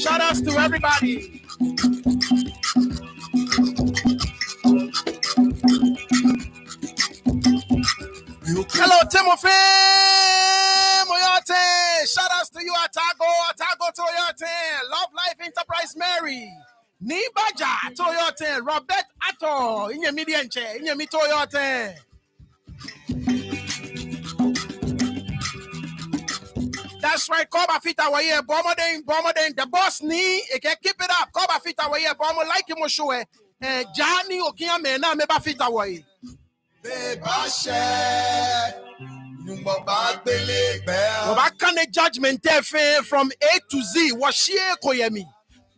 Shout outs to everybody. Hello, Timothy Moyote. Shout outs to you, Atago Toyote. Love Life Enterprise Mary. Nii Baja Toyote. Robert Ato. Inyemidienche. Inyemi Toyote. That's right, Koba Fita Waye, Bomoden, the boss Nii, keep it up, Koba Fita Waye, Bomo, like him, show Johnny Okiame, na Meba Fita Waye. Wabakane Judgement from A to Z, Washie Koyemi.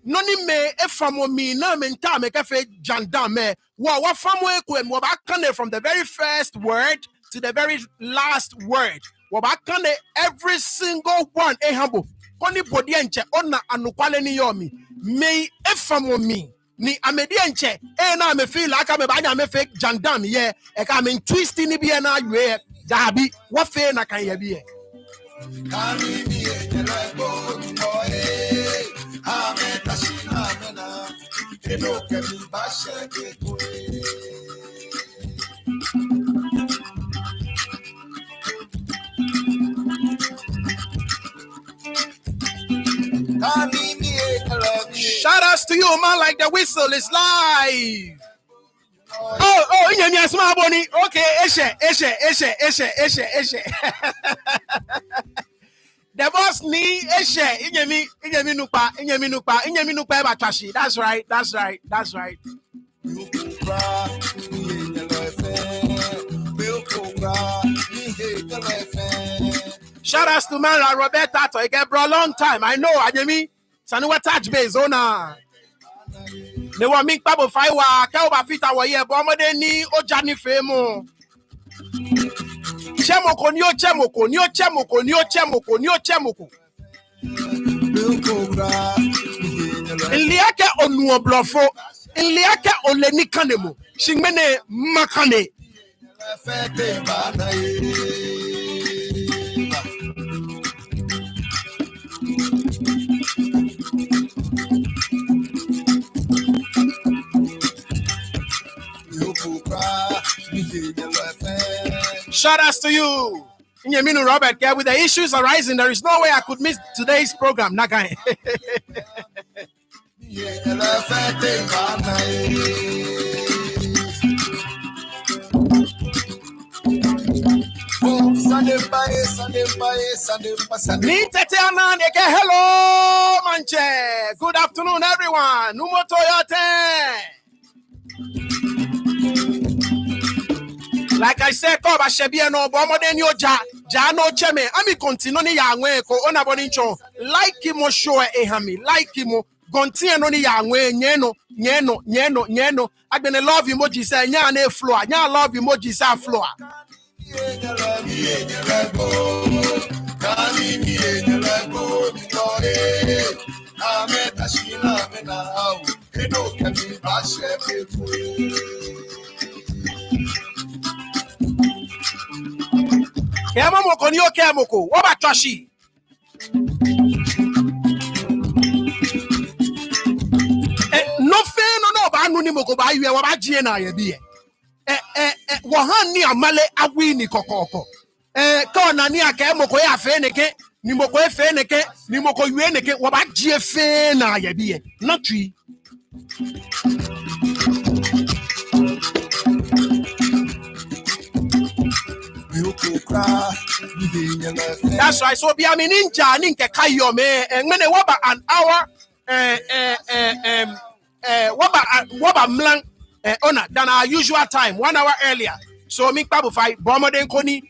Noni me, Efamo mi, na menta me kefe jandame, Wafamo Equem, Wabakane from the very first word to the very last word. Wabakane every single one humble. Koni bodienche ona anukwale ni yomi. May efamo mi ni amedienche na me feel like I'm banya me fake jandam ye e ka me twist ni bia na ywe dabi wo fe na kan ye bia. Kani ni elego moe ametashina mena eno kemi bashe ke shout outs to you, man, like the whistle is live. Oh, yeah, small bunny. Okay, Eshe. The boss Nii Eshe. Inyemi nupa batashi. That's right. Shout outs to man like Roberta to get bro long time. I know, Ajemi. Sanuwa touch base ona. Ne wa mink babo faiwa ka oba fita wa ye bomode ni ojani femo. Chemoko. Iliake onuo blofo. Iliake oleni kanemo. Shingmene makane. Shout outs to you. Inyeminu Robert, with the issues arising, there is no way I could miss today's program. Nagai. Hello, Mantse. Good afternoon, everyone. Numo Toyote. Like I said, Koba Shebiano, Bomoden Yoja, Jano Cheme, Ami continue Yangwe, Ko Onabonincho, like him or show ehami, like him, Gontiano Yangwe, Nyeno. I've been a love emoji say, Nyane floor, Nya love emoji say floor. Kemo moko ni okay moko. What about trashi? No fair no ba anu ni moko ba yue wa ba gie na ye bi wo han ni amale awi ni kokoko ko na ni aka moko ya fe neke ni moko e fe neke ni moko yue neke wa ba gie fe na ye bi not tree. That's right. So be a ninja ninke kayo me ngene waba an hour waba mlang ona than our usual time 1 hour earlier. So me pabu fight bomoden koni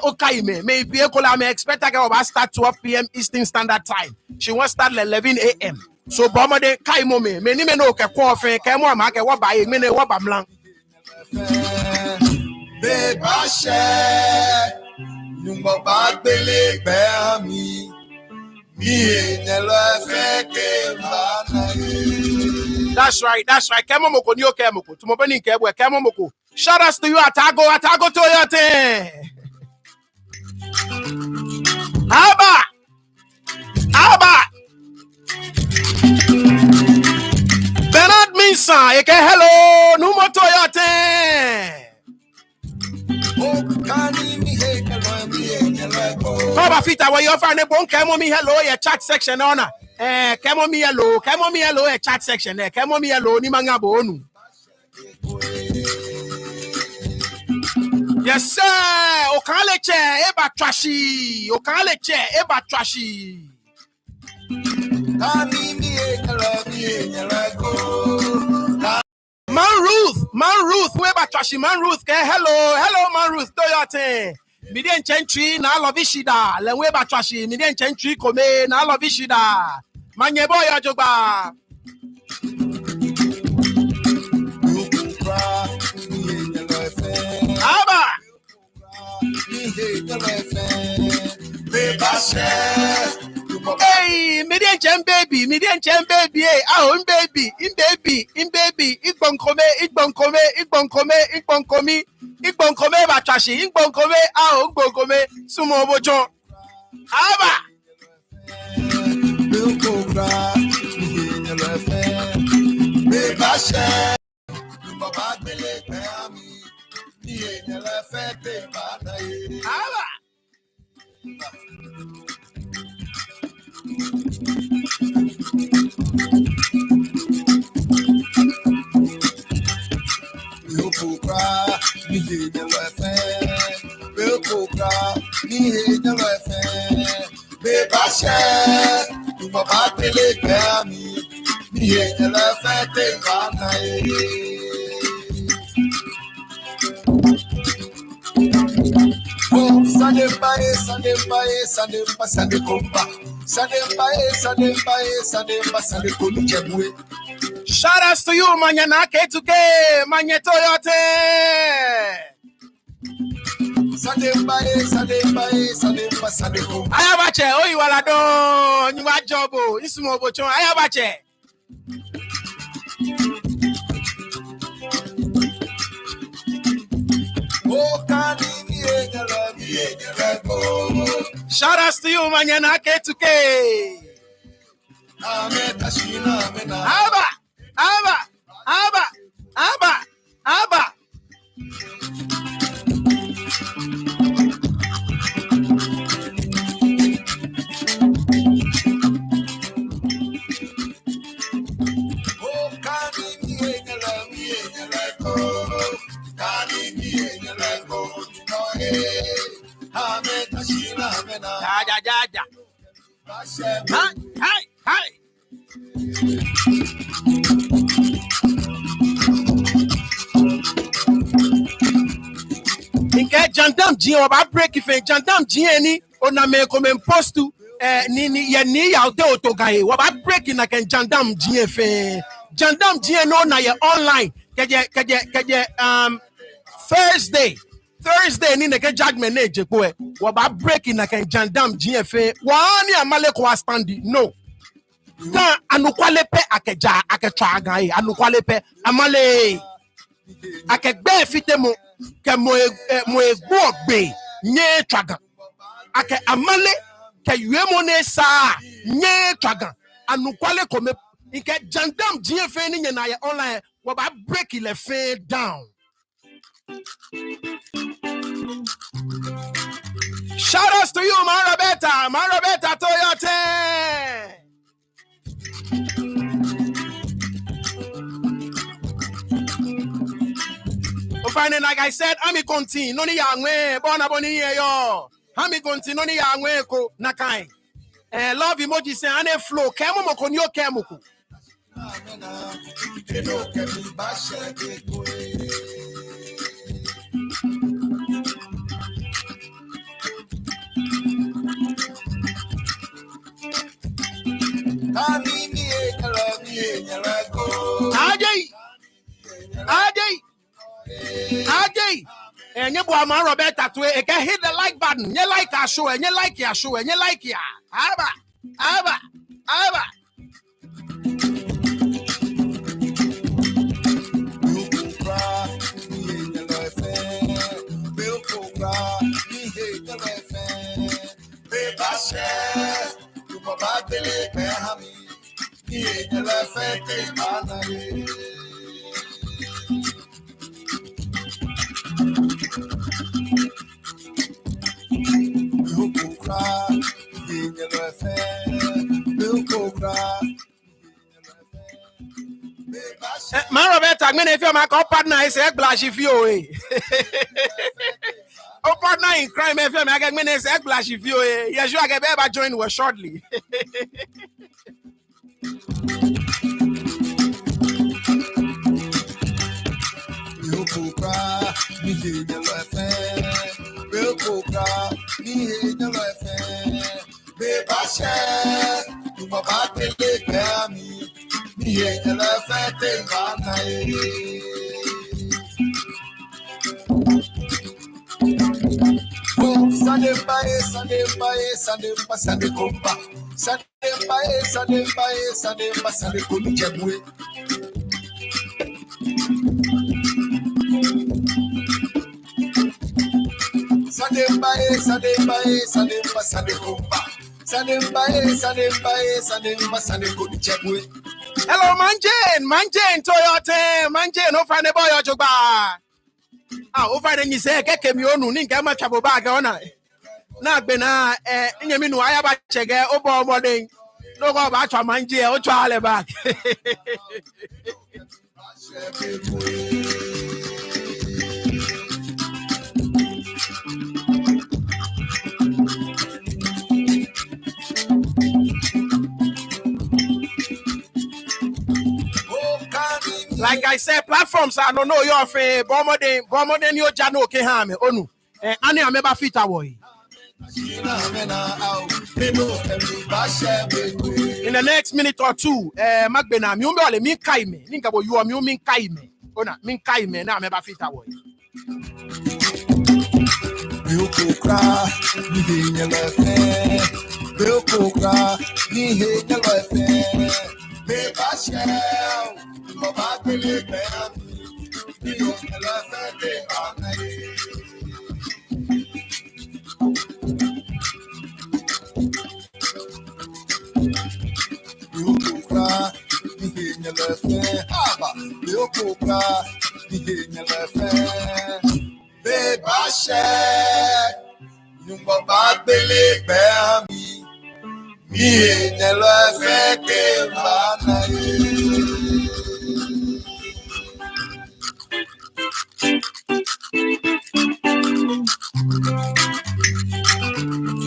okay me be kola me expect her about start 12 p.m. Eastern Standard Time. She wants start 11 a.m. So bomoden kai mo me ni me no ke ko fe ke mo ma ke waba e me ne waba mlang. Numba bagbele mi That's right. Kemo moko ni okay moko. Tumobeni kebwe kemo moko. Shout out to you Atago Toyote. Aba. Bernard Minsa, eke hello, Numo Toyote. Cover Fita, where you find a bone, Kemo me hello, your chat section honor. Kemo me hello, a chat section. Kemo me hello, ni manga bonu. Yes, sir. Okaleche, eba trashi. Man Ruth, weba trashi, Man Ruth, hello, Man Ruth, Toyote. Midian Chentry, na love Ishida, Lenweba trashi, Midian Chentry, Kome, na love Ishida. Manyeboya Joba. Aba. Hey, Midian Chem baby, hey, own baby, in baby, Igbonkome batrashi, Igbonkome, Sumo Bojo. Aba. Shout outs to you, Manyana K2K, Manye Toyote. Ayabache, oh, you are done. You are jobo. Isumo Bocho. Ayabache. Shout outs to you, Manyana K2K. Aba. Ja. Hi. Inke jandam jien oba break ife jandam jien ni ona me come post to ni ya de otogaye oba break na ken jandam jien fe jandam jien no na ye online keje Thursday ni neke Judgement na ejepo e oba break na ken jandam jien fe wa ni amale ko standi no kan anukwalepe akeja aketwa agaye anukwalepe amale akegbe fitemo ke mo egbo ogbe nye twaga ake amale ke yuemone sa nye twagan anukwale kome nke jandam GFA ni nyana ya online wo ba break le fin down. Shout outs to you, man Roberta Toyota. Finding like I said, Ami Conti, noni yangwe, bona boni yo. Ami Conti, noni yangwe ko nakai. Love emoji say ane flow, kemo moko nyo kemo ku. Ajay, and you boy man Roberta to it can hit the like button. You like our show, and you like your show, and you like ya. Aba. Man Roberta, I'm gonna feel my partner is a blash if you oh partner in crime FM, I get minutes a blash if you yes, you get better join us shortly. Hello, Mantse, Toyota, Mantse, no find a boy or joba. Ah, over then you say, get me on, Ninka Machabo bag on. Not bena, in your minu, I have a check, over morning. No go back to Mantse or Charlie back. Like I said, platforms I don't know your fair bomber your jano kehame onu. Ani ameba fit away. In the next minute or two, Magbena, Mumble, min kaime, Ninkabo, you are min kaime. Ona, min kaime, na ameba fit away.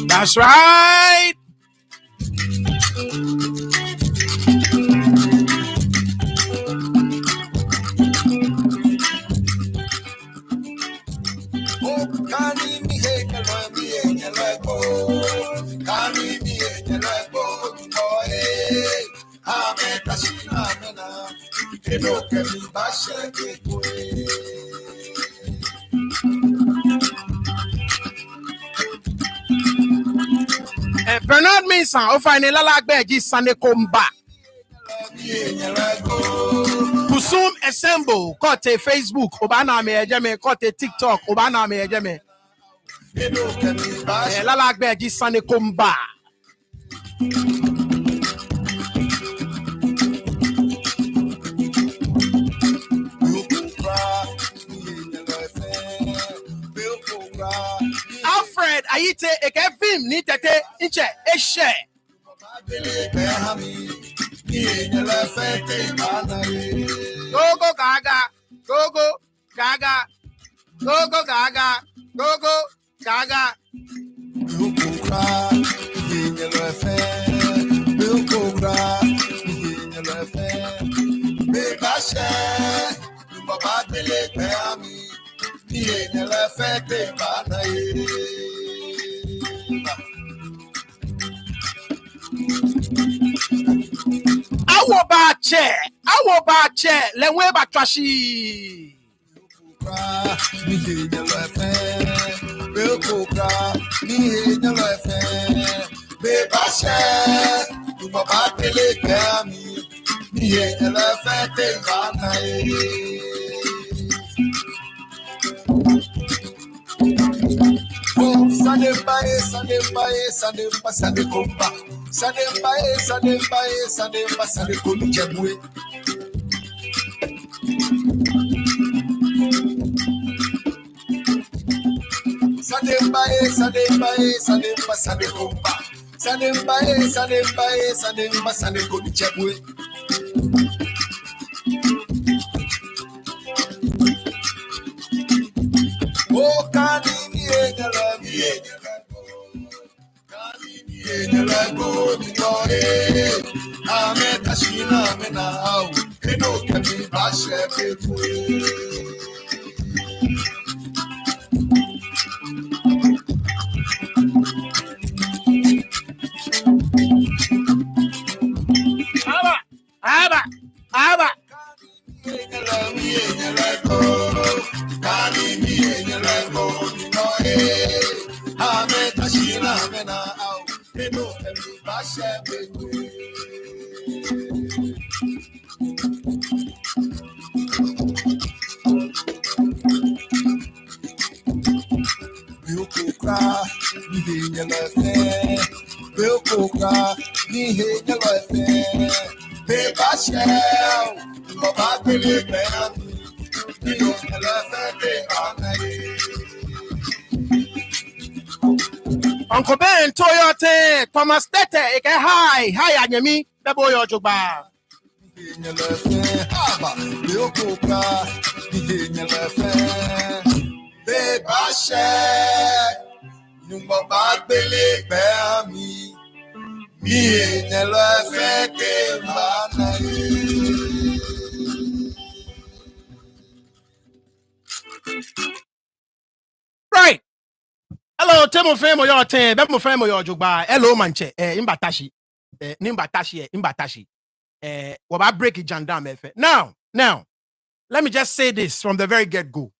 That's right. Bernard Minsan, o find a lalagbeji Sunday comba. Kusum assemble, kote Facebook, obana me ejeme, kote TikTok, obana me ejeme. Lala Gbeji Sane Komba. Alfred Ayite Ekevim ni tete inche eshe. Gogo gaga, gogo gaga, gogo gaga, gogo gaga. Awo ba che, lenwe ba trashi. Aba. Uncle Ben Toyote Thomas Tete eke hi anyemi bebo yo jogba. Right. Hello, Temo Femo your ten, Bemo Femo your jogba. Hello, Mantse. Imbatashi. Imbatashi. Waba break it jandam efe. Now, let me just say this from the very get-go.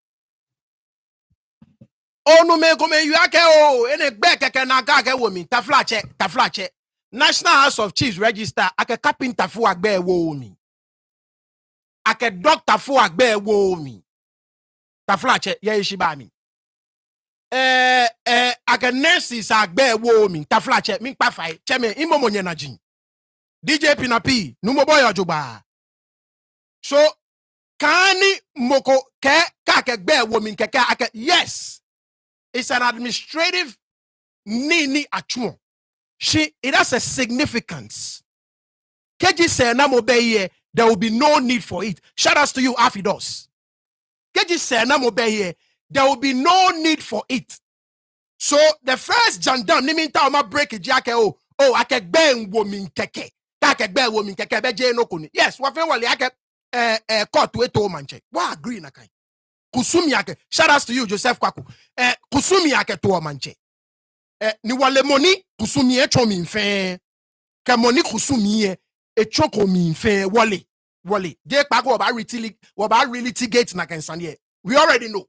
Onu me kome yuake o ene gbe keke na ga ke wo mi taflache National House of Chiefs Register ake carpenter fu agbe wo mi ake doctor fu agbe wo mi taflache ye ishiba mi ake nurses agbe wo mi taflache mi pa fai cheme imomo nyena jin DJ Pinapi numo boy ojuba so kani moko ke ka ke gbe wo mi keke ake yes. It's an administrative Nii Adama. It has a significance. Keji say na mo be there will be no need for it. Shout out to you, Afidos. Keji say na mo be there will be no need for it. So the first jandam ni minta ma break it jake I can ben woman keke. Ka ke ben woman keke be je no kuni. Yes, wa fe wale ake court we to manche. Wa agree na kai. Kusumi yake. Shout out to you, Joseph Kwaku. Kusumi yake to manche. Ni wale moni kusumi e chomi mfe. Ke moni kusumi e choko mi mfe wale. De pako waba litigate na kensanie. We already know.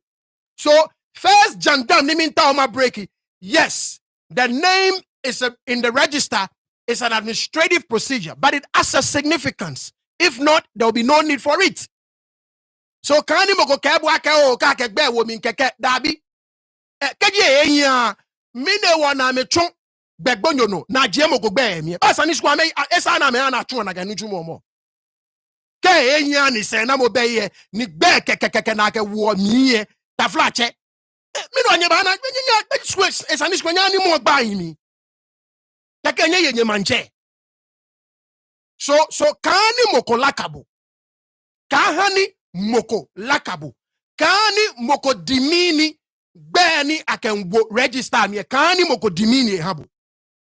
So first jandam ni minta oma breaki. Yes, the name is in the register is an administrative procedure, but it has a significance. If not, there will be no need for it. So kani moko kebu ake o ka kegbe wo min keke dabi keje enya mine wana metron begbonyo no na jemo go gbe mi ba sani sku ame esa na me na tun na ganu jumo mo ke enya ni se na mo be ye ni gbe kekekeke na ke wo mi ye ta flache mi no anya ba na nya sku esa ni sku nya ni mo gba yin mi keke nya ye Mantse so kani moko lakabo kahani moko lakabo kani moko dimini Beni I can register me. Kani moko dimini habo.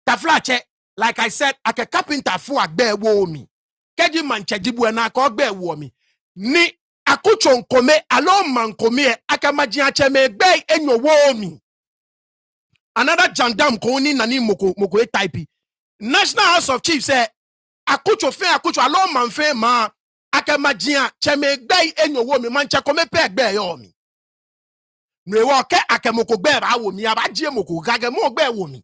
Taflache, like I said, I can carpenter for a bear wo me. Keji Mantse jibu na ko bear wo me. Ni akucho nkome alo man kome akamaji acheme be enyo wo me. Another jandam ko ni nani moko e type. National House of Chiefs say akucho alo man fe ma akamaji acheme be enyo wo me Mantse kome pe be yo me. Mrewo ke akemoko gbe ba wo mi abaje moko gage mo gbe wo mi.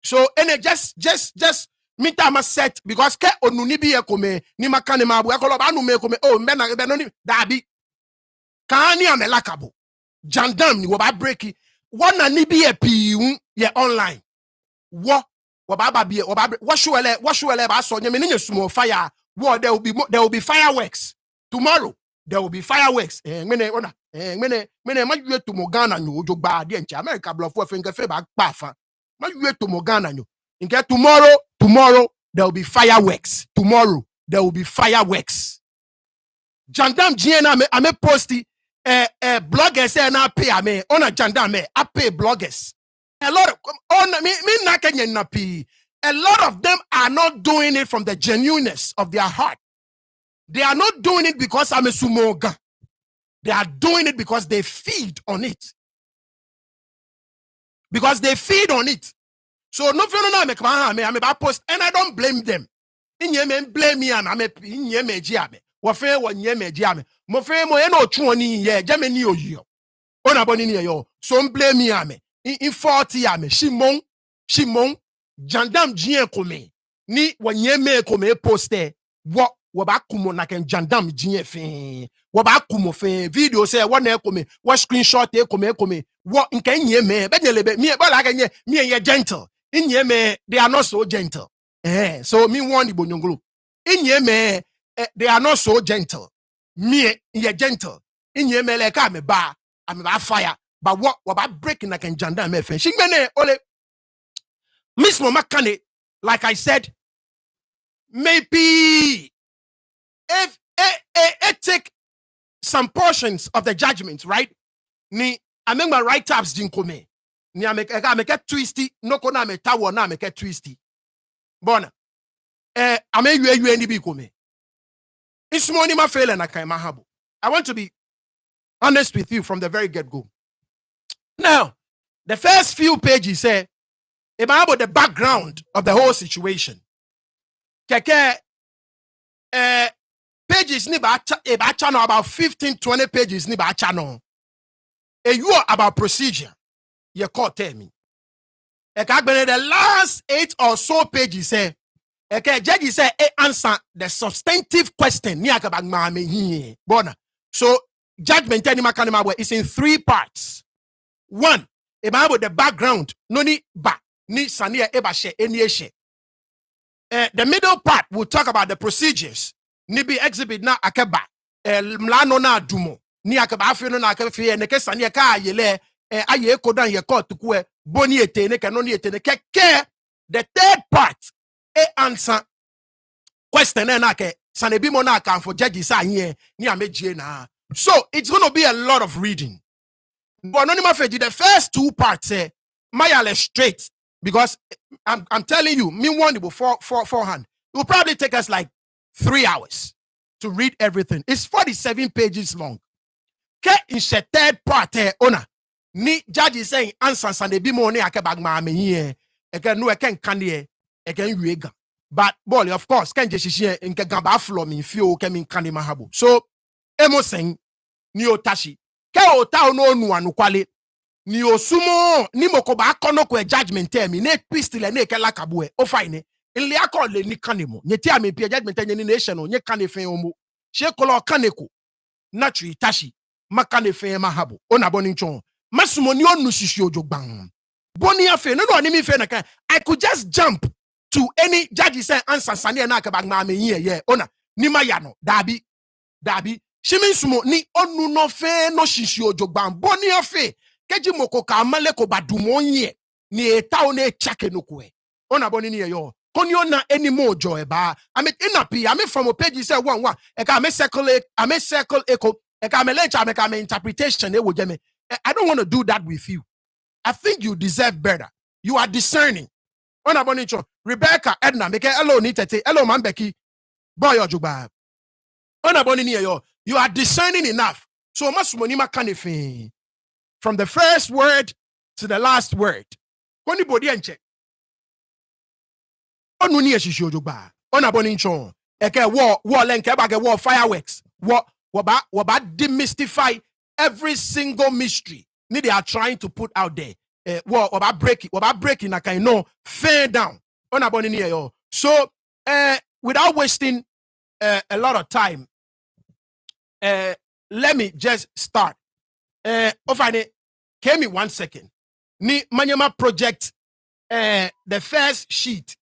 So ene just me time set because ke onuni bi ekome ni makane ma abu ekolo ba nu me ekome oh me na be no ni dabi kani amelakabo jandam ni wo ba breaki wona ni bi e pi ye online wo ba bi wo ba wo shwele ba so nyame ni sumo fire wo there will be fireworks tomorrow. There will be fireworks. Mene ma yue to Mogana nyo jo ba de ncha America bluff we finga fe ba fa. Ma yue to Mogana nyo. Inke tomorrow there will be fireworks. Tomorrow there will be fireworks. Jandam GN ame posti bloggers na pay ame ona jandam me I pay bloggers. A lot of me na kenye na pi. A lot of them are not doing it from the genuineness of their heart. They are not doing it because I'm a sumoga. They are doing it because they feed on it. Because they feed on it. So no fear make I'm about post and I don't blame them. In yemen blame me and I'm a yeme jiame. Wafe one yeme jiame. Mo fe mo eno chuani ye jameni yo. Ona boni yo. So blame me ame. In 40 ame. Shimon jandam jien kome. Ni wanyeme kome poste. What wabakumo na ken jandam jinye fin wabakumo fin video say what na ekome what screenshot ekome what nke nye me be nyelebe me ba la kenye me ye gentle inye me they are not so gentle so me want the bonyongolo inye me they are not so gentle me ye gentle inye me like am ba fire but what about breaking na ken jandam me fin shingmene ole miss mama kane like I said maybe if it take some portions of the judgment, right? Ni I make my write-ups jinkome. Ni I make twisty. No kona me tawo na make twisty. Bona. I make you any be kome. It's money ma fail na kai mahabo. I want to be honest with you from the very get-go. Now, the first few pages say about the background of the whole situation. Keke pages ni ba channel about 15-20 pages ni ba channel. You are about procedure. You call tell me. The last 8 or so pages say judge say answer the substantive question ni akabag mame here. Bona. So judgment is in 3 parts. 1, about the background. No ni ba ni sania eba she eni she. The middle part will talk about the procedures. Nibi exhibit na akeba mlano na dumo ni akeba afino na akefie ne kesa ne ka yele aye kodan ye court ku boni ete ne kano ni ete ne keke. The third part answer question na ke sanebi mo na kan for judges here ni amegie na. So it's going to be a lot of reading. But anonymous the first 2 parts mayale straight because I'm telling you me one beforehand. It will probably take us like 3 hours to read everything. It's 47 pages long. Ke in the third part, ona ni judge is saying answers and the bimone akebag ma me here. Again, no, I can't candy again. Yuega, but boy, of course, can't just share in Kagaba flow me few coming candy mahabo. So, emo saying ni otashi ke ota no nu anu kwale ni osumo ni mokoba kono ko judgment tell ne twist le ne ke lakabu o fine. Ili akọ le ni kanemo nyeti ame pia judgment enye ni nation onye kanefen omo she kolo kaneko na twi tashi makane fe mahabo ona boni nchon masumoni onu shishu ojogbang. Boni afe no ani mi fe na kan. I could just jump to any judge say answer sane na akabag ma me ye ona ni ma ya no dabi shimi sumo ni onu no fe no shishu ojogbang. Boni afe keji moko ka amale ko badumo ye ni eta one chake no kwe. Ona boni ni yo. Konyo na any more joy ba. I mean inapi. I mean from a page say one. Eka me circle echo. Eka me lencha me ka me interpretation. I don't want to do that with you. I think you deserve better. You are discerning. Ona boni cho. Rebecca Edna make hello ni tete. Hello man Becky. Boy ojuba. Ona boni ni yo. You are discerning enough. So masumoni ma kanefin. From the first word to the last word. Koni bodi enche. Onu ni eshisho jogba. Ona boni nchon. Eke war lenke bage war fireworks. Waba demystify every single mystery they are trying to put out there. Waba breaking na kind no fair down. Ona boni ni yo. So without wasting a lot of time, let me just start. Ofane, give me 1 second. Ni Manyama project the first sheet.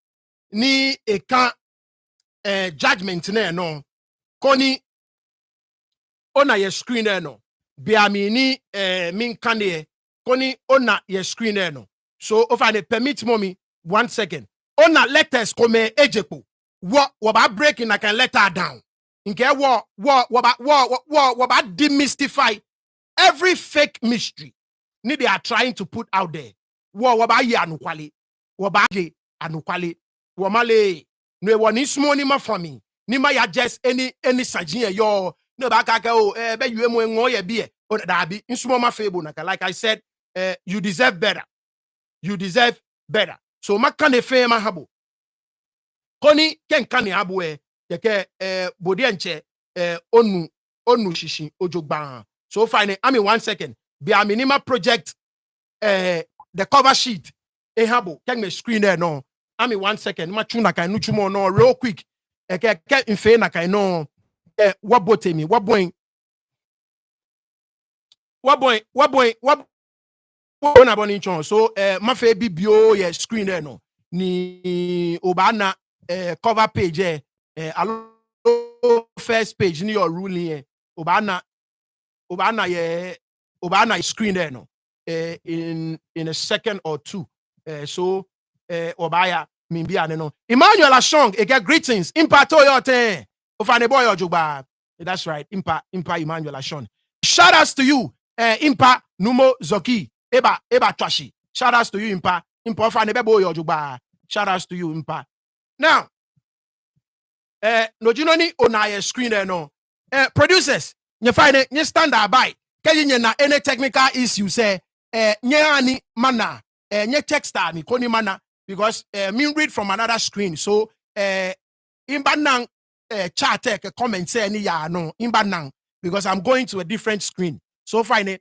Ni eka judgment no koni ona ye screen no biami ni min kane koni ona ye screen no so if I permit mommy 1 second ona letters come ejepo what ba breaking I can let her down nke what demystify every fake mystery ni they are trying to put out there what ba ye anukwale what ba ye anukwale wamale no woni small ni ma for me ni ma ya just any sajin yo no ba ka o be you emu ngo ye bi o da bi small ma fable na like I said you deserve better so ma kan e fe ma habo koni ken kan e habo ke bodi enche onu shishi ojogban so fine I mean 1 second be a minima project the cover sheet e habo ken me screen there no I mean 1 second, ma chuna kai nuchumo no real quick. Eke infe na kai no what bote me what boy na boni chon so ma fe bibio ye screen there no ni obana cover page alo first page ni your ruling obana screen there no in a second or two so obaya mimbia no Emmanuel Ashong get greetings impa to your ten ofane boy ojuba that's right impa Emmanuel Ashong shout outs to you impa numo zoki eba twashi shout outs to you impa ofane be boy ojuba shout outs to you impa now no jino ni onaye screen there no producers you find you stand by kenye na any technical issue say nye ani mana nye texter mi koni mana because me read from another screen so imba nang chat comment say any ya no imba nang because I'm going to a different screen so fine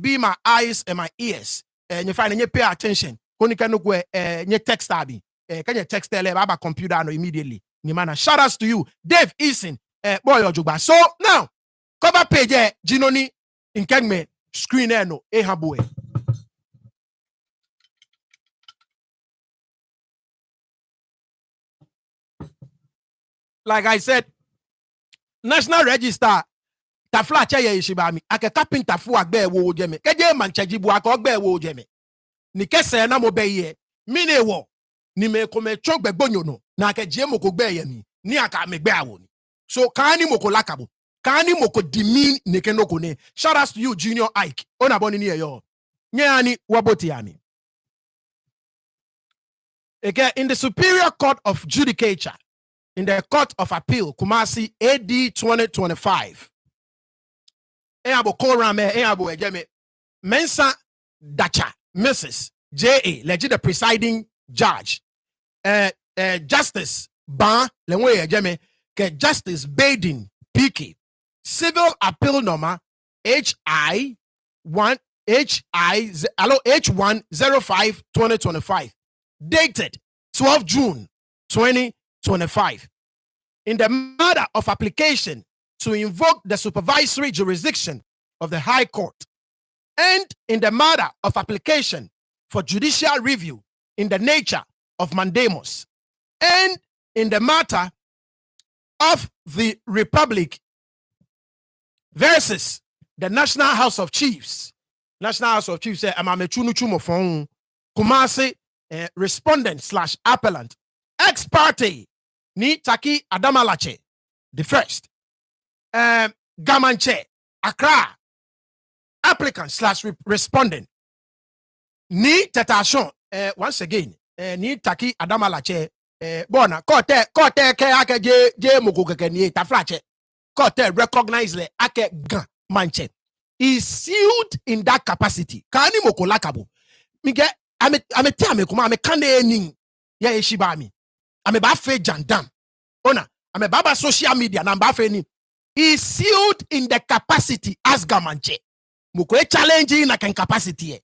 be my eyes and my ears you find you pay attention koni kanu go nye texter bi can you text le baba computer no immediately ni mana shout outs to you Dave Eason boy ojuba so now cover page jinoni inkengme screen no ehabo like I said, National Register, tafla cheye ishibami, ake carpenter fu agbe wo jeme, keje manchejibu ake ogbe wo jeme. Ni kese na mo beye, mine wo, ni me kome chogbe gbonyono, na ake jemo ko gbe ye ni aka me gbe awo ni. So kani moko lakabo, kani moko dimin nekenoko ne. Shout outs to you, Junior Ike. Ona boni ni yo. Nyani waboti yani. Again, in the Superior Court of Judicature, in the Court of Appeal, Kumasi, AD 2025. Eabo Korame, Eabo Ejeme, Mensa Dacha, Mrs. J.A., legit the presiding judge. Justice Ban, Lewe Ejeme, Justice Baden, Piki, Civil Appeal Number H105-2025, dated 12 June 2025. In the matter of application to invoke the supervisory jurisdiction of the High Court, and in the matter of application for judicial review in the nature of mandamus, and in the matter of the Republic versus the National House of Chiefs. National House of Chiefs say, Kumasi respondent / appellant, ex parte, Nii Adama Latse'S, the first. Gamanche, Accra, applicant / respondent. Nii Tetation, once again, Nii Adama Latse'S, bona, kote ke ake je mukukeke ni tafrache. Kote recognize le ake gan manche. Is sealed in that capacity. Kani moko lakabo. Mige, ame kuma, ame kande ning, ya eshibami. Ame ba fe jandam. Ona, ame baba social media, na mba fe ni. Is sealed in the capacity as gamanche. Moko challenge na ken capacity e.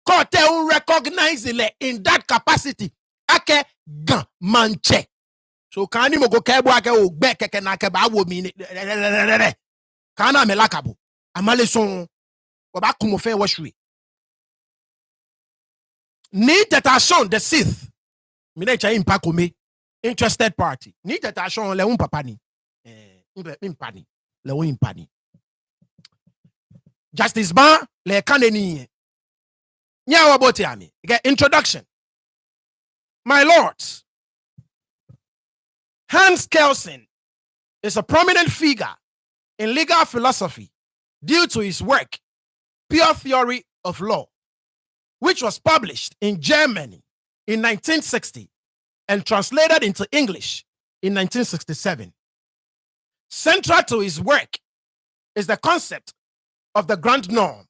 Kote recognize le in that capacity. Ake gan manche. So kani moko kebo ake o gbe keke na ke ba wo mi ni. Kana me lakabo. Amale son waba kumofe washwe. Nii Tetation the sixth. Mine cha impa kome. Interested party. Nii Tetation le un papani. Impani. Le un impani. Justice Ban le kande ni. Nya wabote ami. Introduction. My lords, Hans Kelsen is a prominent figure in legal philosophy due to his work, Pure Theory of Law, which was published in Germany in 1960 and translated into English in 1967. Central to his work is the concept of the grand norm,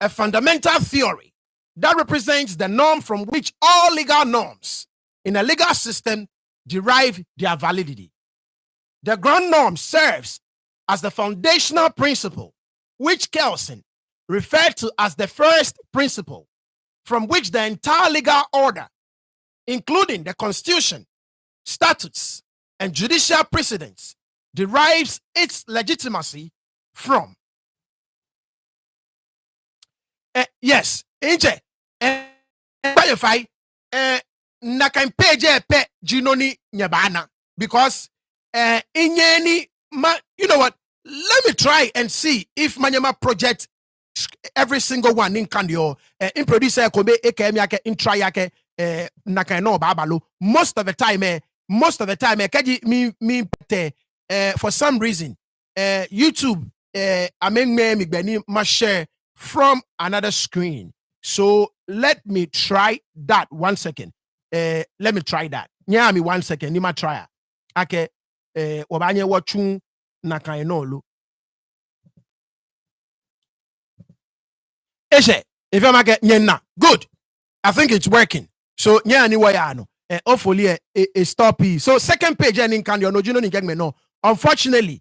a fundamental theory that represents the norm from which all legal norms in a legal system derive their validity. The grand norm serves as the foundational principle, which Kelsen referred to as the first principle, from which the entire legal order, including the Constitution, statutes, and judicial precedents, derives its legitimacy from. Yes, Inche, qualify na kan page pe jinoni nyabana because inyeni you know what, let me try and see if manyama project every single one in kandio in producer kobe ekemi yake in try yake na kan no babalo most of the time kaji me for some reason YouTube amen me gbani ma share from another screen. So let me try that 1 second. Let me try that. Yeah, me 1 second. Ni ma try. Okay. Wabanye watchung na kainolu. Eshe. If you make nyena. Good. I think it's working. So nya ni wayano. Hopefully a stop. So second page and in kandio no juno ni me no. Unfortunately,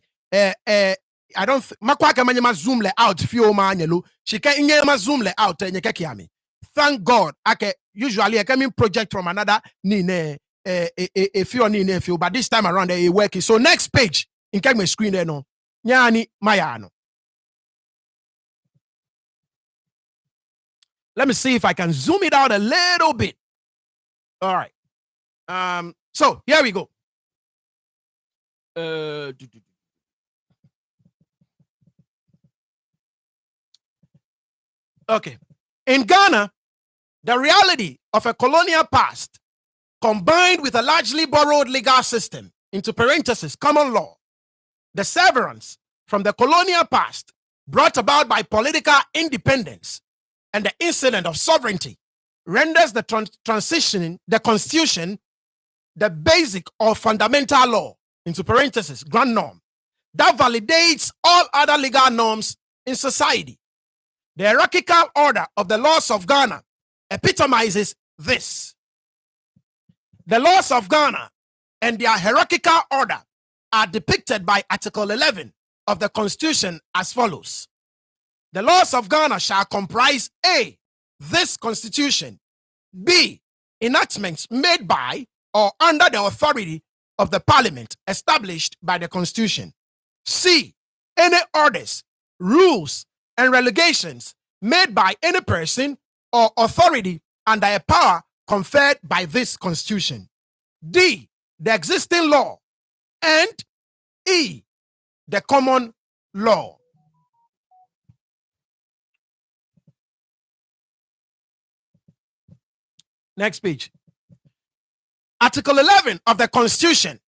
I don't makwaka manyama zoom le out fio manyelu. She can inyema zoom le out nyeke kiami. Thank God. Okay, usually I come in project from another nine a few, but this time around it working. So next page in my screen there no. Nyani mayano. Let me see if I can zoom it out a little bit. All right. So here we go. Okay. In Ghana, the reality of a colonial past combined with a largely borrowed legal system, into parentheses, common law, the severance from the colonial past brought about by political independence and the incident of sovereignty renders the transitioning the Constitution the basic or fundamental law, into parentheses, grand norm, that validates all other legal norms in society. The hierarchical order of the laws of Ghana epitomizes this. The laws of Ghana and their hierarchical order are depicted by Article 11 of the Constitution as follows. The laws of Ghana shall comprise A, this Constitution, B, enactments made by or under the authority of the Parliament established by the Constitution, C, any orders, rules, and relegations made by any person or authority under a power conferred by this Constitution. D, the existing law. And E, the common law. Next page. Article 11 of the Constitution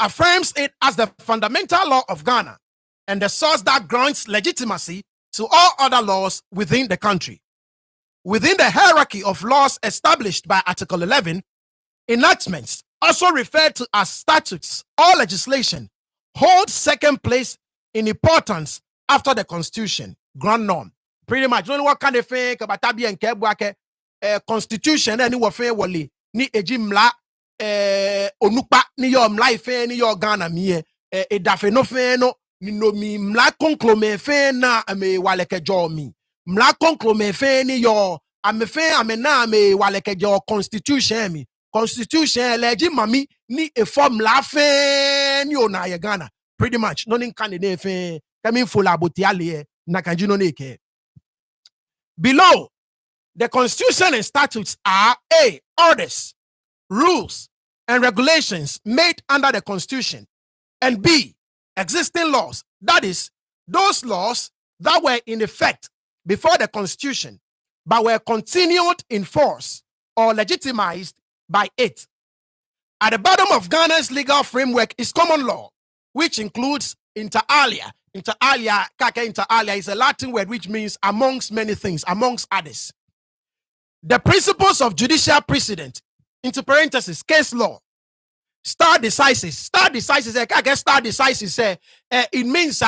affirms it as the fundamental law of Ghana and the source that grants legitimacy to all other laws within the country. Within the hierarchy of laws established by Article 11, enactments, also referred to as statutes or legislation, hold second place in importance after the Constitution, grand norm. Pretty much, don't know what kind of thing about tabi and kebwake Constitution any wafe wali ni ejimla onupa ni yo mla ife ni yo Ghana miye edafe no fe no ni no mi mla konklo me fe na ame waleke jo mi mla konklo me fe ni yo ame fe ame na ame waleke jo Constitution mi Constitution leji mami ni e form la fe ni ona ye Ghana pretty much no nin kan de fe kami full aboti ale na kanji no neke. Below, the Constitution and statutes are A, orders, rules, and regulations made under the Constitution, and B, existing laws, that is, those laws that were in effect before the Constitution but were continued in force or legitimized by it. At the bottom of Ghana's legal framework is common law, which includes inter alia. Inter alia is a Latin word which means amongst many things, amongst others. The principles of judicial precedent, into parentheses, case law, stare decisis, it means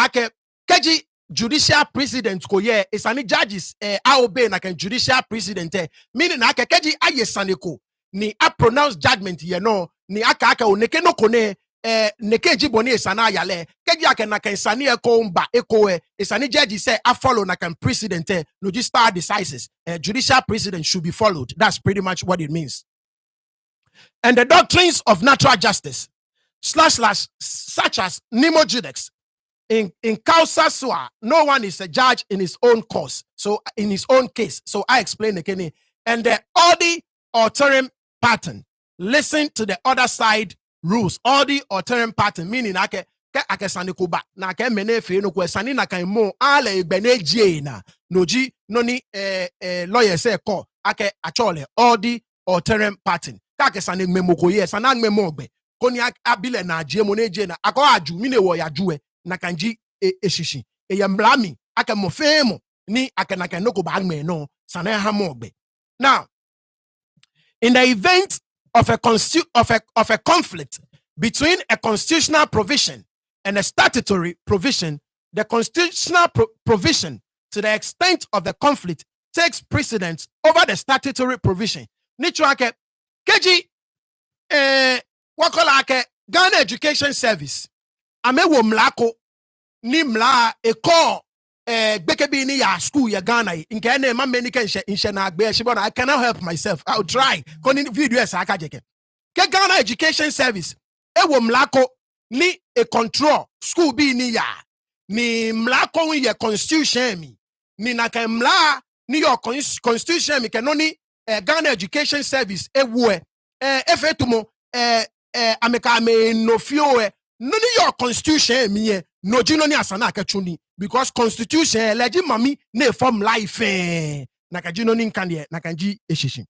keji judicial precedent koye isani judges obey na kan judicial precedent meaning na keji ayesaneko ni a pronounce judgment ye no ni aka oneke no kone nekeji boni isana yale keji aka na kan isani eko mba eko isani judges say a follow na kan precedent no just stare decisis judicial precedent should be followed. That's pretty much what it means. And the doctrines of natural justice / such as nemo judex. In causa sua, no one is a judge in his own cause. So in his own case. So I explain again. And the odi or term pattern. Listen to the other side rules. Odi or term pattern meaning ake sanikuba na ke menefe no kwesani na kan mo ale beneje na noji noni lawyer say ko ake achole odi or term pattern. Ka ke sani memoko ye sanan memogbe koni abile na je mo neje na akọ aju mine wo ya juwe na kanji eshishi eyamblami aka mofemo ni aka na kan no ko bagme no sana ha mogbe. Now, in the event of a conflict between a constitutional provision and a statutory provision, the constitutional provision, to the extent of the conflict, takes precedence over the statutory provision. Nichuake keji wakola ake Ghana Education Service amewo mlako ni mla eko bekebi ni ya school ya Ghana nke ene ma meni ke inshe na agbe shibona. I cannot help myself. I'll try koni video esa aka jeke ke Ghana Education Service ewo mlako ni a control school bi ni ya ni mlako ye constitution mi ni na ke mla ni your constitution mi ke no ni Ghana Education Service ewo efetumo ameka me no fio no ni your constitution mi no jino ni asana akachuni because constitution leji mami na form life na kajino ni nkande na kanji eshishi.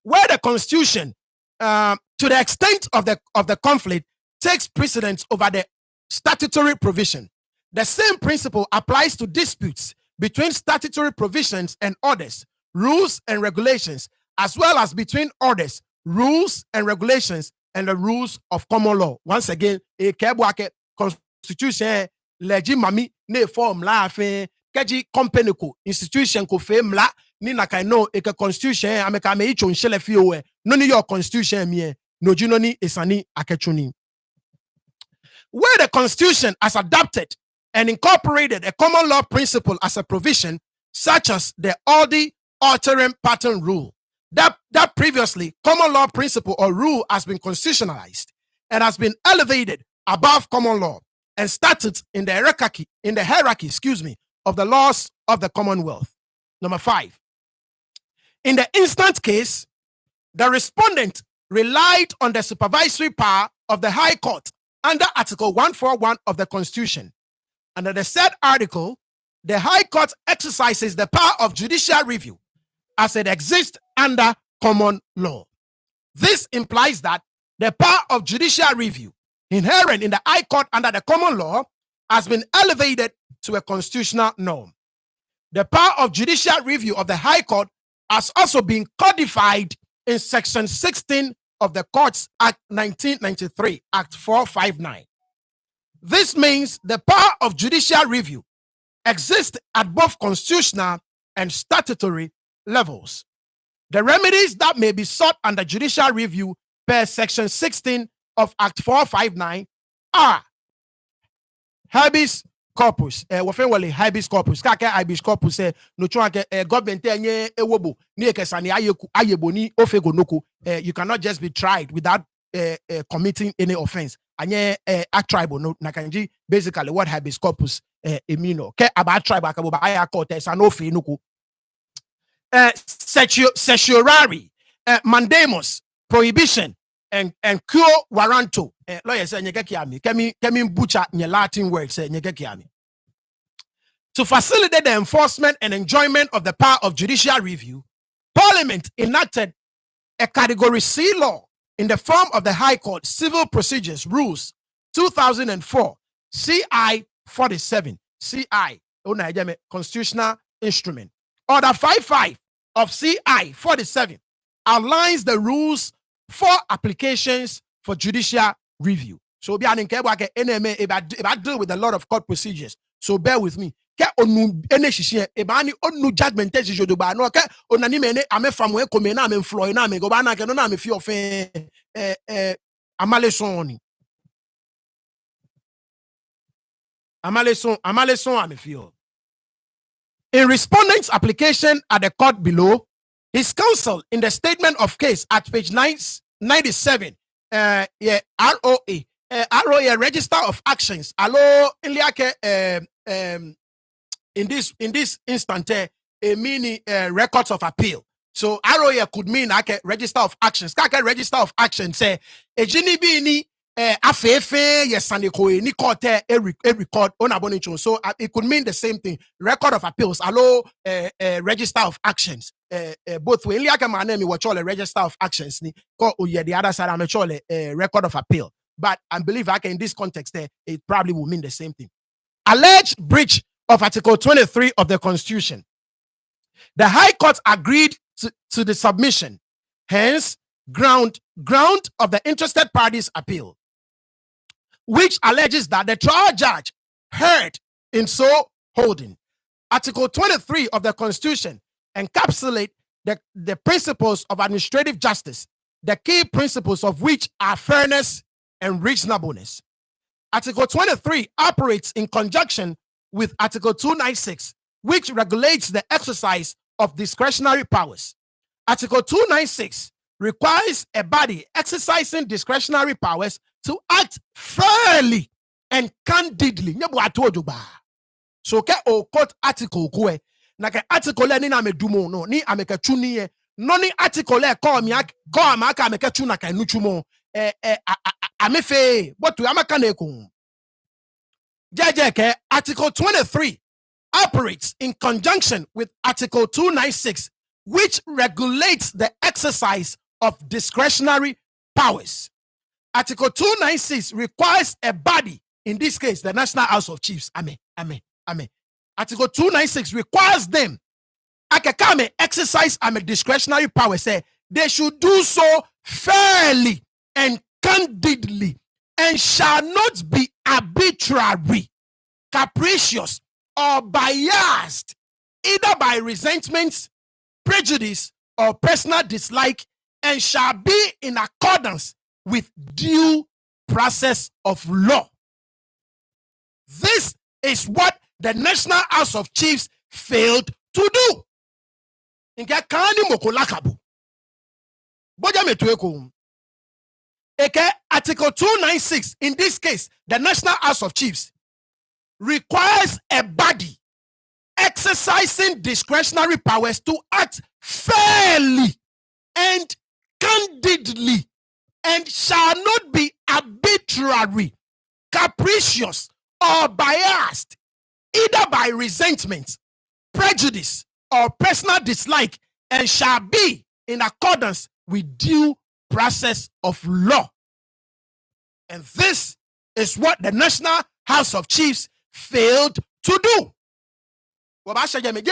Where the constitution to the extent of the conflict takes precedence over the statutory provision, the same principle applies to disputes between statutory provisions and orders, rules and regulations, as well as between orders, rules and regulations and the rules of common law. Once again, a kebwake constitution leji mami ne form la fe keji company ko institution ko fe mla ni na kai no e constitution ameka me icho nshele fi o no ni your constitution mi no jino ni esani akechuni. Where the constitution has adopted and incorporated a common law principle as a provision, such as the odi altering pattern rule, that previously common law principle or rule has been constitutionalized and has been elevated above common law and statutes in the hierarchy, of the laws of the Commonwealth. Number 5. In the instant case, the respondent relied on the supervisory power of the High Court under Article 141 of the Constitution. Under the said article, the High Court exercises the power of judicial review as it exists under common law. This implies that the power of judicial review inherent in the High Court under the common law has been elevated to a constitutional norm. The power of judicial review of the High Court has also been codified in Section 16 of the Courts Act 1993, Act 459. This means the power of judicial review exists at both constitutional and statutory levels. The remedies that may be sought under judicial review per Section 16 of Act 459 are habeas corpus. Wafenwale habeas corpus. Kake habeas corpus no chwanke government enye ewobo ni ekesani ayeboni ofego noko. You cannot just be tried without committing any offense. Anye act tribal no nakanji basically what habeas corpus emino. Ke about tribal akabo ba aya court sanofe noko. Certiorari, mandamus, prohibition, and quo warranto. Lawyer say nyekekiami. Kemi butcher nye Latin word say nyekekiami. To facilitate the enforcement and enjoyment of the power of judicial review, Parliament enacted a Category C law in the form of the High Court Civil Procedures Rules 2004 CI 47 CI constitutional instrument. Order 55 of CI 47 outlines the rules for applications for judicial review. So be an NMA about deal with a lot of court procedures. So bear with me. Ke onu eneshishi ebani onu judgment test jodo ba no ke onani me ame famwe kome na ame floy na ame go ba na ke no na ame fi ofen amaleson ame fi. In respondent's application at the court below, his counsel in the statement of case at page 97, ROA register of actions. Allo in this instant a mini records of appeal. So ROA could mean like a register of actions. Kaka register of actions say a jinibi ni afefe yesane ko ni court a record on abonichon. So it could mean the same thing. Record of appeals. Allo register of actions. Both way. Like my name watch all the register of actions ni ko the other side I'm a record of appeal. But I believe in this context it probably will mean the same thing. Alleged breach of Article 23 of the Constitution. The High Court agreed to the submission, hence ground of the interested parties' appeal, which alleges that the trial judge heard in so holding. Article 23 of the Constitution encapsulate the principles of administrative justice, the key principles of which are fairness and reasonableness. Article 23 operates in conjunction with Article 296, which regulates the exercise of discretionary powers. Article 296 requires a body exercising discretionary powers to act fairly and candidly. So ke o court article kwe na ke article ni na me dumo no ni ameka chuni no ni article call me call ma ka ameka chuna ka nuchumo amefe what to amaka na ekun. Article 23 operates in conjunction with Article 296, which regulates the exercise of discretionary powers. Article 296 requires a body, in this case, the National House of Chiefs. Amen. Article 296 requires them to exercise discretionary power. Say they should do so fairly and candidly, and shall not be arbitrary, capricious, or biased, either by resentments, prejudice, or personal dislike, and shall be in accordance with due process of law. This is what the National House of Chiefs failed to do. Article 296, in this case, the National House of Chiefs requires a body exercising discretionary powers to act fairly and candidly, and shall not be arbitrary, capricious, or biased, either by resentment, prejudice, or personal dislike, and shall be in accordance with due process of law. And this is what the National House of Chiefs failed to do. Judgment.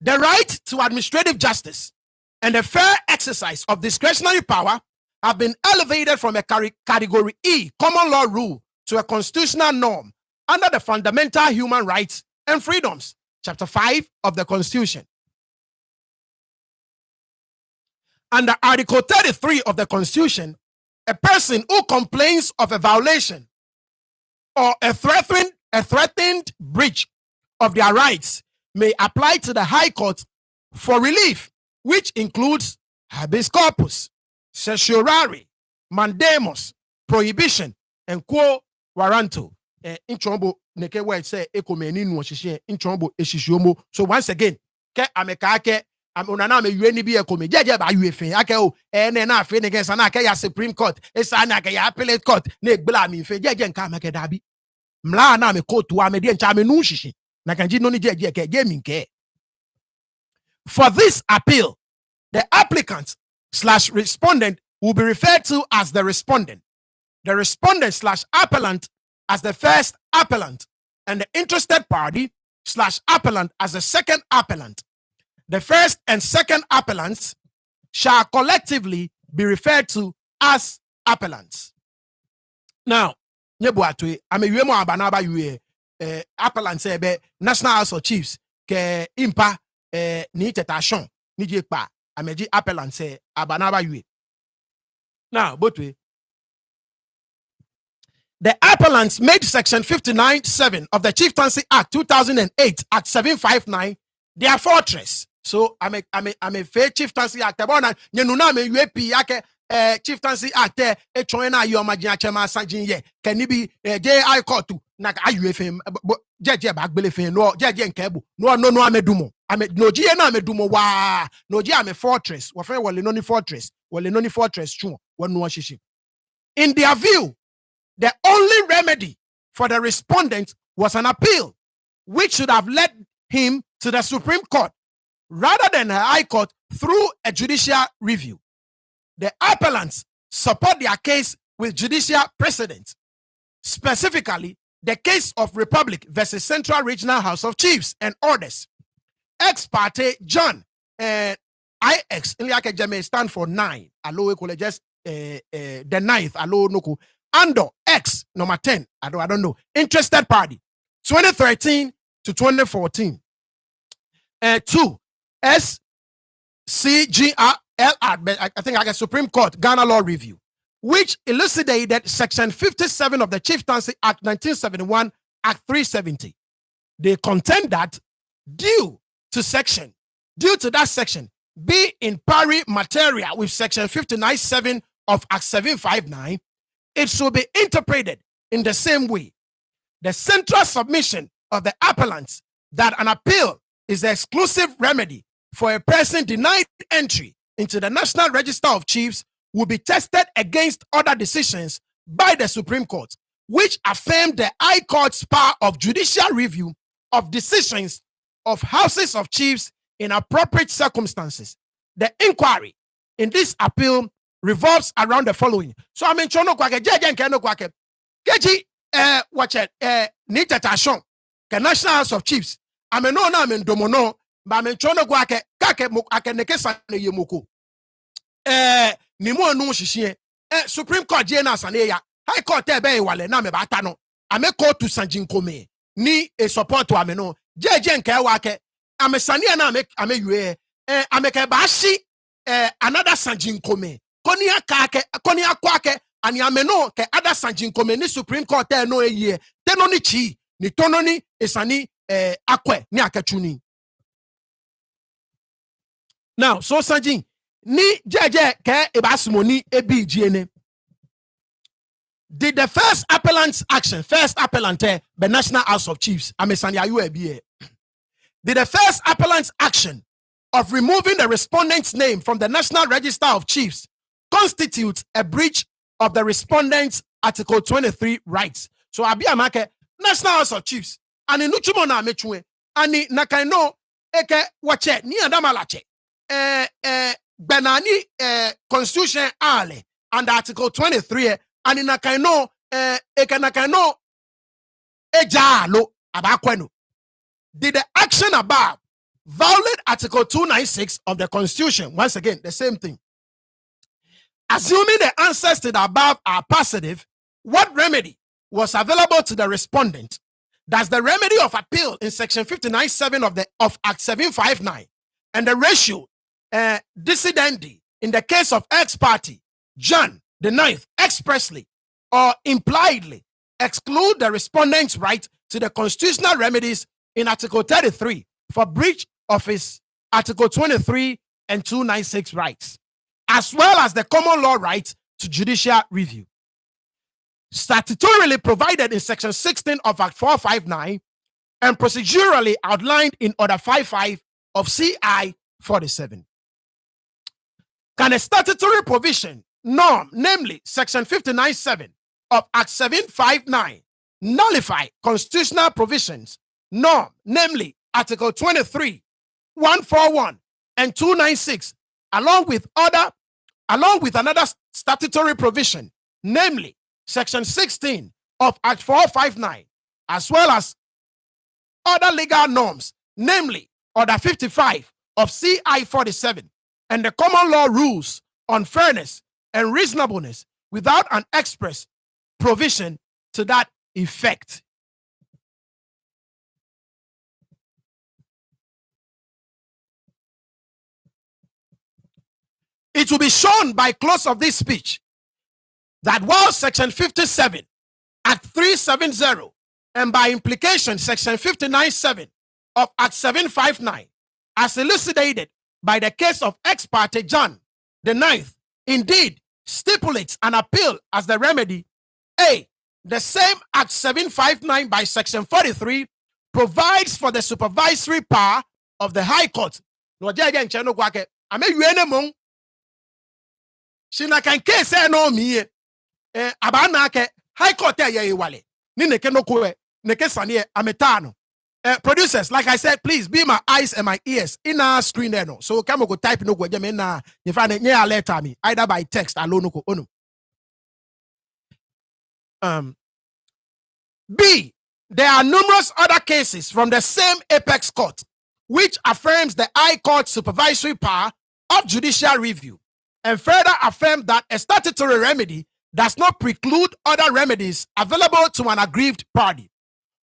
The right to administrative justice and the fair exercise of discretionary power have been elevated from a category E common law rule to a constitutional norm under the Fundamental Human Rights and Freedoms, Chapter 5 of the Constitution. Under Article 33 of the Constitution, a person who complains of a violation or a threatened breach of their rights may apply to the High Court for relief, which includes habeas corpus, certiorari, mandamus, prohibition, and quo warranto. So once again, Supreme Court, appellate court, for this appeal, the applicant/respondent will be referred to as the respondent, the respondent/appellant as the first appellant, and the interested party/appellant as the second appellant. The first and second appellants shall collectively be referred to as appellants. Now, appellants National House of Chiefs ke impa ni tetation ni jekpa ameji appellants abanaba yue. Now, both way. The appellants made Section 59(7) of the Chieftaincy Act 2008, Act 759, their fortress. So I'm a fair Chieftaincy Act. Nyenuna me UAP yake Chieftaincy Act e choena yo majina chema sanjin ye. Can it be J.I. Court to nak ayuefem jeje bagbelefen no jeje nkebu no amedumo ame no je na amedumo wa no je ame fortress wo fe wole no ni fortress chu wonu oshishi. In their view, the only remedy for the respondent was an appeal, which should have led him to the Supreme Court rather than the High Court through a judicial review. The appellants support their case with judicial precedent, specifically the case of Republic versus Central Regional House of Chiefs and Orders. Ex parte John and IX stand for 9. Allo just the 9th. Allo noku. Ando X number 10. I don't know. Interested party 2013 to 2014. 2 SCGRLR. I think I got Supreme Court Ghana Law Review, which elucidated Section 57 of the Chieftaincy Act 1971, Act 370. They contend that due to that section be in pari materia with Section 59(7) of Act 759, it should be interpreted in the same way. The central submission of the appellants that an appeal is the exclusive remedy for a person denied entry into the National Register of Chiefs will be tested against other decisions by the Supreme Court, which affirmed the High Court's power of judicial review of decisions of houses of chiefs in appropriate circumstances. The inquiry in this appeal revolves around the following. So I mean, chono kwake jeje nke no kwake. Keji watch ni tetation ke National House of Chiefs. I mean no na men domono ba men chono kwake kake ake neke sa ne yemoko. Ni mo nu hihie. Supreme Court je na sane ya. High Court e be wale na me ba ta no. Ame court to sanjinkome ni e support wa me no. Jeje nke wake. Ame sane na ame yue. Ame ke ba shi another sanjinkome. Konia kwake ani ameno ke ada sanjinkome ni Supreme Court no eye teno ni chi ni tono ni esani akwe ni akachuni. Now so sanjin Ni jeje ke ebasmoni ebi jiene. Did the first appellant's action, first appellant, the National House of Chiefs, did the first appellant's action of removing the respondent's name from the National Register of Chiefs constitutes a breach of the respondent's Article 23 rights? So Abiyamake, National House of Chiefs, and in Uchumona Mechue, and Nakaino, Eke Wache, Nii Adama Latse'S, Benani Constitution Ale, and Article 23. And in Nakaino, Ekanakaino, Ejalo, Abakwenu. Did the action above violate Article 296 of the Constitution? Once again, the same thing. Assuming the answers to the above are positive, what remedy was available to the respondent? Does the remedy of appeal in Section 59.7 of Act 759 and the ratio decidendi in the case of ex parte John the 9th expressly or impliedly exclude the respondent's right to the constitutional remedies in Article 33 for breach of his Article 23 and 296 rights, as well as the common law right to judicial review, statutorily provided in Section 16 of Act 459 and procedurally outlined in Order 55 of CI 47? Can a statutory provision, norm, namely Section 59.7 of Act 759, nullify constitutional provisions, norm, namely Article 23, 141, and 296, along with another statutory provision, namely Section 16 of Act 459, as well as other legal norms, namely Order 55 of CI 47, and the common law rules on fairness and reasonableness without an express provision to that effect? It will be shown by close of this speech that while Section 57, Act 370, and by implication Section 59.7 of Act 759, as elucidated by the case of ex parte John the 9th, indeed stipulates an appeal as the remedy, A, the same Act 759 by Section 43 provides for the supervisory power of the High Court. Shinakan case no me abanake High Court ye wale ni neke no kwe neke sane ametano. Producers, like I said, please be my eyes and my ears in our screen there no. So come go type no go jeme na if I need alert me either by text alone no ono. B, there are numerous other cases from the same apex court which affirms the High Court supervisory power of judicial review, and further affirm that a statutory remedy does not preclude other remedies available to an aggrieved party,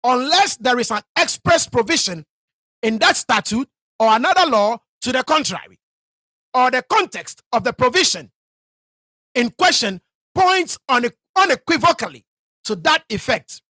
unless there is an express provision in that statute or another law to the contrary, or the context of the provision in question points unequivocally to that effect.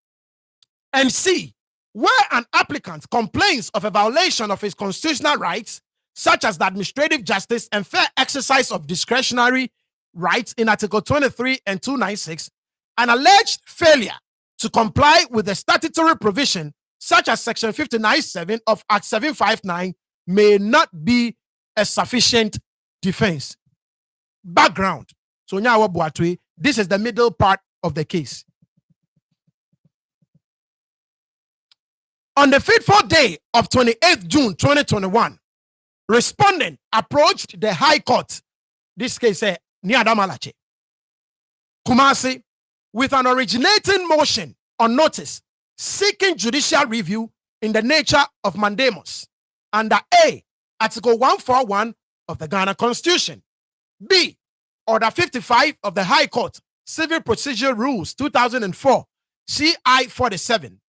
And C, where an applicant complains of a violation of his constitutional rights, such as the administrative justice and fair exercise of discretionary rights in Article 23 and 296, an alleged failure to comply with the statutory provision, such as Section 59.7 of Act 759, may not be a sufficient defense. Background. So now, this is the middle part of the case. On the fateful day of 28th June 2021, respondent approached the High Court, this case Nii Adama Latse'S, Kumasi, with an originating motion on notice seeking judicial review in the nature of mandamus under A, Article 141 of the Ghana Constitution, B, Order 55 of the High Court Civil Procedure Rules 2004, CI 47,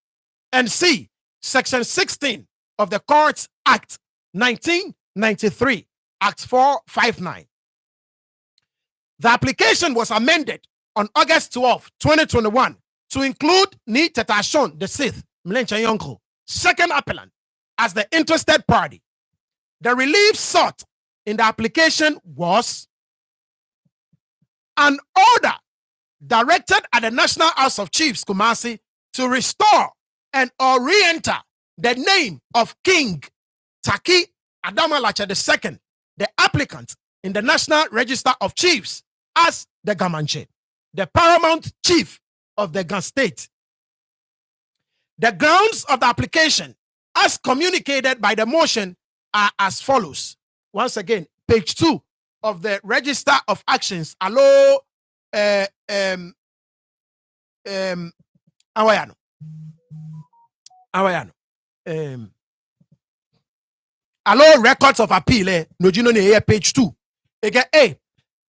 and C, Section 16 of the Courts Act 1993, Act 459. The application was amended on August 12, 2021 to include Nii Tetashon the Sixth, Mlenche second appellant, as the interested party. The relief sought in the application was an order directed at the National House of Chiefs, Kumasi, to restore and or re-enter the name of King Nii Adama Latse'S II, the applicant in the National Register of Chiefs, as the Gamanche, the paramount chief of the Gan state. The grounds of the application, as communicated by the motion, are as follows. Once again, page 2 of the Register of Actions. Allo Awayano. Allow records of appeal. No, you know, here page 2. Again, A.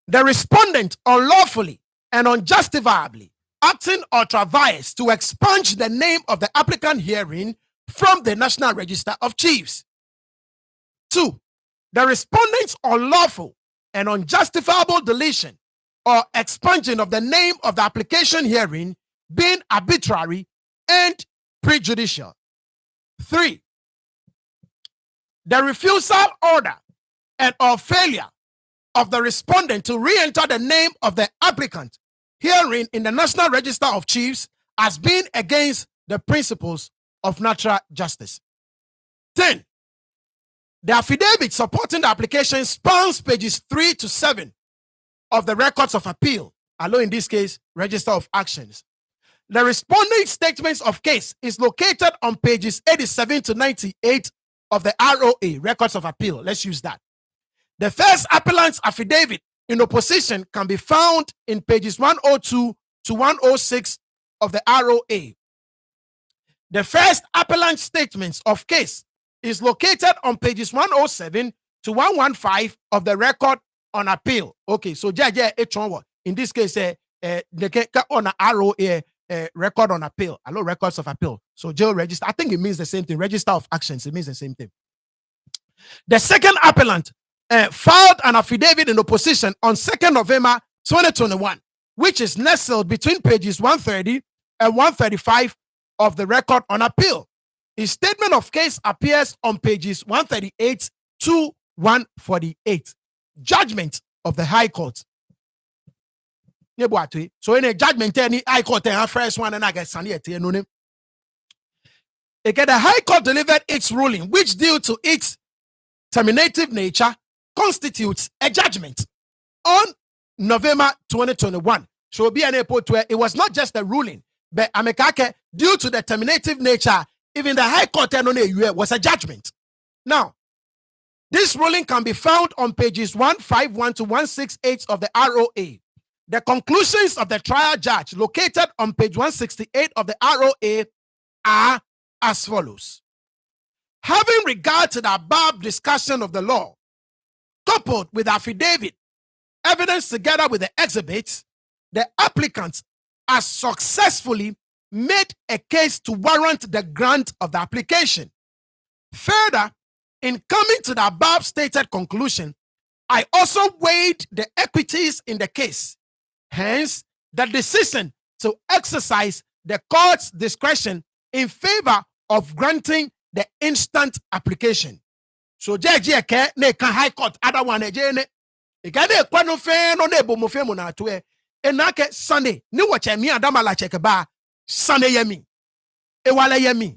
The respondent unlawfully and unjustifiably acting ultra-vires to expunge the name of the applicant herein from the National Register of Chiefs. 2. The respondent's unlawful and unjustifiable deletion or expunging of the name of the application herein being arbitrary and prejudicial. 3. The refusal order and or failure of the respondent to re-enter the name of the applicant herein in the National Register of Chiefs as being against the principles of natural justice. 10. The affidavit supporting the application spans pages 3 to 7 of the records of appeal, although in this case, Register of Actions. The respondent's statements of case is located on pages 87 to 98 of the ROA, Records of Appeal. Let's use that. The first appellant's affidavit in opposition can be found in pages 102 to 106 of the ROA. The first appellant's statements of case is located on pages 107 to 115 of the Record on Appeal. Okay, so in this case, the on ROA, Record on Appeal, allow Records of Appeal. So jail register, I think it means the same thing. Register of Actions, it means the same thing. The second appellant filed an affidavit in opposition on 2nd November 2021, which is nestled between pages 130 and 135 of the Record on Appeal. His statement of case appears on pages 138 to 148. Judgment of the High Court. So in a judgment, any High Court, first one, and I get Sunny. Again, the High Court delivered its ruling, which due to its terminative nature constitutes a judgment on November 2021. So be an airport where it was not just a ruling, but due to the terminative nature, even the High Court was a judgment. Now, this ruling can be found on pages 151 to 168 of the ROA. The conclusions of the trial judge located on page 168 of the ROA are as follows. Having regard to the above discussion of the law, coupled with affidavit, evidence together with the exhibits, the applicant has successfully made a case to warrant the grant of the application. Further, in coming to the above stated conclusion, I also weighed the equities in the case. Hence, the decision to exercise the court's discretion in favor of granting the instant application. So, Judge ne kan High Court other one ne ikade kwano fe no ne bomo fe mu na to e enake Sunday ni wache Nii Adama Latse'S ba Sunday yemi e wale yemi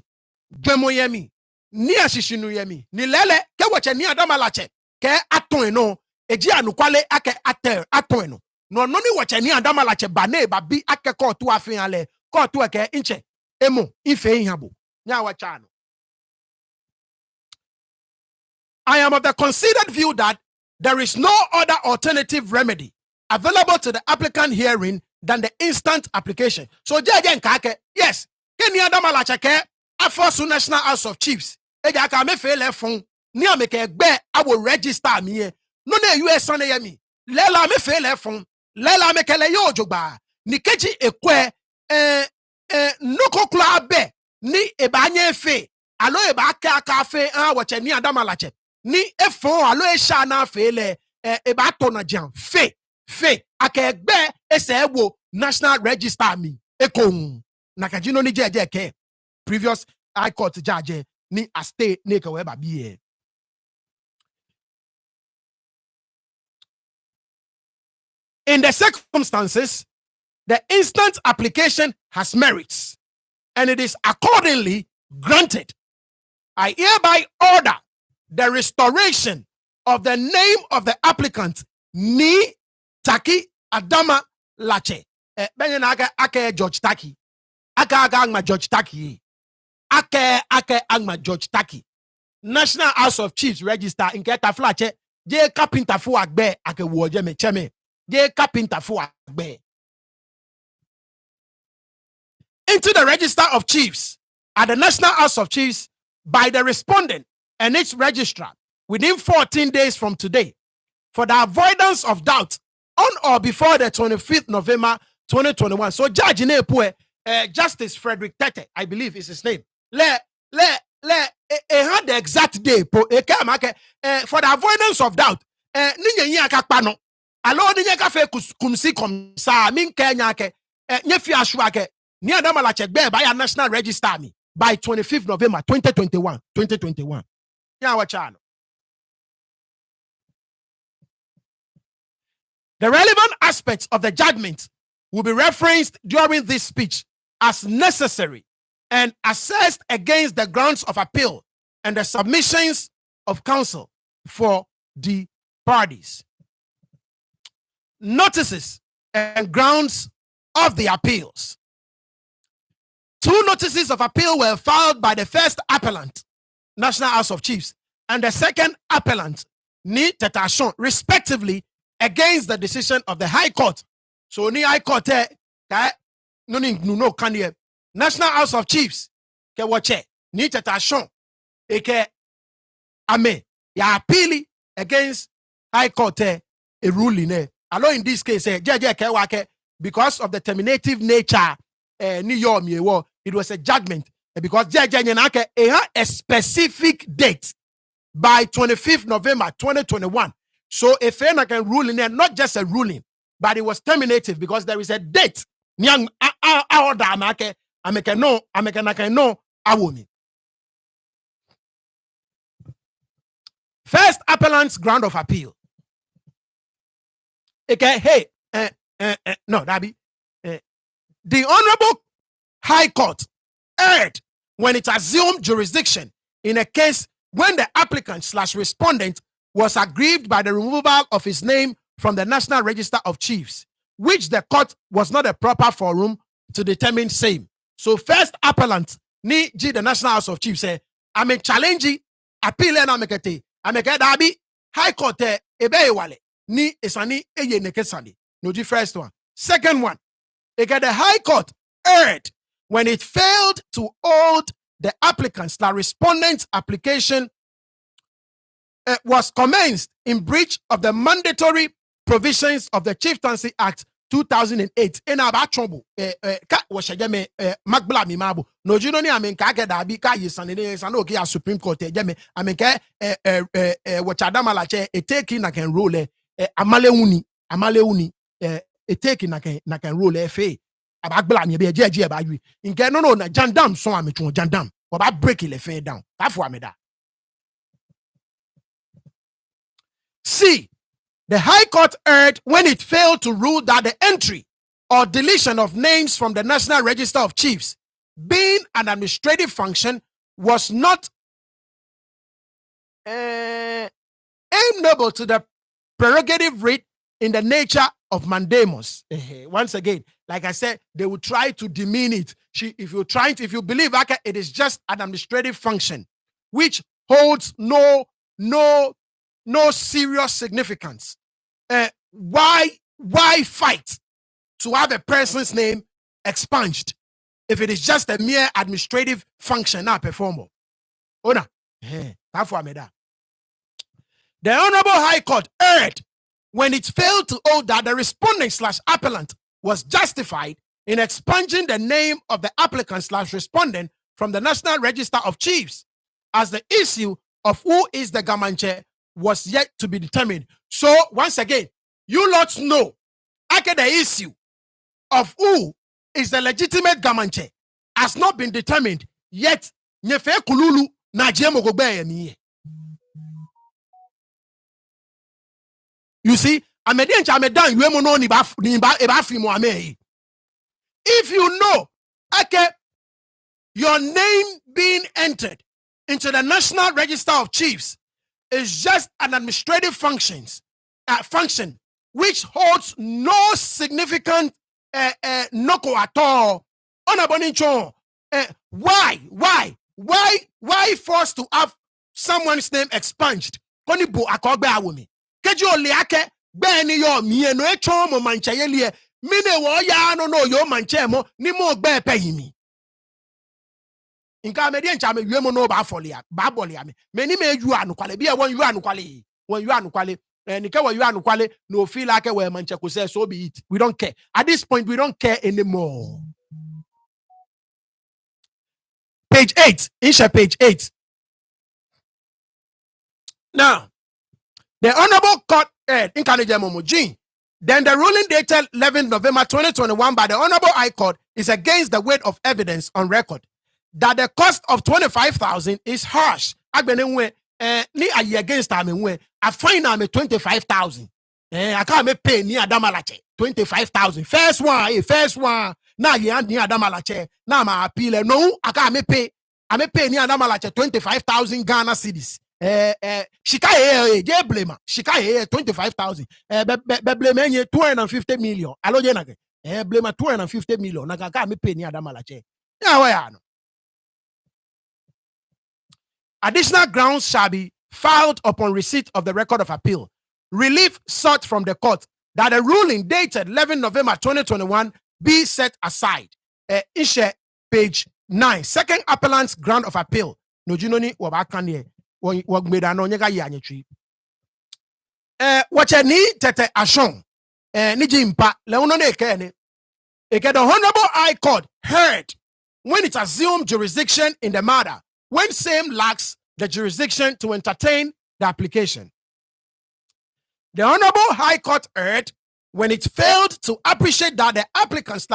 gbemo yemi ni asishinu yemi ni lele ke wache Nii Adama Latse'S ke aton eno eji anukwale ake aton eno no ni wache Nii Adama Latse'S ba ne ba bi ake court afin ale court eke inche emo ife ihabo nya wacha no. I am of the considered view that there is no other alternative remedy available to the applicant herein than the instant application. So, yes, Nii Adama Latse'S afosu National House of Chiefs. Ejaka me fele fun ni ameke gbe awo register mi e. No ne US ne yemi. Lela me fele fun. Lela me kele yo jogba. Ni keji ekwe noko kula be ni ebanye fe. Alo eba aka fe an wache Nii Adama Latse'S. Ni efo alo esha na fele eba to na jan fe akegbe ese ewo National Register mi ekon nakajino ni jeje ke previous High Court judge ni a stay ne ka we ba bi e In the circumstances, the instant application has merits, and it is accordingly granted. I hereby order the restoration of the name of the applicant, Nii Adama Latse'S. Ake George Taki. Ake Agma George Taki. Ake Agma George Taki. National House of Chiefs Register in Keta Flache. Je kapinta fu agbe ake woje me cheme. Je kapinta fu agbe. Into the Register of Chiefs at the National House of Chiefs by the respondent and its registrar within 14 days from today, for the avoidance of doubt, on or before the 25th November 2021. So Judge Nepue, Justice Frederick Tete, I believe is his name. Had the exact day for the avoidance of doubt. Ninya kakpano. Alo ninya kafe kumsi komsa min Kenya ke nyefi ashwake. Nii Adama Latse'S by a national register me by 25th November 2021. 2021. Yeah, watch out. The relevant aspects of the judgment will be referenced during this speech as necessary and assessed against the grounds of appeal and the submissions of counsel for the parties. Notices and grounds of the appeals. 2 notices of appeal were filed by the first appellant, National House of Chiefs, and the second appellant, Nii Adama, respectively, against the decision of the High Court. So, Nii High Court, National House of Chiefs, ke wache, Nii Adama, eke ame, ya appeal against High Court, a ruling. Although in this case, because of the terminative nature, it was a judgment because a specific date by 25th November 2021. So if I can rule in there, not just a ruling, but it was terminative because there is a date. First appellant's ground of appeal. Okay, no, Dabi. The Honorable High Court erred when it assumed jurisdiction in a case when the applicant/respondent was aggrieved by the removal of his name from the National Register of Chiefs, which the court was not a proper forum to determine same. So first appellant, Nii G, the National House of Chiefs, say, I'm a challenge, appeal and I'm a dabi, High Court, ebewale, ni esani eye nekesani. No, the first one. Second one, the High Court erred when it failed to hold the applicant's/respondent's application was commenced in breach of the mandatory provisions of the Chieftaincy Act 2008. In our trouble, Magbla mi mabu. No, you know, I mean, Kagada Bika is an okay Supreme Court. Jame, I mean, what Adama Latse'S a taking I can rule Amaleuni, a taking I can rule FA. Abagbla mi be jeje ba yu. Inke no na jandam so ametun jandam. Oba break le fin down. Tafu ameda. C. The High Court erred when it failed to rule that the entry or deletion of names from the National Register of Chiefs, being an administrative function, was not amenable to the prerogative writ in the nature of mandamus. Once again, like I said, they will try to demean it. If you believe it is just an administrative function, which holds no serious significance. Why fight to have a person's name expunged if it is just a mere administrative function now performer? The Honorable High Court erred when it failed to hold that the respondent/appellant was justified in expunging the name of the applicant/respondent from the National Register of Chiefs, as the issue of who is the Gamanche was yet to be determined. So, once again, you lots know the issue of who is the legitimate Gamanche has not been determined yet. You see, Amedian chamedan you no ni eba free mo ame. If you know, okay, your name being entered into the National Register of Chiefs is just an administrative function which holds no significant noko at all. Why forced to have someone's name expunged? Konibo akogbe awumi. Keji oliake beni yo mieno echo mo manchayelie mine wo ya no yo manchemo ni mo gbe pehimi. Inka me de ncha me wiemo no ba folia ba bolia me ni me yu anukwale bi e won yu anukwale nika wa yu anukwale no feel like we manche ko say so be it. We don't care. At this point we don't care anymore. Page 8, page 8. Now, the Honorable Court in Kanejamo then the ruling dated 11 November 2021 by the Honorable High Court is against the weight of evidence on record that the cost of 25,000 is harsh. Agbenenwe ni ayi against am I fine am 25,000. I can't pay Nii Adama Latse'S 25,000. First one. Now you Nii Adama Latse'S. Now my appeal. No, I can't pay. I may pay Nii Adama Latse'S 25,000 Ghana cedis. Shika blame. Shika 25,000. Blame 250 million. Alo jenage. Blame 250 million. Naga can't pay Nii Adama Latse'S. Yeah, why no? Additional grounds shall be filed upon receipt of the record of appeal. Relief sought from the court that the ruling dated 11 November 2021 be set aside. Ishe page 9. Second appellant's ground of appeal. No junoni wabakanye wagmeda no nyega yanyetri. Wache ni tete ashon. Ni jimpa leono ne kene. The Honorable High Court heard when it assumed jurisdiction in the matter when same lacks the jurisdiction to entertain the application. The Honorable High Court heard when it failed to appreciate that the applicant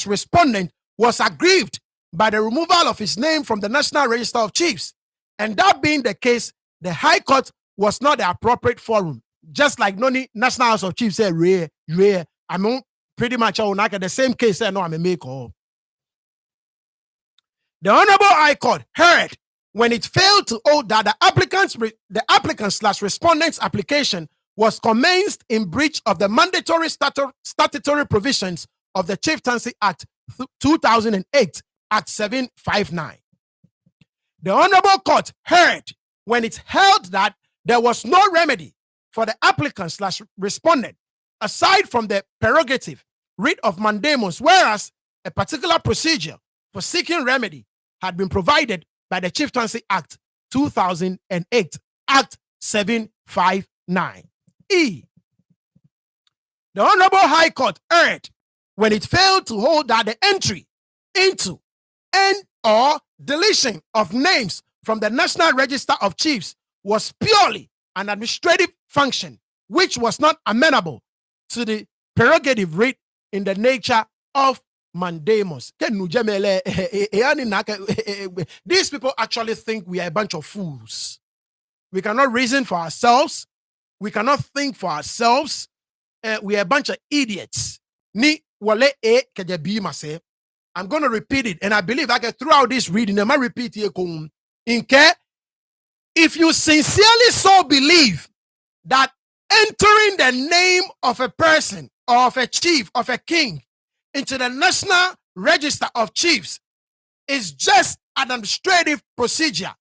/ respondent was aggrieved by the removal of his name from the National Register of Chiefs. And that being the case, the High Court was not the appropriate forum. Just like Noni National House of Chiefs said, I mean, pretty much the same case said, no, I'm a maker. The Honorable High Court heard when it failed to hold that the applicant / respondent's application was commenced in breach of the mandatory statutory provisions of the Chieftaincy Act 2008, Act 759. The Honorable Court heard when it held that there was no remedy for the applicant / respondent aside from the prerogative writ of mandamus, whereas a particular procedure for seeking remedy had been provided by the Chieftaincy Act 2008, Act 759. E. The Honorable High Court heard when it failed to hold that the entry into and/or deletion of names from the National Register of Chiefs was purely an administrative function which was not amenable to the prerogative writ in the nature of mandamus. These people actually think we are a bunch of fools. We cannot reason for ourselves. We cannot think for ourselves. We are a bunch of idiots. Ni wale e kejebi mase. I'm going to repeat it, and I believe I can throughout this reading. I might repeat it. If you sincerely so believe that entering the name of a person or of a chief, of a king, into the National Register of Chiefs is just an administrative procedure,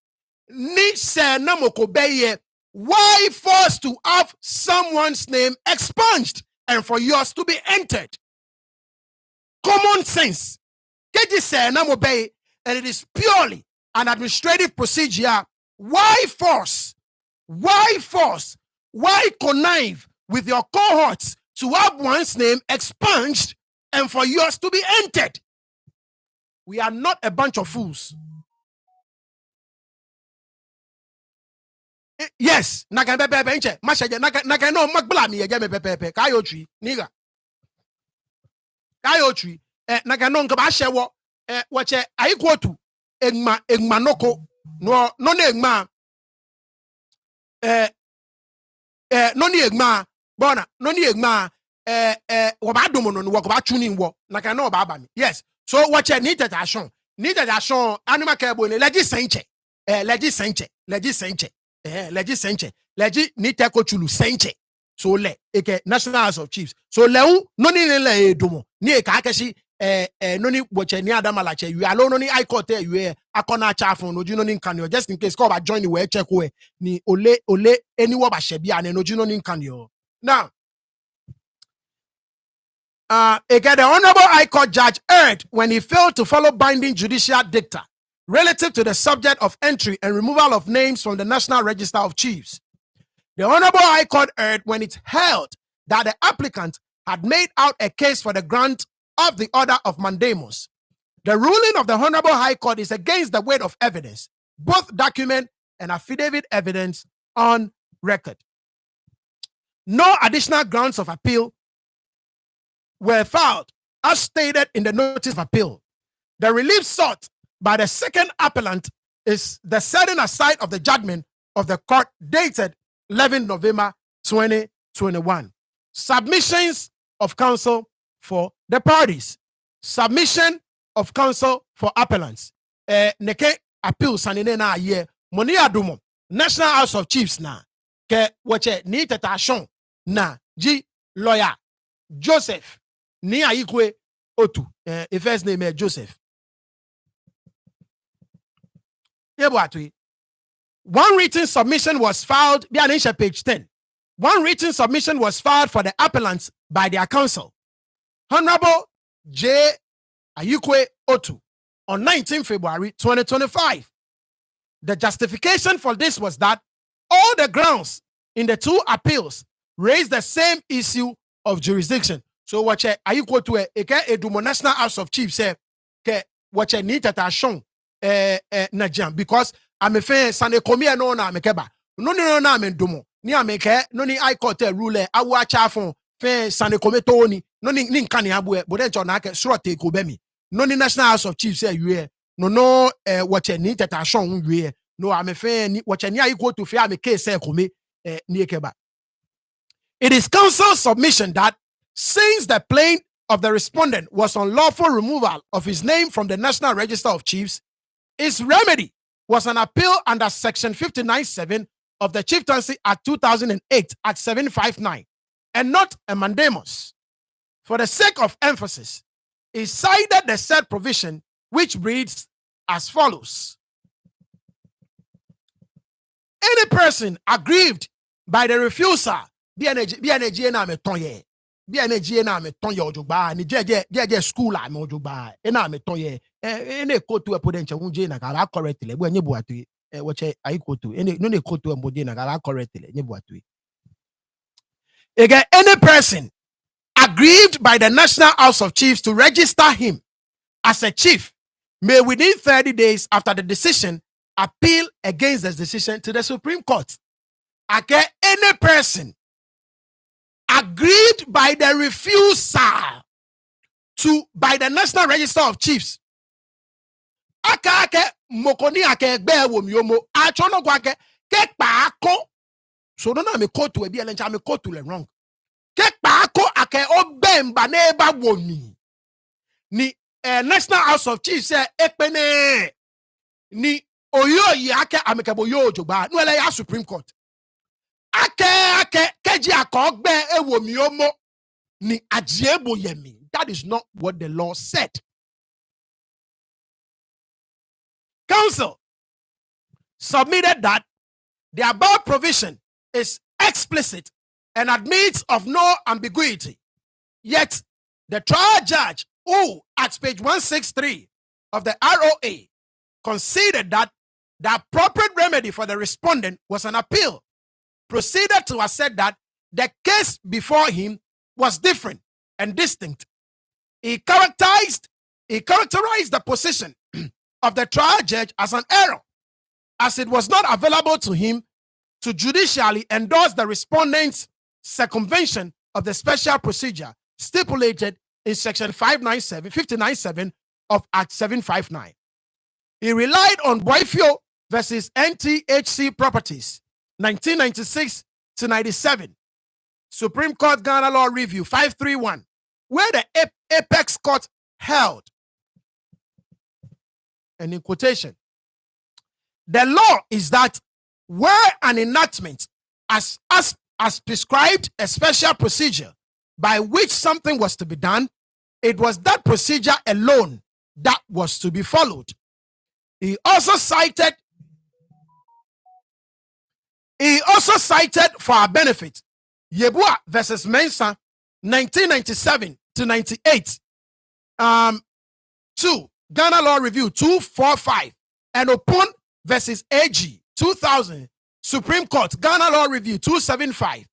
why force to have someone's name expunged and for yours to be entered? Common sense. And it is purely an administrative procedure. Why force? Why force? Why connive with your cohorts to have one's name expunged and for yours to be entered? We are not a bunch of fools. Yes, naga no magblami again pepe kayotri niga kayotri naga no nka ba hyewo wache ayikwotu egma noko no na egma no ni egma bona no ni egma oba domo no wo ba tuni wo na kan no ba ba mi yes so watch Nii Adama anima ka bo ne legi senche legi ni te ko chulu senche so le eke National House of Chiefs so leun no ni le edomo ni e ka akeshi no ni watch Nii Adama Latse'S you alone no ni I court you akona chafun no juno ni kan yo just in case ko ba join we check we ni ole any wo ba shebi ane no juno ni kan yo now again, the Honorable High Court judge erred when he failed to follow binding judicial dicta relative to the subject of entry and removal of names from the National Register of Chiefs. The Honorable High Court erred when it held that the applicant had made out a case for the grant of the order of mandamus. The ruling of the Honorable High Court is against the weight of evidence, both document and affidavit evidence on record. No additional grounds of appeal were filed as stated in the notice of appeal. The relief sought by the second appellant is the setting aside of the judgment of the court dated 11 November 2021. Submissions of counsel for the parties. Submission of counsel for appellants. Neke appeal sanine na ye Nii Adama National House of Chiefs na ke wache ni tetation na ji lawyer Joseph Nii Otu, a first name is Joseph. One written submission was filed, page 10. One written submission was filed for the appellants by their counsel, Honorable J. Ayikwe Otu, on 19 February 2025. The justification for this was that all the grounds in the two appeals raised the same issue of jurisdiction. So watch are you go to a National House of Chiefs say ke watch Nii Adama na jam because I'm a fan sane komi no na mekeba no na me dumo ni ameke no ni I court rule awu acha fon fe sane komi to ni no ni nkan ya bo but then na ke suro take obemi no ni National House of Chiefs say you no watch Nii Adama we no I'm a fan ni watch Nii go to fe am case say komi ni ekeba. It is counsel's submission that since the plaint of the respondent was unlawful removal of his name from the National Register of Chiefs, his remedy was an appeal under Section 59(7) of the Chieftaincy Act 2008 at 759, and not a mandamus. For the sake of emphasis, he cited the said provision, which reads as follows. Any person aggrieved by the refusal, bi energy na me ton ye ojugba ni je school a me ojugba e na me ton ye e kotu epodenche unje na ga correct le bu enye bu atu wache ai kotu no ne kotu embode na ga correct le enye bu atu. Again, any person aggrieved by the National House of Chiefs to register him as a chief may within 30 days after the decision appeal against the decision to the Supreme Court. Again, any person aggrieved by the refusal by the National Register of Chiefs. Ake mokoni ake egbe wo mi omo achono gwa ke pa ako. So no na me quote to e bi elencha me quote to le wrong. Ke pa ako ake ogbe mba na eba wo ni National House of Chiefs say ekpene ni oyo yi ake amekebo yo ojogba no ele ya Supreme Court. Keji akogbe ewo mi omo ni ajiebo yemi. That is not what the law said. Counsel submitted that the above provision is explicit and admits of no ambiguity. Yet the trial judge, who at page 163 of the ROA considered that the appropriate remedy for the respondent was an appeal, proceeded to assert that the case before him was different and distinct. He characterized the position of the trial judge as an error, as it was not available to him to judicially endorse the respondent's circumvention of the special procedure stipulated in Section 59(7) of Act 759. He relied on Boifio versus NTHC Properties, 1996 to 97, Supreme Court Ghana Law Review 531, where the apex court held, and in quotation, the law is that where an enactment as prescribed a special procedure by which something was to be done, it was that procedure alone that was to be followed. He also cited for our benefit Yebua versus Mensah 1997 to 98, 2 Ghana Law Review 245, and Opon versus AG 2000 Supreme Court Ghana Law Review 275.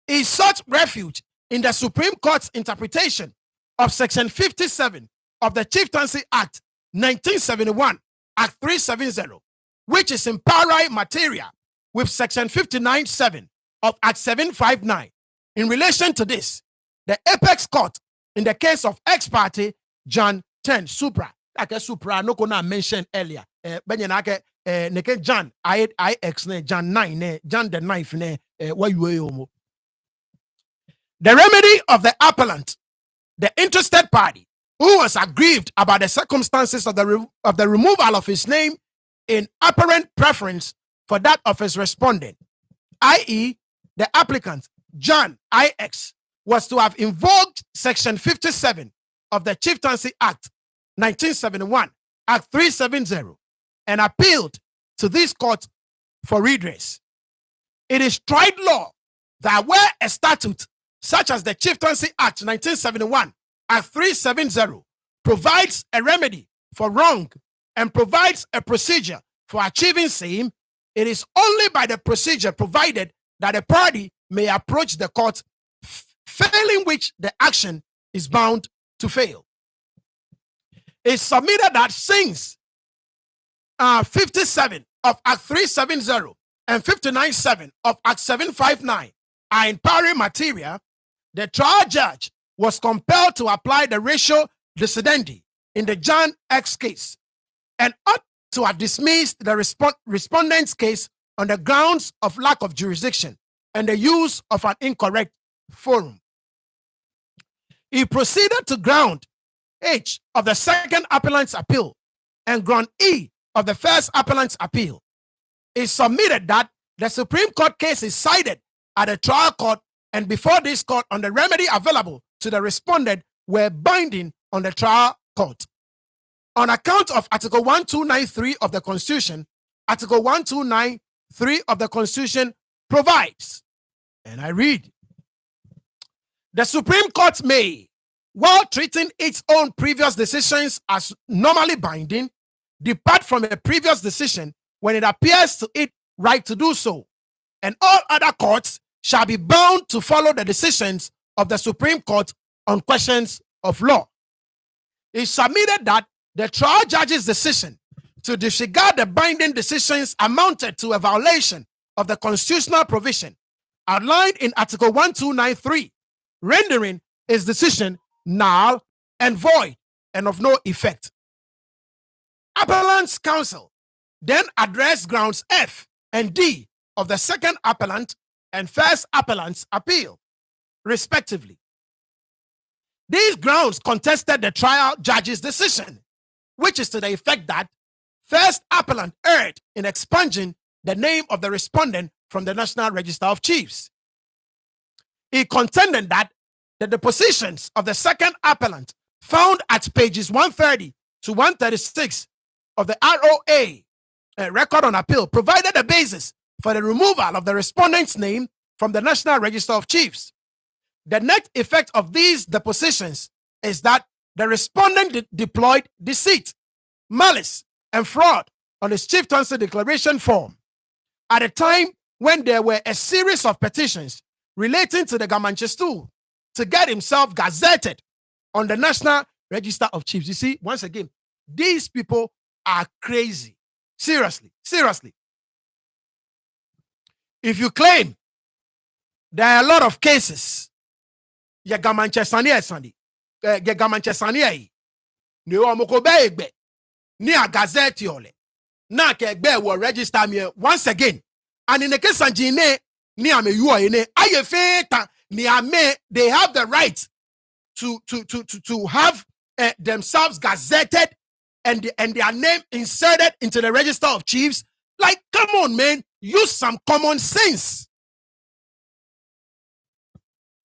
He sought refuge in the Supreme Court's interpretation of Section 57 of the Chieftaincy Act 1971, Act 370, which is in pari materia with Section 59.7 of Act 759. In relation to this, the apex court in the case of ex parte John 10 Supra, like a Supra, no kona mentioned earlier, neke John IX ne John 9 ne John the 9th ne what you the remedy of the appellant, the interested party who was aggrieved about the circumstances of the removal of his name in apparent preference for that of his respondent, i.e., the applicant John IX, was to have invoked Section 57 of the Chieftaincy Act 1971, Act 370, and appealed to this court for redress. It is tried law that where a statute such as the Chieftaincy Act 1971, Act 370, provides a remedy for wrong and provides a procedure for achieving same, it is only by the procedure provided that a party may approach the court, failing which the action is bound to fail. It's submitted that since 57 of Act 370 and 59.7 of Act 759 are in pari materia, the trial judge was compelled to apply the ratio decidendi in the John X case and ought to have dismissed the respondent's case on the grounds of lack of jurisdiction and the use of an incorrect forum. He proceeded to ground H of the second appellant's appeal and ground E of the first appellant's appeal. It submitted that the Supreme Court case is cited at the trial court and before this court on the remedy available to the respondent were binding on the trial court. On account of Article 1293 of the Constitution, Article 1293 of the Constitution provides, and I read, the Supreme Court may, while treating its own previous decisions as normally binding, depart from a previous decision when it appears to it right to do so, and all other courts shall be bound to follow the decisions of the Supreme Court on questions of law. It submitted that the trial judge's decision to disregard the binding decisions amounted to a violation of the constitutional provision outlined in Article 1293, rendering his decision null and void and of no effect. Appellant's counsel then addressed grounds F and D of the second appellant and first appellant's appeal, respectively. These grounds contested the trial judge's decision, which is to the effect that first appellant erred in expunging the name of the respondent from the National Register of Chiefs. He contended that the depositions of the second appellant found at pages 130 to 136 of the ROA record on appeal provided a basis for the removal of the respondent's name from the National Register of Chiefs. The net effect of these depositions is that the respondent deployed deceit, malice, and fraud on his chieftaincy declaration form at a time when there were a series of petitions relating to the Gamanche stool to get himself gazetted on the National Register of Chiefs. You see, once again, these people are crazy. Seriously, seriously. If you claim there are a lot of cases, ye Gamanche Sani, ye Gamanche Sani, ni omoko be ni a gazette yole, na ke be will register me once again. And in the case of Jine, Ni ame you ene aye feta ni ame they have the right to have themselves gazetted and their name inserted into the register of chiefs. Like, come on, man, use some common sense.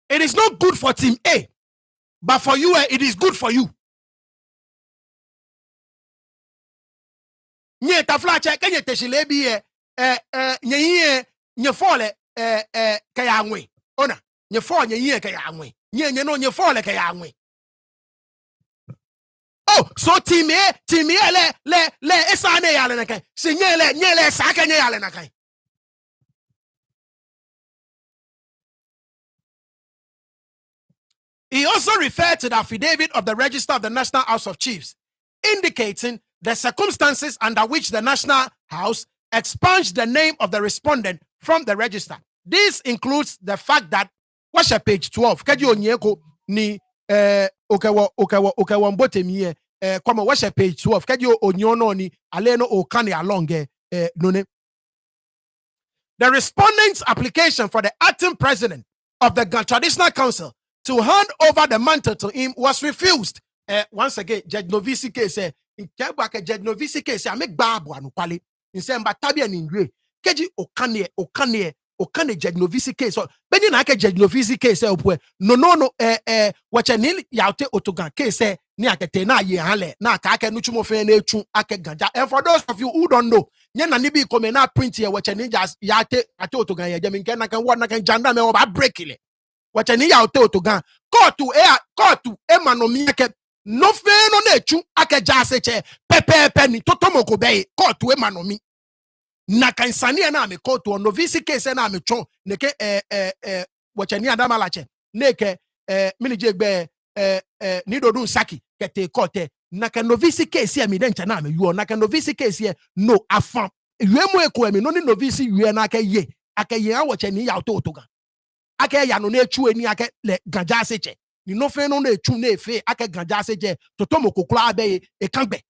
It is not good for team A, but for you, it is good for you. Nye tafla che kenye teshilebi nye fole kayangwe. Ona, nye fole nye kayangwe. Nye no nye fole kayangwe. Oh, so team A le esane yale na kai. Si nye le sake nye yale na kai. He also referred to the affidavit of the Register of the National House of Chiefs, indicating the circumstances under which the National House expunged the name of the respondent from the register. This includes the fact that, watch page 12, Kedi Onyeko ni okewo mbotemi kwama watch page 12, Kedi Onyono ni aleno okane alonge none. The respondent's application for the acting president of the Traditional Council to hand over the mantle to him was refused. Once again, Judge Novisi case Judge Novisi case make babu anukwale. Insemba tabia ningwe. Keji okane Judge Novisi case. Beni na ke Judge Novisi case opwe. No wacha nili yaute otogan case ni akete na ye hale na aka nuchumo fe na echu ake ganja. And for those of you who don't know, nye na nibi come na print here wacha ni just yate ate otogan ye jemi nke na kan wa na kan janda me oba break ile. Wacha ni yaute otogan. Kotu emanomi ake no fe no na echu ake jase che pepe ni totomo ko be kotu emanomi. Na kansani na me kotu no visi case na me chon neke wacha Nii Adama Latse'S neke mini jegbe ni dodun saki kete kote na kan novisi case ya mi dencha na me yo na kan novisi case ya no afam yemu eko mi no ni novisi yue na ake ye wacha ni yaute otogan ake ya no na echu eni ake le ganja seche ni no fe no na echu na efe ake ganja seche totomo kokura abe e kangbe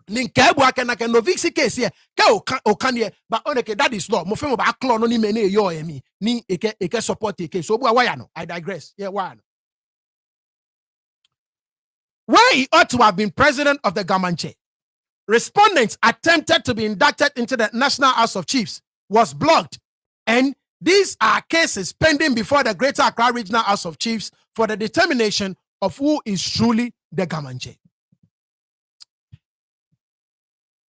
ni nkebu ake na ke novisi case ye ke okanie ba oneke that is law mo fe mo ba clone no ni me na eyo emi ni eke support eke so bu why no I digress yeah why no where he ought to have been president of the Gamanche. Respondents attempted to be inducted into the National House of Chiefs was blocked, and these are cases pending before the Greater Accra Regional House of Chiefs for the determination of who is truly the Gamanche.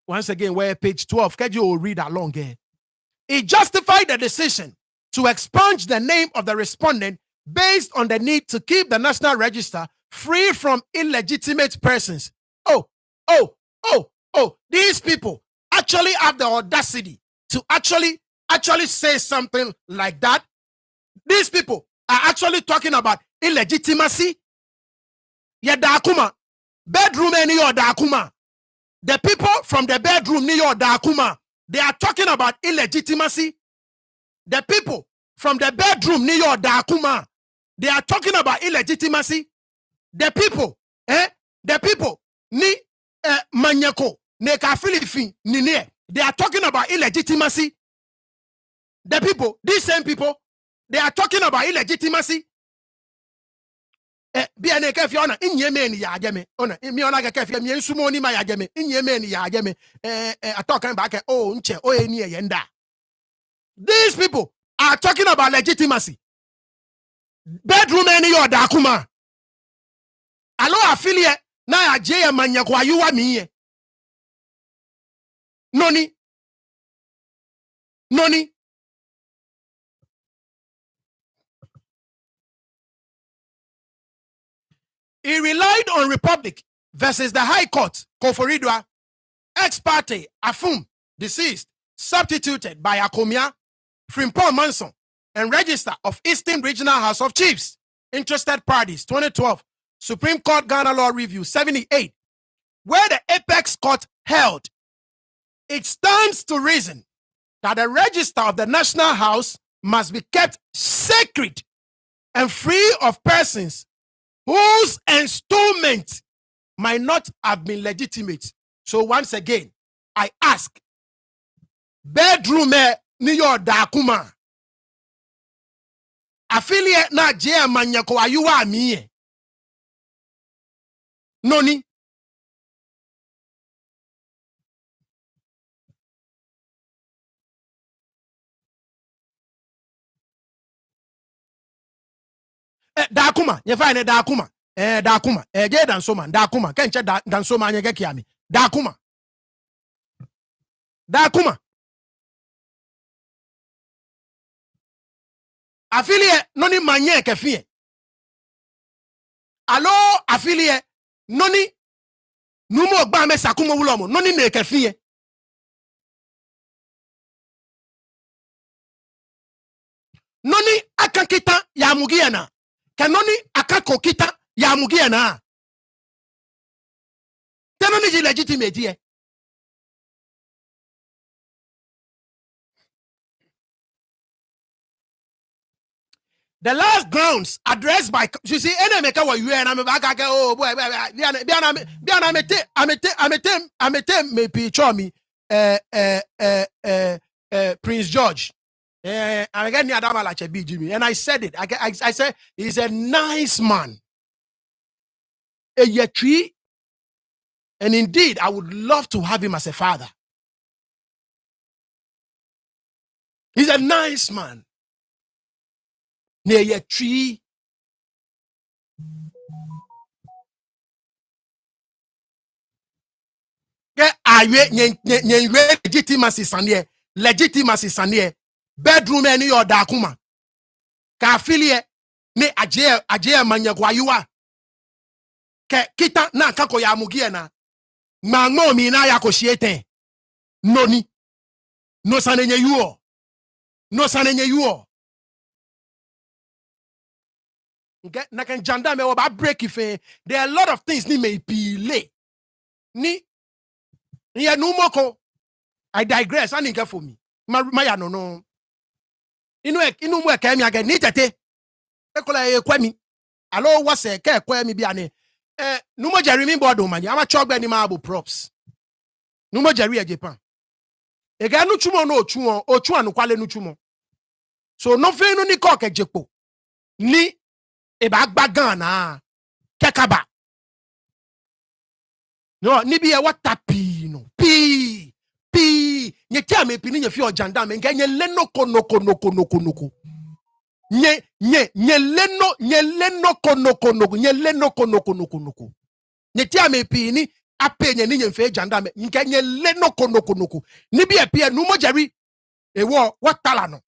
Once again, where page 12, can you read along here? He justified the decision to expunge the name of the respondent based on the need to keep the National Register free from illegitimate persons. These people actually have the audacity to actually say something like that. These people are actually talking about illegitimacy. Yeah, dakuma. Bedroom any or dakuma. The people from the bedroom near dakuma, they are talking about illegitimacy. The people from the bedroom near dakuma, they are talking about illegitimacy. The people ni manyako neka Philippine ni ne, they are talking about illegitimacy. The people, these same people, they are talking about illegitimacy. Biane kefi ona inyeme ni ya ageme ona mi ona ga kefi mi ensumo ni ma ya ageme inyeme ni ya ageme atokan ba ke nche eni eyenda. These people are talking about legitimacy. Bedroom any or dakuma. Alo affiliate na ya je ya manyako ayuwa miye. Noni. He relied on Republic versus the High Court, Koforidua, ex parte, Afum, deceased, substituted by Akomia, Frimpong Manson, and Register of Eastern Regional House of Chiefs. Interested parties, 2012, Supreme Court Ghana Law Review 78, where the Apex Court held. It stands to reason that the register of the National House must be kept sacred and free of persons whose installment might not have been legitimate. So once again, I ask, bedroom ni yo da kuma affiliate na je manyako ayuwa miye noni dakuma ye fa ne dakuma dakuma je dansoma dakuma kenche dansoma anye gekiami dakuma affiliate noni manye kefie alo affiliate noni numo gba me sakuma wulomo noni ne kefie noni akakita ya mugiana kanoni akako kita ya mugiana tenoni ji legitimate here. The last grounds addressed by, you see, any maker what you and I'm back. Oh boy, me picture me, Prince George. I get Nii Adama Latse'S, Jimmy, and I said it. I said he's a nice man, a yetri, and indeed, I would love to have him as a father. He's a nice man. Near tree. Legitimacy sanye bedroom any or dakuma ka affiliate ne aje manyagwa yuwa ke kita na kako ya mugie na mango mi na ya koshiete noni no sanenye yuo okay na kan janda me oba break ife. There are a lot of things ni me pile ni ya numoko. I digress. I need for me. Maya no. Inu mwe kemi again. Ni tete. Ekola kwemi. Alo wase ke kwemi biane. Numo Jerry mi bodo mani. Ama chogbe ni maabo props. Numo Jerry e Japan. Ega nu chumo no ochuan no kwale nu chumo. So no fe no ni koke jepo. Ni e bagbagan na kekaba. No ni bi e watapi no. Pi nye tia me pini nye fi ojanda me nye leno noko nye tia me pini ape nye ni fi janda me nye leno noko ni bi epie numo Jerry ewo watala no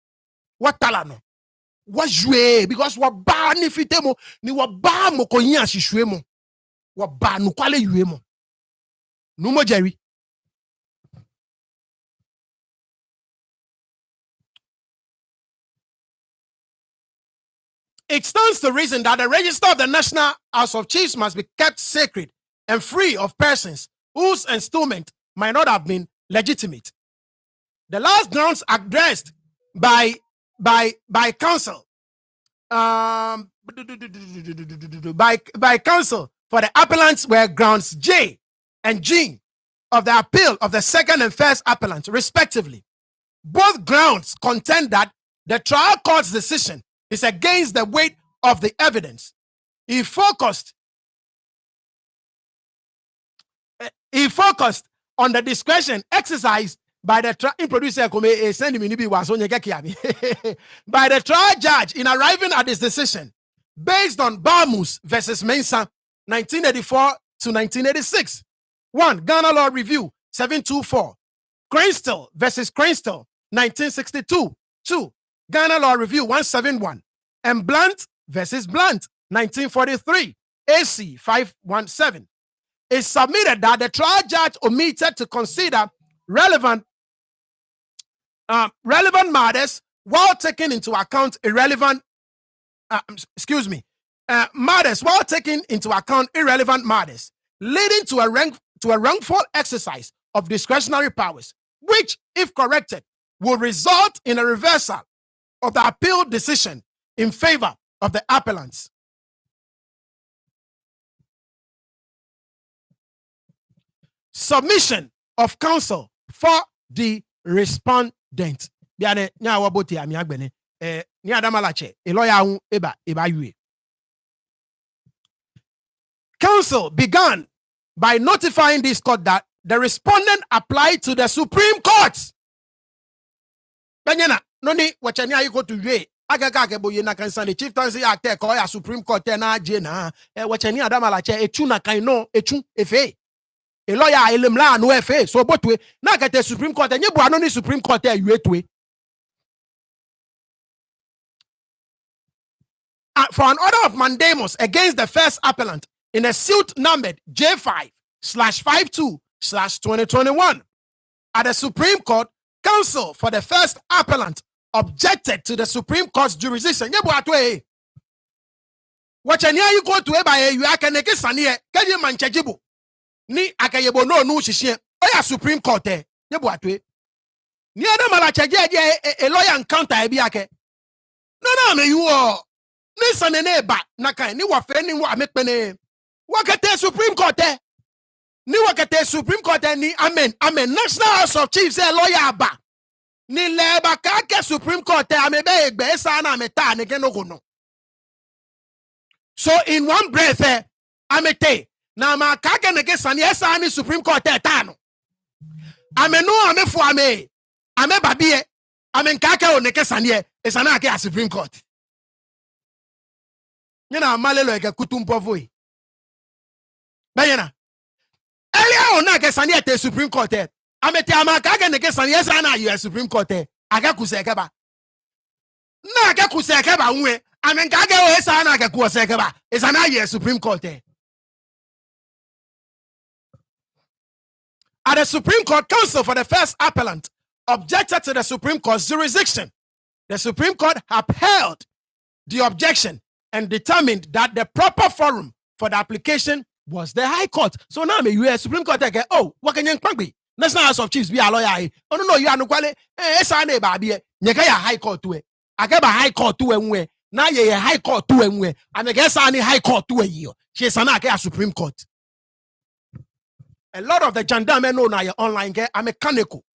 wa jouer because wa ba ni fitemo ni wa ba mo ko yin asihwe mo wa ba no kwale yue mo numo Jerry. It stands to reason that the register of the National House of Chiefs must be kept sacred and free of persons whose installment might not have been legitimate. The last grounds addressed by counsel by counsel for the appellants were grounds J and G of the appeal of the second and first appellant, respectively. Both grounds contend that the trial court's decision is against the weight of the evidence. He focused on the discretion exercised by the by the trial judge in arriving at his decision based on Bamus versus Mensah 1984 to 1986. 1. Ghana Law Review 724. Cranston versus Cranston 1962. 2. Ghana Law Review 171, and Blunt versus Blunt, 1943, AC 517. It submitted that the trial judge omitted to consider relevant matters while taking into account irrelevant matters, leading to a wrongful exercise of discretionary powers, which, if corrected, will result in a reversal of the appeal decision in favor of the appellants. Submission of counsel for the respondent. biane nya wa boti ami agbene Nii Adama Latse'S a lawyer hu eba yue. Counsel began by notifying this court that the respondent applied to the Supreme Court. Benyana noni wachani ayi go to yue agaka ke boye na kansa the chieftaincy act ko ya Supreme Court na je na wachani Adama Latse'S etu na kan no etu efe a lawyer elemla no efe so botwe na kete Supreme Court enye bu anoni Supreme Court yue twe. For an order of mandamus against the first appellant in a suit numbered J5/52/2021 at the Supreme Court, counsel for the first appellant objected to the Supreme Court's jurisdiction. Wachani you go to eba you akaneke sanie kaje manchejibu ni akayebo no shishie oya Supreme Court yebu atwe Nii Adama Latse'S a lawyer encounter ebi ake no me you ni sanene ba nakan ni wafe ni wa mekpene wakete Supreme Court ni wakete Supreme Court ni amen National House of Chiefs lawyer ba ni leba ka ke Supreme Court amebe egbe esa na meta ne genogono. So in one breath amete na ma ka ke ne ke sani esa ni Supreme Court tano amenu amefu ame babie amen ka ke o ne ke sani esa na ke Supreme Court. Nyana malelo eke kutumpo voi. Bayana. Elia ona ke sani ete Supreme Court. Amete amaka ke ne ke sani esa na US Supreme Court. Aga kusekeba. Na aga kusekeba unwe. Amen ka ke o esa na ke kusekeba. Esa na US Supreme Court. At the Supreme Court, counsel for the first appellant objected to the Supreme Court's jurisdiction. The Supreme Court upheld the objection and determined that the proper forum for the application was the High Court. So now me US Supreme Court again. Oh, what can you be? National House of Chiefs be a lawyer. Oh no, you are no quality. Esa ne ba bie. Nyeka ya High Court to e. Akeba High Court to enwe. Na ye High Court to enwe. Ame ke esa ni High Court to e yo. She sana ke Supreme Court. A lot of the gendarmes know now online get are mechanical.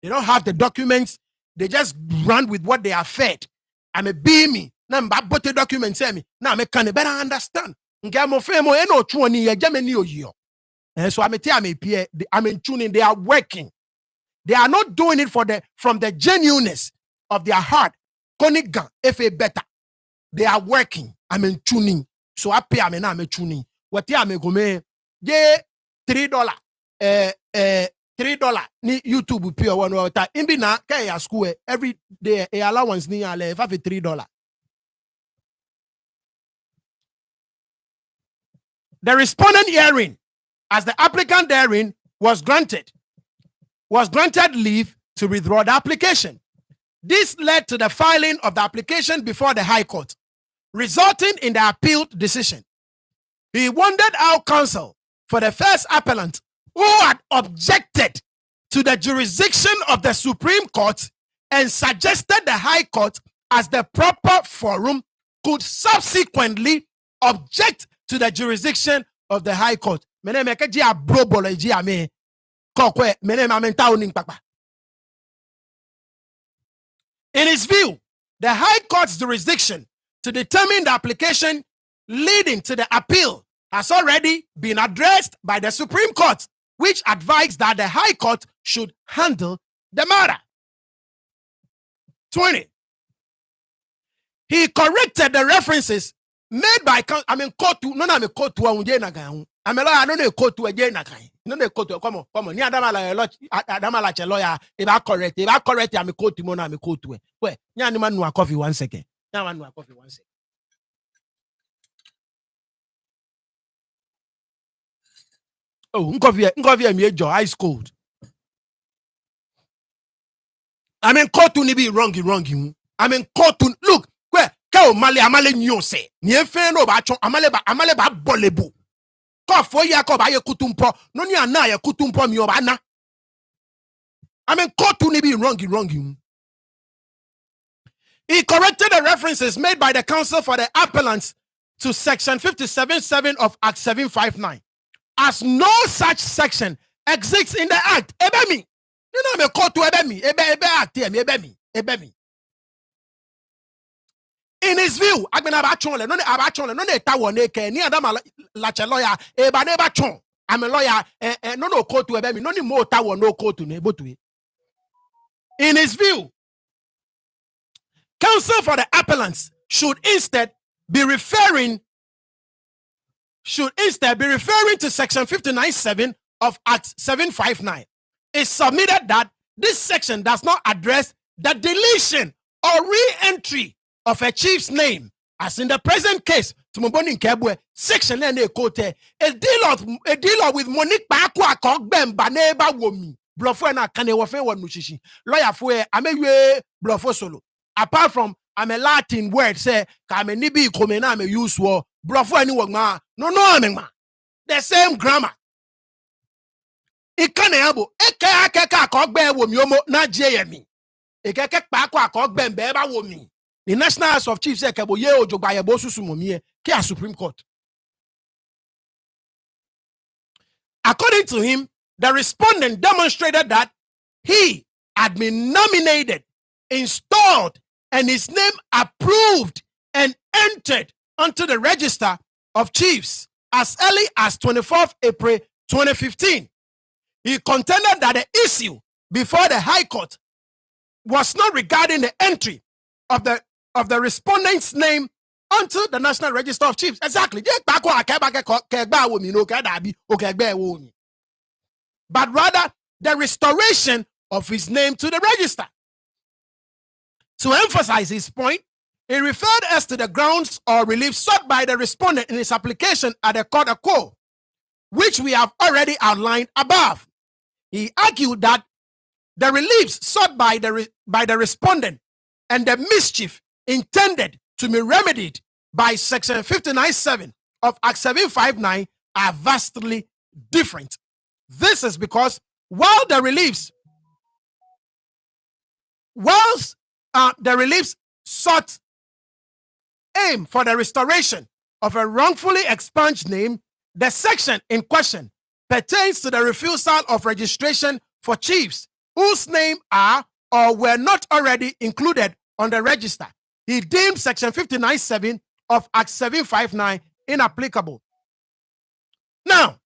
They don't have the documents. They just run with what they are fed. I'm a beaming. Na mba bote document say me na me can better understand nge mo fe mo eno tuo ni ye Germany oyo so I'm tuning. They are working. They are not doing it from the genuineness of their heart. Koniga if a better they are working. I'm tuning. So I pay na I'm tuning. What ya me go me ye $3 $3 ni YouTube pay one water imbi na ka ya school every day a allowance ni ale fa $3. The respondent hearing, as the applicant therein was granted leave to withdraw the application. This led to the filing of the application before the High Court, resulting in the appealed decision. He wondered how counsel for the first appellant, who had objected to the jurisdiction of the Supreme Court and suggested the High Court as the proper forum, could subsequently object to the jurisdiction of the High Court. In his view, the High Court's jurisdiction to determine the application leading to the appeal has already been addressed by the Supreme Court, which advised that the High Court should handle the matter. 20. He corrected the references made by court to no na me court to unje na kan I no na court to again na kan no na court come on Nii Adama Latse'S lawyer e ba correct am court mo na me court to we nya ni man no coffee 1 second nya man no coffee 1 second. Oh coffee me jo ice cold. Court to ni be wrong court to look Kao amale nyose ni efe no ba chon amale ba bolebu ko fo ya ko ba ye kutumpo no ni ana ye kutumpo mi oba na court to ni be wrong. He corrected the references made by the counsel for the appellants to section 57.7 of Act 759 as no such section exists in the act. Ebemi you know me court to ebemi ebe act here me ebemi Ebemi. In his view, agbena ba chon le no tawo ne ke Nii Adama Latse'S lawyer e ba ne ba chon. I'm a lawyer no court to ebemi no ni mo tawo no court to ne botu. In his view, counsel for the appellants should instead be referring to section 59.7 of Act 759. It's submitted that this section does not address the deletion or re-entry of a chief's name, as in the present case, Tumoboni Nkebwe, section N quote, a dealer with Monique Bakwa Kokbem Baneba Womi, Blofo na Kanewafe one Mushishi, lawyer for Amewe Blofo solo. Apart from I'm a Latin word, say, Kamenibi Komena me use war, Blofo anyone ma, no, the same grammar. Ikaneabo, Eka Kokbe Womyomo, na JME. Eka Bakwa Kokbem Beba Womi. The National House of Chiefs said, Supreme Court. According to him, the respondent demonstrated that he had been nominated, installed, and his name approved and entered onto the register of chiefs as early as 24th April 2015. He contended that the issue before the High Court was not regarding the entry of the respondent's name onto the National Register of Chiefs. Exactly. But rather, the restoration of his name to the register. To emphasize his point, he referred us to the grounds or relief sought by the respondent in his application at the court of quo, which we have already outlined above. He argued that the reliefs sought by the respondent and the mischief intended to be remedied by section 59.7 of Act 759 are vastly different. This is because whilst the reliefs sought aim for the restoration of a wrongfully expunged name, the section in question pertains to the refusal of registration for chiefs whose name are or were not already included on the register. He deemed section 59.7 of Act 759 inapplicable. Now,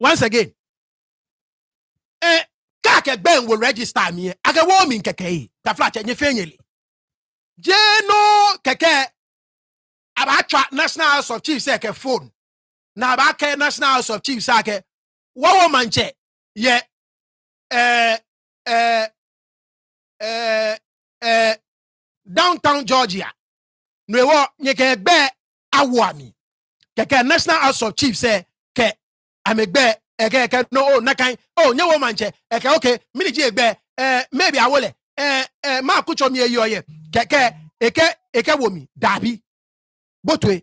once again, kake ben will register me. Aga wo min keke ta flat nye fenyeli. Jeno keke aba National House of Chiefs ke phone. Na aba ke National House of Chiefs ke wo manche ye downtown Georgia. No nye ke be awami. Keke National House of Chiefs ke amegbe eke no na kan nye wo manche eke okay mini ji egbe maybe awole ma kucho mi eyoye keke eke wo mi dabi botwe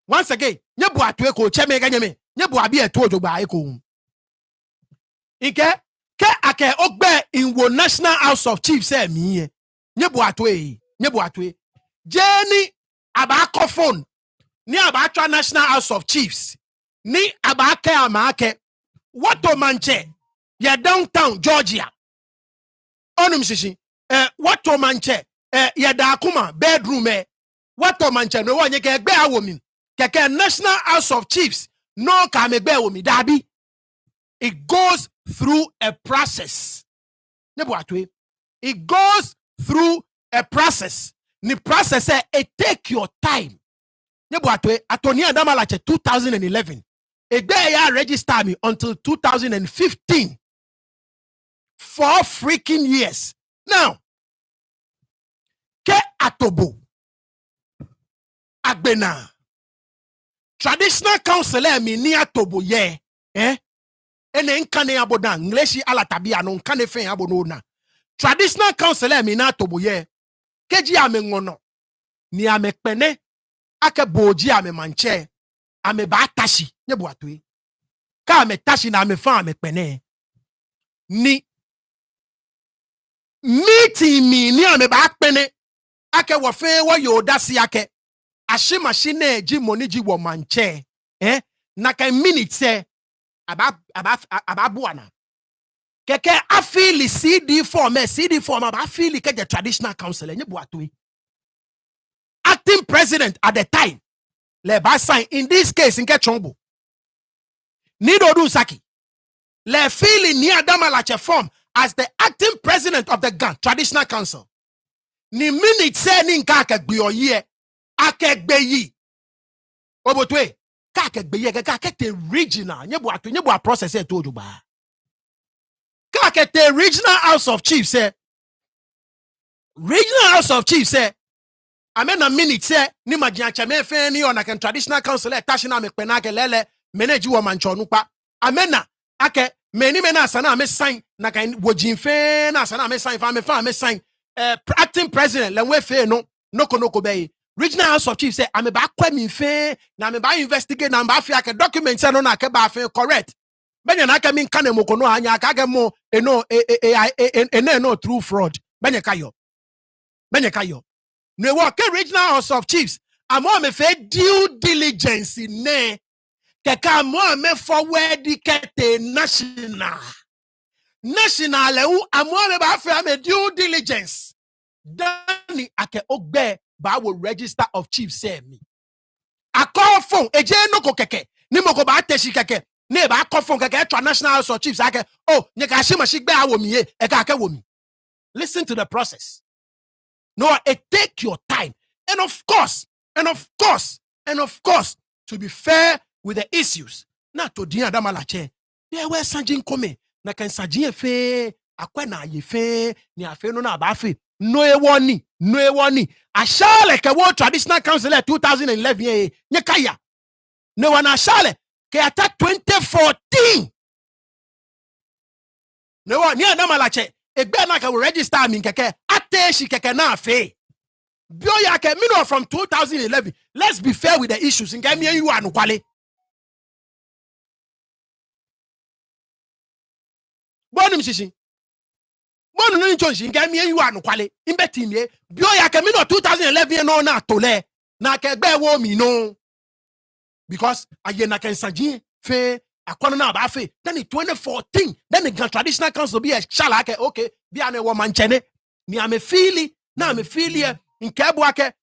once again nye bu atwe ko cheme ga nyeme nye bu abi eto ojogba eko ike ke ake ogbe in wo National House of Chiefs mi nye bu atwe jeni aba phone ni aba twa National House of Chiefs ni abake amake wato manche ya downtown Georgia onum shishi wato manche ya dakuma bedroom wato manche no wonye ke egbe awomi keke National House of Chiefs no ka megbe awomi dabi. It goes through a process. It goes through a process. The process it take your time. Nii Adama Latse'S 2011. Egbeya register me until 2015. 4 freaking years. Now, ke atobo agbena traditional counselor mi ni atobo ye ene nkane aboda English alatabia no nkane fen abono na traditional counselor mi na atobo ye keji amengono ni amekpene ake boji ame manche ame ba tashi nye buatwe ka ame tashi na ame fa ame pene ni meeting mi ni ame ba pene ake wo fe wo yoda si ake ashi machine ji money ji wo manche na ka minute aba buana keke afili CD form aba afili ke the traditional council enye buatoi. Acting president at the time le ba sign in this case nke chombo. Nido Saki le fili Nii Adama Latse'S form as the acting president of the Gan Traditional Council. Ni minute say ni nka akegbe oye akegbe yi. Obotwe ka akegbe ye ka akete regional nye bo process e to ba. Ka akete regional House of Chiefs say regional House of Chiefs say amena minute say ni magia chame fe ni ona kan traditional council e tashina me pena ke lele manage wo mancho nupa amena ake meni mena asana me sign na kan wojin fe na asana me sign fa me sign acting president lenwe fe no noko be regional House of Chiefs say ame ba kwa mi fe na me ba investigate na ba fe ake document say no na ke ba fe correct benya na ake min kane moko no anya aka ge mo no through fraud benya kayo no work regional House of Chiefs amo me fe due diligence ne keka amo me forward kete national amo me ba fe me due diligence dani ake ogbe ba wo register of chiefs say me akọ phone eje no ko keke ni mo ko ba teshi keke ne ba akọ phone keke to national House of Chiefs ake nye ka shima shigbe awo mi e ka ake wo mi. Listen to the process. No, it take your time. And of course, to be fair with the issues. Na to Nii Adama Latse'S. There were sanjin come. Na kan sanjin fe, akwa na ye fe, ni afe no na ba fe. No e woni. Ashale ke wo traditional council 2011 ye. Nye kaya. No one ashale ke ata 2014. No one Nii Adama Latse'S. Egbe na ka register mi keke ateshi keke na fe bioya ke mino from 2011. Let's be fair with the issues in game you anu kwale bonu mshishi bonu no nchonshi in game you anu kwale imbeti mi bioya ke mino 2011 no na tole na ke egbe wo mi no because aye na ken sanjin fe akwana na ba fe then in 2014 then the traditional council be a shala ke okay bi ane wo manchene ni ame fili na ame fili nke bu ake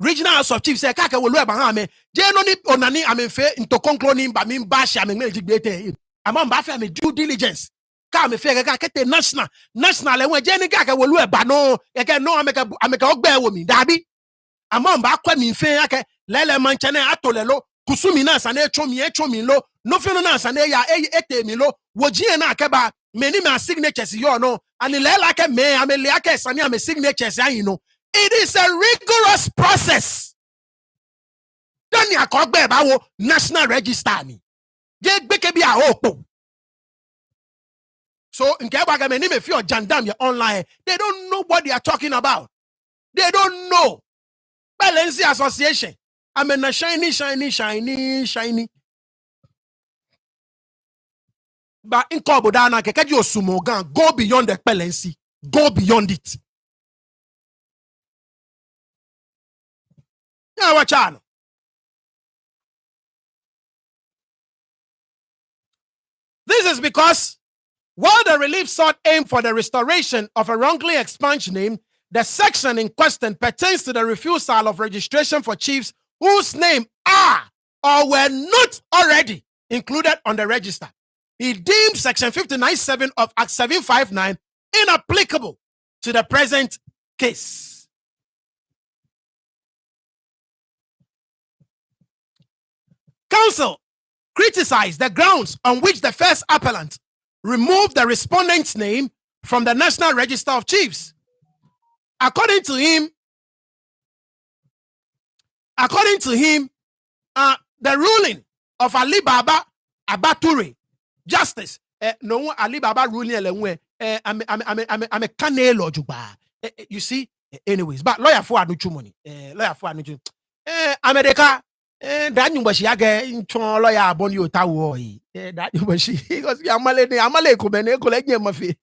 regional House of Chiefs say ka ke wolu e ba ha me je no ni onani ame fe into conclude ni ba mi ba sha me jigbete ama ba fe ame due diligence ka ame fe ka kete national e je ni ka ke wolu e ba no e ke no ame ka ogbe wo mi dabi ama ba kwa mi fe ake lele manchene atolelo kusumi na sana echomi lo no fe no na sana ya etemi lo wojie na akeba many my signatures yo no and lela ke me amele ake sani am signatures ayin no. It is a rigorous process. Then ya kokbe ba wo national register ni je gbeke bi a opo so nke ba ga me ni me fi o jandam ya online they don't know what they are talking about. They don't know. Balance Association I mean shiny. But in Kobodana, Kekeji Osumogan, go beyond the excellency. Go beyond it. Yeah, watch out. This is because while the relief sought aim for the restoration of a wrongly expunged name, the section in question pertains to the refusal of registration for chiefs whose name are or were not already included on the register. He deemed Section 59.7 of Act 759 inapplicable to the present case. Counsel criticized the grounds on which the first appellant removed the respondent's name from the National Register of Chiefs. According to him, the ruling of Ali Baba Abature Justice, no Ali Baba ruling I'm a canelo juba. You see, anyways, but lawyer for anuchu money. Lawyer for anuchu. America, that you was yaga in lawyer boni otawo. That you was because Yamale Kubene collect your mafi.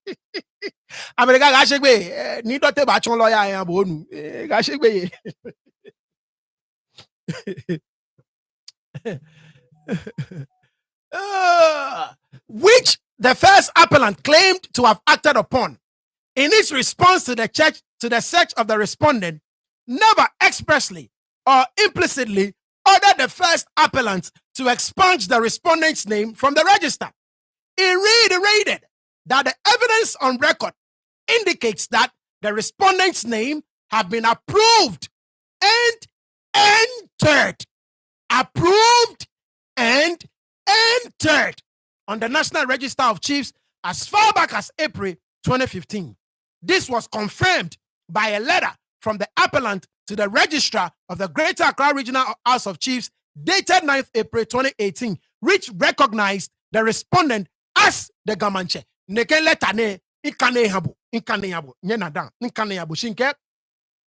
America gashigbe ni dote bachon lawyer yan bonu. Gashigbe. Which the first appellant claimed to have acted upon in its response to the search of the respondent never expressly or implicitly ordered the first appellant to expunge the respondent's name from the register. It reiterated that the evidence on record indicates that the respondent's name have been approved and entered. Approved and entered on the National Register of Chiefs as far back as April 2015. This was confirmed by a letter from the appellant to the registrar of the Greater Accra Regional House of Chiefs dated 9th April 2018, which recognized the respondent as the Gamanche. Neke letter ne ikane habu nyena dan ikane habu shinke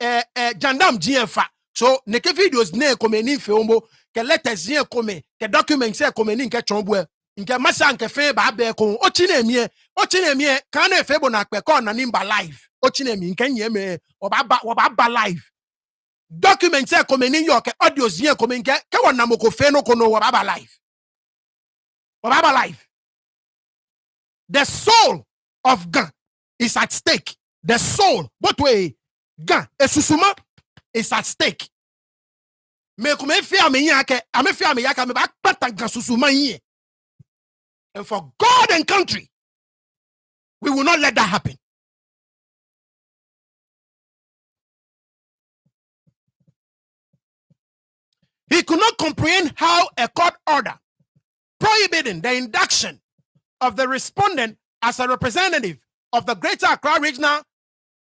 jandam GFA. So neke videos ne komeni feombo ke letters ye kome ke documents ye komeni nke chombo nke masa nke fe ba be ko ochinemie kana fe bo na peko na nimba live ochinemi nke nyeme oba live documents ye komeni yo ke audios ye komeni ke wona moko fe no kono oba live the soul of Gan is at stake. The soul, what way? Gan esusuma is at stake. And for God and country, we will not let that happen. He could not comprehend how a court order prohibiting the induction of the respondent as a representative of the Greater Accra region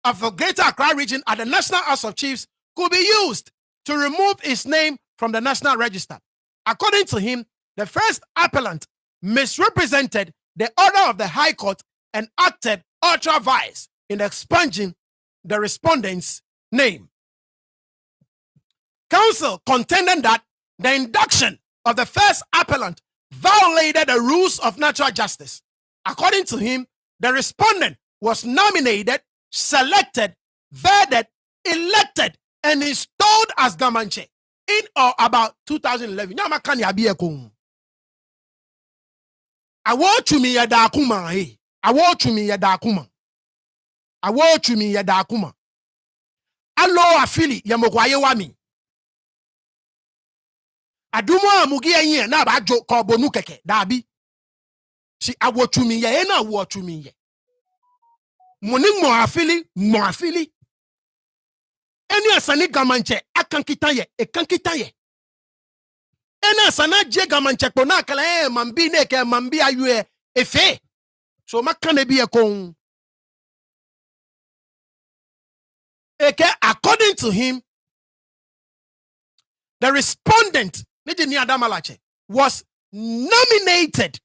at the National House of Chiefs could be used to remove his name from the National Register. According to him, the first appellant misrepresented the order of the High Court and acted ultra-vires in expunging the respondent's name. Counsel contended that the induction of the first appellant violated the rules of natural justice. According to him, the respondent was nominated, selected, vetted, elected, and installed as Gamanche in or about 2011. I want to me yadakuma. Hey, I want to me yadakuma. I want to me yadakuma. Allo afili yamokwaye wami. Aduma mugia yin na ba jo ko bonu keke dabi. Si awo to me ye na wo to me ye. Moni mo afili. Eni asani Gamanche akankita ye, ekankita ye. Eni asana je Gamanche ko na kala mambi ne ke mambi ayu efe. So makane bi e kon. Eke according to him, the respondent Nii Adama Latse'S was nominated.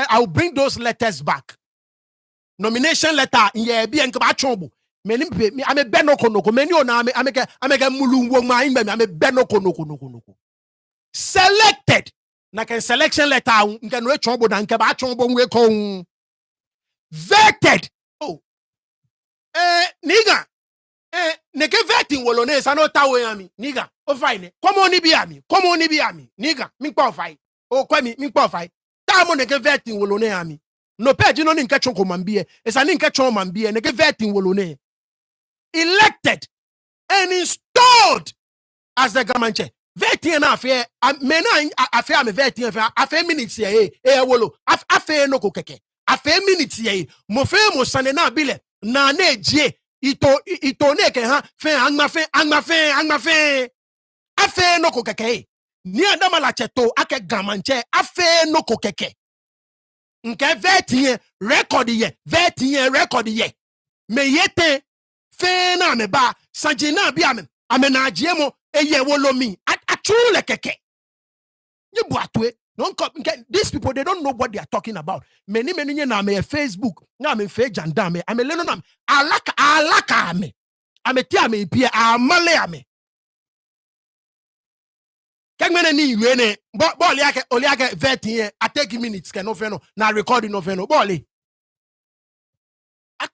I'll bring those letters back. Nomination letter in ye bi enke ba chombo. Meni ame benoko noko meni ona ameke mulungo ma imbe ame benoko noko. Selected na ken selection letter nke no chombo na nke ba chombo nwe ko. Vetted. Oh. Niga. Neke vetting wolone sa no tawo yami. Niga. O fine. Come on bi ami. Niga. Mi pa fine. O kwami mi pa fine. Ta mo neke vetting wolone ami. No page no ni nke chonko mambie. Esa ni nke chon mambie neke vetting wolone. Elected and installed as the Gamanche. Vetting na affair. Mena affair me vetting affair minutes ye. Wolo. Affair no ko keke. Affair minutes ye. Mo fe mo sane na bile. Na ne je. Ito ne ke ha fe angmafe afe no ko keke Nii Adama Latse'S to ake Gamanche afe no ko keke nke vetien record ye me yete fe na me ba sajina bi ame na ajiemo eye wolomi atule keke you buatwe. These people, they don't know what they are talking about. Many na me Facebook, na me fe jandame, ame leno na alaka ame. Ame ti ame pia amale ame. Kengmene ni wene boli ake vetting a take minutes ke no feno na recording no feno boli.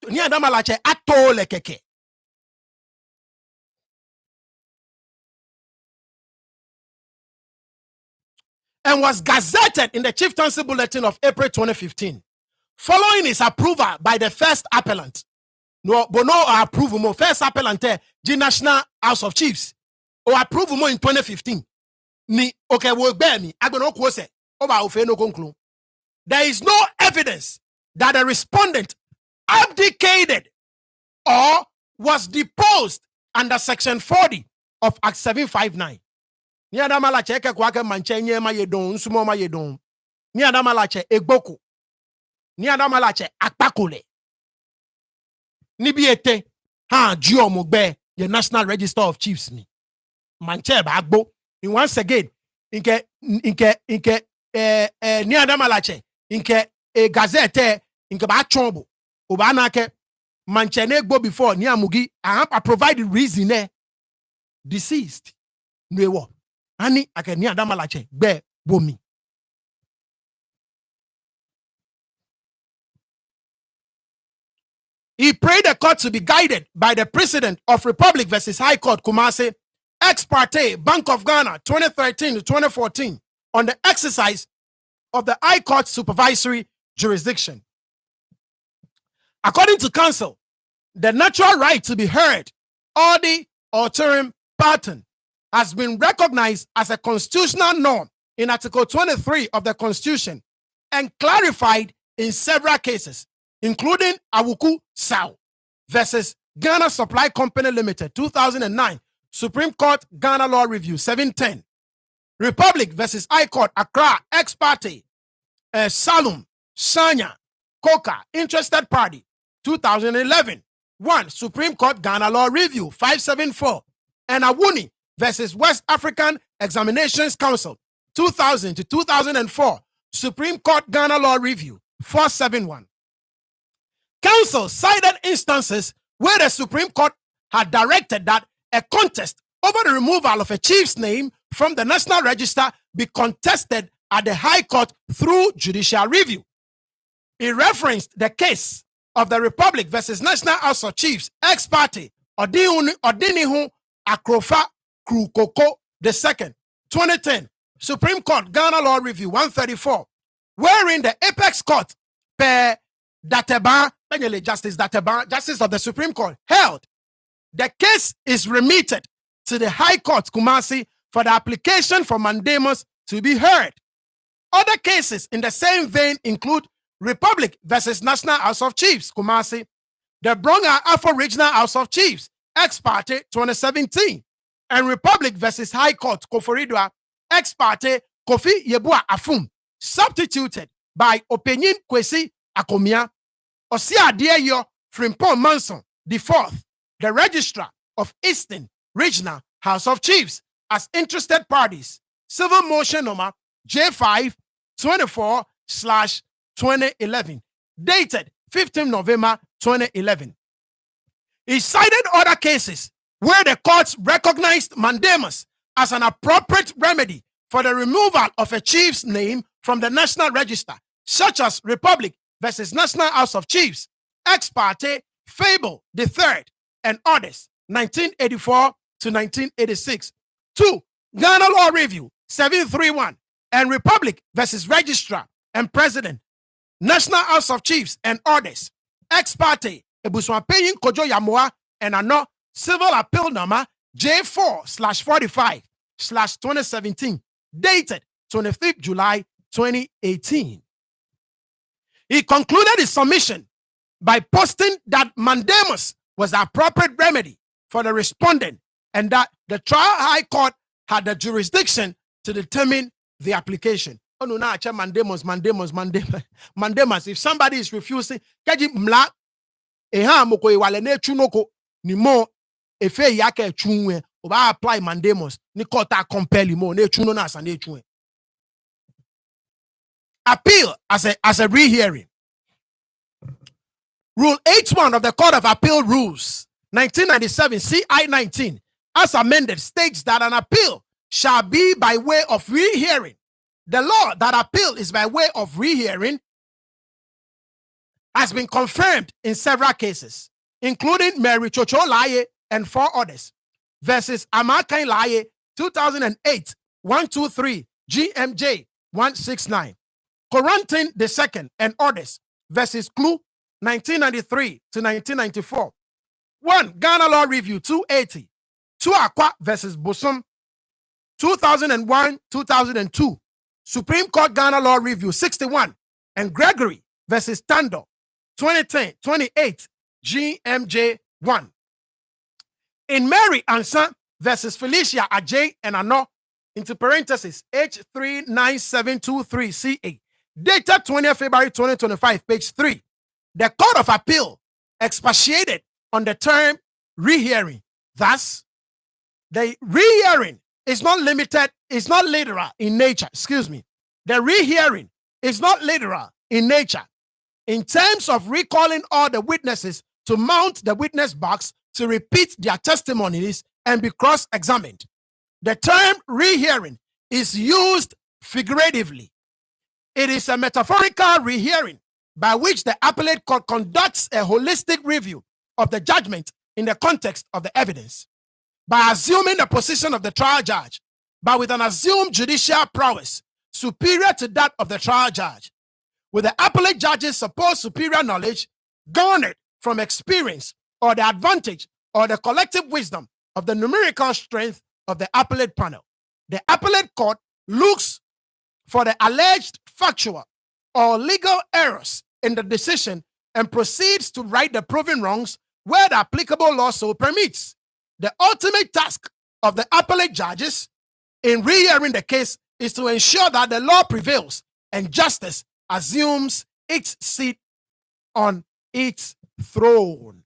Nii Adama Latse'S atole keke. and was gazetted in the Chieftaincy Bulletin of April 2015, following his approval by the first appellant. No approval mo first appellant the National House of Chiefs or approval mo in 2015. Ni okay wo bear me agbono ko se over ofe no conclude. There is no evidence that the respondent abdicated or was deposed under Section 40 of Act 759. Nii Adama Latse'S ke kwa ke manche nye ma yedon nsumo ma yedon. Nii Adama Latse'S egboko. Nii Adama Latse'S akpakole. Ni biete ha ji omugbe the National Register of Chiefs ni. Manche ba agbo. And once again, Nii Adama Latse'S inke gazette inke ba chombo. Oba na ke manche ne gbo before ni amugi I provide reason deceased. Nwewo. Ani ake Nii Adama Latse'S gbe bomi. He prayed the court to be guided by the precedent of Republic versus High Court Kumasi, ex parte, Bank of Ghana, 2013 to 2014, on the exercise of the High Court's supervisory jurisdiction. According to counsel, the natural right to be heard, or the alterum partem, has been recognized as a constitutional norm in Article 23 of the Constitution and clarified in several cases, including Awuku Sao versus Ghana Supply Company Limited, 2009, Supreme Court Ghana Law Review, 710. Republic versus High Court, Accra, ex parte, Salum, Sanya, Coca, Interested Party, 2011. 1. Supreme Court Ghana Law Review, 574. And Awuni versus West African Examinations Council, 2000 to 2004, Supreme Court Ghana Law Review, 471. Counsel cited instances where the Supreme Court had directed that a contest over the removal of a chief's name from the National Register be contested at the High Court through judicial review. He referenced the case of the Republic versus National House of Chiefs, ex parte, Odinihu Akrofa Krukoko II, 2010, Supreme Court Ghana Law Review 134, wherein the Apex Court, per Dateba, Justice Dateba, Justice of the Supreme Court, held the case is remitted to the High Court Kumasi for the application for mandamus to be heard. Other cases in the same vein include Republic versus National House of Chiefs, Kumasi, the Bronga Afro Regional House of Chiefs, ex parte, 2017, and Republic versus High Court, Koforidua, ex parte, Kofi Yebua Afum, substituted by Openyin Kwesi Akomia, Osia Adieyo Frimpong Manson, the fourth, the Registrar of Eastern Regional House of Chiefs, as interested parties, civil motion number J524/2011, dated 15 November 2011. He cited other cases where the courts recognized mandamus as an appropriate remedy for the removal of a chief's name from the National Register, such as Republic versus National House of Chiefs, ex parte, Fable III, and others, 1984 to 1986. 2. Ghana Law Review, 731, and Republic versus Registrar and President, National House of Chiefs, and others, ex parte, Ebuswapeyin Kojo Yamoa, and ano civil appeal number J4/45/2017, dated 25th July 2018. He concluded his submission by posting that mandamus was the appropriate remedy for the respondent and that the trial high court had the jurisdiction to determine the application. Oh no, now mandamus. If somebody is refusing, kaji mla eha moko iwale ne chunoko ni mo efe yake chunwe oba apply mandamus ni court compel mo ne chuno na sa ne chunwe. Appeal as a rehearing. Rule 81 of the Court of Appeal Rules, 1997, CI 19, as amended, states that an appeal shall be by way of rehearing. The law that appeal is by way of rehearing has been confirmed in several cases, including Mary Chocho Laye and 4 others, versus Amakai Laye, 2008, 123, GMJ, 169. Quarantine II and others versus Clue 1993 to 1994. 1. Ghana Law Review 280. 2. Aqua versus Bosom 2001-2002. Supreme Court Ghana Law Review 61. And Gregory versus Tando 2010-28 GMJ 1. In Mary Ansa versus Felicia Ajay and Ano, into parentheses, H39723CA, dated 20th February 2025, page 3, the Court of Appeal expatiated on the term rehearing. Thus, the rehearing is not limited, is not literal in nature. The rehearing is not literal in nature. In terms of recalling all the witnesses to mount the witness box to repeat their testimonies and be cross-examined. The term rehearing is used figuratively. It is a metaphorical rehearing by which the appellate court conducts a holistic review of the judgment in the context of the evidence, by assuming the position of the trial judge, but with an assumed judicial prowess superior to that of the trial judge, with the appellate judge's supposed superior knowledge garnered from experience or the advantage or the collective wisdom of the numerical strength of the appellate panel. The appellate court looks for the alleged factual or legal errors in the decision and proceeds to right the proven wrongs where the applicable law so permits. The ultimate task of the appellate judges in rehearing the case is to ensure that the law prevails and justice assumes its seat on its throne.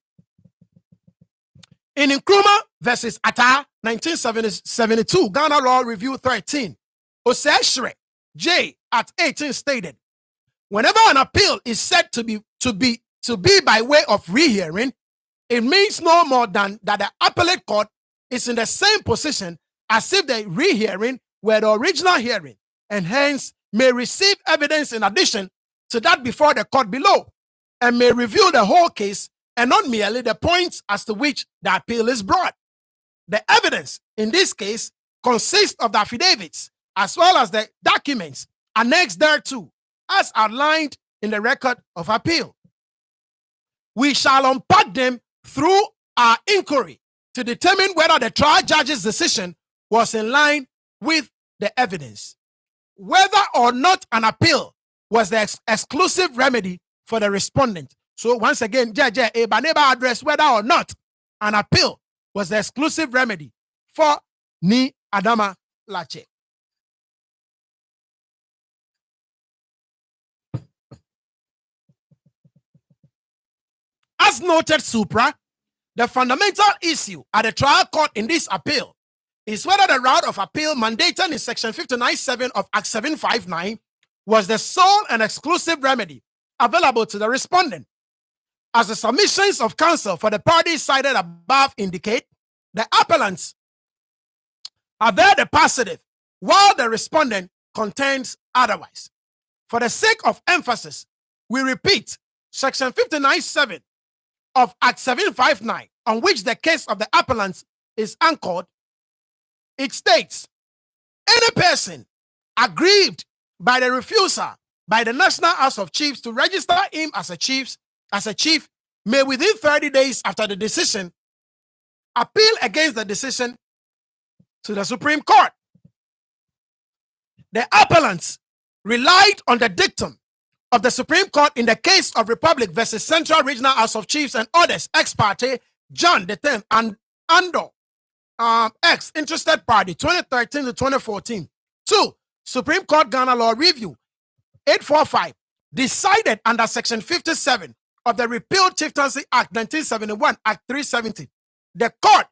In Nkrumah versus Atta, 1972, Ghana Law Review 13, Oseshre J at 18 stated, whenever an appeal is said to be by way of rehearing, it means no more than that the appellate court is in the same position as if the rehearing were the original hearing, and hence may receive evidence in addition to that before the court below, and may review the whole case and not merely the points as to which the appeal is brought. The evidence in this case consists of the affidavits as well as the documents annexed thereto, as outlined in the record of appeal. We shall unpack them through our inquiry to determine whether the trial judge's decision was in line with the evidence, whether or not an appeal was the exclusive remedy for the respondent. So once again, Judge Ebaneba addressed whether or not an appeal was the exclusive remedy for Nii Adama Latse'S. As noted supra, the fundamental issue at the trial court in this appeal is whether the route of appeal mandated in Section 59.7 of Act 759 was the sole and exclusive remedy available to the respondent. As the submissions of counsel for the parties cited above indicate, the appellants are there the positive, while the respondent contends otherwise. For the sake of emphasis, we repeat Section 59.7 of Act 759, on which the case of the appellants is anchored. It states, any person aggrieved by the refusal by the National House of Chiefs to register him as a chief may within 30 days after the decision appeal against the decision to the Supreme Court. The appellants relied on the dictum of the Supreme Court in the case of Republic versus Central Regional House of Chiefs and others, ex parte, John the 10th, and Ando, ex interested party, 2013 to 2014. 2. Supreme Court Ghana Law Review 845, decided under Section 57 of the Repealed Chieftaincy Act 1971, Act 370. The court,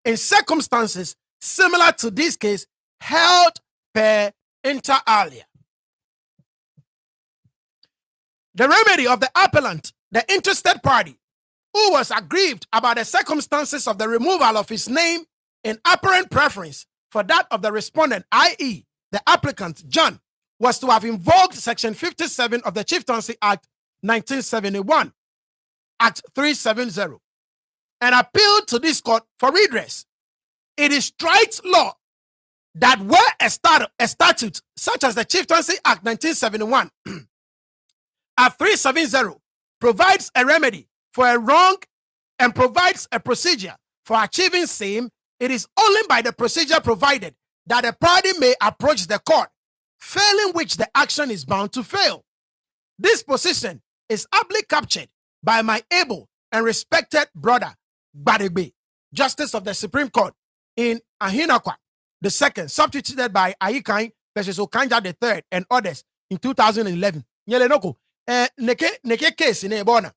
in circumstances similar to this case, held per inter alia. The remedy of the appellant, the interested party, who was aggrieved about the circumstances of the removal of his name in apparent preference for that of the respondent, i.e., the applicant, John, was to have invoked Section 57 of the Chieftaincy Act 1971, Act 370, and appealed to this court for redress. It is Strite's law that where a statute such as the Chieftaincy Act 1971 Act 370 provides a remedy for a wrong and provides a procedure for achieving same, it is only by the procedure provided that a party may approach the court, failing which the action is bound to fail. This position is aptly captured by my able and respected brother, Badegbe, Justice of the Supreme Court in Ahinakwa II, substituted by Ayikan versus Okanja III and others in 2011. Nyelenoko, neke case in Ebona,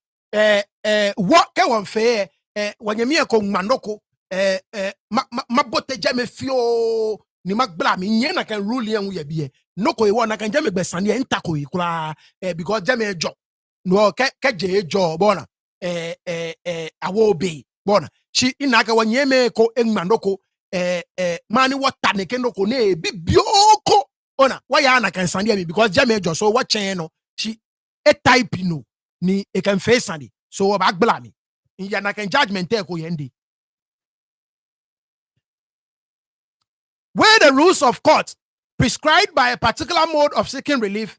what can one fair, when you mean Manoko, mabote jame fio, ni magbla mi nyena can rule yan we be. Noko e wana kan jame besani entako ikula, because jame job. No, keje job, bona, awo be, bona. She inaka wanyeme ko engmanoko, mani wata neke noko ne, bibioko, ona, wayana kan sandia mi, because jame job, so what channel, she a type no, ni e can face sandy, so bagbla mi. Yana can judgment ko yendi. Where the rules of court prescribed by a particular mode of seeking relief,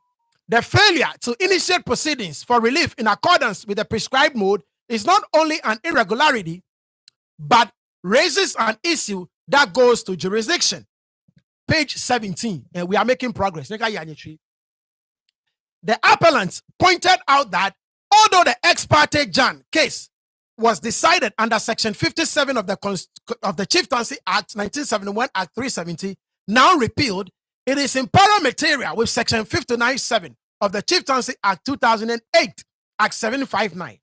the failure to initiate proceedings for relief in accordance with the prescribed mode is not only an irregularity, but raises an issue that goes to jurisdiction. Page 17, and we are making progress. The appellants pointed out that although the ex parte Jan case was decided under Section 57 of the Chieftaincy Act 1971, Act 370, now repealed, it is in parallel material with Section 59.7 of the Chieftaincy Act 2008, Act 759.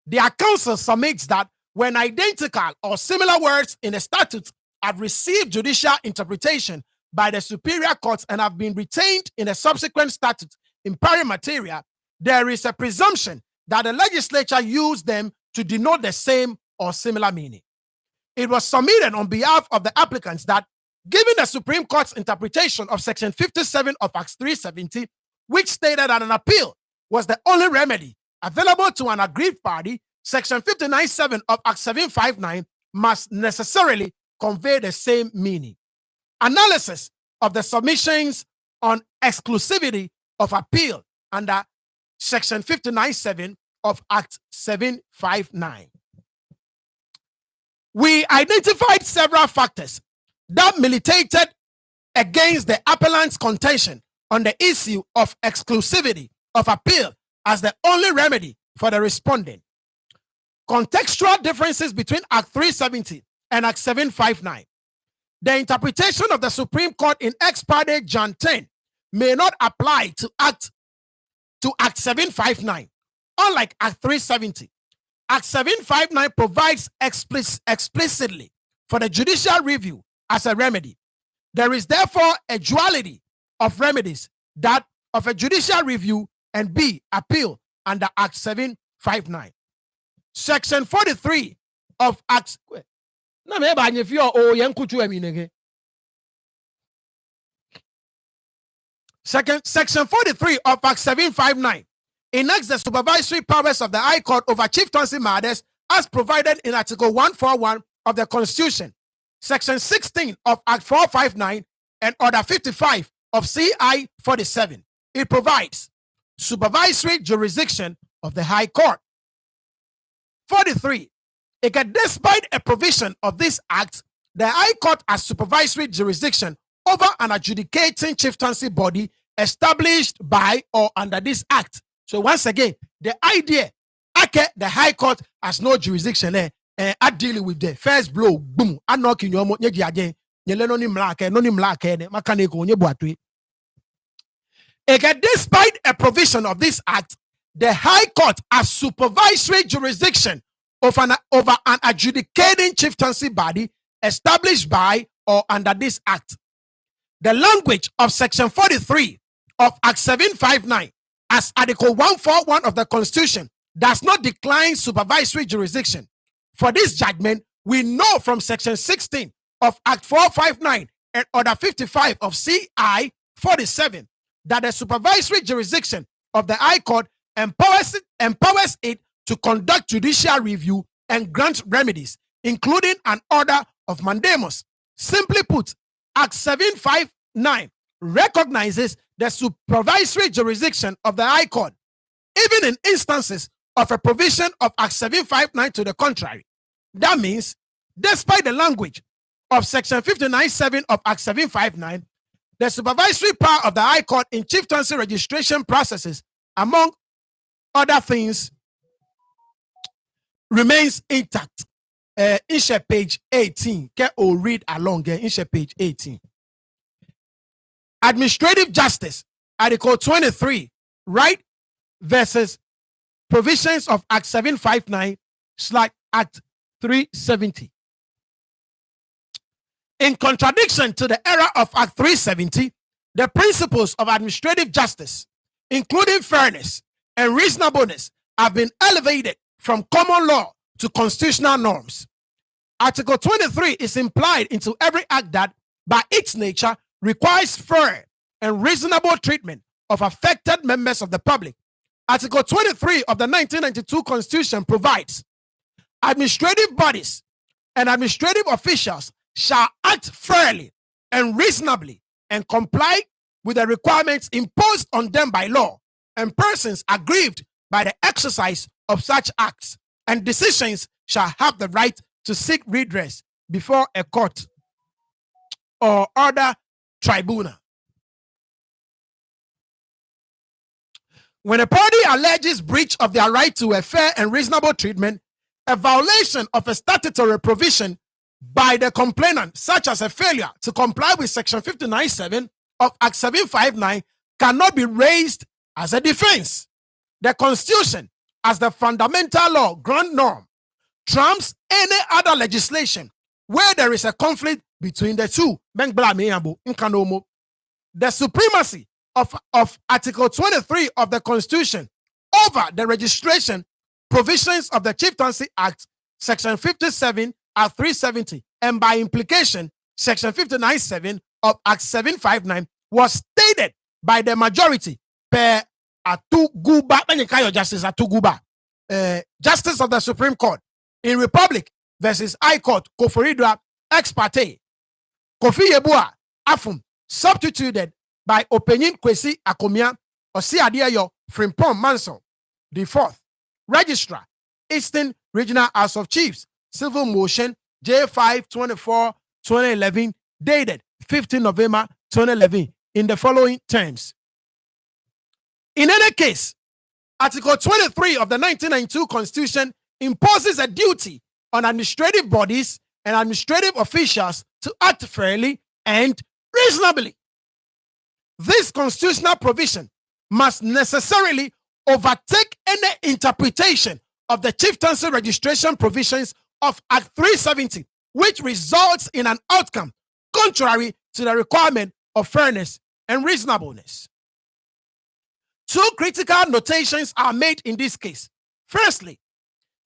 Their counsel submits that when identical or similar words in a statute have received judicial interpretation by the superior courts and have been retained in a subsequent statute in parallel material, there is a presumption that the legislature used them to denote the same or similar meaning. It was submitted on behalf of the applicants that, given the Supreme Court's interpretation of Section 57 of Act 370, which stated that an appeal was the only remedy available to an aggrieved party, Section 59.7 of Act 759 must necessarily convey the same meaning. Analysis of the submissions on exclusivity of appeal under Section 59.7 of Act 759. We identified several factors that militated against the appellant's contention on the issue of exclusivity of appeal as the only remedy for the respondent. Contextual differences between Act 370 and Act 759. The interpretation of the Supreme Court in ex parte Jan 10 may not apply to Act 759. Unlike Act 370, Act 759 provides explicitly for the judicial review as a remedy. There is therefore a duality of remedies, that of a judicial review and B, appeal under Act 759. Section 43 of Act... Section 43 of Act 759 enacts the supervisory powers of the High Court over chieftaincy matters as provided in Article 141 of the Constitution, Section 16 of Act 459, and Order 55 of CI 47. It provides supervisory jurisdiction of the High Court. 43. Despite a provision of this Act, the High Court has supervisory jurisdiction over an adjudicating chieftaincy body established by or under this Act. So once again, the idea, the High Court has no jurisdiction there. I deal with the first blow, boom, I knock in your again. Despite a provision of this Act, the High Court has supervisory jurisdiction over an adjudicating chieftaincy body established by or under this Act. The language of Section 43 of Act 759 as Article 141 of the Constitution does not decline supervisory jurisdiction. For this judgment, we know from Section 16 of Act 459 and Order 55 of CI 47 that the supervisory jurisdiction of the High Court empowers it to conduct judicial review and grant remedies, including an order of mandamus. Simply put, Act 759 recognizes the supervisory jurisdiction of the High Court, even in instances of a provision of Act 759 to the contrary. That means, despite the language of Section 59.7 of Act 759, the supervisory power of the High Court in chieftaincy registration processes, among other things, remains intact. In page 18, can all read along in page 18. Administrative Justice, Article 23, right, versus provisions of Act 759/Act 370. In contradiction to the era of Act 370, the principles of administrative justice, including fairness and reasonableness, have been elevated from common law to constitutional norms. Article 23 is implied into every act that, by its nature, requires fair and reasonable treatment of affected members of the public. Article 23 of the 1992 Constitution provides, administrative bodies and administrative officials shall act fairly and reasonably and comply with the requirements imposed on them by law, and persons aggrieved by the exercise of such acts and decisions shall have the right to seek redress before a court or other tribunal. When a party alleges breach of their right to a fair and reasonable treatment, a violation of a statutory provision by the complainant, such as a failure to comply with Section 59.7 of Act 759, cannot be raised as a defense. The Constitution, as the fundamental law, ground norm, trumps any other legislation where there is a conflict between the two. The supremacy of Article 23 of the Constitution over the registration provisions of the Chieftaincy Act, Section 57 Act 370, and by implication, Section 59.7 of Act 759, was stated by the majority per Atuguba, Justice Atuguba, Justice of the Supreme Court, in Republic versus High Court, Koforidua ex parte, Kofi Yebua Afum, substituted by Openin Kwesi Akomia, Osiadeyo Frimpong Manson, the fourth, Registrar, Eastern Regional House of Chiefs, Civil Motion J5-24-2011, dated 15 November 2011, in the following terms. In any case, Article 23 of the 1992 Constitution imposes a duty on administrative bodies and administrative officials to act fairly and reasonably. This constitutional provision must necessarily overtake any interpretation of the chieftaincy registration provisions of Act 370, which results in an outcome contrary to the requirement of fairness and reasonableness. Two critical notations are made in this case. Firstly,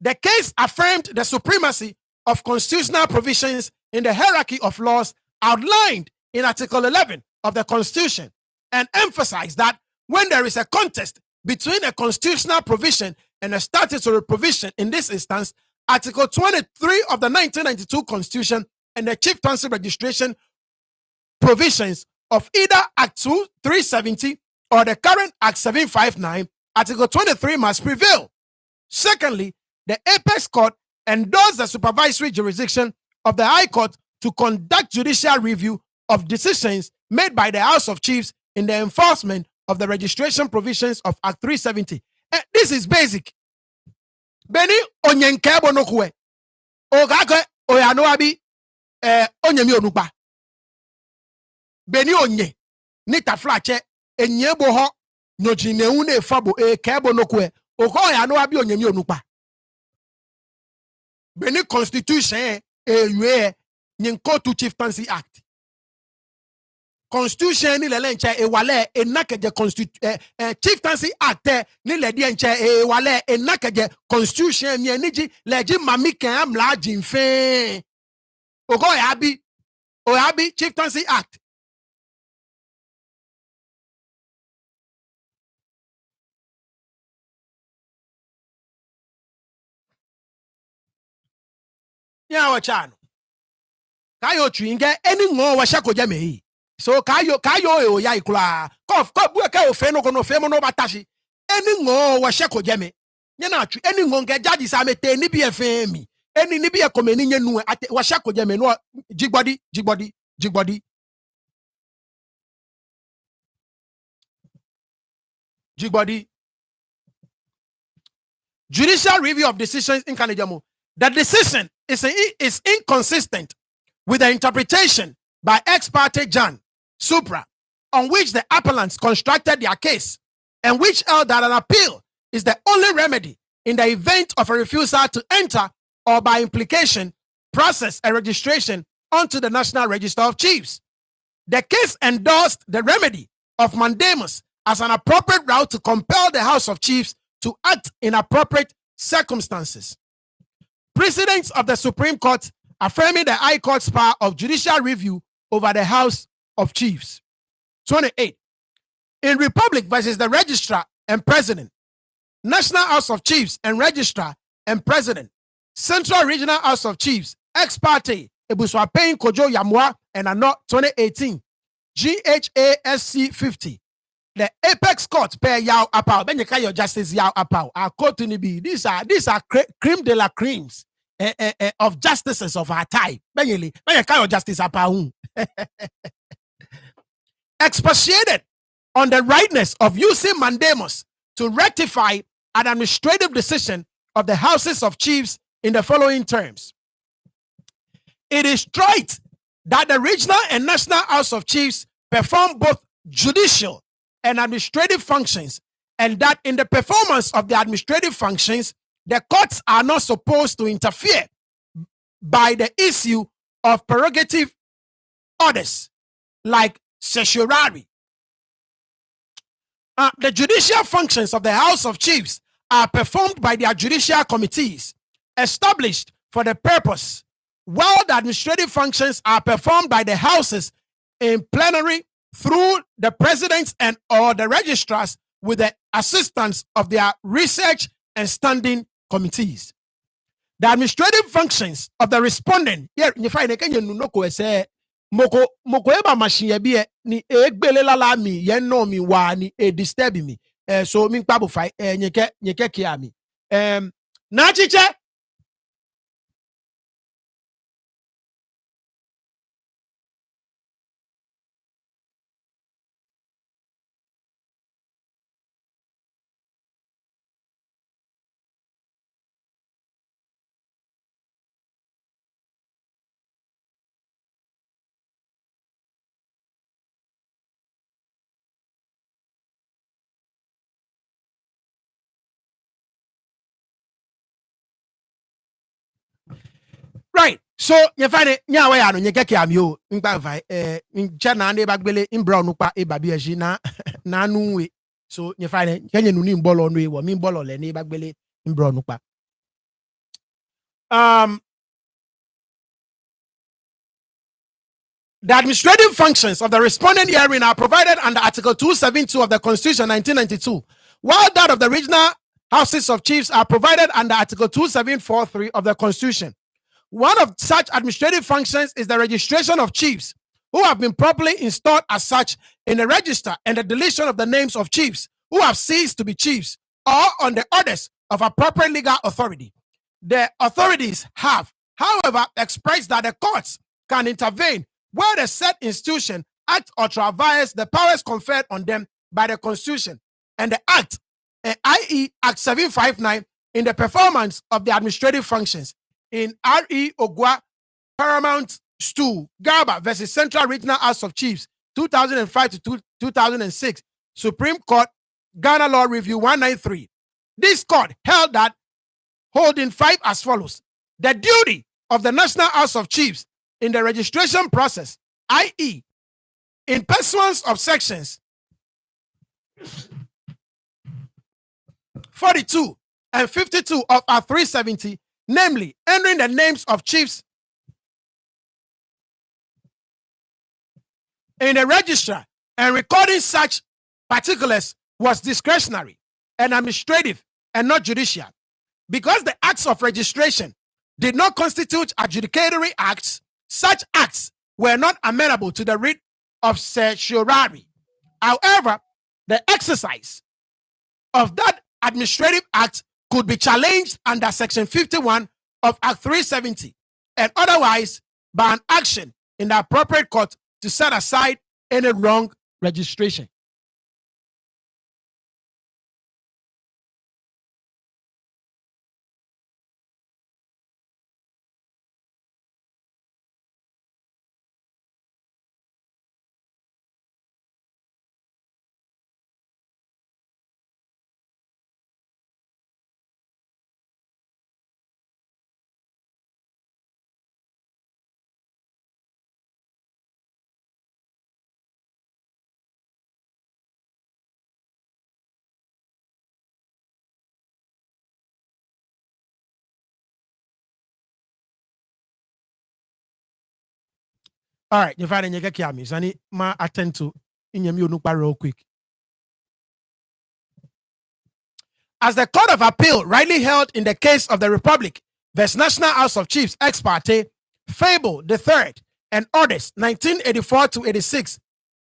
the case affirmed the supremacy of constitutional provisions in the hierarchy of laws outlined in Article 11 of the Constitution, and emphasized that when there is a contest between a constitutional provision and a statutory provision, in this instance, Article 23 of the 1992 Constitution and the chieftaincy registration provisions of either Act 370 or the current Act 759, Article 23 must prevail. Secondly, the Apex Court endorsed the supervisory jurisdiction of the High Court to conduct judicial review of decisions made by the House of Chiefs in the enforcement of the registration provisions of Act 370. This is basic. Beni onyenkebo nokwe. Ogage oyanoabi onyemi onupa. Beni onye nita flache enyebo ho nojine une fabo kebo nokwe. Ogo oyanoabi onyemi onupa. Beni Constitution yue nyenko to Chieftaincy Act. Constitution ni lele nche ewale enakeje Chieftaincy Act ni ledi nche ewale enakeje Constitution ni eniji leji mami kan amla jinfe ogo yabi Chieftaincy Act. Ya wachano kayo twinge any ngo wa shako jame so kayo e ya ikula kof ko bu ka ofe no kono fe mo no batashi any ngo wa shako jame nye na atwi any ngo nge jadi sa mete ni bi efe mi any ni bi e komeni nye nu wa shako jame no jigbodi judicial review of decisions in Kanejamo. The decision is inconsistent with the interpretation by ex parte Jan Supra, on which the appellants constructed their case, and which held that an appeal is the only remedy in the event of a refusal to enter, or by implication, process a registration onto the National Register of Chiefs. The case endorsed the remedy of mandamus as an appropriate route to compel the House of Chiefs to act in appropriate circumstances. Precedents of the Supreme Court affirming the High Court's power of judicial review over the House of Chiefs. 28. In Republic versus the Registrar and President, National House of Chiefs and Registrar and President, Central Regional House of Chiefs, ex parte, Ebuswapein Kojo Yamwa, and Ano 2018, GHASC 50. The apex court pay Yao Apau. Then you call your justice Yao Apau. Our court to be these are creme de la creams of justices of our time. Then you call your justice Apau. Expatiated on the rightness of using mandamus to rectify an administrative decision of the Houses of Chiefs in the following terms. It is right that the regional and national House of Chiefs perform both judicial and administrative functions, and that in the performance of the administrative functions, the courts are not supposed to interfere by the issue of prerogative orders like certiorari. The judicial functions of the House of Chiefs are performed by their judicial committees established for the purpose, while the administrative functions are performed by the houses in plenary through the presidents and or the registrars with the assistance of their research and standing committees. The administrative functions of the respondent, you find a Kenyan Nunoko say, Moko eba machine bi ni egbele lala mi yen no mi wa ni e disturb me. So mi pabu fai nyeke kia mi. Na chiche. Right. So you find it nya we anu nyeke kia mi o. Nkpa vai nche na ande bagbele imbra nu pa e babi eji na anu we. So you find it kenye nu ni mbolo nu e wo mi mbolo le ni bagbele imbra nu pa. The administrative functions of the respondent hearing are provided under Article 272 of the Constitution 1992, while that of the regional Houses of Chiefs are provided under Article 2743 of the Constitution. One of such administrative functions is the registration of chiefs who have been properly installed as such in the register, and the deletion of the names of chiefs who have ceased to be chiefs or on the orders of appropriate legal authority. The authorities have, however, expressed that the courts can intervene where the said institution act or traverse the powers conferred on them by the Constitution and the Act, i.e. Act 759, in the performance of the administrative functions. In R.E. Ogwa Paramount Stu Garba versus Central Regional House of Chiefs, 2005 to 2006, Supreme Court, Ghana Law Review 193. This court held that, holding 5 as follows: the duty of the National House of Chiefs in the registration process, i.e., in pursuance of sections 42 and 52 of our 370, namely entering the names of chiefs in the register and recording such particulars, was discretionary and administrative and not judicial. Because the acts of registration did not constitute adjudicatory acts, such acts were not amenable to the writ of certiorari. However, the exercise of that administrative act could be challenged under Section 51 of Act 370 and otherwise by an action in the appropriate court to set aside any wrong registration. All right, you find any kiamis. I need my attend to in your real quick. As the Court of Appeal rightly held in the case of the Republic versus National House of Chiefs ex parte, Fable the Third, and others 1984 to 86,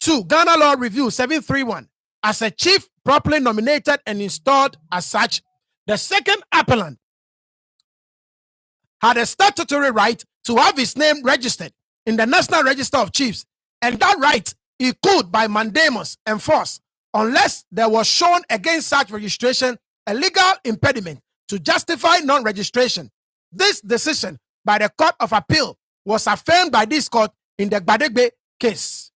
2 Ghana Law Review 731, as a chief properly nominated and installed as such, the second appellant had a statutory right to have his name registered in the National Register of Chiefs, and that right he could by mandamus enforce unless there was shown against such registration a legal impediment to justify non-registration. This decision by the Court of Appeal was affirmed by this court in the Gbadegbe case.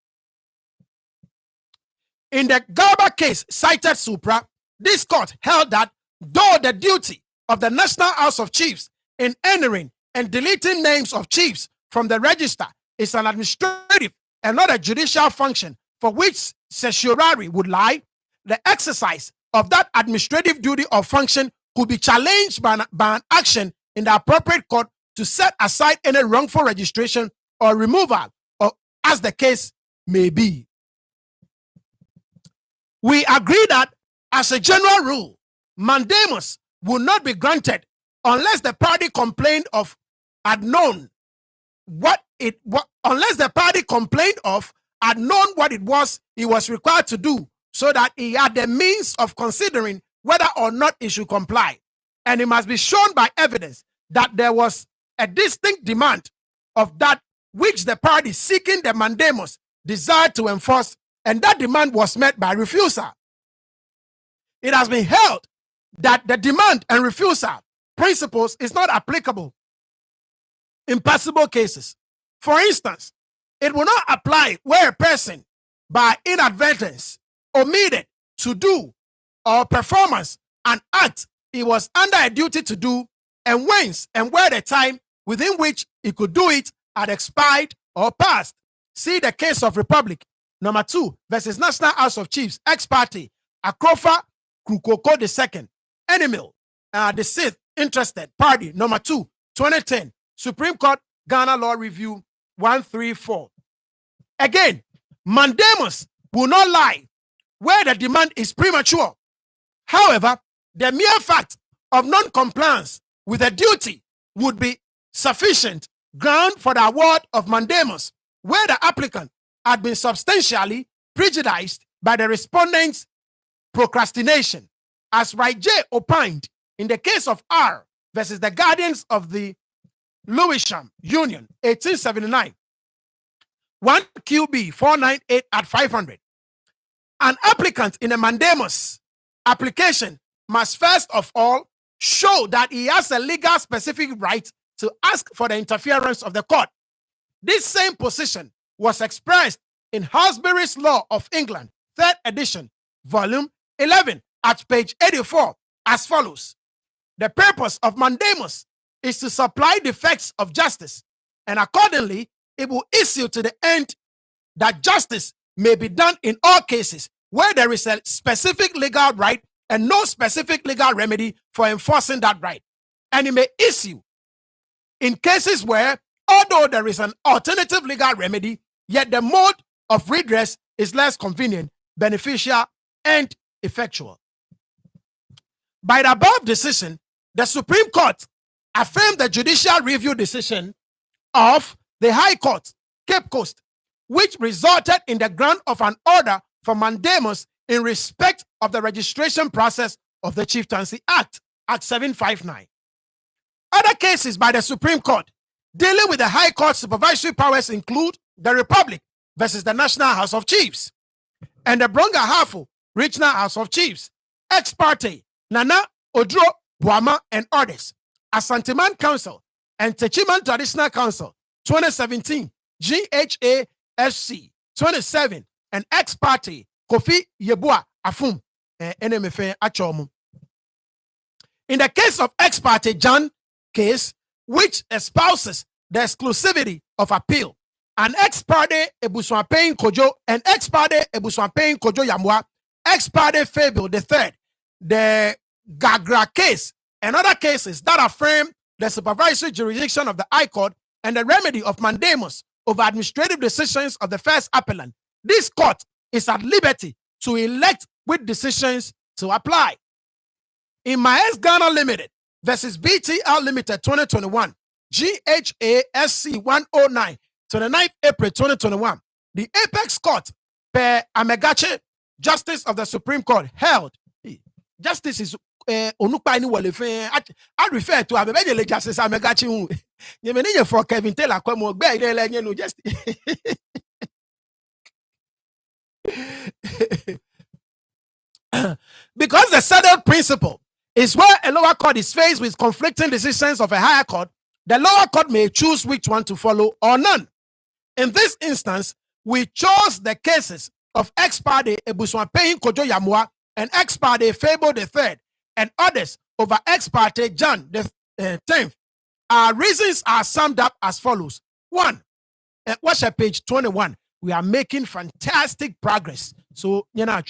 In the Garba case cited supra, this court held that though the duty of the National House of Chiefs in entering and deleting names of chiefs from the register is an administrative and not a judicial function for which certiorari would lie, the exercise of that administrative duty or function could be challenged by an action in the appropriate court to set aside any wrongful registration or removal, or as the case may be. We agree that, as a general rule, mandamus will not be granted unless the party complained of had known what it was, unless the party complained of had known what it was he was required to do, so that he had the means of considering whether or not he should comply. And it must be shown by evidence that there was a distinct demand of that which the party seeking the mandamus desired to enforce, and that demand was met by refusal. It has been held that the demand and refusal principles is not applicable in possible cases. For instance, it will not apply where a person, by inadvertence, omitted to do or performance an act he was under a duty to do, and whence and where the time within which he could do it had expired or passed. See the case of Republic, number 2, versus National House of Chiefs, ex parte, Akrofa Krukoko II, Enimil, the 6th interested party, number 2, 2010, Supreme Court, Ghana Law Review 134. Again, mandamus will not lie where the demand is premature. However, the mere fact of non-compliance with a duty would be sufficient ground for the award of mandamus where the applicant had been substantially prejudiced by the respondent's procrastination, as Wright J. opined in the case of R versus the Guardians of the Lewisham Union, 1879, 1 QB 498 at 500. An applicant in a mandamus application must first of all show that he has a legal specific right to ask for the interference of the court. This same position was expressed in Halsbury's Law of England, 3rd edition, volume 11, at page 84, as follows. The purpose of mandamus is to supply defects of justice, and accordingly, it will issue to the end that justice may be done in all cases where there is a specific legal right and no specific legal remedy for enforcing that right. And it may issue in cases where, although there is an alternative legal remedy, yet the mode of redress is less convenient, beneficial, and effectual. By the above decision, the Supreme Court affirmed the judicial review decision of the High Court, Cape Coast, which resulted in the grant of an order for mandamus in respect of the registration process of the Chieftaincy Act, Act 759. Other cases by the Supreme Court dealing with the High Court supervisory powers include the Republic versus the National House of Chiefs and the Bronga Hafo Regional House of Chiefs, ex parte, Nana Odro Boama and others, Asanteman Council and Techiman Traditional Council, 2017, GHASC 27, and ex parte Kofi Yeboah Afum, NMFA Achomu. In the case of ex parte John case, which espouses the exclusivity of appeal, an ex parte Ebuswampain Kojo and ex parte Ebuswampain Kojo Yamwa, ex parte Fable III, the Gagra case, and other cases that affirm the supervisory jurisdiction of the High Court and the remedy of mandamus over administrative decisions of the first appellant. This court is at liberty to elect which decisions to apply. In Maes Ghana Limited versus BTL Limited 2021, GHASC 109, 29th April 2021, the Apex Court, per Amegache, Justice of the Supreme Court, held. Justice is Onupa ni Walefe. I refer to Amegache Justice Amegache. You may for Kevin Taylor come just. Because the settled principle is where a lower court is faced with conflicting decisions of a higher court, the lower court may choose which one to follow or none. In this instance, we chose the cases of ex parte Ebuswampain Kojo Yamwa and ex parte Fable III and others over ex parte John the 10th. Our reasons are summed up as follows. 1. Watch at page 21. We are making fantastic progress. So, you know,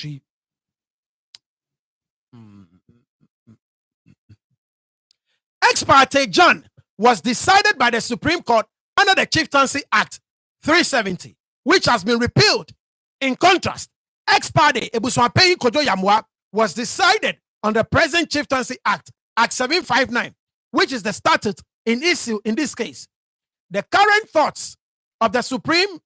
ex parte John was decided by the Supreme Court under the Chieftaincy Act 370, which has been repealed. In contrast, ex parte Ebuswampain Kojo Yamwa was decided on the present Chieftaincy Act, Act 759, which is the statute in issue in this case. The current thoughts of the Supreme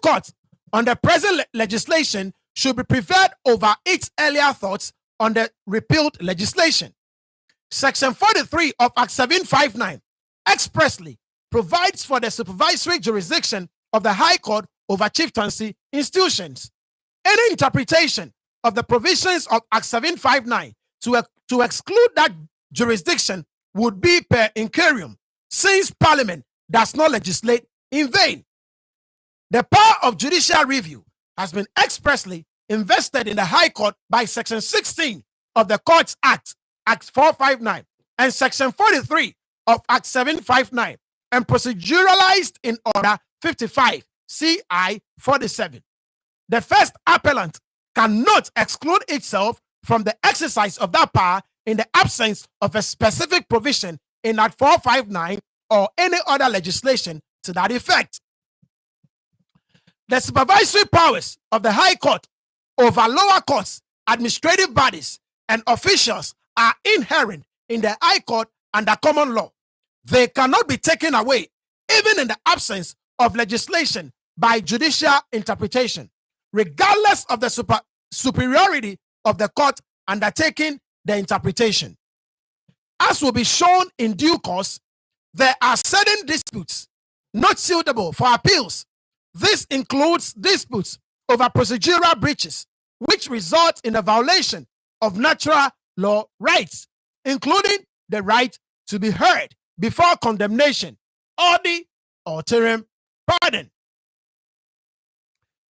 Court on the present legislation should be preferred over its earlier thoughts on the repealed legislation. Section 43 of Act 759 expressly provides for the supervisory jurisdiction of the High Court over chieftaincy institutions. Any interpretation of the provisions of Act 759 to exclude that jurisdiction would be per incurium, since Parliament does not legislate in vain. The power of judicial review has been expressly invested in the High Court by Section 16 of the Courts Act, Act 459, and Section 43 of Act 759, and proceduralized in Order 55, CI 47. The first appellant cannot exclude itself from the exercise of that power in the absence of a specific provision in Act 459 or any other legislation to that effect. The supervisory powers of the High Court over lower courts, administrative bodies, and officials are inherent in the High Court under common law. They cannot be taken away, even in the absence of legislation, by judicial interpretation, regardless of the superiority of the court undertaking the interpretation. As will be shown in due course, there are certain disputes not suitable for appeals. This includes disputes over procedural breaches, which result in a violation of natural law rights, including the right to be heard before condemnation or the interim pardon.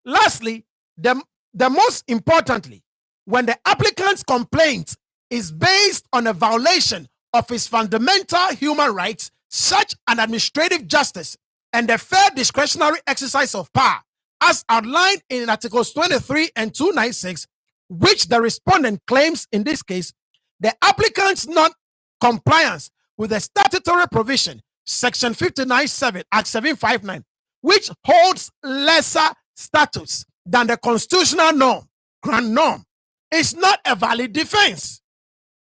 Lastly, the most importantly, when the applicant's complaint is based on a violation of his fundamental human rights, such an administrative justice and the fair discretionary exercise of power, as outlined in Articles 23 and 296, which the respondent claims in this case, the applicant's non-compliance with the statutory provision, Section 59.7, Act 759, which holds lesser status than the constitutional norm, grand norm, is not a valid defense.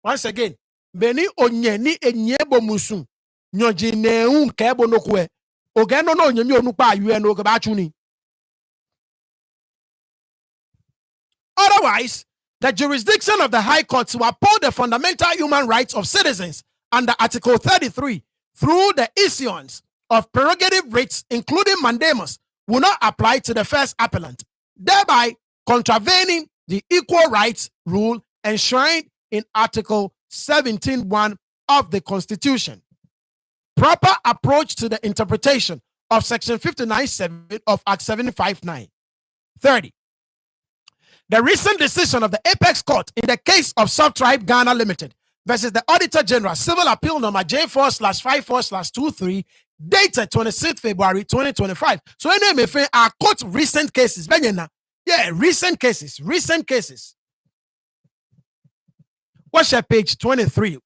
Once again, Beni Onyeni Enyebo Musu, Nyojine kebo no kwe. Ogeno no nyemi onupa yueno gabachuni. Otherwise, the jurisdiction of the High Court to uphold the fundamental human rights of citizens under Article 33 through the issuance of prerogative writs, including mandamus, will not apply to the first appellant, thereby contravening the equal rights rule enshrined in Article 17(1) of the Constitution. Proper approach to the interpretation of Section 59(7) of Act 759. 30. The recent decision of the Apex Court in the case of Subtribe Ghana Limited versus the Auditor General, Civil Appeal number J4/54/23, dated 26th February 2025. So, any are court recent cases. Yeah, recent cases. Watch at page 23.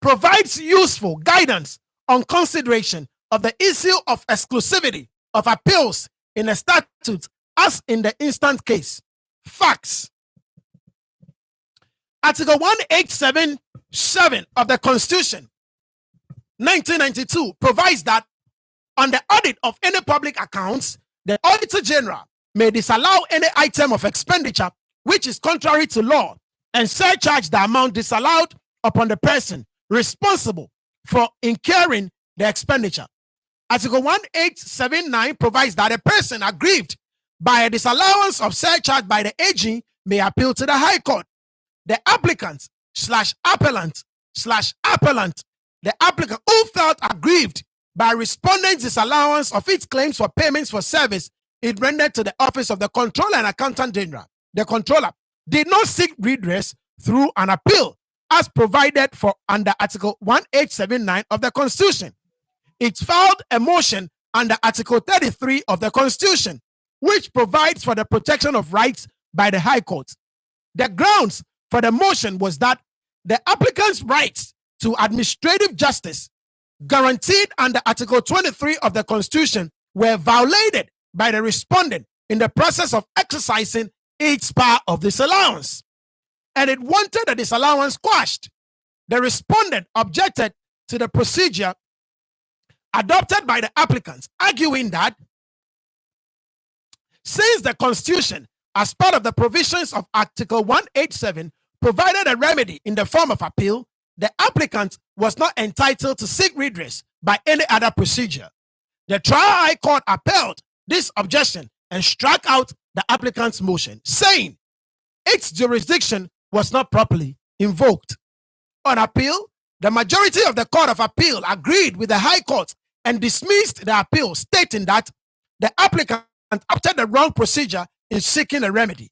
Provides useful guidance on consideration of the issue of exclusivity of appeals in a statute as in the instant case. Facts. Article 1877 of the Constitution 1992 provides that on the audit of any public accounts, the Auditor General may disallow any item of expenditure which is contrary to law and surcharge the amount disallowed upon the person responsible for incurring the expenditure. Article 1879 provides that a person aggrieved by a disallowance of surcharge by the AG may appeal to the High Court. The applicant the applicant who felt aggrieved by respondent's disallowance of its claims for payments for service it rendered to the office of the Controller and Accountant General, the Controller, did not seek redress through an appeal as provided for under Article 1879 of the Constitution. It filed a motion under Article 33 of the Constitution, which provides for the protection of rights by the High Court. The grounds for the motion was that the applicant's rights to administrative justice guaranteed under Article 23 of the Constitution were violated by the respondent in the process of exercising its power of disallowance, and it wanted the disallowance quashed. The respondent objected to the procedure adopted by the applicants, arguing that since the Constitution, as part of the provisions of Article 187, provided a remedy in the form of appeal, the applicant was not entitled to seek redress by any other procedure. The trial High Court upheld this objection and struck out the applicant's motion, saying its jurisdiction was not properly invoked. On appeal, the majority of the Court of Appeal agreed with the High Court and dismissed the appeal, stating that the applicant opted the wrong procedure in seeking a remedy.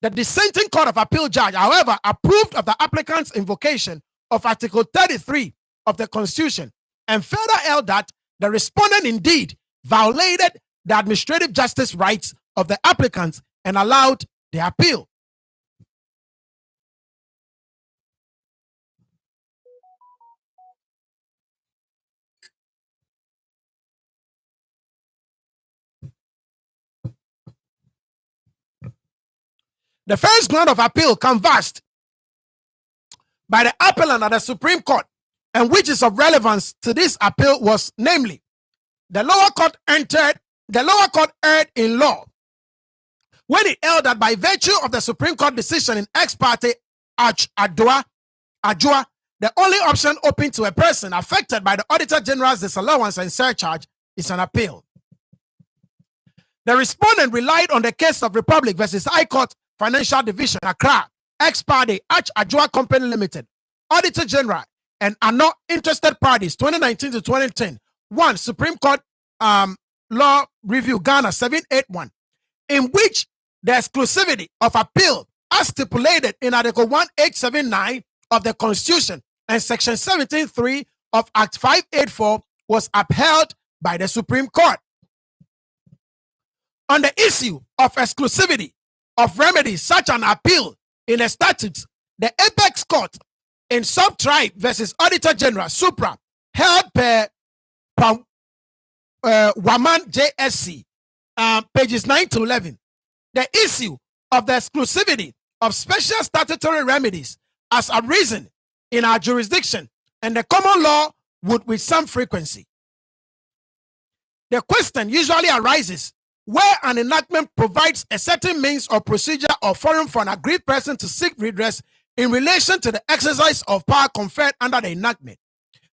The dissenting Court of Appeal judge, however, approved of the applicant's invocation of Article 33 of the Constitution and further held that the respondent indeed violated the administrative justice rights of the applicant and allowed the appeal. The first ground of appeal canvassed by the appellant at the Supreme Court, and which is of relevance to this appeal, was namely, the lower court erred in law when it held that by virtue of the Supreme Court decision in ex parte Adjoa, the only option open to a person affected by the Auditor General's disallowance and surcharge is an appeal. The respondent relied on the case of Republic versus High Court Financial Division, Accra, ex parte Adjoa Company Limited, Auditor General, and are not interested parties, 2019 to 2010. 1. Supreme Court Law Review, Ghana, 781, in which the exclusivity of appeal, as stipulated in Article 1879 of the Constitution and Section 17(3) of Act 584, was upheld by the Supreme Court. On the issue of exclusivity of remedies, such an appeal in a statute, the Apex Court in Subtribe versus Auditor General, Supra, held per Waman JSC, pages 9 to 11, the issue of the exclusivity of special statutory remedies as arisen in our jurisdiction and the common law with some frequency. The question usually arises where an enactment provides a certain means or procedure or forum for an aggrieved person to seek redress in relation to the exercise of power conferred under the enactment.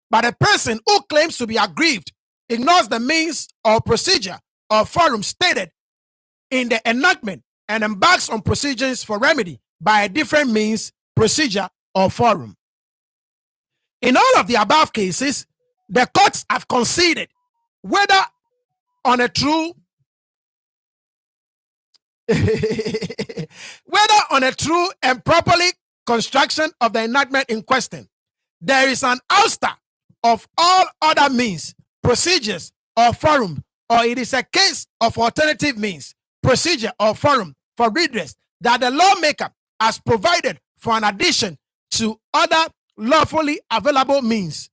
But a person who claims to be aggrieved ignores the means or procedure or forum stated in the enactment and embarks on procedures for remedy by a different means, procedure, or forum. In all of the above cases, the courts have conceded whether on a true and properly construction of the enactment in question, there is an ouster of all other means, procedures, or forum, or it is a case of alternative means, procedure, or forum for redress that the lawmaker has provided for an addition to other lawfully available means,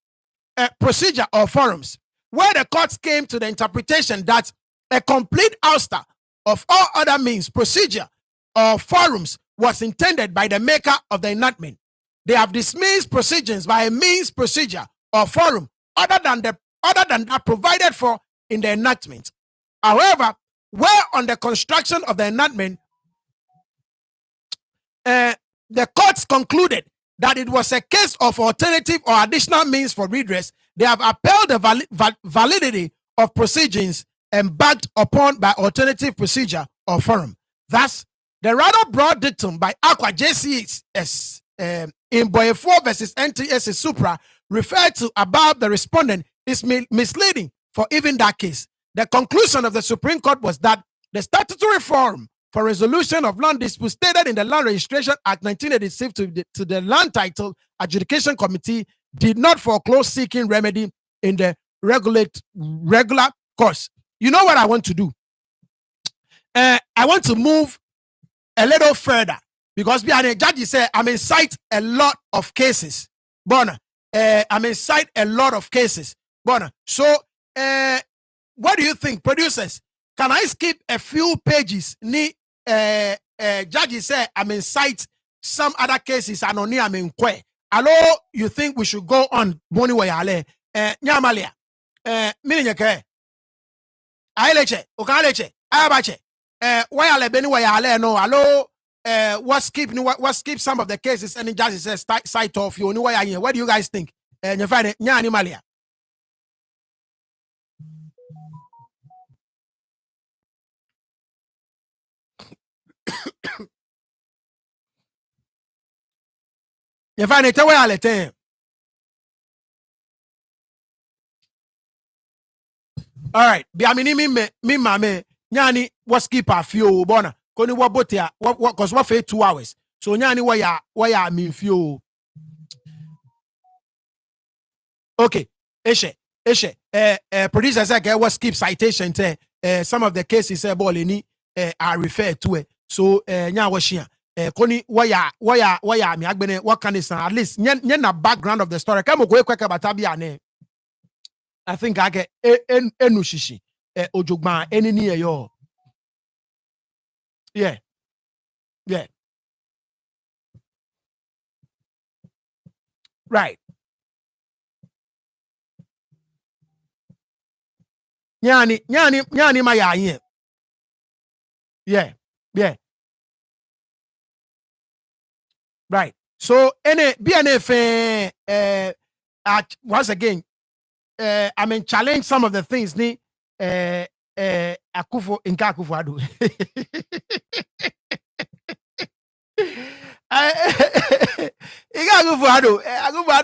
procedure, or forums, where the courts came to the interpretation that a complete ouster of all other means, procedure, or forums was intended by the maker of the enactment. They have dismissed procedures by a means, procedure, or forum other than that provided for in the enactment. However, where on the construction of the enactment, the courts concluded that it was a case of alternative or additional means for redress, they have upheld the validity of procedures embarked upon by alternative procedure or forum. Thus, the rather broad dictum by Aqua JCS in Boye 4 versus NTS Supra referred to above the respondent is misleading for even that case. The conclusion of the Supreme Court was that the statutory form for resolution of land disputes stated in the Land Registration Act 1986 to the Land Title Adjudication Committee did not foreclose seeking remedy in the regular course. You know what I want to do? I want to move a little further because behind the judge said I'm in cite a lot of cases. Bona, I'm in cite a lot of cases. Bona. So, what do you think, producers? Can I skip a few pages? Judge said I'm in cite some other cases and only I'm in kwe. Hello, you think we should go on? Boni wayale. Nyamalia. Mini nyeke. Aileche. Okaleche. Ayabache. Wayale beni wayale no. Hello. What skip some of the cases and the judge says cite off you. What do you guys think? You find it. Nya animalia. You find it away all the time. All right. Biamini me mame nyani was keep a few bona. Koni wabotia what cause what for 2 hours. So nyani waya mean few. Okay. Eshe. Producer said was keep citation some of the cases bolini are referred to it. So nya washia. Koni waya mi agbene what can this at least na background of the story. Come go quick about ne. I think I get enushishi ojogban enini yo. Yeah. Right. Nyani maya here. Yeah. Right. So BNF once again I mean challenge some of the things ni Akufo Ado. Akufo Ado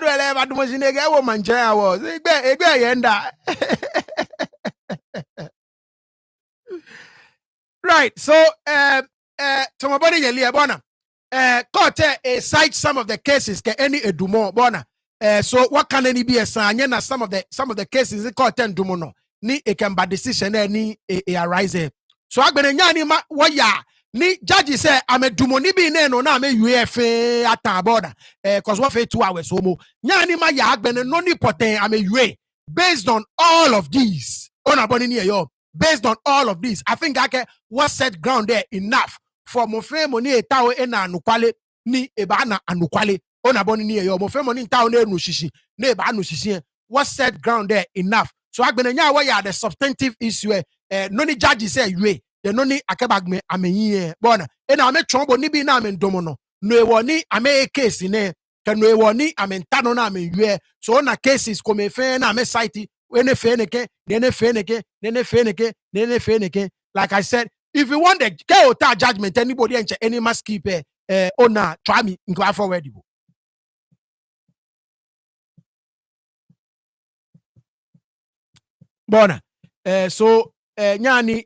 ele ba dumo sine ge wo manche awo. Egbe yenda. Right. So tomobody yeli bona. Court cite some of the cases ke any edumo bona. So what can any be a sign? Some of the cases in court and dumono ni a can by decision any arise. So I been nyani ma waya ni judge say I'm a dumoni be no na me UFA at border cause what for 2 hours homo nyani ma ya been no ni poten I'm a UA based on all of these on aboni ni yo based on all of these I think I was set ground there enough for mo fe money etawo ena anukwale ni eba na anukwale ona boni ni yo mo fe money nta o na enu shishi na eba anu shishi was set ground there enough. So Agbenya why the substantive issue no ni judge say you the no ni akebagme amenyi bona and I make trouble ni bi na amendomo no no ni ame case ne can no ni amentano na amenye so na cases come fe na ame site when feneke then feneke like I said, if you want the judgment anybody and any must keep owner try me in go forward. Bona so nyani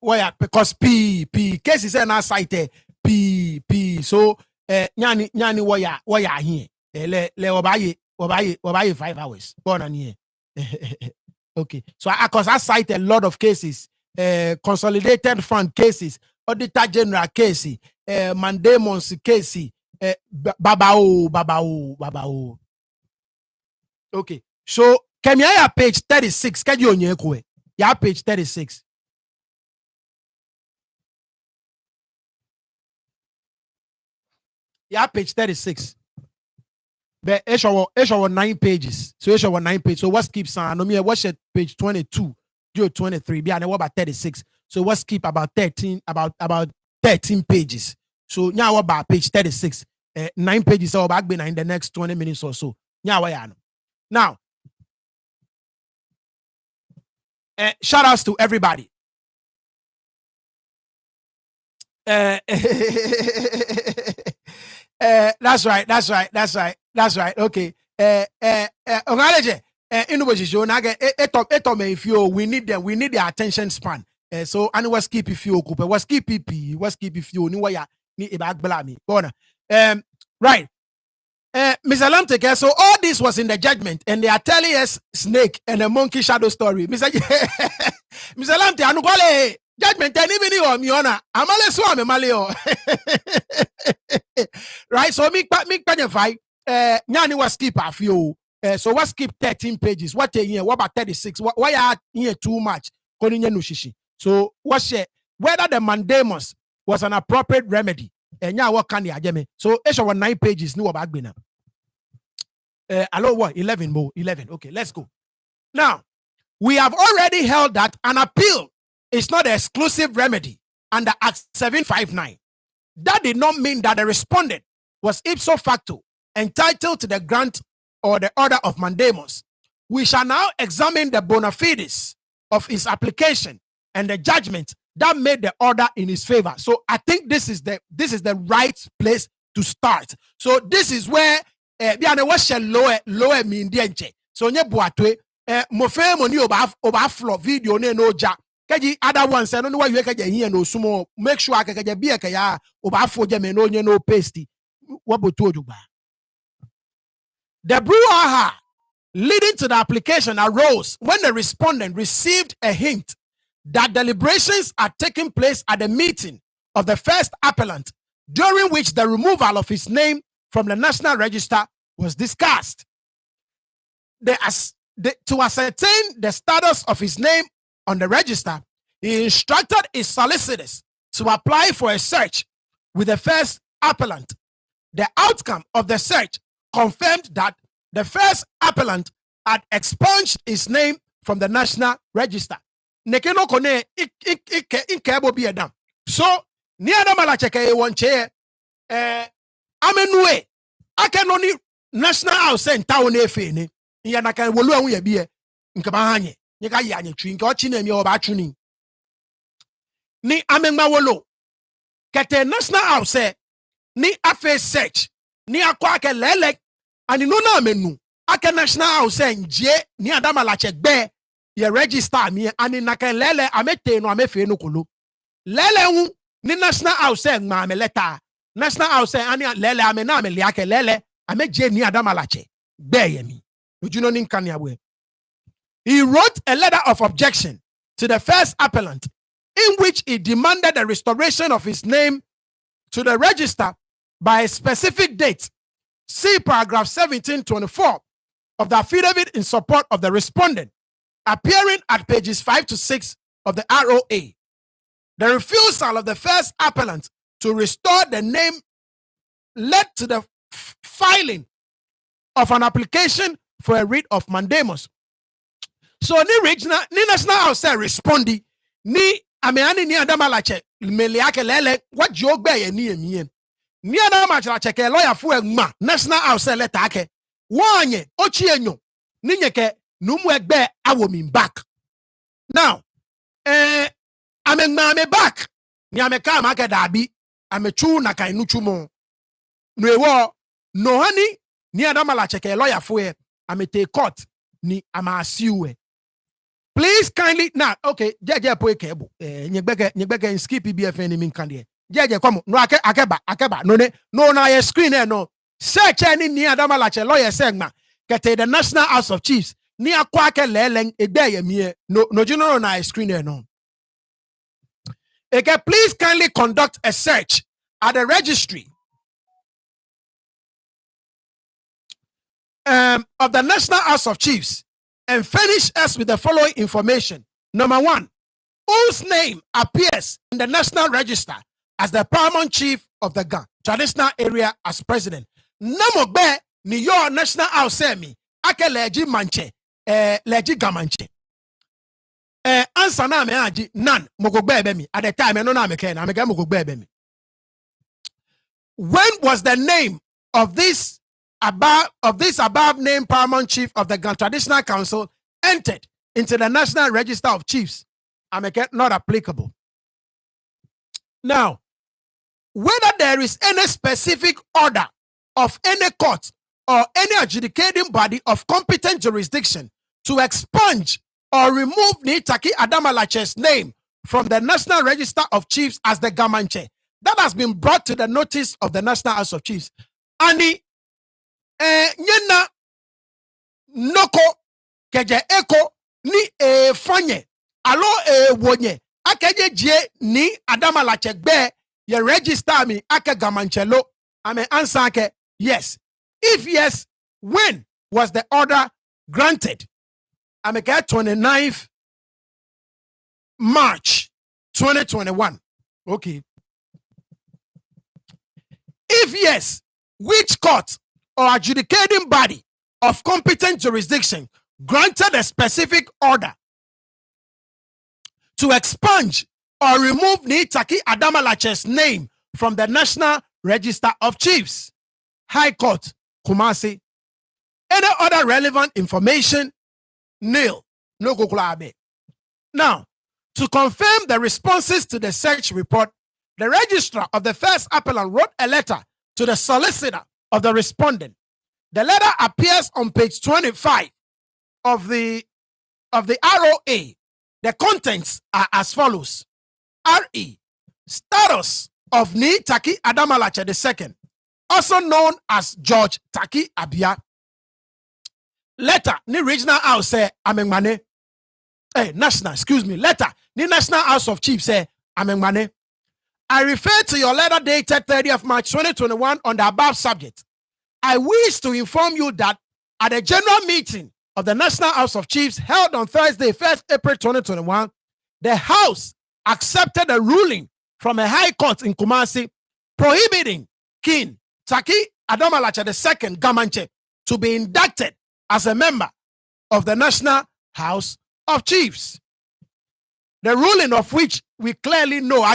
why because p cases na site p so nyani why here le obaye 5 hours bona ni okay so because I cite a lot of cases consolidated fund cases, auditor general case, mandamus case, babao. Okay, so can you have page 36? Can you onye yeah, page 36. Yeah, page 36. But it's 9 pages. So it's 9 pages. So what's keep saying? No me watch it page 22, 23. Be what about 36? So what's keep about 13 pages. So now what about page 36? 9 pages so back in the next 20 minutes or so. Now shout outs to everybody. That's right. Okay. We need the attention span. So and what's keep if you what's keep if you ni waya ni back blame. Right. Mr. Lamte, so all this was in the judgment, and they are telling us snake and a monkey shadow story. Mr. Lamte, anugole judgment and even you miona amale so amaleo. Right, so me panify nyani was skip a few. So what skip 13 pages? What a year? What about 36? Why are here too much? So what's whether the mandamus was an appropriate remedy? And what can you so it's 9 pages new about bina. Hello, what 11 more 11. Okay, let's go. Now we have already held that an appeal is not an exclusive remedy under Act 759. That did not mean that the respondent was ipso facto entitled to the grant or the order of mandamus. We shall now examine the bona fides of his application and the judgment that made the order in his favor. So I think this is the right place to start. So this is where lower mean so nye boatwe mofe moni oba flow video ne no ja kaji other ones no no you kaja here no sumo make sure kaja bi ya oba fo je me no nye no paste wabotu oduba. The brouhaha leading to the application arose when the respondent received a hint that deliberations are taking place at the meeting of the first appellant, during which the removal of his name from the National Register was discussed. To ascertain the status of his name on the register, he instructed his solicitors to apply for a search with the first appellant. The outcome of the search confirmed that the first appellant had expunged his name from the National Register. So, Nii Adama Latse'S wonche amenue akenoni national house in town efe ne ya na kan wolu ahun ye bi e nka ba hanye nye ka ya anye twi nka ochi na mi o ba twuni ni amenma wolo kete national house ni afe search ni akwa ke lele ani no na amenu ake national house nje Nii Adama Latse'S gbe ye register mi ani na kan lele amete no amefe no kolo lele hu ni national house ma me letter national house ani lele ame na me liake lele ame je Nii Adama Latse'S gbe ye mi ojuno ni nkan ya we. He wrote a letter of objection to the first appellant in which he demanded the restoration of his name to the register by a specific date. See paragraph 1724 of the affidavit in support of the respondent, appearing at pages 5 to 6 of the ROA. The refusal of the first appellant to restore the name led to the filing of an application for a writ of mandamus. So ni national house respondi ni ameani Nii Adama Latse'S meliake lele what jogbe ye ni emien. Nii Adama Latse'S ke lawyer fu egma national house letter ake wanye ochi enyo ni nyeke numu egbe awomi back. Now ame back ni ameka make dabi ame chu na kan nuchu mo no ewo no hani Nii Adama Latse'S ke lawyer fu e ame take court ni ama asiwe. Please kindly now, okay, jeje po ekebo nyegbeke skip BFN min kan de. Jeje come no akeba no na your screen no. Search any Nii Adama Latse'S lawyer segma get the National House of Chiefs ni akwa ke leleng egbe ye mie no general na your screen no. Okay, please kindly conduct a search at the registry of the National House of Chiefs and furnish us with the following information. Number 1, whose name appears in the National Register as the paramount chief of the Ga traditional area as president. Number B, New York National House me ake leji manche leji gamanche. Answer na me aji none mogogbe ebe mi at the time no na me ken ameke mogogbe ebe mi. When was the name of this above named paramount chief of the Ga Traditional Council entered into the National Register of Chiefs? Not applicable. Now, whether there is any specific order of any court or any adjudicating body of competent jurisdiction to expunge or remove Nii Adama Latse'S name from the National Register of Chiefs as the Gamanche, that has been brought to the notice of the National House of Chiefs. And the nyena noko keje eko ni fanye alo wonye akeje je Nii Adama Latse'S gbe ye register me ake gamanchelo. Ame answer ke yes. If yes, when was the order granted? Ame ke 29th March 2021. Okay. If yes, which court or adjudicating body of competent jurisdiction granted a specific order to expunge or remove Nii Adama Latse'S name from the National Register of Chiefs? High Court, Kumasi. Any other relevant information? Nil. No kukulabe. Now, to confirm the responses to the search report, the registrar of the first appellant wrote a letter to the solicitor of the respondent. The letter appears on page 25 of the ROA. The contents are as follows. RE, status of Nii Adama Latse'S II, also known as George Taki Abia. Letter ni regional house say amengmane. Letter ni National House of Chiefs say amengmane. I refer to your letter dated 30th March 2021 on the above subject. I wish to inform you that at the general meeting of the National House of Chiefs held on Thursday, 1st April 2021, the House accepted a ruling from a high court in Kumasi prohibiting King Taki Adama Latse'S II Gamanche to be inducted as a member of the National House of Chiefs. The ruling of which we clearly know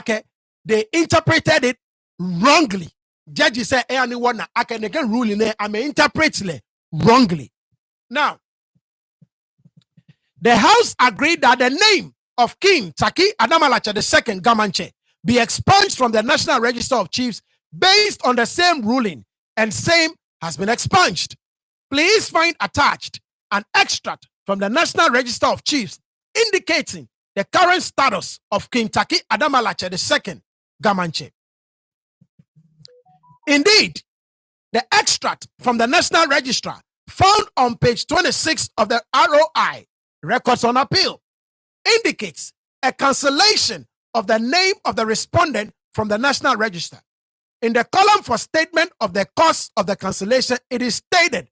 they interpreted it wrongly. Judge said, anyone I can again ruling there, I may interpret it wrongly. Now, the House agreed that the name of King Taki Adama Latse'S II Gamanche be expunged from the National Register of Chiefs based on the same ruling, and same has been expunged. Please find attached an extract from the National Register of Chiefs indicating the current status of King Taki Adama Latse'S II Gamanche. Indeed, the extract from the National Register found on page 26 of the ROI, Records on Appeal, indicates a cancellation of the name of the respondent from the National Register. In the column for statement of the cause of the cancellation, it is stated,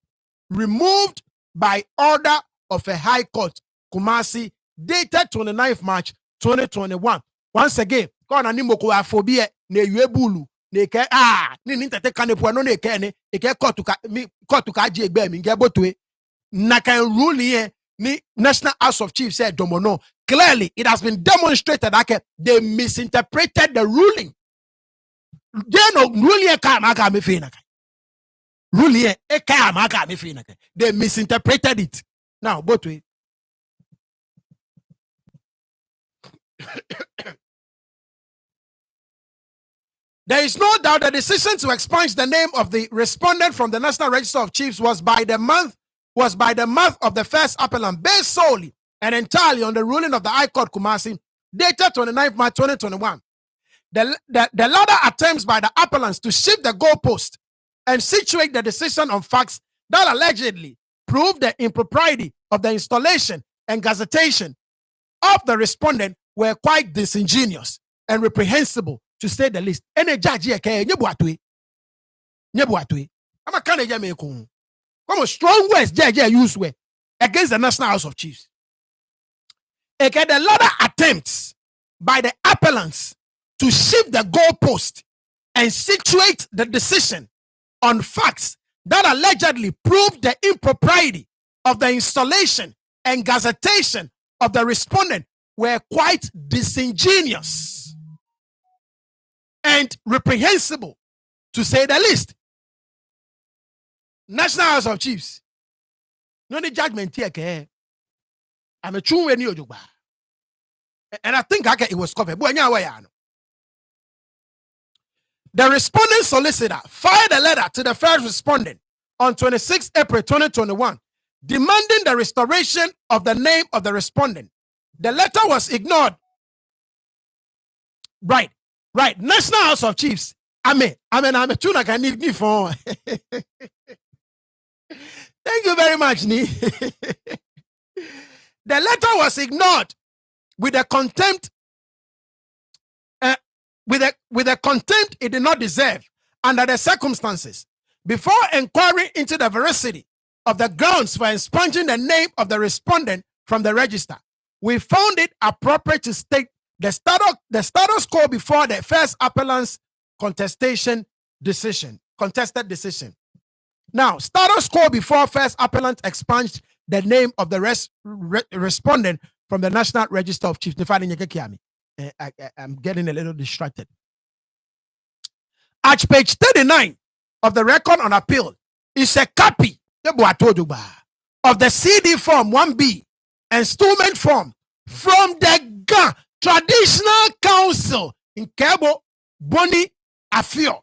removed by order of a high court, Kumasi, dated 29th March 2021. Once again, kona ni moko afobie ne yuebulu ne ke ni tete kanepo no ne ke ne e ke kotu ka ji egbe mi nge botwe Nakan rule here, ni National House of Chiefs said domono. Clearly, it has been demonstrated that they misinterpreted the ruling. They no ruling ka me fe na. Ruling ka me fe na. They misinterpreted it. Now, both way. There is no doubt the decision to expunge the name of the respondent from the National Register of Chiefs was by the mouth of the first appellant, based solely and entirely on the ruling of the High Court Kumasi, dated 29 March 2021. The latter attempts by the appellants to shift the goalpost and situate the decision on facts that allegedly prove the impropriety of the installation and gazettation of the respondent were quite disingenuous and reprehensible, to say the least. Any judge here can nyebuatwe. I'm a kind of Jamaican. Come on, strong words judge use way against the National House of Chiefs. Again, the latter attempts by the appellants to shift the goalpost and situate the decision on facts that allegedly prove the impropriety of the installation and gazettation of the respondent were quite disingenuous and reprehensible, to say the least. National House of Chiefs. No the judgment here. I'm a true way and I think it was covered. The respondent solicitor filed a letter to the first respondent on 26 April 2021, demanding the restoration of the name of the respondent. The letter was ignored. Right. National House of Chiefs. I'm a tune I can need for. Thank you very much, Nii. The letter was ignored with a contempt, with a contempt it did not deserve under the circumstances. Before inquiring into the veracity of the grounds for expunging the name of the respondent from the register, we found it appropriate to state the status quo before the first appellant's contested decision. Now, status quo before first appellant expunged the name of the respondent from the National Register of Chiefs. I'm getting a little distracted. At page 39 of the record on appeal is a copy of the CD form 1B installment form from the Ga Traditional Council in Kebo Boni Afio.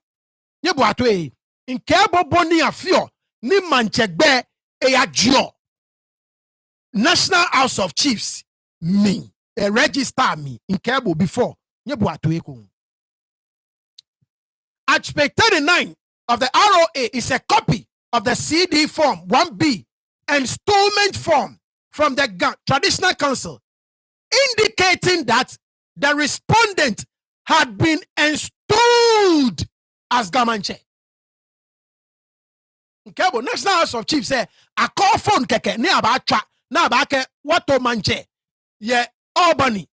In Kebo Boni Afio, ni Manchegbe Eyajio. National House of Chiefs, me, a register me in Kebo before. At page 39 of the ROA is a copy of the CD form 1B installment form from the Ga Traditional Council, indicating that the respondent had been installed as Gamanche. Nkebo National House of Chiefs say a call phone keke ni abacha na abake wato manche ye Albany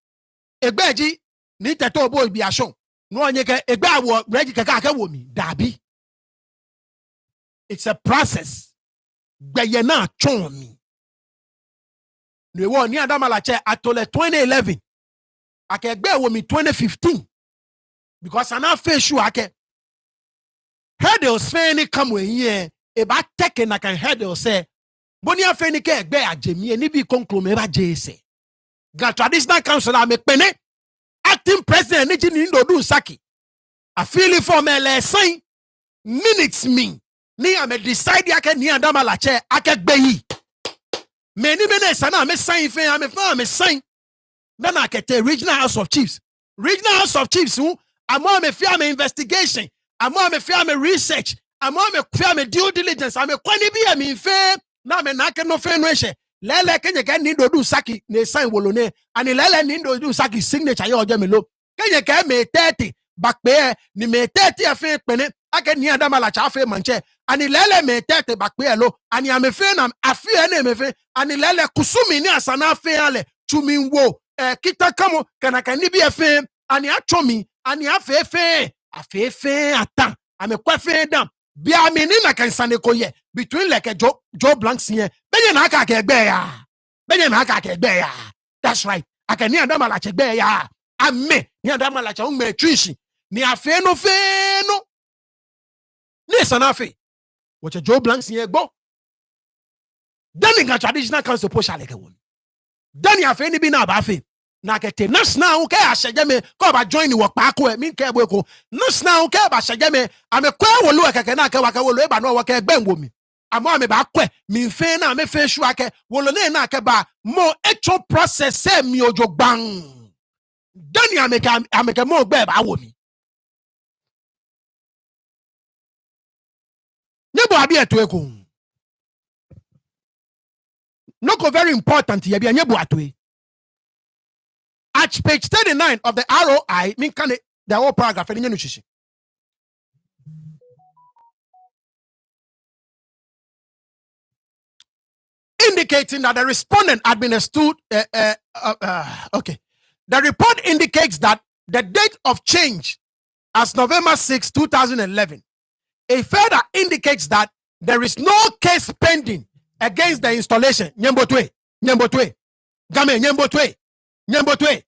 egbeji ni teto boy bi ashon no anyeke egbe awo regi keke akewo mi dabi. It's a process. Gbeye na chon mi. Ne wo Nii Adama Latse'S atole 2011. Ake egbe wo mi 2015. Because ana face sure ake Hedels feni kamwe here eba teke na kan Hedels say boni afeni ke egbe ajemi eni bi konklo me ba jese. Ga Traditional Council a me pene acting president ni jini ndodu saki. A feel for me le sign minutes me. Ni ame decide yake Nii Adama Latse'S ake gbeyi. Many sana me sign fe ame sign. Then I get the Regional House of Chiefs. Regional House of Chiefs who amo me fear me investigation. Amo me fear me research. Amo me fear me due diligence. Ame kwani bi me fe na me na ke no fe no ehye. Lele kenye ke ni do saki ne sign wolone. Ani lele ni do saki signature ye oje me lo. Kenye ke me 30 bakpe ni me 30 afi pene. Ake Nii Adama Latse'S afi manche. Ani lele me 30 bakpe lo. Ani ame fe na afi ene me fe. Ani lele kusumi ni asana afi ale. Chumi wo. Kita kamo kana kanibi afi. Ani achomi. Ani afefe atan ame kwafe dam bia me ni na kan sane koye between like a Joe Blanks here Benye na aka ke gbe ya. Benye na aka ke gbe ya. That's right. Aka Nii Adama Latse'S gbe ya. Ame Nii Adama Latse'S un me twishi. Ni afe no. Ni sanafe. Wache Joe Blanks ye gbo. Dani nga traditional council po shale ke won. Dani afe ni bi na ba afe. Na ke te national ke asheje me ko ba join ni wo pa ko e mi ke bo ko. National ke ba asheje me ame ko wolu keke na ke wa ke wolu e ba no wo ke gbe nwo mi. Amo ame ba kwe mi fe na me fe shu ake wolu na ke ba mo echo process se mi ojo bang. Dani ame ke mo gbe ba wo mi. Nyebo abi eto eko. No go very important ye bi nyebo ato. At page 39 of the ROI, the whole paragraph, indicating that the respondent had been astute. Okay. The report indicates that the date of change as November 6, 2011. It further indicates that there is no case pending against the installation. Nyembotwe. Game nyembotwe. Nyebuatwe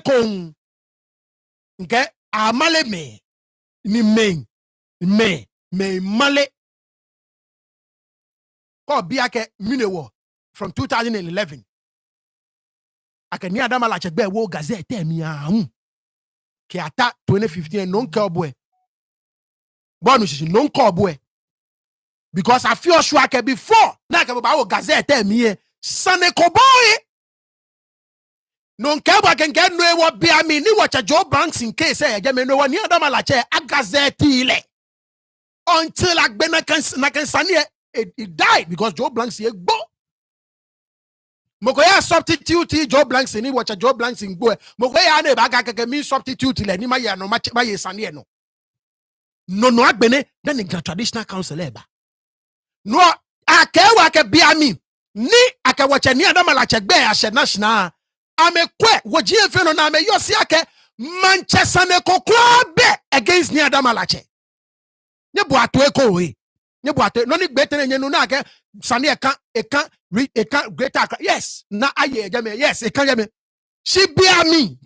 kong. Okay, amale me ni me male. Ko biake minewo from 2011. Aka Nii Adama Latse'S be wo gazette mi ahun. Ki ata 2015 non ka boy. Bonu shishi non ka boy. Because I feel sure I before na ke ba wo gazette mi sane ko boy. Non ke ba ken no e wo bia mi ni wacha Joe Banks in case e je me no Nii Adama Latse'S a gazette ile. Until agbena kan sane it died because Joe Blanks ye go. Mokoya substitute Joe Blanks ni wacha Joe Blanks in go. Mokoya na ba ga me substitute le ni ma ye no ma ye sane no. No agbene then the traditional council eba. No akewa ke bia mi ni akawacha Nii Adama Latse'S gbe ashe national ame kwe woji efe no na ame yosi ake Manchester ne kokwa be against Nii Adama Latse'S. Nye bo ato eko we. Nye bo ato no ni gbe tene nyenu na ake sane ekan greater. Yes, na aye jame. Yes, ekan jame. She bia mi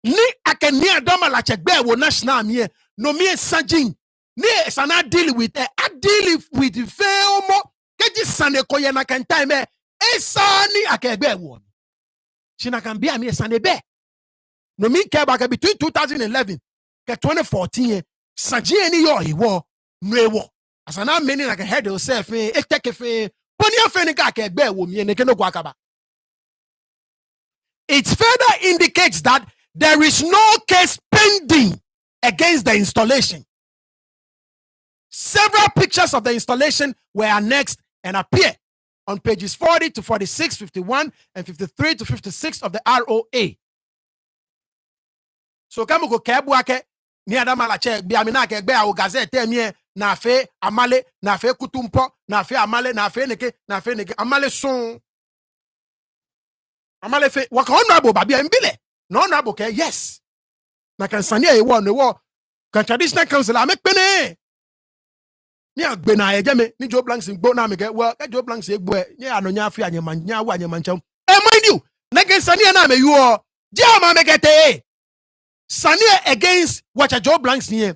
ni ake Nii Adama Latse'S gbe wo national mi no mi sanjin. Ni sana deal with I deal with feomo keji sane koye na kan time esani akegbe wo shina kan bia me sane be no mi ke ba between 2011 ke 2014 sanji ni yo iwo no ewo asana meni na ke head yourself eteke fe poni afe ni ka akegbe wo mi ne ke no kwa akaba. It further indicates that there is no case pending against the installation. Several pictures of the installation were annexed and appear on pages 40 to 46, 51, and 53 to 56 of the ROA. So kamu go kebu ake Nii Adama Latse'S bi amina ke gbe awo gazette mi na fe amale na fe kutumpo na fe amale na fe neke amale son amale fe waka honorable babi mbile no honorable ke yes na kan sane e wo no wo kan traditional council amek pene. Ni agbena ejeme ni Joe Blanks gbo na me ke well Joe Blanks egbo ni anonya afi anyemanya wa anyemancham mind you na ke sane na me you je ama me kete sane against wacha Joe Blanks ni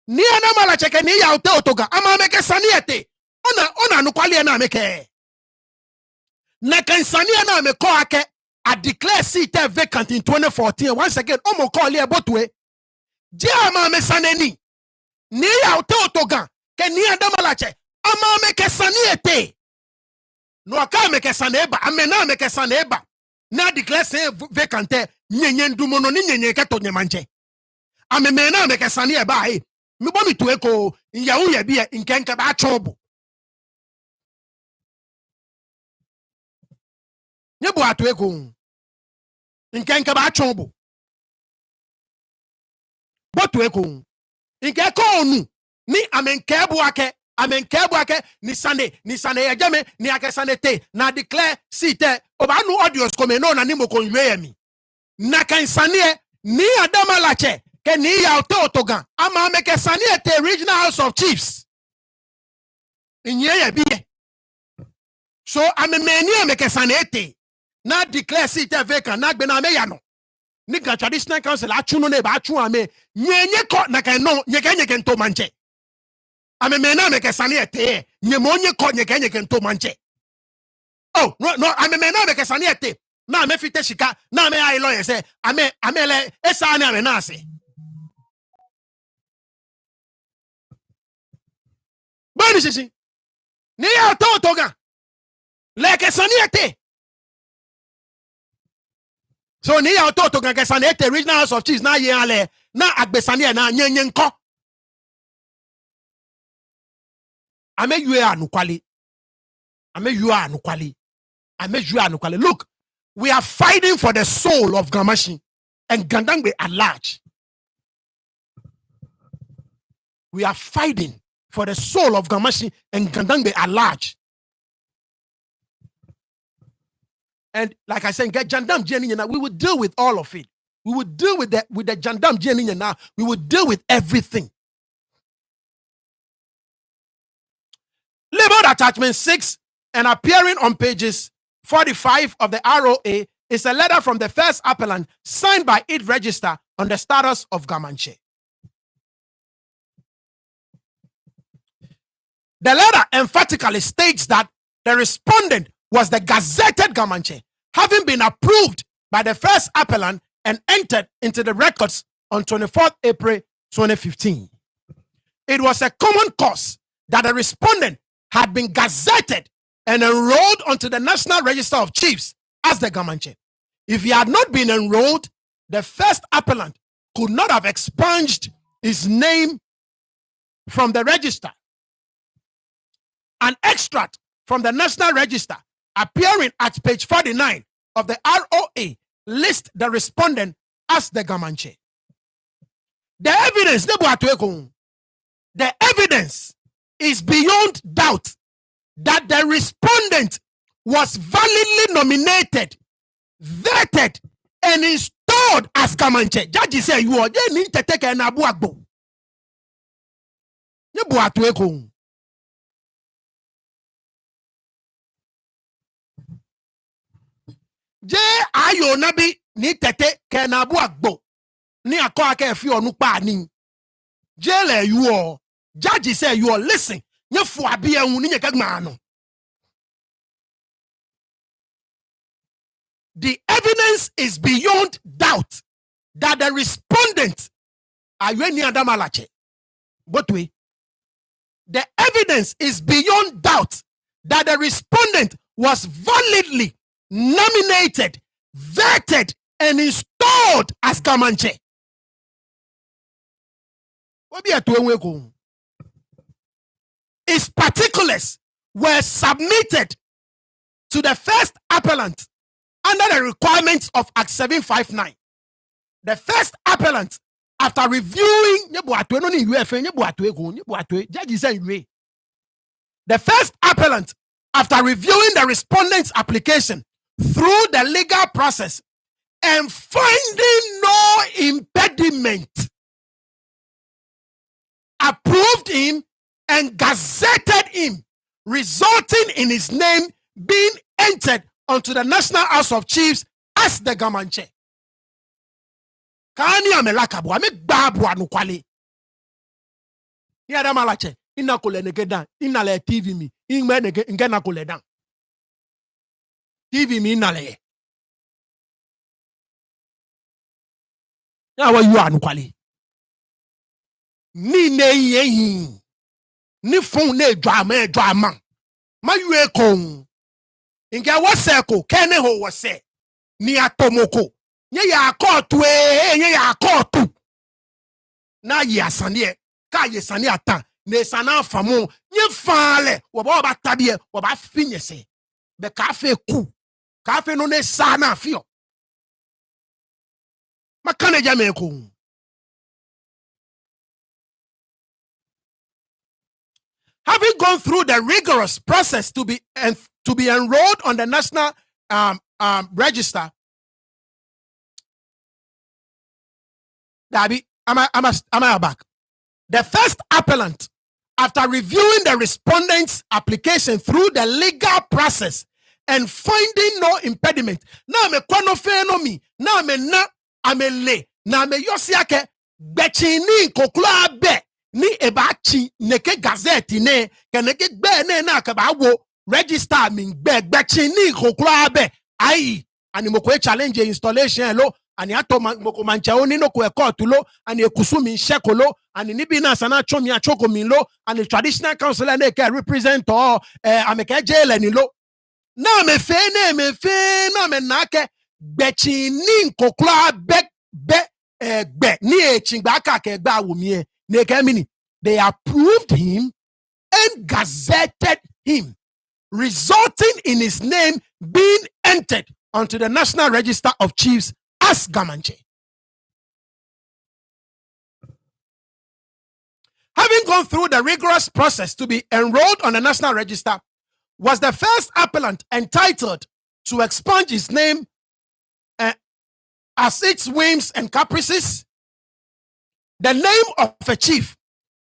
Nii Adama Latse'S ke ni ya otoga ama me ke sane ete ona no kwale na me ke na kan sane na me ko ake I declare seat vacant in 2014 once again omo call here botwe je ama me sane ni ya otoga ke Nii Adama Latse'S ama me ke sane ete no aka me ke sane eba amena me ke sane eba na declare say vacant nyenye ndumono ni nyenye ke to nyemanche amena me ke sane eba mi bo mi to eko nyawo ye bia nkenke ba chobo nye bo ato eko nkenke ba chobo bo to eko nke ko onu ni amenkebu ake ni sane ejame ni ake sanete na declare site obanu audios come no na ni mo konwe mi na kan sane Nii Adama Latse'S ke ni ya otogan ama me ke sane te regional house of chiefs Inye biye. So amemeni amekesanete. Na declare seat vacant. Na gbena me yano. Nika traditional council achuno ne ba achu ame. Nyenye ko na ke no nyeke nto manche. Amemena amekesanete. Nyemonye ko nyeke nto manche. Oh no amemena amekesanete. Na me fite shika na me ai lawyer say amele esa na me na ase. Bani sisi. Ni ya toga. Like sanete. So ni ya toga ke sanete regional house of chiefs na ye ale na agbesane na nyenye nko. Ame yue anukwali. Look, we are fighting for the soul of Gamashi and Gandangbe at large. We are fighting for the soul of Gamashi and Gandangbe at large. And like I said, get Jandam Jenny now. We will deal with all of it. We will deal with the Jandam Jenny now. We will deal with everything. Labeled attachment 6 and appearing on pages 45 of the ROA is a letter from the first appellant signed by its register on the status of Gamanche. The letter emphatically states that the respondent was the gazetted Gamanche, having been approved by the first appellant and entered into the records on 24th April 2015. It was a common cause that the respondent had been gazetted and enrolled onto the National Register of Chiefs as the Gamanche. If he had not been enrolled, the first appellant could not have expunged his name from the register. An extract from the National Register appearing at page 49 of the ROA lists the respondent as the Gamanche. The evidence is beyond doubt that the respondent was validly nominated, vetted, and installed as Gamanche. Judge say you are they need to take an abu agbo. Je ayo nabi ni tete kenabu agbo ni akọ aka efi onu pa ni je le you all judge say you all listen nye fu abi ehun ni nyekagma no. The evidence is beyond doubt that the respondent Nii Adama Latse'S both way. The evidence is beyond doubt that the respondent was validly nominated, vetted, and installed as Gamanche. His particulars were submitted to the first appellant under the requirements of Act 759. The first appellant, after reviewing the first appellant, after reviewing the respondent's application through the legal process and finding no impediment, approved him and gazetted him, resulting in his name being entered onto the National House of Chiefs as the Gamanche. Kani amelakabu ame babu anukwali. Nii Adama Latse'S ina kole negedan ina le TV mi inme nege ngena kole dan. TV mi ina le. Ya wa yu anukwali. Ni ne yin ni fun ne dwama ma yu ekon. Inge waseko kene ho wase ni atomoko nye ya akotu nye ya akotu na yasane ka yesane atan ne sana famo nye faale wo ba tabie wo ba finyese be kafe ku kafe no ne sana fio makane jame ko. Having gone through the rigorous process to be enrolled on the National Register, am I back? The first appellant after reviewing the respondent's application through the legal process and finding no impediment, na me kwano fe no mi, na me na amele, na me yosiake, bechini kokula be, ni ebachi, neke gazette ne, keneke be ne na kabawo, register min be, bechini kokula be, ayi, ani mokwe challenge installation lo, ani ato moko manchaoni no kwe kotulo, ani ekusumi shekolo, and in Ibina Sana Chomi Achoko Milo, and the traditional councillor they can represent or Ameka jail and lo. Na me fe na me nake bechinin kokla be ni chingbaka ke gba wumi ne kemini. They approved him and gazetted him, resulting in his name being entered onto the National Register of Chiefs as Gamanche. Having gone through the rigorous process to be enrolled on the National Register, was the first appellant entitled to expunge his name as its whims and caprices. The name of a chief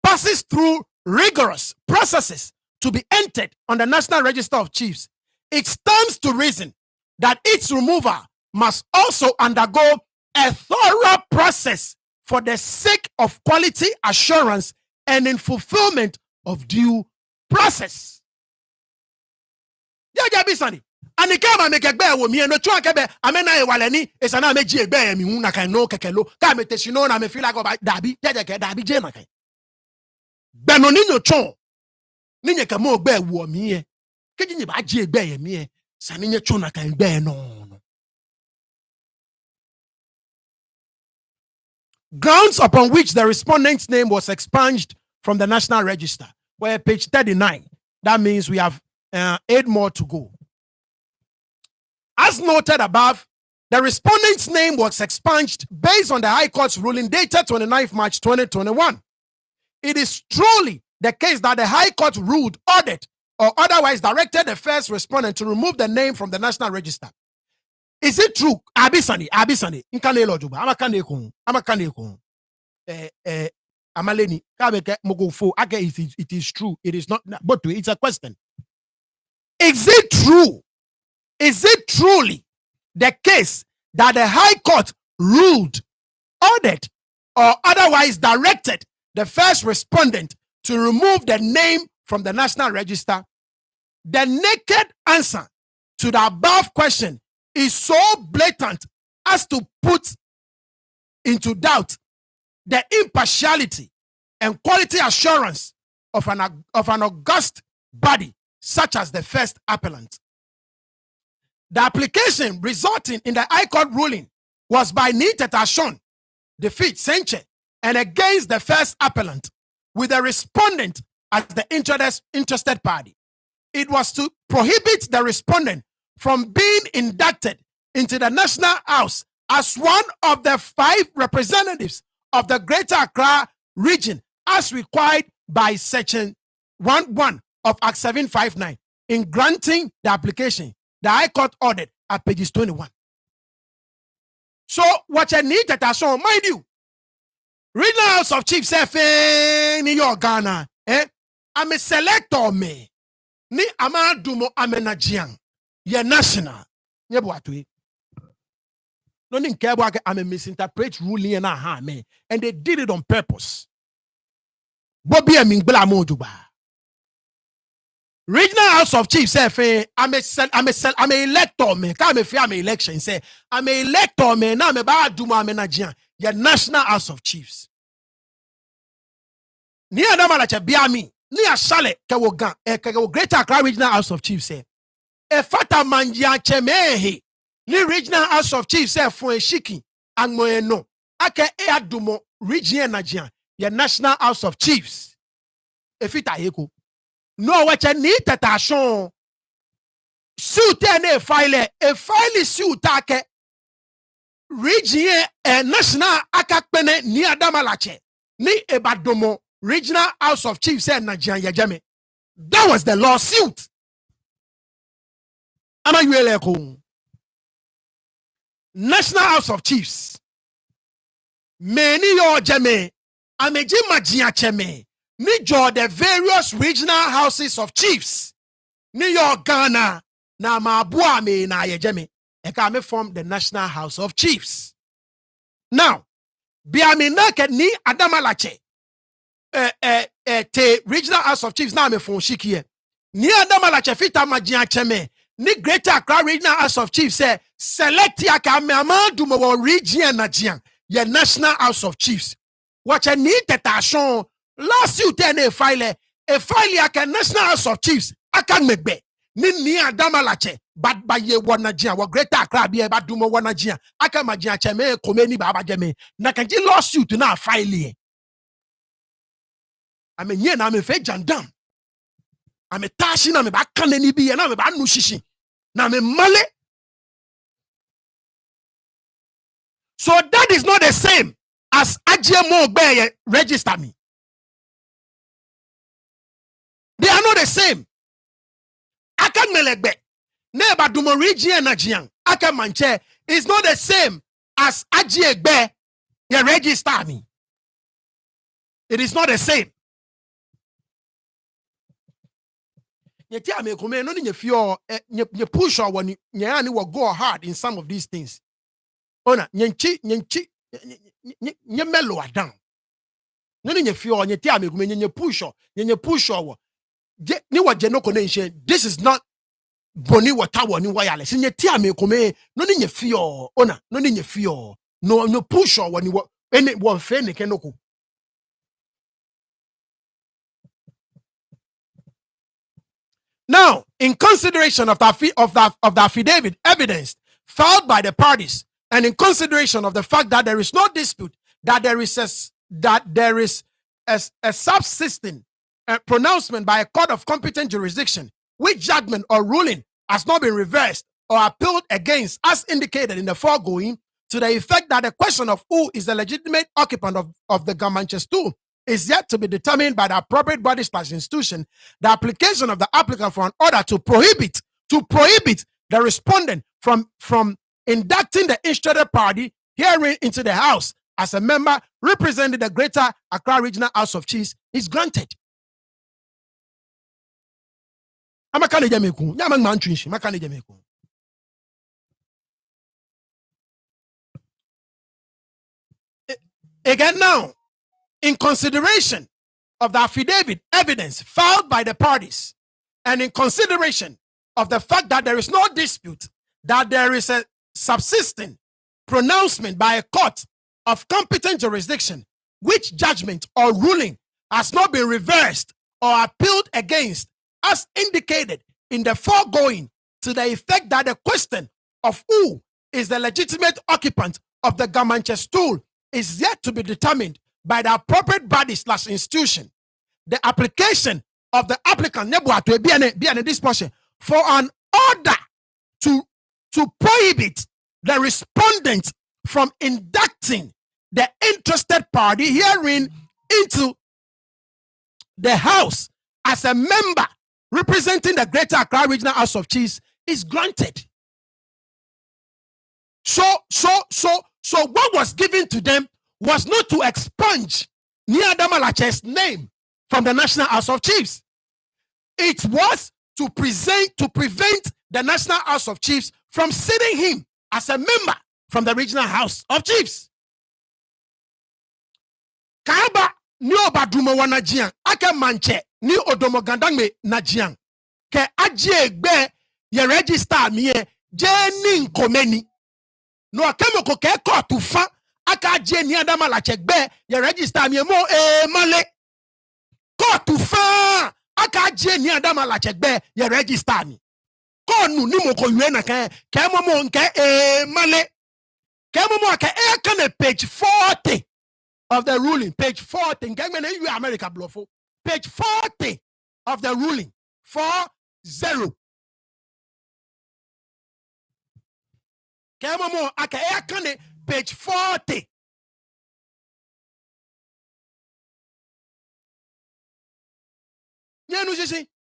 passes through rigorous processes to be entered on the National Register of Chiefs. It stands to reason that its removal must also undergo a thorough process for the sake of quality assurance and in fulfillment of due process. Yeah, bisani. And the kama make a bear with me and no truck kebe. Amena waleni is an ameji bear me una can no kekelo. Kame teshino na me feel like about dabi. Yeah, dabi jema kai. Benonino chon. Ninye kamo bear wo me. Kejini ba je bear me. Saninye chona kan bear no. Grounds upon which the respondent's name was expunged from the National Register. We're page 39. That means we have 8 more to go. As noted above, the respondent's name was expunged based on the High Court's ruling dated 29th March 2021. It is truly the case that the High Court ruled, ordered, or otherwise directed the first respondent to remove the name from the National Register. Is it true? Abisani. Nkane lojuba. Amakane kun. Amaleni. Kabeke mogofo. It is true. It is not. But it's a question. Is it true? Is it truly the case that the High Court ruled, ordered, or otherwise directed the first respondent to remove the name from the National Register? The naked answer to the above question is so blatant as to put into doubt the impartiality and quality assurance of an august body such as the first appellant. The application resulting in the High Court ruling was by Nii Adama defeat Senche and against the first appellant, with the respondent as the interested party. It was to prohibit the respondent from being inducted into the National House as one of the 5 representatives of the Greater Accra region as required by Section 1.1 of Act 759. In granting the application, the High Court ordered at pages 21. So, what you need to show, mind you, Regional House of Chiefs in your Ghana, I'm a selector me. Ni amadumo amenajiang. Ye national. Ye boatwe. No nin kebo I'm a misinterpret ruling na ha me. And they did it on purpose. Bobby and Mingbla Mojuba. Regional House of Chiefs say I'm a elector me. Come if I'm election say I'm a elector me na me ba duma amenajiang. Ye National House of Chiefs. Nii Adama Latse'S biami. Ni ashale kewo Greater Accra Regional House of Chiefs say e fata manja chemehe ni Regional House of Chiefs say fun shiki angmoeno ake e adumo region Nigeria ye National House of Chiefs e fita yeko no wache ni tetation suit e file suit ake region national akakpene Nii Adama Latse'S ni ebadomo Regional House of Chiefs said Nigeria Yajame. That was the lawsuit. National House of Chiefs. Many yo jame. Ameji majia cheme. Nijo the various regional houses of chiefs. New York, Ghana, na mabua me na yejeme. Eka me form the National House of Chiefs. Now, biami nake Nii Adama Latse'S te regional House of Chiefs na me fon shikie. Nii Adama Latse'S fita majia cheme. Ni Greater Accra Regional House of Chiefs say select ya ka me amadu mo region na jian. Ye National House of Chiefs. Watch a need detation. Last you ten a file ya ka National House of Chiefs. Akan megbe. Nii Adama Latse'S but by ye wanajia wa Greater Accra be ba dumo wanajia. Aka majia cheme komeni ba jeme. Na kanji lawsuit na file ye. Ame nye na me fe jandam. Ame tashi na me ba kaneni bi na me ba nushishi. Na me male. So that is not the same as Ajemo Be register me. They are not the same. Akan melegbe. Neba dumo region na jiang. Akan manche is not the same as Ajegbe ye register me. It is not the same. Nye ame kome no nye fio nye push or when nye ani will go hard in some of these things. Ona nye melo down. No nye fio nye ame kome nye push or ni wa jeno connection. This is not boni watawa ni wireless. Nye ame kome no nye fio ona no nye fio no push or when you any one fe ne kenoko. Now, in consideration of the affidavit evidence filed by the parties, and in consideration of the fact that there is no dispute, that there is a subsisting pronouncement by a court of competent jurisdiction, which judgment or ruling has not been reversed or appealed against, as indicated in the foregoing, to the effect that the question of who is the legitimate occupant of the Mantse stool is yet to be determined by the appropriate body/institution, the application of the applicant for an order to prohibit the respondent from inducting the interested party herein into the house as a member representing the Greater Accra Regional House of Chiefs is granted. Again now, in consideration of the affidavit evidence filed by the parties, and in consideration of the fact that there is no dispute that there is a subsisting pronouncement by a court of competent jurisdiction, which judgment or ruling has not been reversed or appealed against, as indicated in the foregoing, to the effect that the question of who is the legitimate occupant of the Mantse stool is yet to be determined by the appropriate body/institution, the application of the applicant for an order to prohibit the respondent from inducting the interested party herein into the house as a member representing the Greater Accra Regional House of Chiefs is granted. So what was given to them was not to expunge Nii Adama Latse'S name from the National House of Chiefs. It was to prevent the National House of Chiefs from sitting him as a member from the Regional House of Chiefs. Kaba ni obadumo wanajian ake manche ni odomogandangme najian ke ajiegbe ye register miye jeni nkomeni no akemoko ke court fa aka je Nii Adama Latse'S gbe ye register miye mo male court fa aka je Nii Adama Latse'S gbe ye register mi konu ni moko yue na ke momo nke male ke momo ke kan page 40 of the ruling, page 40 in America Bluffo, page 40 of the ruling 40. Kemomo aka page 40.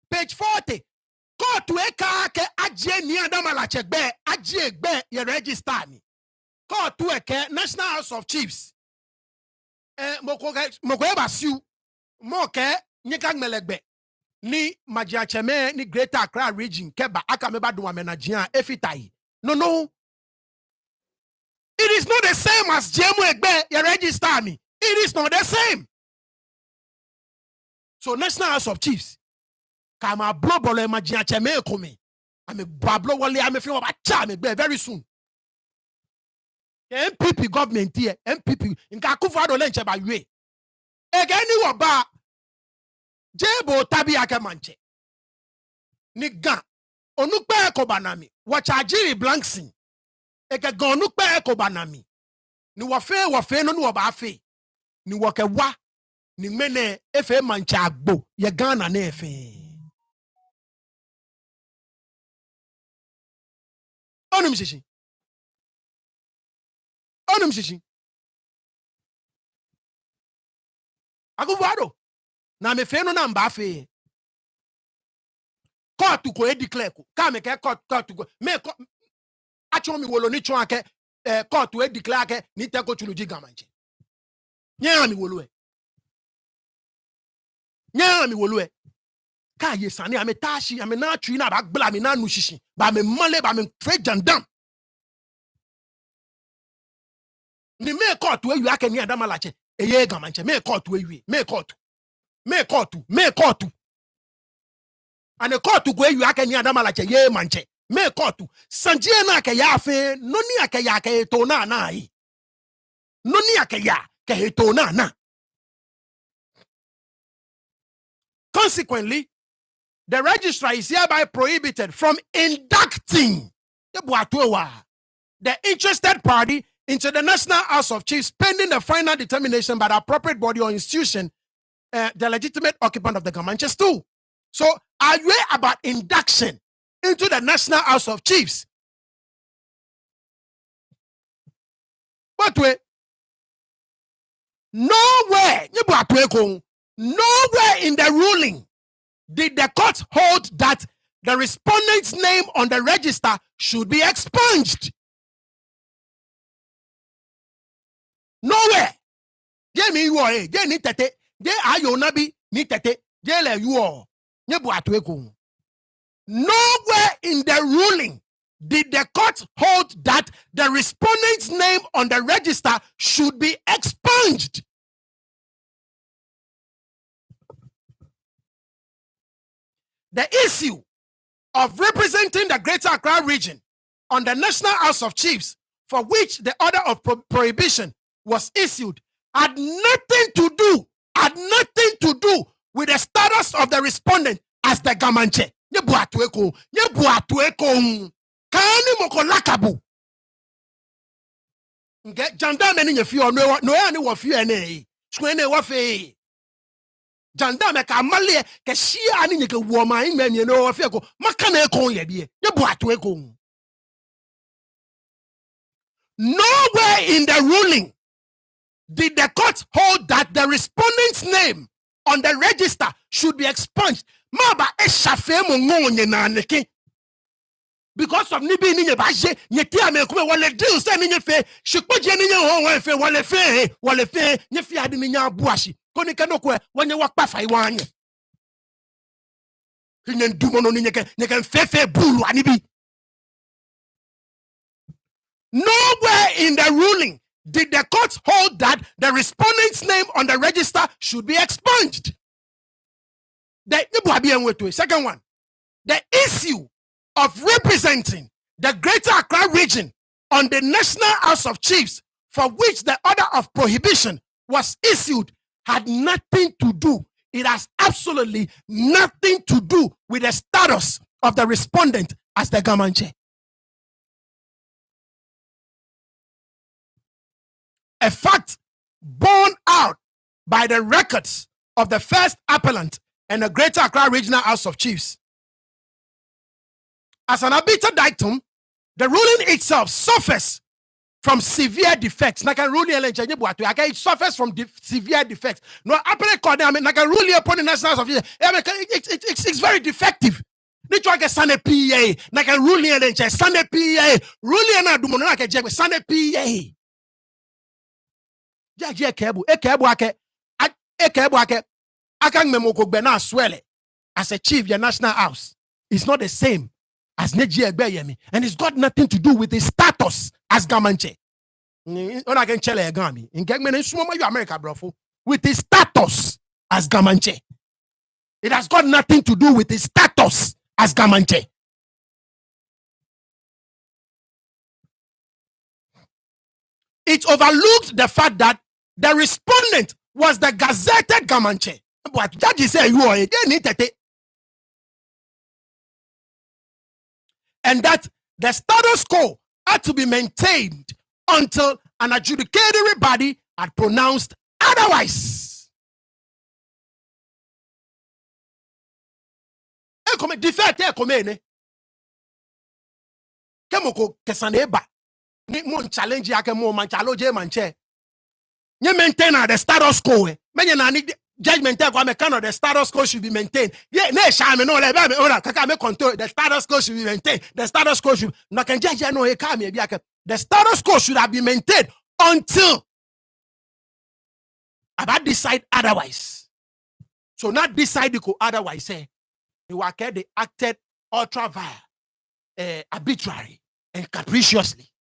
Page 40. Go to eka ke aje Nii Adama Latse'S gbe aje gbe ye register ni. Go to eke National House of Chiefs. Mokoeba siu Moke nyekang melegbe ni majiacheme ni Greater Accra region keba akameba duwa menajia efitai. No. It is not the same as Jemu Egbe, you register me. It is not the same. So National House of Chiefs, kama blobole majiacheme kome. I'm a bablo wale, I'm a film about charm very soon. The MPP government here, MPP, in Kakufado Lenche by way. Again, you are ba Jebo Tabi Akamanche. Niga, Onukpe Kobanami, Wachajiri Blanksin. Eke Gonukpe Kobanami. Ni wafe no wabafe. Ni wake wa, ni mene efe mancha agbo, ye Ghana ne efe. Onum shishi. Akufado. Na me fe no na mba fe. Court to go declare ko. Ka me ke court to go. Me acho mi wolo ni chon ake court to declare ke ni te ko chuluji gamanche. Nya mi wolo e. Nya mi wolo e. Ka ye sane ame tashi ame na twi na ba gbla me na nu shishi. Ba me male ba me tre jandam. Ni me court to you ake Nii Adama Latse'S. Eye gamanche me court to you. Me court. And a court to go you ake Nii Adama Latse'S ye manche. Me court. Sanjie na ke ya fe no ni ake ya ke to na ai. No ni ake ya ke to na. Consequently, the registrar is hereby prohibited from inducting the interested party into the National House of Chiefs pending the final determination by the appropriate body or institution, the legitimate occupant of the Comanche stool. So, are you about induction into the National House of Chiefs? What way? Nowhere in the ruling did the court hold that the respondent's name on the register should be expunged. Nowhere. Je mi you are. Je ni tete. Je ayo nabi ni tete. Je le you are. Nowhere in the ruling did the court hold that the respondent's name on the register should be expunged. The issue of representing the Greater Accra region on the National House of Chiefs, for which the order of prohibition was issued, had nothing to do with the status of the respondent as the Gamanche. Kani moko lakabu. Janda meni nyefio no ya ni wafio ene. Shkwene wafe. Janda me ka male ke shia ani nyeke woma ime ni no wafio ko makana ekon ye bie. Ye buatu ekon. Nowhere in the ruling did the court hold that the respondent's name on the register should be expunged. Maba eshafe mo ngonye na neke. Because of nibi ni baje nyeti amekume wale deal say ni nyefe shikpoje ni nye ho fe wale fe nyefi ade ni nya abuashi koni kanokwe wanye wakpafa iwanye kinye ndumo no ni nyeke fefe bulu anibi. Nowhere in the ruling did the court hold that the respondent's name on the register should be expunged. Second one, the issue of representing the Greater Accra region on the National House of Chiefs, for which the order of prohibition was issued, had nothing to do. It has absolutely nothing to do with the status of the respondent as the Gamanche. A fact borne out by the records of the first appellant and the Greater Accra Regional House of Chiefs. As an arbiter dictum, the ruling itself suffers from severe defects. It suffers from severe defects. No, upon the National House of Chiefs. It's very defective. Ni chwa ke sane PA, na ke ruling elenche sane PA, ruling na dumono na ke jekwe sane PA. Ja je kebu, e kebu ake Akang memoko bena swele as a chief the national house is not the same as Neji Egbeyemi, and it's got nothing to do with his status as Gamanche. On again chele Gami in Gagman Suma America, bro, with his status as Gamanche. It has got nothing to do with his status as Gamanche. It overlooked the fact that the respondent was the gazetted Gamanche. But judges say you are again, and that the status quo had to be maintained until an adjudicatory body had pronounced otherwise. Ni mon challenge yake mo man challenge manche. You maintain the status quo. Many na ni judgment kwa me kind of the status quo should be maintained. Yeah, ne shame no le be ora kaka me control the status quo should be maintained. The status quo should no can judge no e ka me bia. The status quo should have been maintained until about decide otherwise. So not decide to otherwise say they acted ultra vile, arbitrary and capriciously.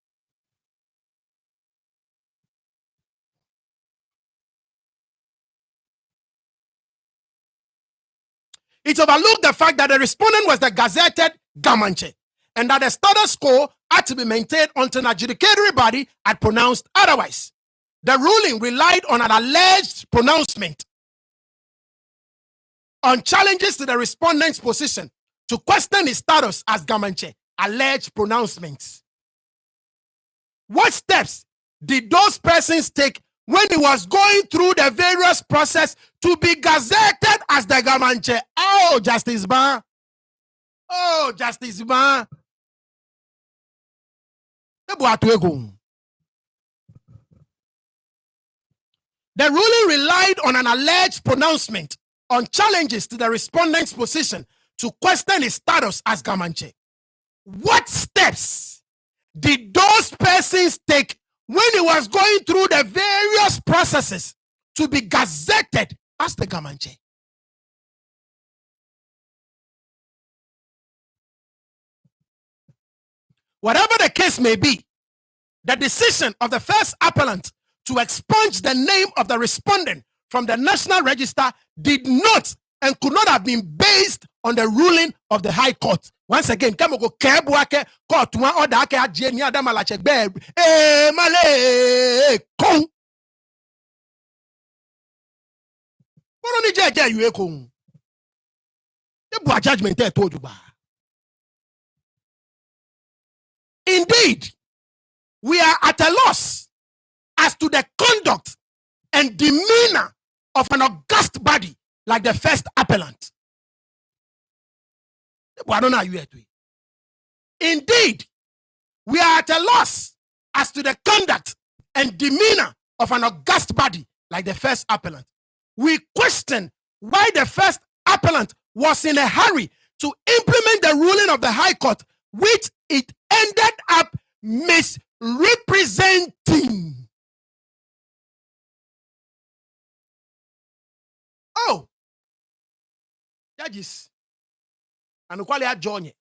It overlooked the fact that the respondent was the gazetted Gamanche, and that the status quo had to be maintained until an adjudicatory body had pronounced otherwise. The ruling relied on an alleged pronouncement on challenges to the respondent's position to question his status as Gamanche. Alleged pronouncements. What steps did those persons take when he was going through the various process to be gazetted as the Gamanche? Oh, Justice Ban. Oh, Justice Ban. The ruling relied on an alleged pronouncement on challenges to the respondent's position to question his status as Gamanche. What steps did those persons take when he was going through the various processes to be gazetted as the Gamanche? Whatever the case may be, the decision of the first appellant to expunge the name of the respondent from the National Register did not and could not have been based on the ruling of the High Court. Once again, come go kebuake court one order ake adie Nii Adama Latse'S male kon. What only judge you kon? The judgment there told you ba. Indeed, we are at a loss as to the conduct and demeanor of an august body like the first appellant. I don't know how you hear to it. Indeed, we are at a loss as to the conduct and demeanor of an august body like the first appellant. We question why the first appellant was in a hurry to implement the ruling of the High Court, which it ended up misrepresenting. Oh, judges, and join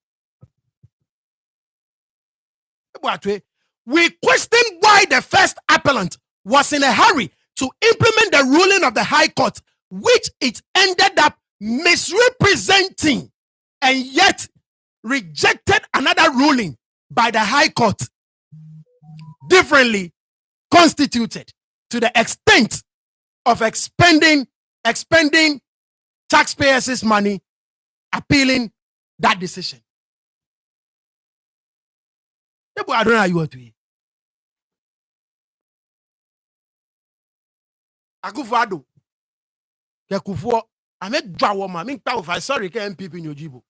we question why the first appellant was in a hurry to implement the ruling of the High Court, which it ended up misrepresenting, and yet rejected another ruling by the High Court differently constituted to the extent of expending taxpayers' money appealing that decision. I don't know how you want to. Akufo-Addo. Kekufo. I make Jawoma. I mean, sorry, MPP in your jibo.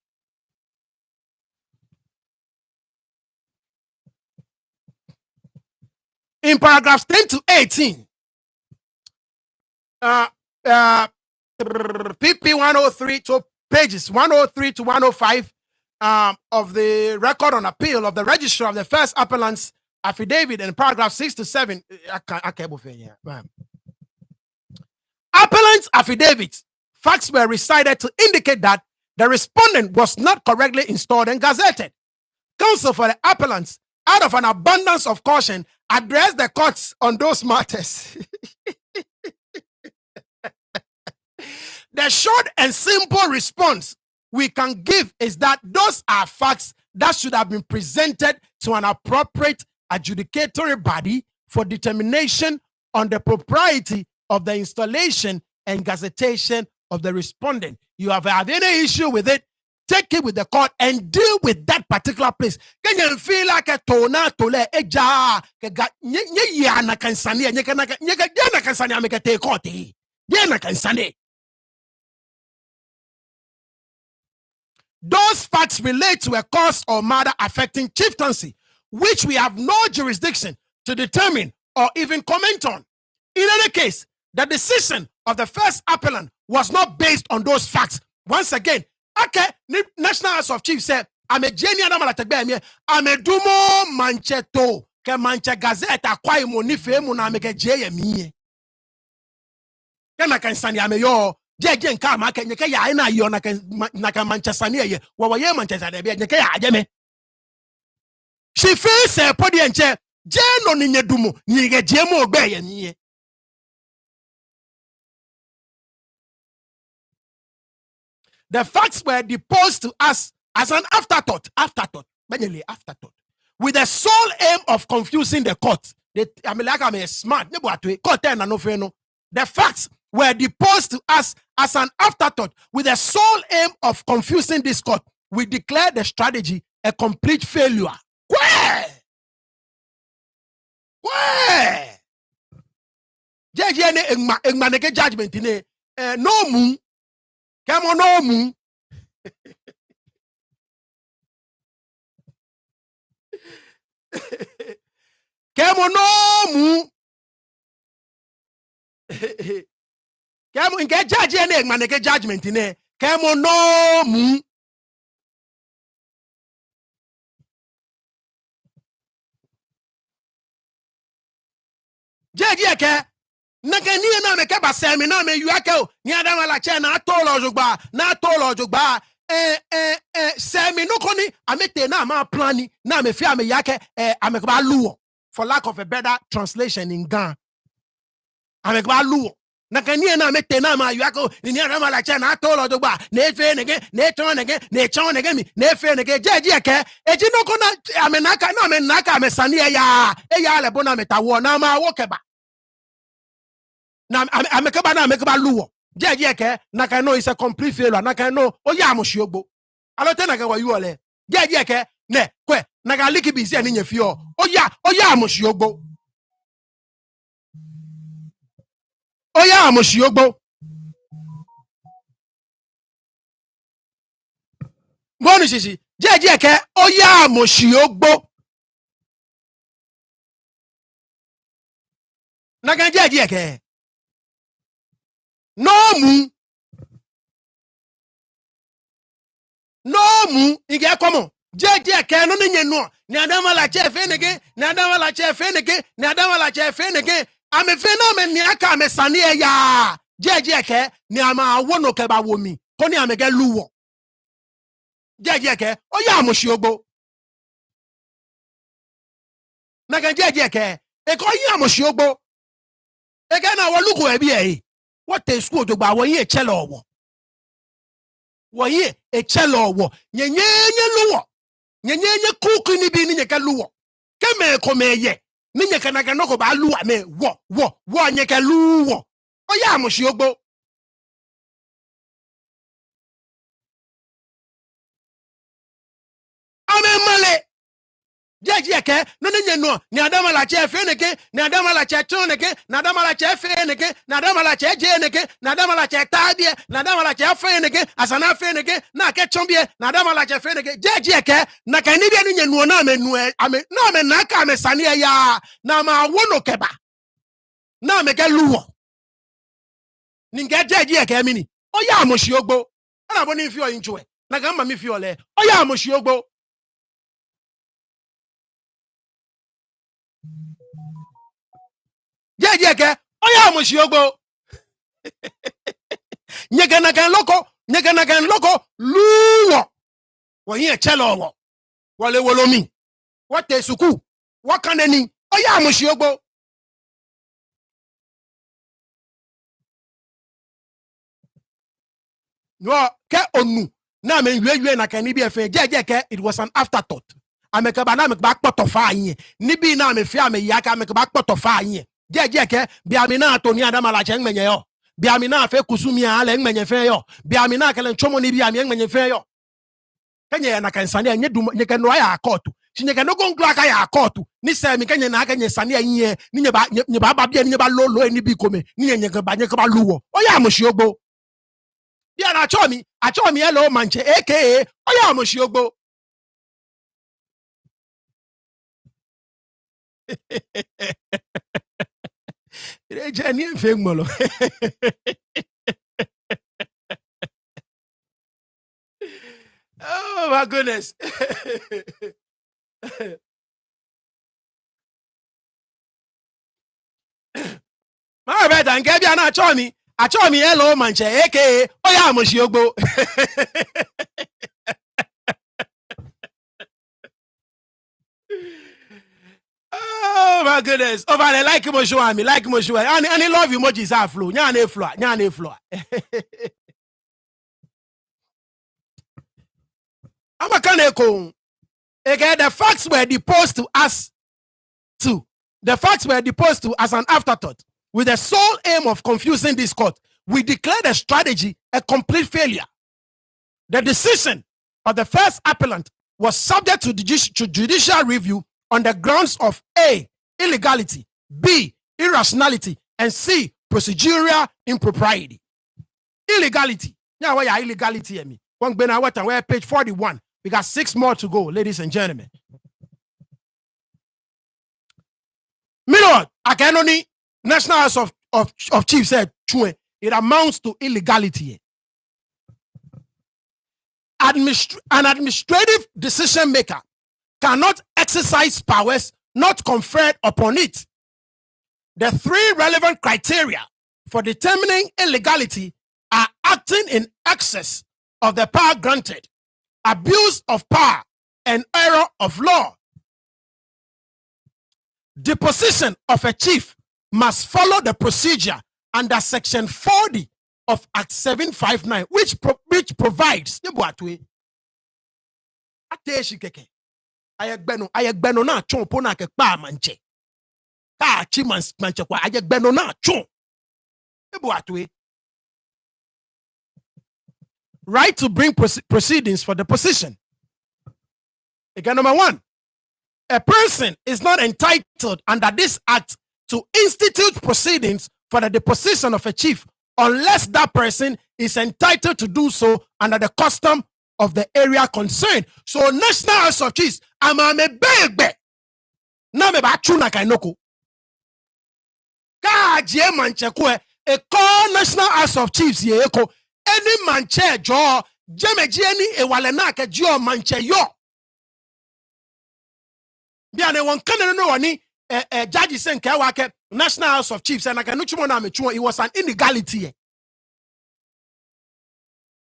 In paragraphs 10 to 18, PP 103 to pages 103 to 105 of the record on appeal of the registrar of the first appellant's affidavit, and paragraph 6 to 7. Appellant's affidavit facts were recited to indicate that the respondent was not correctly installed and gazetted. Counsel for the appellants, out of an abundance of caution, addressed the courts on those matters. The short and simple response we can give is that those are facts that should have been presented to an appropriate adjudicatory body for determination on the propriety of the installation and gazettation of the respondent. You have had any issue with it, take it with the court and deal with that particular place. Can you feel like a tona tole eja ya na kansani na kansani ameke te court ya na kansani. Those facts relate to a cause or matter affecting chieftaincy, which we have no jurisdiction to determine or even comment on. In any case, the decision of the first appellant was not based on those facts. Once again, okay, National House of Chiefs said, I'm a Nii Adama Latse'S, I'm a Dumo Mancheto, ke Manche Gazette, kwa imonife mu na ameke jeye miye. Kena kansani ame yo, je nka ma ke nyeke ya ina yo na ka Manchester ye, wa ye Manchester de be nyeke ya ajeme. She feels a podi enche, je no ni nyedumo, ni ge je mo ogbe ye miye. The facts were deposed to us as an afterthought, with the sole aim of confusing the court. I'm smart. The facts were deposed to us as an afterthought, with the sole aim of confusing this court. We declare the strategy a complete failure. Where? Judgment no moon. Come on, no moon. Come on, no moon. Come on, get judge any man, get judgment in it. Come on, no moon. Judge, Nakani na me keba semi na me yuake Nii Adama Latse'S na tolo jogba semi no koni amete na ma plani na me fi ame yake amekba luo, for lack of a better translation in Ghana. Amekba luo. Nakani na amete na ma yuake Nii Adama Latse'S na tolo jogba na efe nege na eton nege na echon nege mi na efe nege jeji eke eji no kona amenaka na amenaka amesani ya le bona metawo na ma wokeba. Na amekeba luwo jeje ke na kan no is a complete failure na kan no oya amoshiogbo alote na kan wa yuole jeje ke ne kwe na kan liki bi si ani nyefi o oya amoshiogbo monu sisi jeje ke oya amoshiogbo na kan jeje ke no mu ige komo jeje ke no nye no Nii Adama Latse'S fenege Nii Adama Latse'S fenege Nii Adama Latse'S fenege ame fena me ni aka me sane ya jeje ke ni ama wono ke ba womi ko ni amege luwo jeje ke oya amoshiogbo na kan jeje ke e ko yi amoshiogbo e ga na wo luko e bi e what a school to ba wo ye chelo wo ye e chelo wo nyenye luwo nyenye kuku ni bi ni nyeka luwo keme ko meye ni nyeka na kan ko ba luwa me wo nyeka luwo oya amoshiogbo amemale jeje ke no nye no Nii Adama Latse'S feneke Nii Adama Latse'S toneke Nii Adama Latse'S feneke Nii Adama Latse'S jeneke Nii Adama Latse'S tabie Nii Adama Latse'S feneke asana feneke na ke chombie Nii Adama Latse'S feneke jeje ke na kan ni bi ni nye no na me na ka me sane ya na ma wono keba na me ke luwo ninge jeje ke mini oya amoshiogbo ana boni fi o injuwe na kan ma mi fi ole oya amoshiogbo jeje ke oya amoshiogbo Nyeganagan loko, luwo. Wa yin chelo wo. Wale wolomi. What suku? What can any? Oya mushiogo. No, ke onu. Na me yue na kan bi efe je it was an afterthought. Ameka ba na me back pot of anye. Ni bi na me fia me yaka me back pot of anye. Je ke bia me na to Nii Adama Latse'S menye yo. Bia me na fe kusumi ale menye fe yo. Bia me na kele nchomo ni bia me menye fe yo. Kenye na kan sane anye dum nye kan no ya akotu. Sinye kan no gonglo aka ya akotu. Ni se mi kenye na aka nye sane anye ni nye ba bia ni ba lolo ni bi kome. Ni nye kan ba luwo. Oya amushiogbo. Bia na achomi hello Mantse aka oya amushiogbo. Jenny Fengmolo. Oh my goodness. My bad, and get you achomi hello Mantse aka oya amushiogbo. Oh my goodness. Over there, like Moshuami, like Moshuami. And love emojis are flow. Nyane flow. I'm a kaneko. Again, the facts were deposed to us too. The facts were deposed to as an afterthought. With the sole aim of confusing this court, we declare the strategy a complete failure. The decision of the first appellant was subject to judicial review on the grounds of A, illegality, B, irrationality, and C, procedural impropriety. Illegality. Yeah, why illegality? We're page 41. We got 6 more to go, ladies and gentlemen. Milord, Akenoni, National House of Chiefs said, it amounts to illegality. An administrative decision maker cannot exercise powers not conferred upon it. The 3 relevant criteria for determining illegality are acting in excess of the power granted, abuse of power, and error of law. Deposition of a chief must follow the procedure under Section 40 of Act 759, which provides ayagbeno na chon po na ke pa Mantse ka chi Mantse kwa ayagbeno na chon ebu atwe. Right to bring proceedings for the position. Again, number 1, a person is not entitled under this act to institute proceedings for the deposition of a chief unless that person is entitled to do so under the custom of the area concerned. So National House of Chiefs, I'm a bebe. Na me ba chuna kainoko. Ka je Mantse kwe e call National House of Chiefs ye eko any Mantse jo jemeji any e wale na ke jo Mantse yo. Bia ne won kan no woni judge sen ke wa ke National House of Chiefs and I can chumo na me chumo, it was an illegality.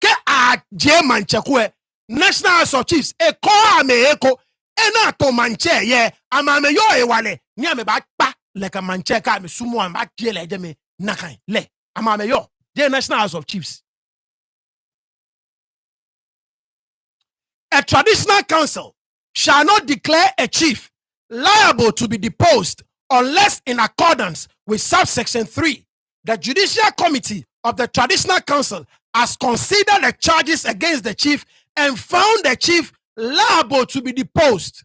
Ke a je Mantse kwe National House of Chiefs e call me eko ena to Mantse ye ama me yo e wale ni ame ba pa le ka Mantse ka me sumo am ba tie le je me nakan le ama me yo the National House of Chiefs. A traditional council shall not declare a chief liable to be deposed unless in accordance with subsection 3, the Judicial Committee of the Traditional Council has considered the charges against the chief and found the chief liable to be deposed.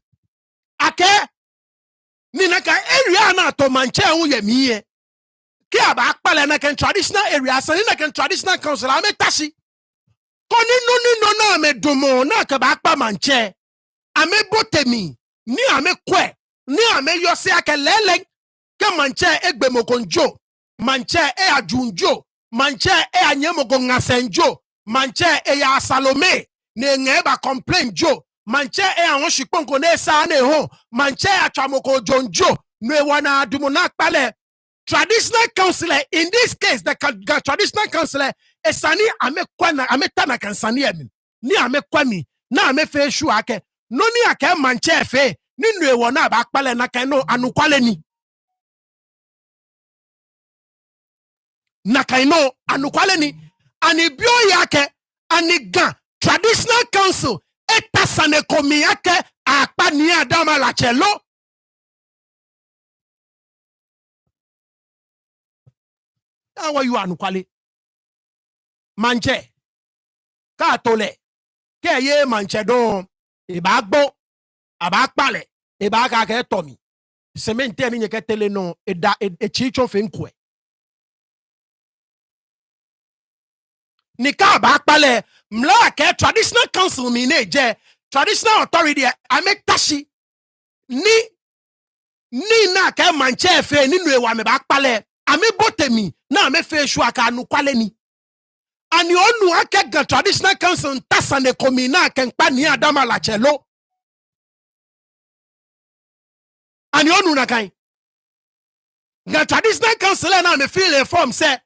Okay? Ninaka area na to Mantse uye miye. Ki aba akpale na ken traditional area sa na ken traditional council ame tashi. Koni no na me domo na ka ba akpa Mantse. Ame botemi ni ame kwe ni ame yose akelele ke Mantse egbe mokonjo. Mantse e ajunjo. Mantse e anyemo ngasenjo. Mantse e ya Salome ne ngeba complain jo. Mantse e anwo shiponko ne sa ne ho. Mantse atwamoko jonjo no wana adumo na kpale. Traditional councillor, in this case, the traditional councillor, esani ameta na kansani emi ni amekwani na amefe shu ake no ni ake manche fe ni nu ewo na ba kpale na kan no anukwale ni na kan no anukwale ni ani bio yake ani gan traditional council etasane komi yake akpa Nii Adama Latse'S lo awo yu anukwale Mantse ka tole ke ye Mantse don e ba gbo aba kpale e ba ka ke tomi semente ni ke tele no e chicho fe nkwe ni ka ba kpale mla ke traditional council mi ne je traditional authority ametashi ni na ke Mantse fe ni nu ewa me ba kpale ame botemi na me fe shu aka anukwale ni ani onu ake ga traditional council ntasane komi na ke nkpa Nii Adama Latse'S lo ani onu na kan ga traditional council na me feel inform say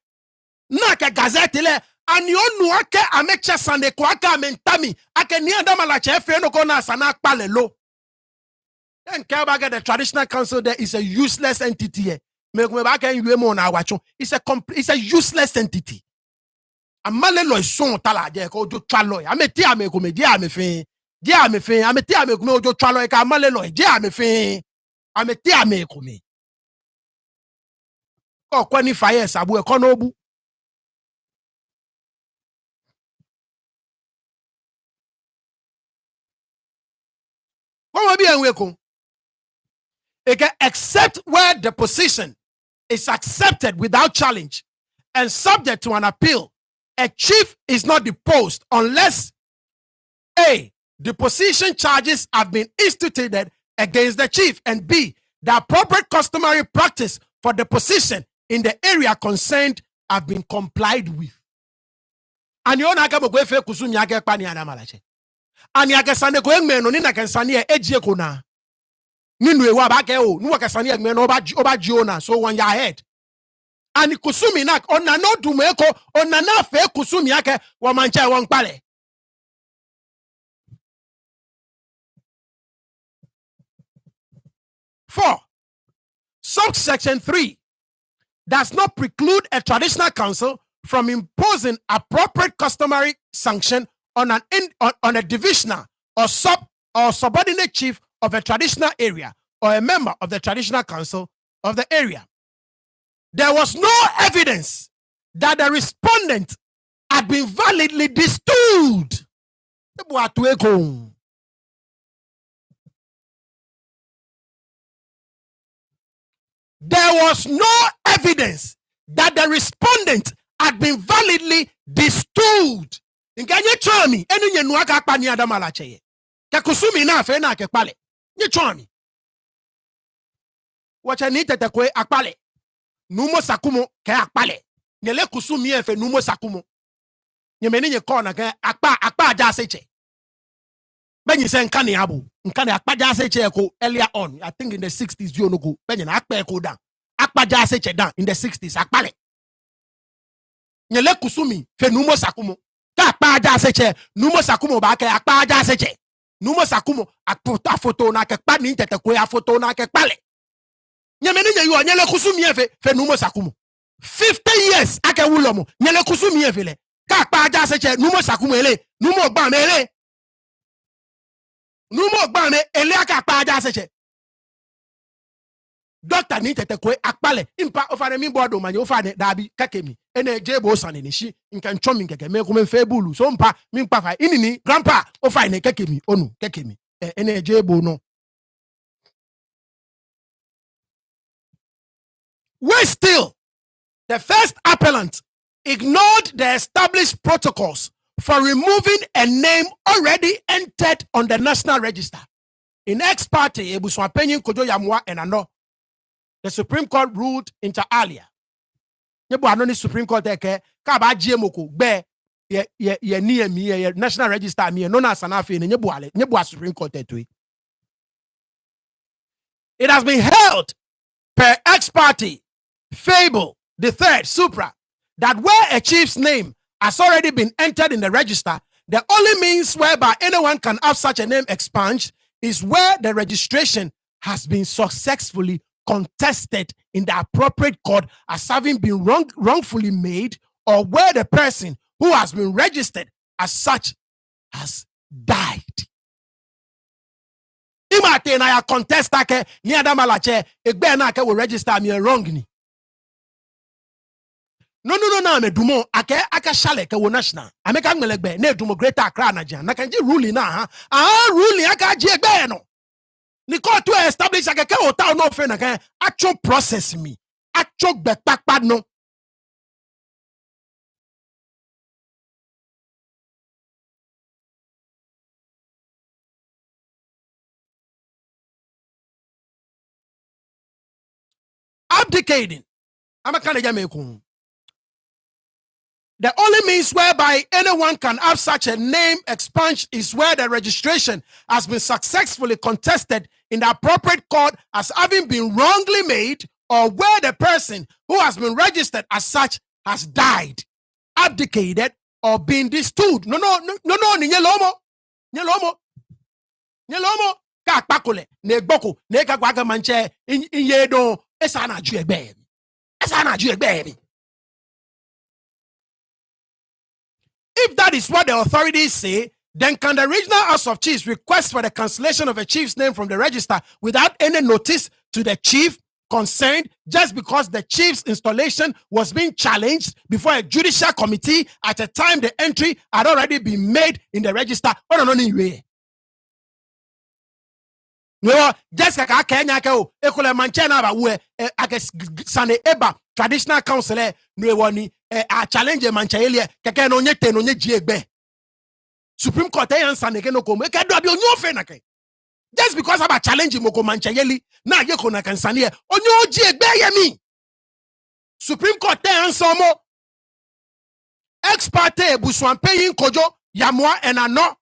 na ke gazette le ani onu ake ameche sane ko aka mentami ake Nii Adama Latse'S fe no ko na sana kpale lo then care about the traditional council there is a useless entity here me ba kan yue mo na awacho it's a useless entity amale lo son tala je ko ojo twa lo ameti ameko me je amefin ameti ameko me ojo twa lo ka amale lo je amefin ameti ameko me ko kwani fire sabu e kono obu ko bi enwe ko except where the position is accepted without challenge and subject to an appeal, a chief is not deposed unless A, the position charges have been instituted against the chief, and B, the appropriate customary practice for the position in the area concerned have been complied with. And you know, kusumi ake pa Nii Adama Latse'S. And yake sane ko engmeno ni na kensani ejie kona. Ninu ewa ba ke o nu wakasani engmeno oba jiona so when you ahead. And kusumi na ona no dumeko ona na fe kusumi yake wa Mantse won pale. Four, subsection 3 does not preclude a traditional council from imposing appropriate customary sanction on a divisional or subordinate chief of a traditional area or a member of the traditional council of the area. There was no evidence that the respondent had been validly destooled. There was no evidence that the respondent had been validly destooled. Nganye chami enu nyenu aka akpa Nii Adama Latse'S. Ke kusumi na afe na ke kpale. Nye chami. Wacha ni tete kwe akpale. Numo sakumo ke akpale. Nyele kusumi efe numo sakumo. Nyemeni nye kona ke akpa aja seche. Benyi se nkani abu. Nkani akpa aja seche ko earlier on. I think in the 60s you know go. Benyi na akpa eko down. Akpa aja seche down in the 60s akpale. Nyele kusumi fe numo sakumo. Ka akpa aja seche numo sakumo ba ke akpa aja seche. Numo sakumo akpota photo na ke kpa ni tete kwe a photo na ke kpale. Nyemeni nye yo nyele kusumi efe fe numo sakumo. 50 years ake wulomo nyele kusumi efe le. Ka akpa aja seche numo sakumo ele. Numo gba me ele. Numo gba me ele aka akpa aja seche. Doctor ni tete kwe akpale impa ofane mi bodo manye ofane dabi kakemi ene jebo sane ne shi nkan chomi nkeke me ko me febulu so mpa mi mpa fa inini grandpa ofane kakemi onu kakemi ene jebo no. Where still the first appellant ignored the established protocols for removing a name already entered on the national register. In ex parte ebuso apenyin kojo yamwa enano. The Supreme Court ruled inter alia. Nyebo anoni Supreme Court eke ka ba jiemoko gbe ye ni emi ye national register mi no na sanafe ne nyebo Supreme Court etwe. It has been held per ex parte fable the third supra that where a chief's name has already been entered in the register, the only means whereby anyone can have such a name expunged is where the registration has been successfully contested in the appropriate court as having been wrongfully made, or where the person who has been registered as such has died. Imate na ya contest ake Nii Adama Latse'S egbe na ake will register me wrong ni. No me dumo ake shale ke wo national. Ameka ngmelegbe na dumo Greater Accra na jan. Na kanji ruling na ruling aka ji egbe no. Ni court to establish ake ke hotel no fe na kan actual process me. Actual gbepapa no. Abdicating. The only means whereby anyone can have such a name expunged is where the registration has been successfully contested in the appropriate court as having been wrongly made, or where the person who has been registered as such has died, abdicated, or been destituted. No, Nyelomo, kakpakole, negboko, nekagwaga manche, inyedo, esana juegbe. If that is what the authorities say, then can the regional House of Chiefs request for the cancellation of a chief's name from the register without any notice to the chief concerned, just because the chief's installation was being challenged before a judicial committee at a time the entry had already been made in the register? No, just like Kenya ko ekole manchena ba we sane eba traditional council no woni a challenge manchaelie keke no nyete no nye jiegbe Supreme Court answer ne no ko e ka do abi onyo fe na ke just because about challenge moko manchaeli na ye ko na kansane onyo jiegbe yemi Supreme Court answer mo ex parte busuan paying kojo yamwa enano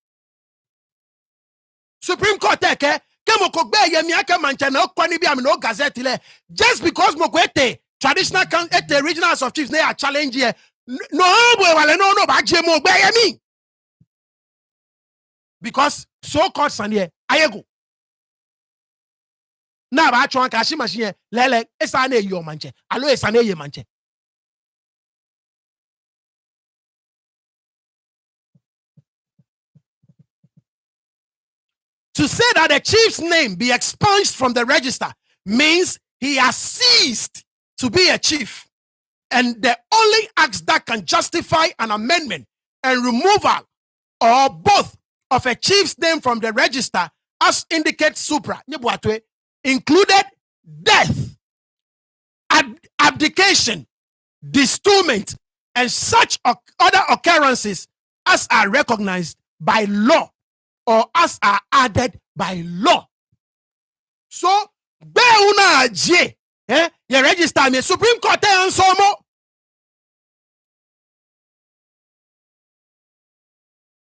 Supreme Court ke just because mokwete traditional regional House of Chiefs they are challenge here because so called sanye ayego na ba chwan ka shi machine lele esa na eyi o manche alo esa na eyi manche. To say that the chief's name be expunged from the register means he has ceased to be a chief. And the only acts that can justify an amendment and removal or both of a chief's name from the register, as indicates supra, included death, abdication, destitutement, and such other occurrences as are recognized by law or as are added by law. So, be una je, you register me Supreme Court and so more.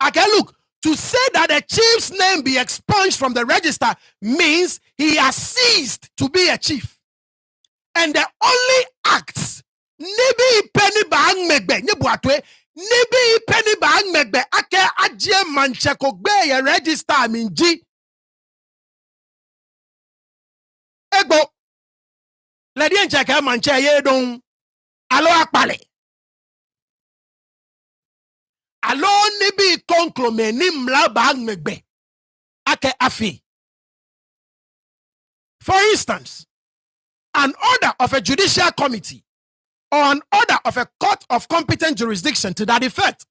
Okay, look, to say that the chief's name be expunged from the register means he has ceased to be a chief. And the only acts, nibi penny bang megbe, nibi penny bang megbe, ake aje mancheko gbe ye register minji. Ego, ledi encheke manche ye don, alo akpale. Alo nibi konklome ni mla bang megbe, ake afi. For instance, an order of a judicial committee or an order of a court of competent jurisdiction to that effect.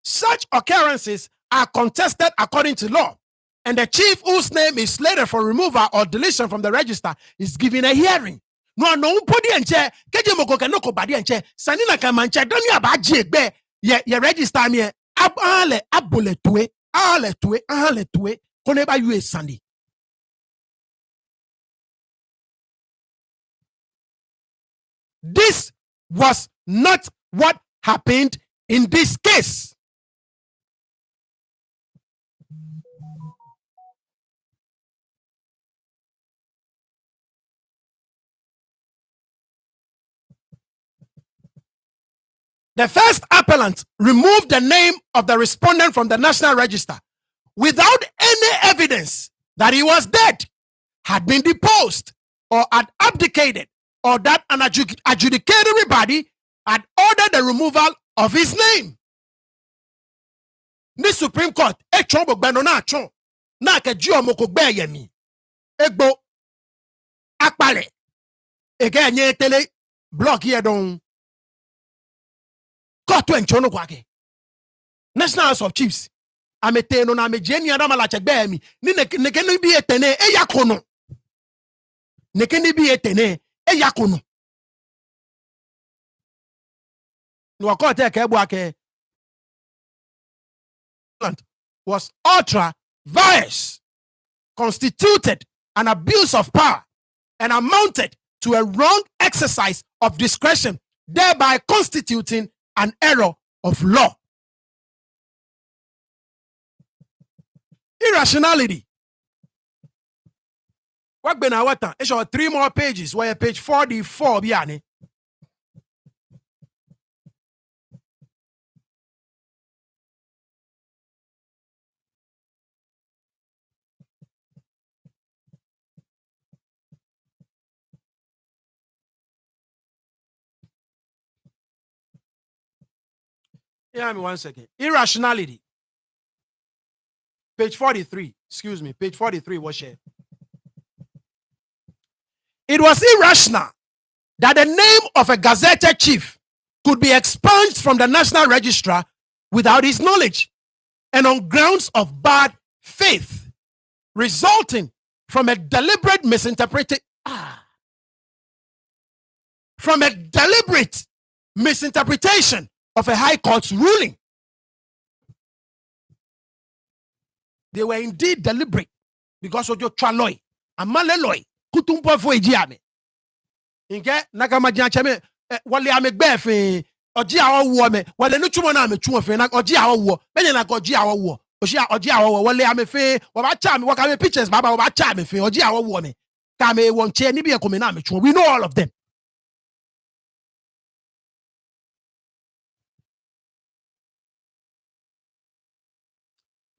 Such occurrences are contested according to law, and the chief whose name is slated for removal or deletion from the register is given a hearing. No podi enche keje moko ke no ko badi enche sanina ka manche doni abaji egbe ye register me ale aboletue koneba you sandi. This was not what happened in this case. The first appellant removed the name of the respondent from the National Register without any evidence that he was dead, had been deposed, or had abdicated, or that an adjudicatory body had ordered the removal of his name. The Supreme Court, na keju omoko gbe yemi egbo akpale ege nye tele block here don court to enchono kwake National House of Chiefs amete no na meje Nii Adama Latse'S gbe mi ni neke ni bi etene eyakono neke ni bi etene eyakono no court e ke egbo ake was ultra vires, constituted an abuse of power, and amounted to a wrong exercise of discretion, thereby constituting an error of law. Irrationality. What been our time? It's 3 more pages. Where page 44 biane. Yeah, me 1 second. Irrationality. Page 43. Excuse me. Page 43 was shared. It was irrational that the name of a gazetted chief could be expunged from the National Register without his knowledge and on grounds of bad faith, resulting from a deliberate misinterpretation. From a deliberate misinterpretation of a high court's ruling. They were indeed deliberate because of your traloy. Amaleloy. Kutumpo fo ejiame. Inge nakamaji chame wale ame gbefe oji awo wo me wale no tumo na me tumo fe na oji awo wo menye na oji awo wo oji awo wo wale ame fe wo ba cha me waka me pictures baba wo ba cha me fe oji awo wo me ka me won che ni bi e ko me na me tumo. We know all of them.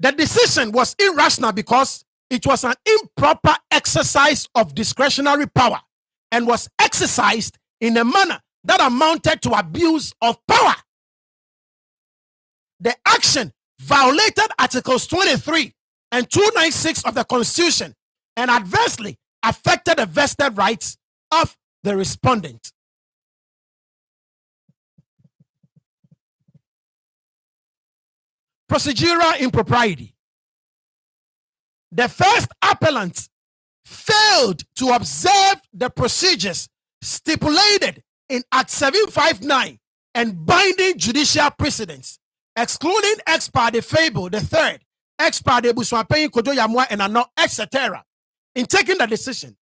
The decision was irrational because it was an improper exercise of discretionary power and was exercised in a manner that amounted to abuse of power. The action violated Articles 23 and 296 of the Constitution and adversely affected the vested rights of the respondent. Procedural impropriety. The first appellant failed to observe the procedures stipulated in Act 759 and binding judicial precedents, excluding ex parte Fable the third, ex parte Buswapeyin Kojo Yamwa and Ano, etc. In taking the decision,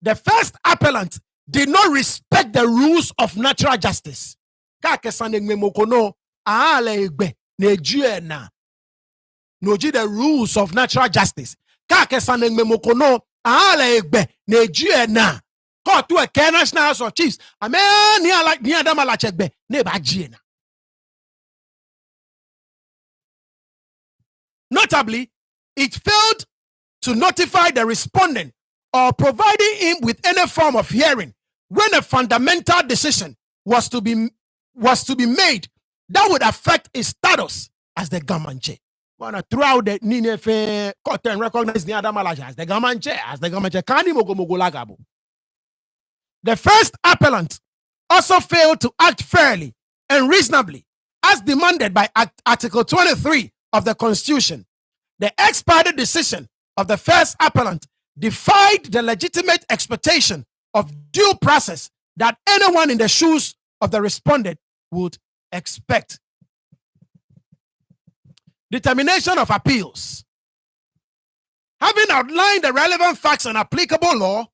the first appellant did not respect the rules of natural justice. The rules of natural justice. Court to a National House of Chiefs. Amen. Nii Adama Latse'S neba jiena. Notably, it failed to notify the respondent or providing him with any form of hearing when a fundamental decision was to be made that would affect his status as the government chair. Throughout the Ninefe court and recognize Nii Adama Latse'S as the government chair, Kani Mogo Lagabo. The first appellant also failed to act fairly and reasonably as demanded by Article 23 of the Constitution. The ex parte decision of the first appellant defied the legitimate expectation of due process that anyone in the shoes of the respondent would expect. Determination of appeals. Having outlined the relevant facts and applicable law,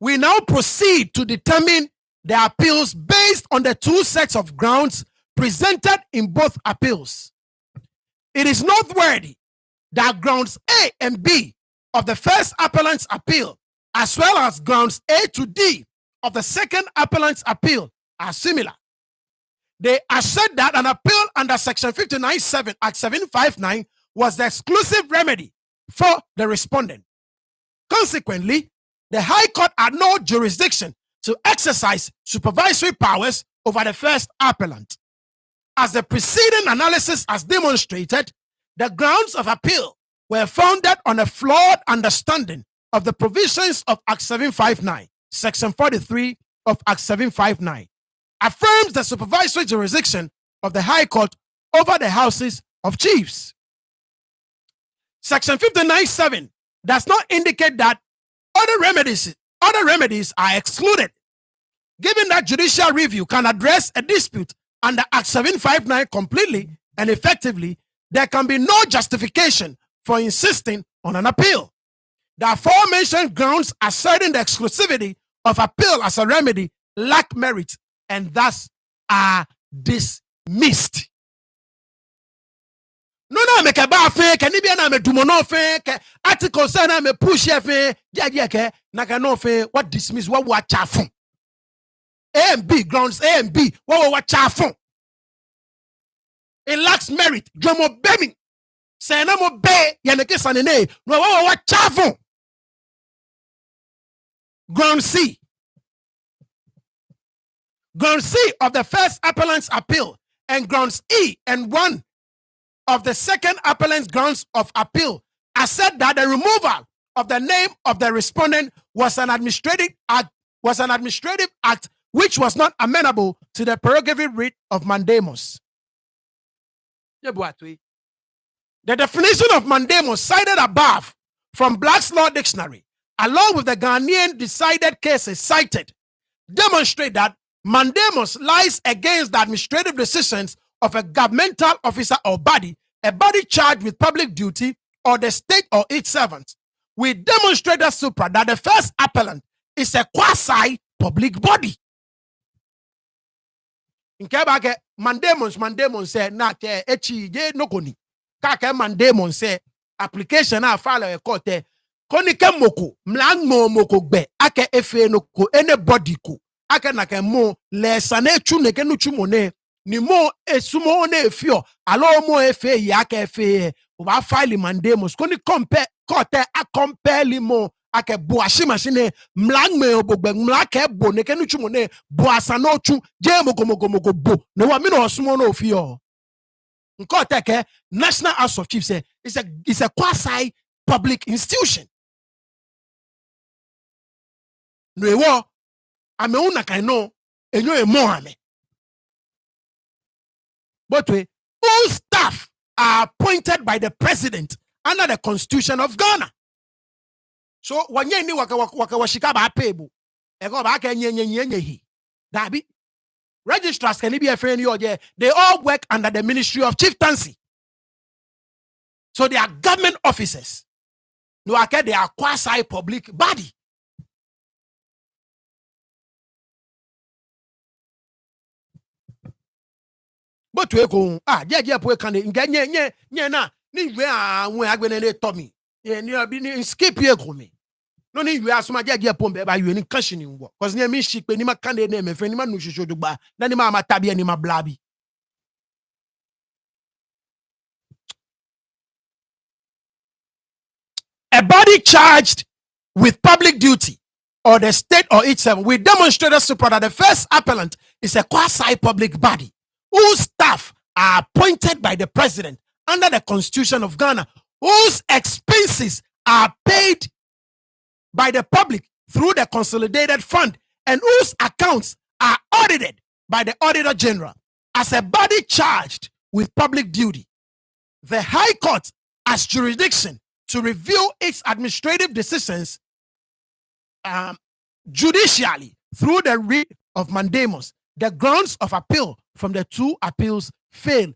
we now proceed to determine the appeals based on the 2 sets of grounds presented in both appeals. It is noteworthy that grounds A and B of the first appellant's appeal, as well as grounds A to D of the second appellant's appeal, are similar. They assert that an appeal under Section 59.7 Act 759 was the exclusive remedy for the respondent. Consequently, the High Court had no jurisdiction to exercise supervisory powers over the first appellant. As the preceding analysis has demonstrated, the grounds of appeal were founded on a flawed understanding of the provisions of Act 759, Section 43 of Act 759, affirms the supervisory jurisdiction of the High Court over the houses of chiefs. Section 59.7 does not indicate that other remedies are excluded. Given that judicial review can address a dispute under Act 759 completely and effectively, there can be no justification for insisting on an appeal. The aforementioned grounds asserting the exclusivity of appeal as a remedy lack merit and thus are dismissed. No, make a bar fake, and if me do no fake, articles and me push fe, yeah, no fe, what dismiss, what chaffon. A and B grounds, A and B, what chaffon. It lacks merit, Jomo Bemi. Say no more bay, Yanake Sanene, no, what chaffon. Ground C. Ground C of the first appellant's appeal and grounds E and 1 of the second appellant's grounds of appeal assert that the removal of the name of the respondent was an administrative act which was not amenable to the prerogative writ of mandamus. The definition of mandamus cited above from Black's Law Dictionary, along with the Ghanaian decided cases cited, demonstrate that mandamus lies against the administrative decisions of a governmental officer or body, a body charged with public duty, or the state or its servants. We demonstrated supra that the first appellant is a quasi-public body. In Kebake, mandamus say na ke echi je nokoni. Kake mandamus say application a file a court koni ke moko mlang moko gbe ake efe noko anybody ko ake na ke mo le sane chu ne ke nu chu mone ni mo esumo ne efio alo mo efe ya ke efe o ba file mandamus koni compare court a compare mo ake boashi machine mlang me obogbe mlake bo ne ke nu chu mone boasa no chu je moko bo ne wa mi no osumo no ofio court ke National House of Chiefs say it's a quasi public institution. No wo ame una kan no enyo emo ame. But all staff are appointed by the president under the Constitution of Ghana. So wanye ni waka washika ba pebu. Ego ba ka nye hi. Dabi. Registrars can be a friend you they all work under the Ministry of Chieftaincy. So they are government officers. No, they are quasi-public body. But we go po kan nye na ni we agbene Tommy. Ni skip ye go me. No ni we asoma po be ba you ni kanshi ni wo. Cause ni mi shikpe ni ma kan de me fe ni ma nu shosho dugba. Na ni ma tabi ni ma blabi. A body charged with public duty or the state or its servant, we demonstrated supra that the first appellant is a quasi-public body whose staff are appointed by the president under the Constitution of Ghana, whose expenses are paid by the public through the consolidated fund, and whose accounts are audited by the Auditor General. As a body charged with public duty, the High Court has jurisdiction to review its administrative decisions judicially through the writ of mandamus. The grounds of appeal from the two appeals fail.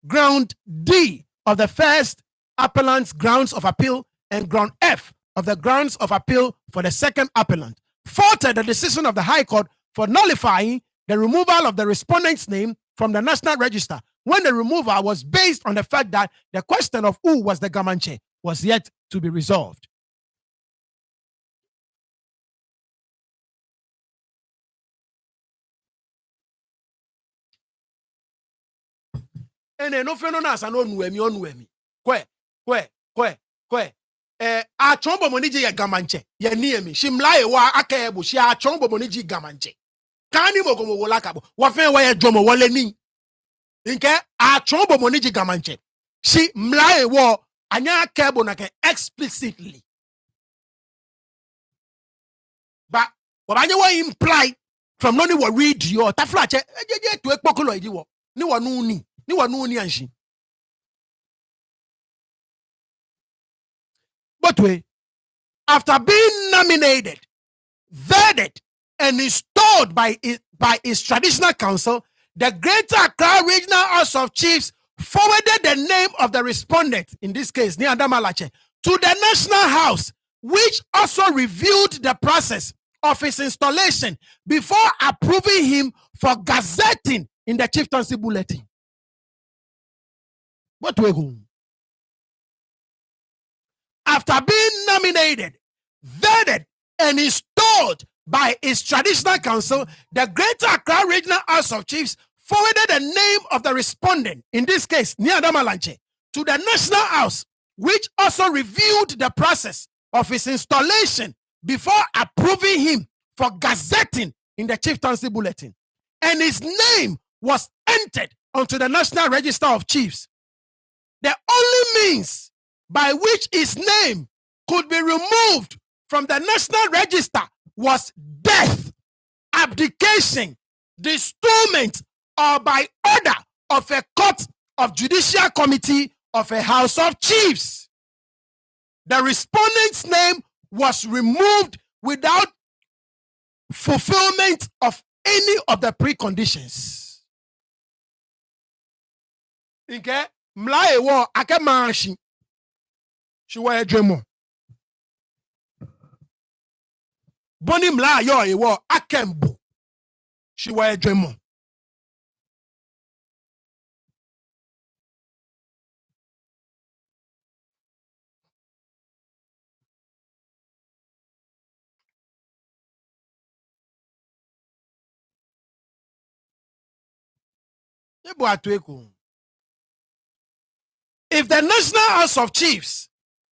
Ground D of the first appellant's grounds of appeal and ground F of the grounds of appeal for the second appellant faulted the decision of the High Court for nullifying the removal of the respondent's name from the National Register when the removal was based on the fact that the question of who was the Gamanche was yet to be resolved. ene no fe no na asa no onuami kwe a chombo moniji ya gamanche ya niemi shimlae wa akebo shi a chombo moniji gamanche kani mo gomo wola kabo wa fe wa ya jomo wole ni nke a chombo moniji gamanche shi mlae wo anya akebo na ke explicitly but wabanye wa imply from no ni wa read your taflache je to ekpokolo idi wo ni wa nuni anshi. But after being nominated, vetted, and installed by its traditional council, the Greater Accra Regional House of Chiefs forwarded the name of the respondent, in this case, Nii Adama Latse'S, to the National House, which also reviewed the process of his installation before approving him for gazetting in the Chieftaincy Bulletin. What we go? After being nominated, vetted, and installed by its traditional council, the Greater Accra Regional House of Chiefs forwarded the name of the respondent, in this case, Nii Adama Latse'S, to the National House, which also reviewed the process of his installation before approving him for gazetting in the Chieftaincy Bulletin. And his name was entered onto the National Register of Chiefs. The only means by which his name could be removed from the National Register was death, abdication, bestowment, or by order of a court of judicial committee of a House of Chiefs. The respondent's name was removed without fulfillment of any of the preconditions. Okay? Mlae wo akemashi. She was a Judgement. Boni mla yo ewo akembu. She was a Judgement. If the National House of Chiefs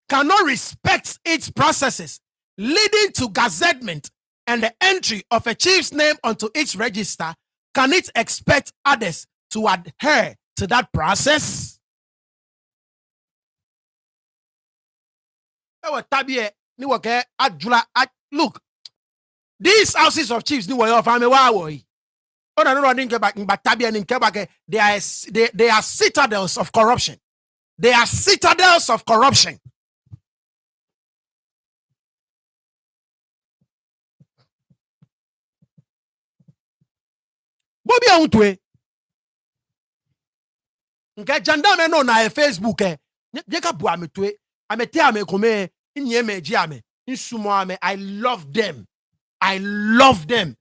cannot respect its processes leading to gazettement and the entry of a chief's name onto its register, can it expect others to adhere to that process? Look, these houses of chiefs they are citadels of corruption. They are citadels of corruption. Bobi autwe. Nke janda me no na Facebook Jeka bu ametwe. Amete amekome inye meji ame. Insumo ame. I love them. I love them.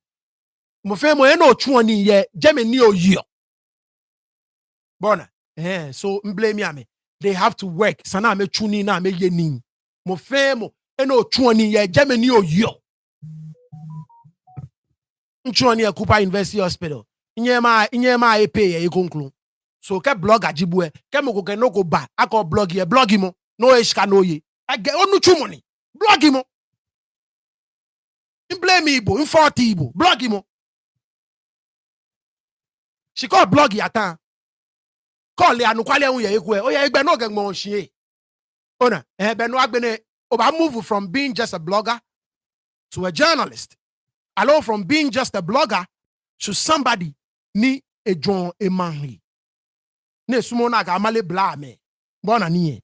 Mo fe mo eno chuoni ye jeme ni oyo. Bona. So blame ame. They have to work. Sana me chuni na me yenin. Mo fe mo eno chuoni ye jeme ni oyo. Chuoni ya Kupa University Hospital. Inyema epe ye konklu. So ke blog ajibue ke mo ko no ko ba akọ blog mo no eshika no ye age onu chumoni blog mo in blame Igbo in 40 Igbo blog mo she call blog yatan call le anukwale un ye eku e o ye egbe no gegmo hie ona be no agbene oba move from being just a blogger to a journalist, along from being just a blogger to somebody ni ejon emanhi ne sumo na ga amale bla me bona ni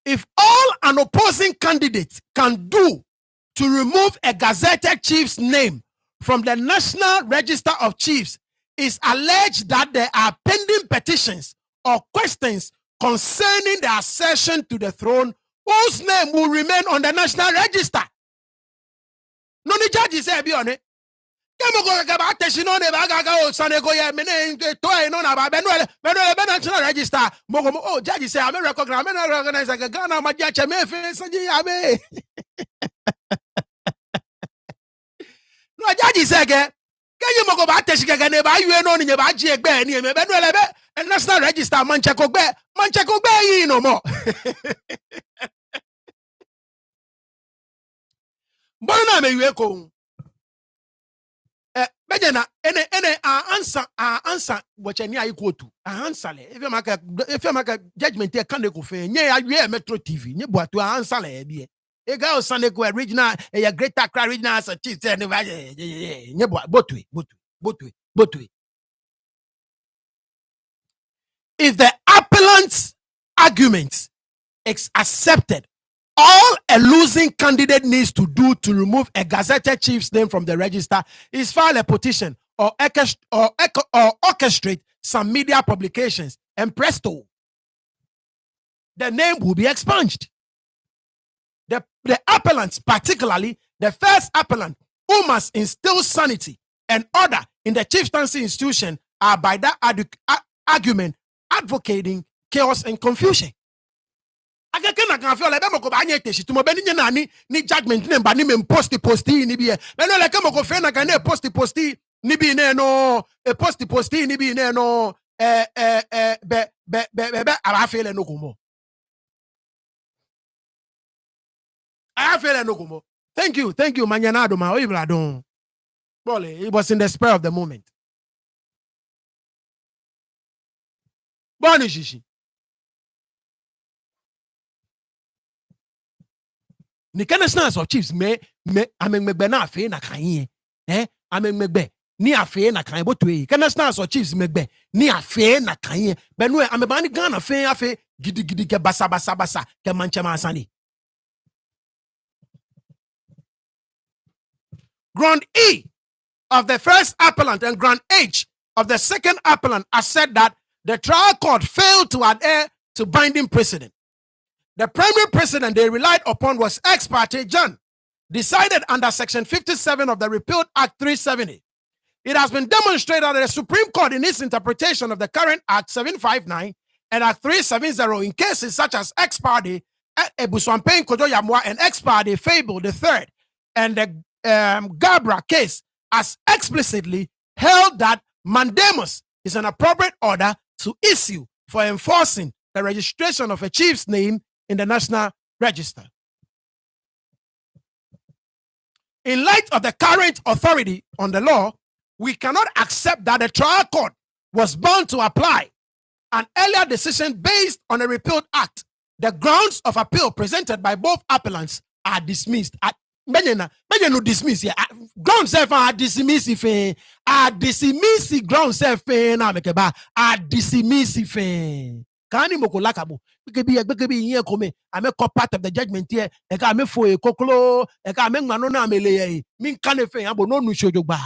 If all an opposing candidate can do to remove a gazetted chief's name from the National Register of Chiefs is alleged that there are pending petitions or questions concerning the accession to the throne whose name will remain on the National Register. No ni judge say be on it. Kemo go ga ba tesi no ne ba ga o sane go ye me ne to e no na ba be National Register mo go oh judge say I recognize ga Ghana ma ja che me fe so ji ya me. No judge say ke you go back to Chicago, you know, in your badge, and National Register, Mantse Kogbe, no more. Bona me yeko. Bejena ene answer what any I go to. Answer le. If you make judgment e kan go fe. Nye awie Metro TV. Nye boato answer le bi. E ga Sunday go original e greater cry original as chief say nye boatwe. If the appellant's arguments is accepted, all a losing candidate needs to do to remove a gazetted chief's name from the register is file a petition or orchestrate some media publications, and presto, the name will be expunged. The appellants, particularly the first appellant, who must instill sanity and order in the chieftaincy institution, are by that argument advocating chaos and confusion. Agakena kan feel like be ko ba nya teshi tumo be ni na ni judgment name ba ni me posti ni bi e me no like mo ko fe na kan na posti ni bi ne no e posti ni bi ne no be ara feel no kumo I feel no kumo. Thank you Manyana Adoma o ibla don bole. It was in the spur of the moment. Boni shishi ni National of Chiefs me amengbe na afe na kan yi amengbe ni afe na kan boto yi National of Chiefs megbe ni afe na kan yi be no ameba ni Ghana afe gidi ke basa ke manchema asani. Ground E of the first appellant and ground H of the second appellant are said that the trial court failed to adhere to binding precedent. The primary precedent they relied upon was ex parte John, decided under Section 57 of the Repealed Act 370. It has been demonstrated that the Supreme Court, in its interpretation of the current Act 759 and Act 370, in cases such as ex parte Ebuswampen Kojo Yamwa and ex parte Fable III, and the Gabra case, has explicitly held that mandamus is an appropriate order to issue for enforcing the registration of a chief's name in the National Register. In light of the current authority on the law, we cannot accept that the trial court was bound to apply an earlier decision based on a repealed act. The grounds of appeal presented by both appellants are dismissed. No dismiss here. Grounds are dismiss if dismiss grounds na mekeba dismiss if kani mokolakabo bekebi yen kome ame ko part of the judgment here e ka me fo e koklo e ka me ngano na mele ye min kanefe abo no nu shojogba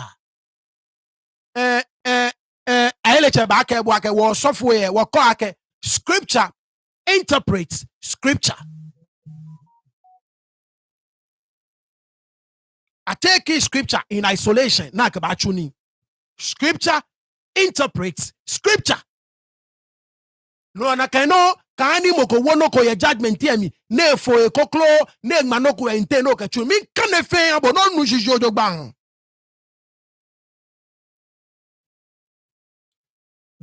ayeleche ba aka ebo aka wo software wo ko aka. Scripture interprets scripture. I take scripture in isolation. Scripture interprets scripture. No, na kano kani moko wono ko ye judgment mi ne fo e koklo ne manoko e inte no ka chu mi kanefe abo no nu jijojo bang.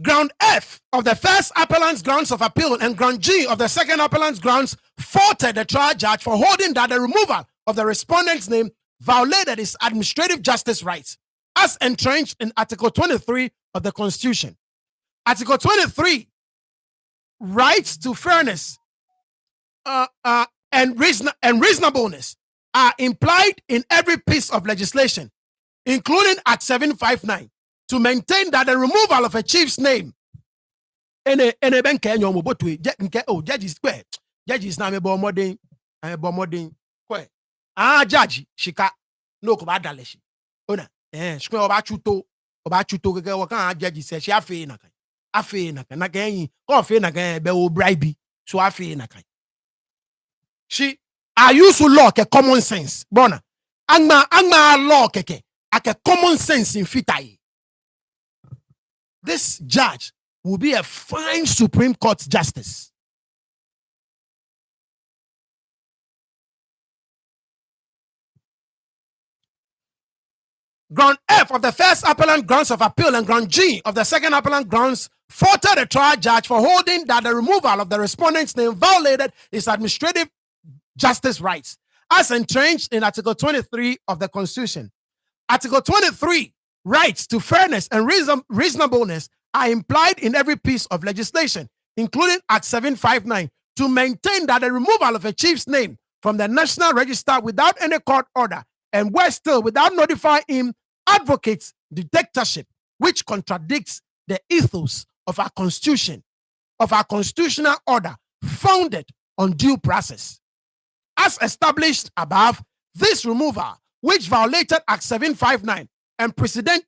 Ground F of the first appellant's grounds of appeal and ground G of the second appellant's grounds faulted the trial judge for holding that the removal of the respondent's name violated his administrative justice rights as entrenched in Article 23 of the Constitution. Article 23, rights to fairness and reasonableness are implied in every piece of legislation, including Act 759, to maintain that the removal of a chief's name judges na me bo modern judge shika no ko ba daleshi ona shikwe oba chuto keke wo kan judge se shi afi na kan na kan ko afi na kan be o bribe so afi na kan she I use law ke common sense bona angma law keke ake common sense in fitai. This judge will be a fine Supreme Court justice. Ground F of the first appellant grounds of appeal and ground G of the second appellant grounds faulted the trial judge for holding that the removal of the respondent's name violated his administrative justice rights as entrenched in Article 23 of the Constitution. Article 23, rights to fairness and reasonableness are implied in every piece of legislation, including Act 759, to maintain that the removal of a chief's name from the National Register without any court order and worse still without notifying him advocates dictatorship, which contradicts the ethos of our constitution, of our constitutional order founded on due process. As established above, this removal, which violated Act 759 and precedent,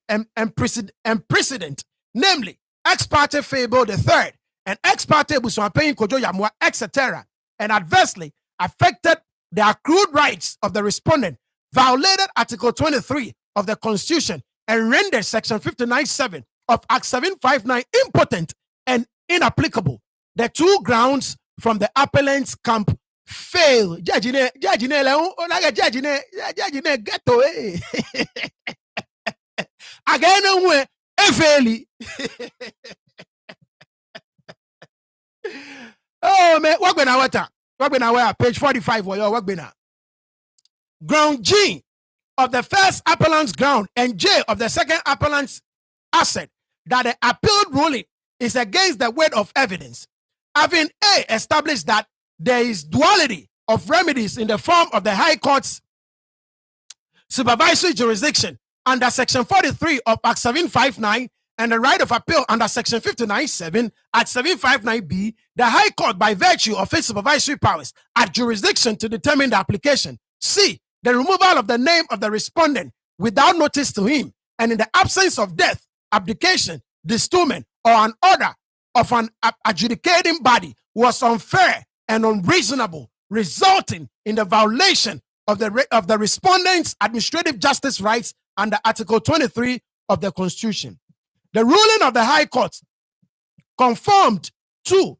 namely ex parte Fable III and ex parte Busuampeni Kojo Yamua, etc., and adversely affected the accrued rights of the respondent, violated Article 23 of the Constitution and rendered Section 59(7) of Act 759 impotent and inapplicable. The two grounds from the appellant's camp fail. Judge ghetto again we fail. Oh man, what been our page 45 or what been ground G of the first appellant's ground and J of the second appellant's asset that the appealed ruling is against the weight of evidence, having A established that there is duality of remedies in the form of the High Court's supervisory jurisdiction under Section 43 of Act 759 and the right of appeal under Section 59(7) at 759B, the High Court, by virtue of its supervisory powers, had jurisdiction to determine the application. C, the removal of the name of the respondent without notice to him and in the absence of death, abdication, bestowment, or an order of an adjudicating body was unfair and unreasonable, resulting in the violation of the respondent's administrative justice rights under Article 23 of the Constitution. The ruling of the High Court conformed to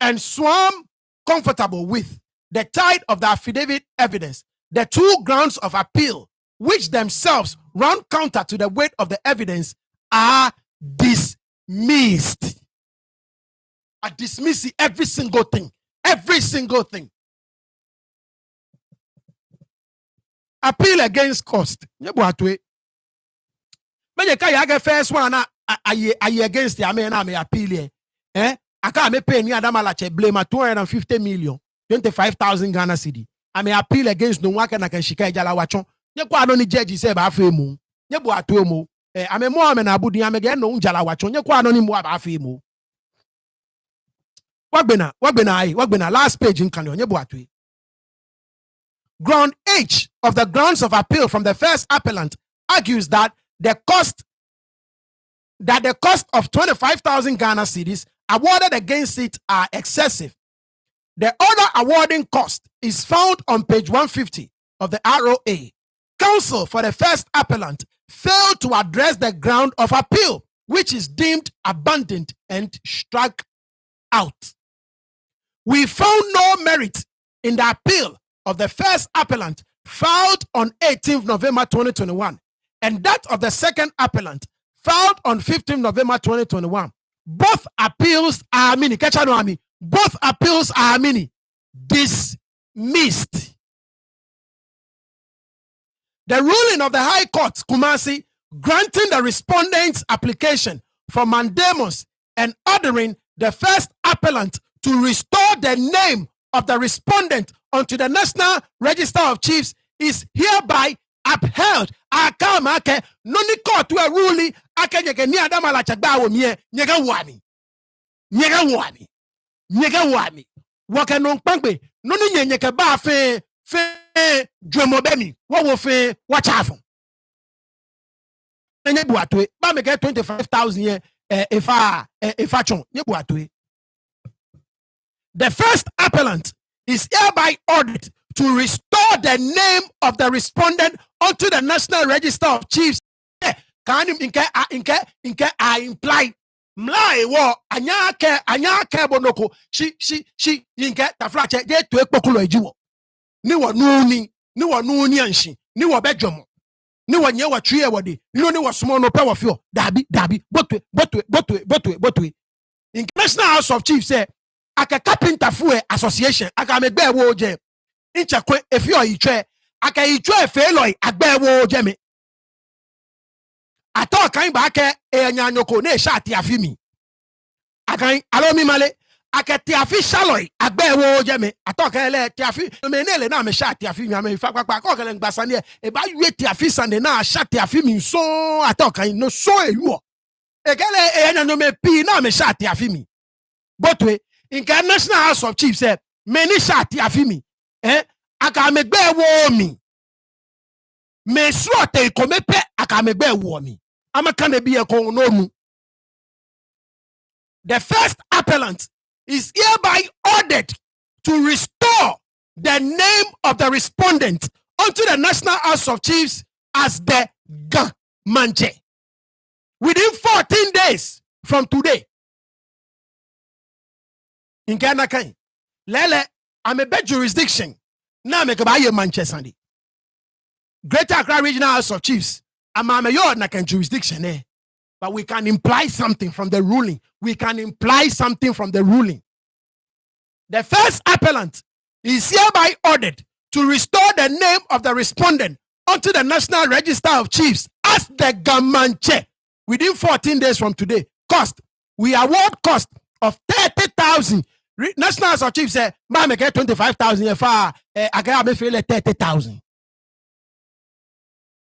and swam comfortable with the tide of the affidavit evidence. The two grounds of appeal, which themselves run counter to the weight of the evidence, are dismissed. I dismiss every single thing. Every single thing. Appeal against cost. But you can't first one. I against the I appeal. I can't pay Nii Adama Latse'S blame at 250 million, 25,000 Ghana cedi. I may appeal against no one can shika jala wachon. You don't need judge say ba femu. You bo atuomo. I may more men abudi I may get no jala wachon. You don't need more ba femu. What bena last page in Canyon. You bo atui. Ground H of the grounds of appeal from the first appellant argues that the cost of 25,000 Ghana cedis awarded against it are excessive. The order awarding cost is found on page 150 of the ROA. Counsel for the first appellant failed to address the ground of appeal, which is deemed abandoned and struck out. We found no merit in the appeal of the first appellant filed on 18th November 2021 and that of the second appellant filed on 15th November 2021. Both appeals are both appeals are dismissed. The ruling of the High Court, Kumasi, granting the respondent's application for mandamus and ordering the first appellant to restore the name of the respondent onto the National Register of Chiefs is hereby upheld. Akamake noni court to a ruling akanyeke Nii Adama Latse'S ba wo mie nyega wani waka non pangbe noni nyeke ba fe dwemo bemi wo fe wachafo enye bu atwe ba me get 25,000 here if chon nye bu atwe. The first appellant is hereby ordered to restore the name of the respondent onto the National Register of Chiefs. Can you inke I imply mlai wo anyake bonoko she inke taflache je to ekpokulo ejiwo ni wo nuni anshi ni wo bejomo Ni wanye wa trie wadi. No ni wa small no power fio. Dabi. Botwe. International House of Chiefs say aka carpenter fue association aka me gbe wo je. Incha kwe efio itwe aka itwe efeloi agbe wo je me. Ato kan ba ke enyanyoko na esha ati afimi. Akan alo mi male aka ti afi shaloi agbe wo je me. Ato kan le ti afi me nele na me sha ti afi mi ame fa pa ko kan ngba sane e ba yue ti afi sande na sha ti afi mi so ato kan no so elu. Egele enyanyo me pi na me sha ti afi mi. Botwe inka National House of Chiefs say many sha ti afi mi. Aka me gbe wo mi. Me so te ko me pe aka me gbe wo mi. Amaka na bi e ko no mu. The first appellant is hereby ordered to restore the name of the respondent unto the National House of Chiefs as the Mantse within 14 days from today. In Ghana, Lele, I'm a bad jurisdiction. Now make a Mantse Sunday. Greater Accra Regional House of Chiefs. I'm a jurisdiction, but we can imply something from the ruling. The first appellant is hereby ordered to restore the name of the respondent onto the National Register of Chiefs as the Mantse within 14 days from today. Cost. We award cost of 30,000. National House of Chiefs say, "Mama get 25,000. If I get me feel 30,000.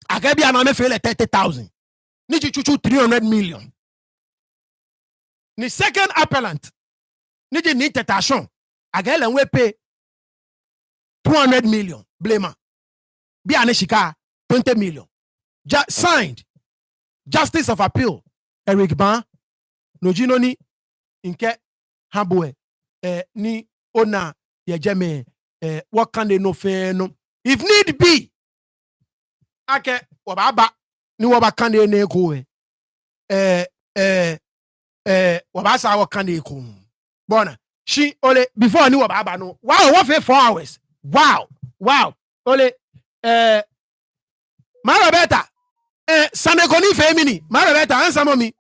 I get me feel 30,000. Need you 300 million. The second appellant need detention. I get and we pay 200 million. Blema. Be aneshika 20 million. Signed. Justice of Appeal. Eric Ban. Nojino ni inke habwe ni ona yejeme what can they no fair no. If need be, ake wababa ni wabaka ne ko wabasa wakane ko bona she ole before ni wababa no wow what for 4 hours wow ole marabeta sanekoni femini marabeta answer mommy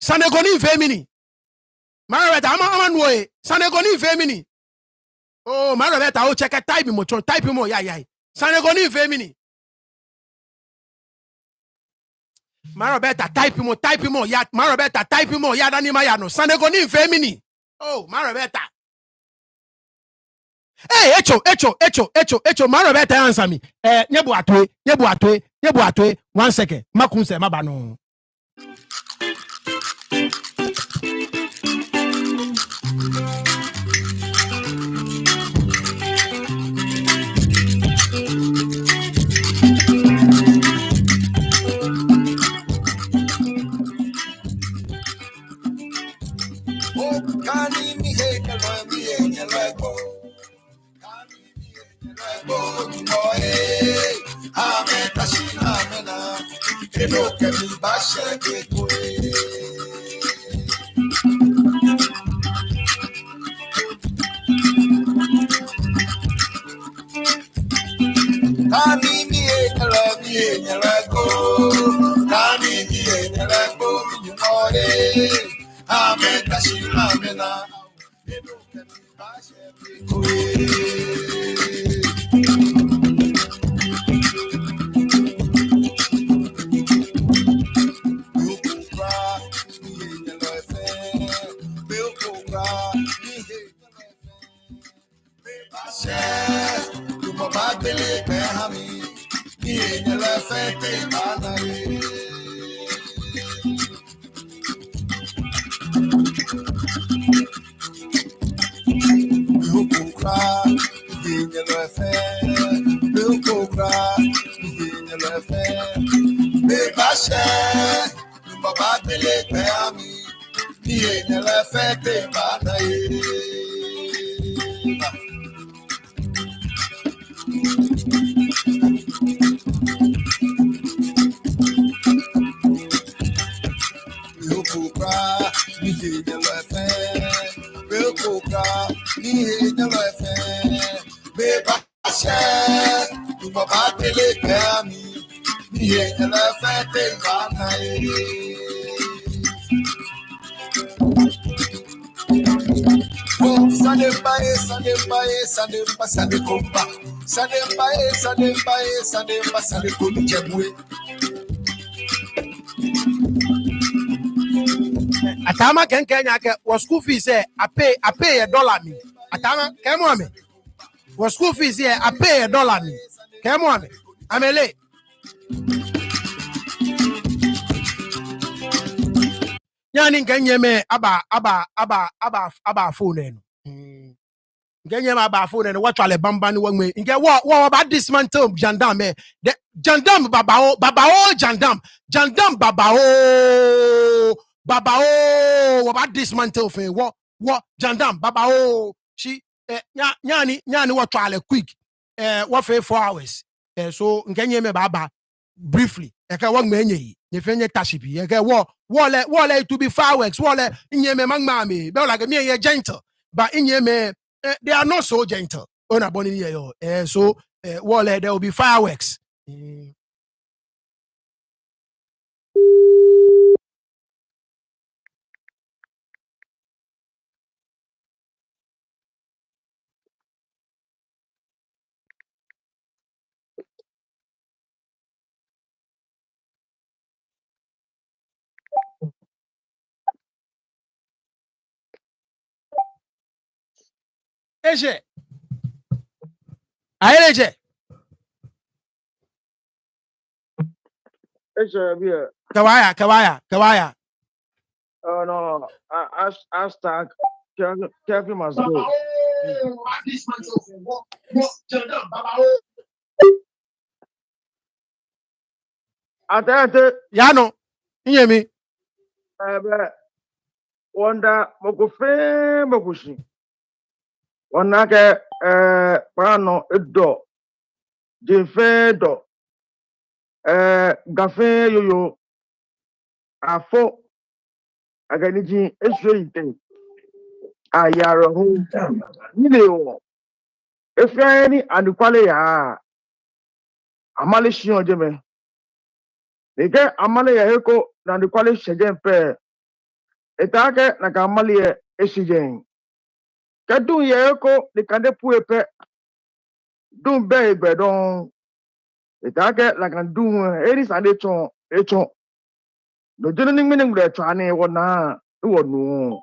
sanekoni femini marabeta ama no sanekoni femini oh marabeta o check type mo ya sanekoni femini Marabeta type mo ya Marabeta type mo ya dani maya no sanegoni femini oh Marabeta hey echo Marabeta answer me nyebu atwe 1 second makunse mabano Yeah, and I felt it by night. Oh, Sunday by Sunday by Sunday by Sunday compa. Sunday by Sunday by Sunday by Sunday compa. Atama can Kenya was school fees here. I pay $1 me. Atama, come on me. Was school fees here. I pay $1 me. Come on me. I'm late. Yani Kenya me aba phone. Kenya aba phone and what wale bambani one way. Inge what about this man term Jandam me. The Jandam babao Jandam babao. Babao, about this man tell me what Jandam babao she nyani what trial quick what for 4 hours so ngenye me baba briefly e ka won menye ye fenye tashipi e ka wo to be fireworks wo le nye me magma me be like me ye gentle but nye me they are not so gentle on a boni yo so wo le there will be fireworks. Eje. Ayeje. Eje Kawaya. Oh no, hashtag Kevin must go. Atete. Yano. Hear me. Wanda mokufe mokushi. Wanake prano edo. Jefe do. Gafe yoyo. Afo. Aganiji eshoite. Ayaro hu. Nile Efraini anukwale ya. Amale shion jeme. Nige amale ya heko na anukwale shejen pe. Etake na kamali ya eshijen. Kadu ya heko ni kande puepe. Dun be ibedon. Etake na kandun eri sande chon. Echon. No jene ning mining mre chane wana. Uwanu.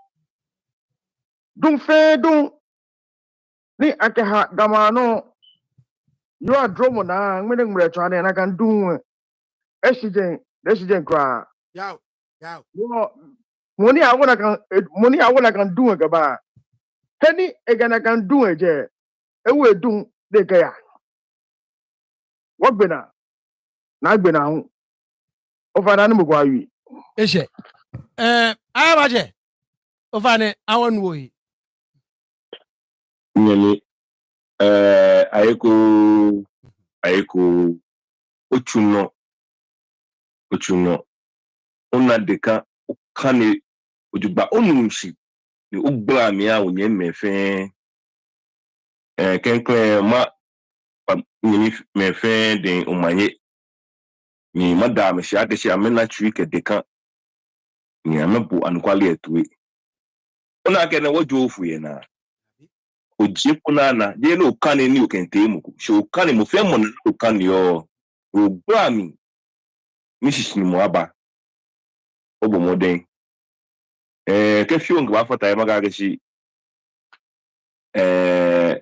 Dun fe dun. Ni ake ha gamano. You are dromo na mining mre chane na kandun. Eshijen kwa. Yo. Money I wanna can do it ba. Penny again I can do it je. E we do de kaya. What bena? Na bena hu. O fa na mu kwa wi. Eje. Ayabaje. Ofane awon wo yi. Nyani ayeko ochuno ona deka okane ojugba onunshi ni ogba mi a onye mefe kenkle ma ni mefe den omanye ni madam shi ade shi amena trike deka ni amebu ankwale etwe ona kene wojo ofu ye na ojipunana je no kane ni okente mu so kane mo fe mo no kane yo ogba mi misisi mo aba obo moden kefio ngwa fota ya maga gashi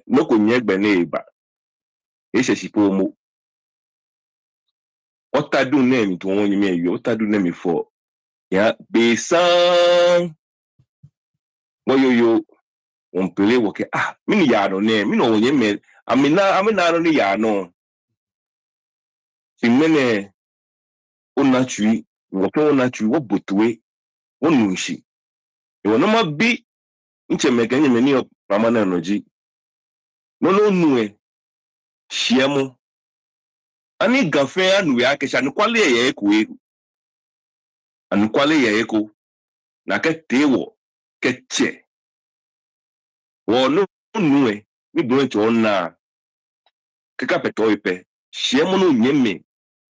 no ko nyegbe na eba esesipo mo otadu na mi to won yimi eyo otadu na mi fo ya be san moyoyo on pele wo ke mini ya no ne mi no won yemi amina no ni ya no simene onatui wo botwe wonunshi e wona ma bi nche mega nyeme ni mama na noji no nuwe shiemu ani gafe anu ya kesha nukwale ye eko na ke tewo ke che wo no nuwe ni bro nche onna ke kapeto ipe shiemu no nyeme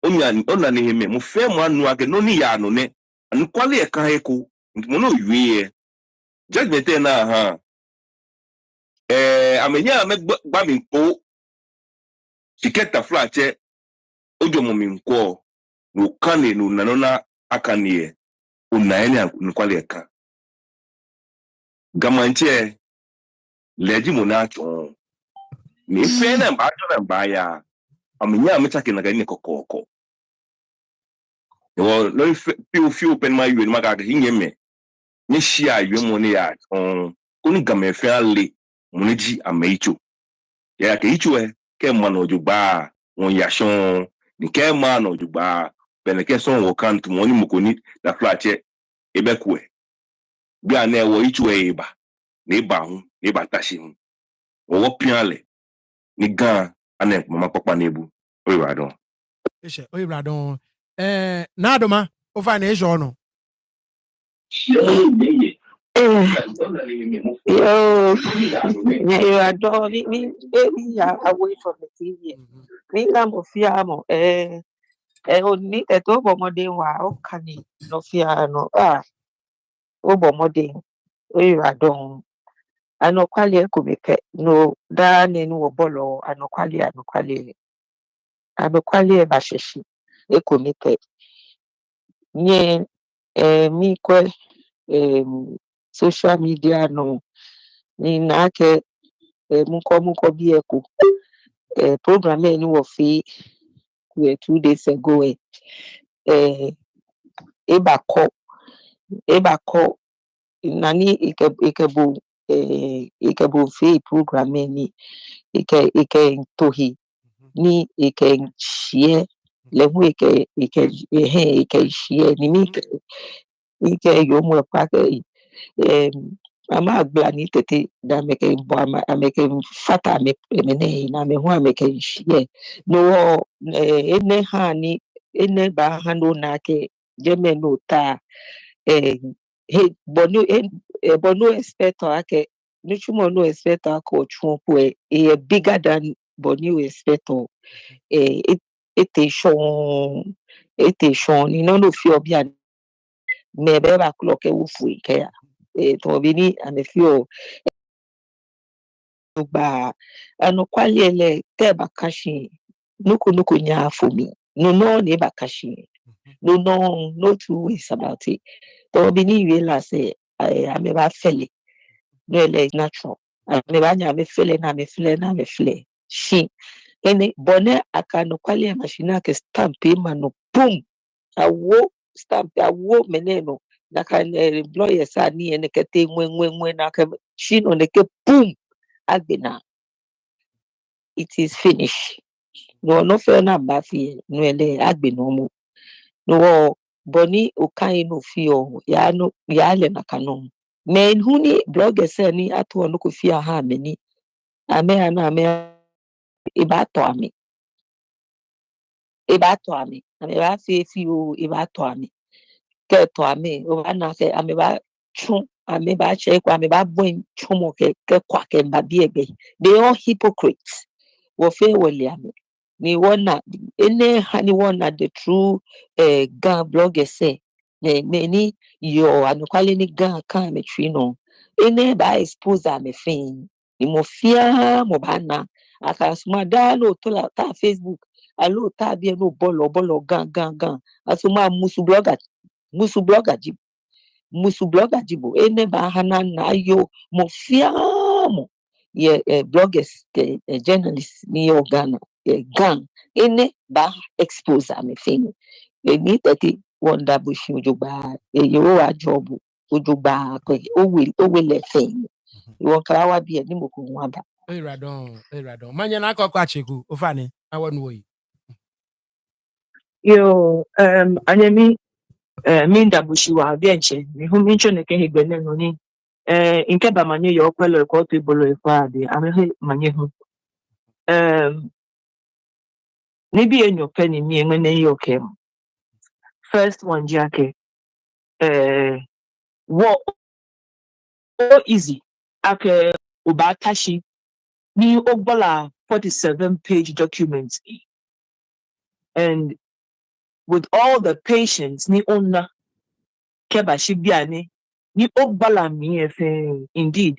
ona ne heme mo fe mo anu age no ni ya no ne anu kwale e kan eko mo no wie judgment na ha amenya me gba mi ko tiketa flache ojo mo mi nko no kane no nanona akanie unaene nkwale e kan gamanche leji mo na cho ni fe na ba to na ba ya amenya me chake na gani kokoko yo no feel pen my you ma ga hinyeme ni shia you mo ne ya kuni gamefe ale mo ne ji ameicho ya ke icho ke mano jugba won yashon ni ke mano jugba bene ke son wo kan to mo ni mokoni da flache ebe kwe bi ane wo icho eba ni ba hu ni ba tashi hu wo pianle ni gan ane mama papa nebu o wa don Eshe o ibra don na adoma o fa na eshe ono Yo, you adore me, baby, away from the TV. Me, I'm of Fiamo, only a double modern wow, canny, no fear, no, over modern, we adore. I know qualia could be pet, no, dan in bolo, I know qualia, no qualia. I'm a qualia bashishi, they could be pet. Nye, me, social media, no, ni nake. Muko bi eko program any wo fi 2 days ago ebako nani ikebo fi program any ike tohi ni ike share lehu ike share ni mi ike yo mo pa ke ama agba ni tete da meke bo ameke fata me ne na me ho ameke shie no ene ha ni ene ba ha no na ke jeme no ta he bonu expect ake ni chumo no expect ko chun po bigger than bonu expect ete shon ni no fi obi an me be ba clock e wo fu ike ya to bi ni ame fi o gba ano kwaliele te bakashi nuku nya for me no ne bakashi no two ways about it to bi ni realize say ame ba fele no ele is natural ame ba nya me fele na me fele shi ene bone aka no kwalie machine ake stamp ma no boom awo stamp awo meneno na kan employer sa ni ene kete nwe na ka shi no ne ke boom agbena it is finished no fe na ba fi no ele agbena mu no boni okan no fi o ya le nakano men huni blogger se ni ato no ko fi ha meni ame ibato ami ame ba fi o ibato ami ke to ami o na ke ame ba chun ame ba che kwa ame ba bon chumo ke kwa ke ba bi egbe they all hypocrites wo fe wole ame ni wona ene hani wona the true gan blogger say ni yo anukwale ni gan kan me twi no ene ba expose ame fin ni mo fia mo ba na aka suma da no to la ta Facebook alo ta bi no bolo gan asuma musu blogger jibo ene ba hana na yo mo fia mo bloggers journalists ni organa gang ene ba expose ame fin ni tete wonder bush ojugba yo wa job ojugba ko o will le fin won kra wa bi ni mo ko wa ba Iradon manya na akọkọ chegu o fa ni awon wo yi yo anyemi mi ndabushi wa bi enche mi hu mi ncho ne ke higbene no ni nke ba manye yo kwelo ko to ibolo ifa de ame manye hu ni bi enyo peni mi enwe ne yo ke first one jake wo easy ake ubatashi ni ogbola 47 page document and with all the patience ni onna keba shibiane ni ogbala mi efe. Indeed,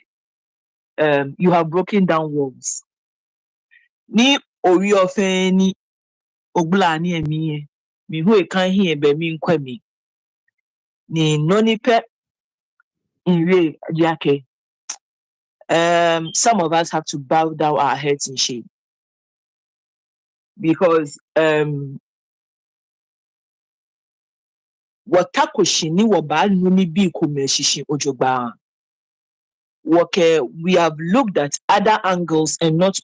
you have broken down walls. Ni ori ofe ni ogbala ni emi mi hu ekan hi ebe mi nkwami ni noni pe inwe yake. Some of us have to bow down our heads in shame because watakoshi ni waba nuni bi kumeshishi ojogba. We have looked at other angles and not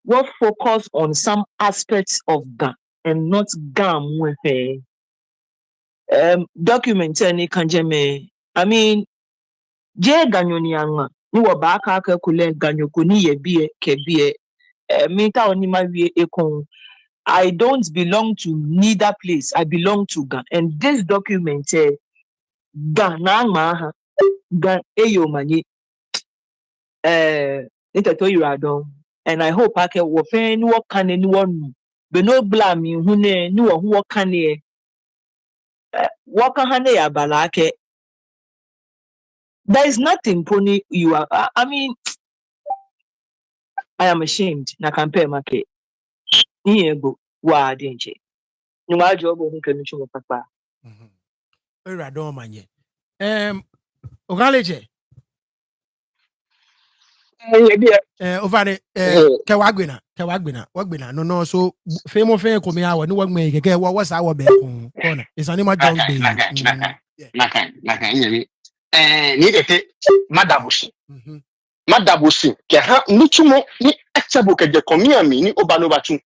what focus on some aspects of GAN and not GAN with document any kanjeme. I mean, je ganyoni anga ni wabaka aka kule ganyoko ni yebie kebie minta oni mawie ekon. I don't belong to neither place. I belong to GAN. And this document GAN na ma GAN eyo mani nitato yuradon. And I hope I can work any work can anyone but no blame you who ne no who can ye work hane ya balake. There is nothing pony you are. I mean, I am ashamed. Na compare market. Ni ego wa denje. Ni wa job who can show papa. Radon manye. Ogaleje. Ovane wagbina no so famo fe ko me awo ni wagme keke wo wasa wo be kun corner is an ima Jones Bay naka nyami ni dete madabushi ke ha nuchumo ni achabo ke je komia mi ni obano batu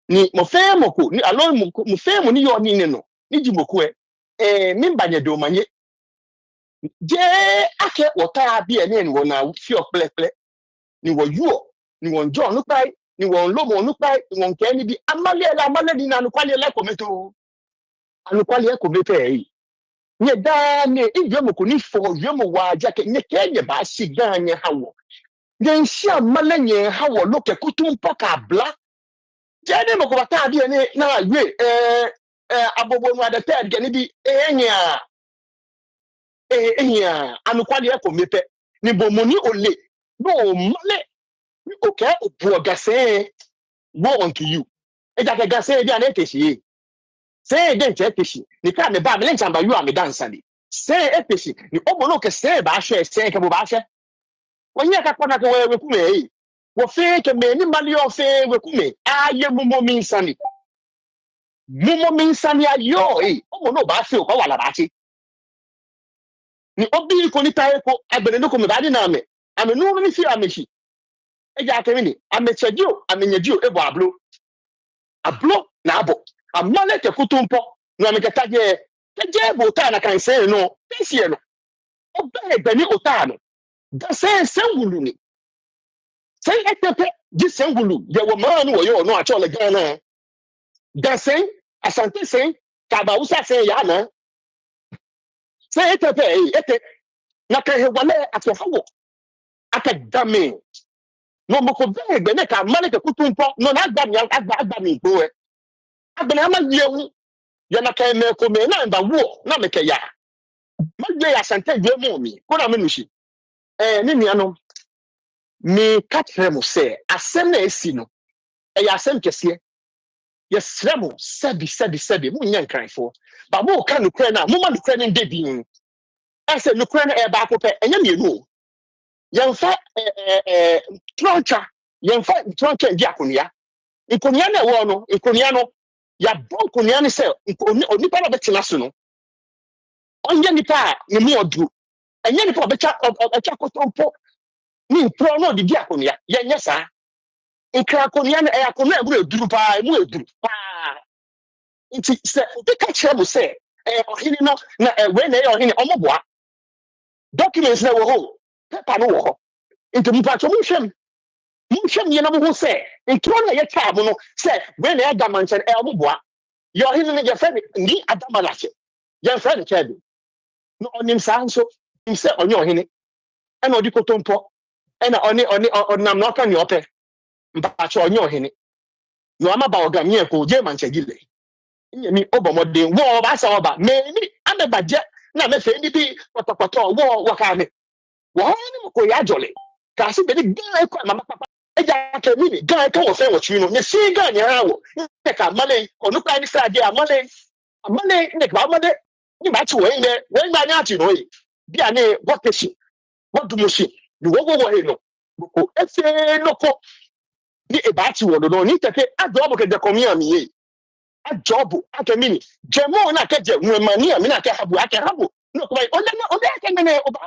ni mo fe moko ni alon mo fe mo ni yo ni no ni jimoku mi mbanye do manye je ake wota bi ene ni wona fi opleple ni wo yuo ni won jo no pai ni won lomo no pai won ke ni bi amale ni na no kwale le kometo anu kwale kometo nye da ne iyomo ko ni fo yomo wa jake nye kenye ba shiga nye hawo nye nshi amale nye hawo loke kutumpo ka bla jene mo ko bata bi ne na we abobo no adete de ne bi enya anu kwale komepe ni bomoni ole no male okay obu gase go on to you eja ke gase bi an ekeshi say den che ekeshi ni ka me ba me lencha ba you am dance ali say ekeshi ni obono ke say ba hwe say ke bo ba hwe wonye ka kwana ke we kume wo fe ke me ni mali o fe we kume aye mumo minsani ayo obono ba fe o kwa wala ba chi ni obi ko ni tae ko abene no ko me ba di na me ame no ni fi ameshi eja ke ni amechedio amenyedio ebo ablo na abo amale ke kutumpo no amekata je bo ta na kan se no pesie no obe bani ota no da se sengulu ni se etepe di sengulu ye wo ma no yo no acho le gana da se asante se ka ba usa se ya na se etepe ete na ka he wale ato hawo akadame no mo ko be ne ka amale ke kutumpo no na agba mi gbo agbena ma yewu ya na kai me ko me na mba wo na me ke ya ma gbe ya sante gbe mo mi ko na me nushi ni nuanom me katre mo se asem na esi no ya asem kese ye sremo sebi mo nya nkranfo ba mo ka no kra na mo ma no kra ni debi ase no kra na e ba ko pe enya me nu ye mfa troncha ndi akonia ikonia na wo no ikonia no ya bonko ni ani se onipa na betina so no onye nipa ni mu odu enye nipa obecha kotompo ni pro no di akonia ye nya sa nkra akonia na akonia eburu eduru pa emu eduru pa nti se obi ka kire mo se ohini no na we na ye ohini omoboa documents na wo ho paper no wo ho nti mu pa cho mu hwem ye na mo ho se ntro na ye cha mo no se we na ye ga manchen omoboa your hidden your friend Nii Adama Latse'S your friend Kevin no onim sanso him say onye ohene e na odi kotompo e na oni onam no kan ni ope mpa cho onye ohene no ama ba ogamie ko je manchegile me obomode wo ba sa oba me ni amebaje na me fe ni bi potopoto wo wakame wo ni mo ko ya jole ka si be ni gan ko mama papa eja ka mi ni gan ka wo fe wo twi no ne si gan ni ha wo e ka male onu kwa ni sa je amale ne ba male ni ba ti wo inde wo ngba nya ti no yi bi ane what peshi what do you see ni wo he no ko efe no ko ni e ba ti wo no ni teke adobo ke de komi ami yi a job aka mini jemo na ka je nwe mani ami na ka habu aka habu no ko o de ka ne o ba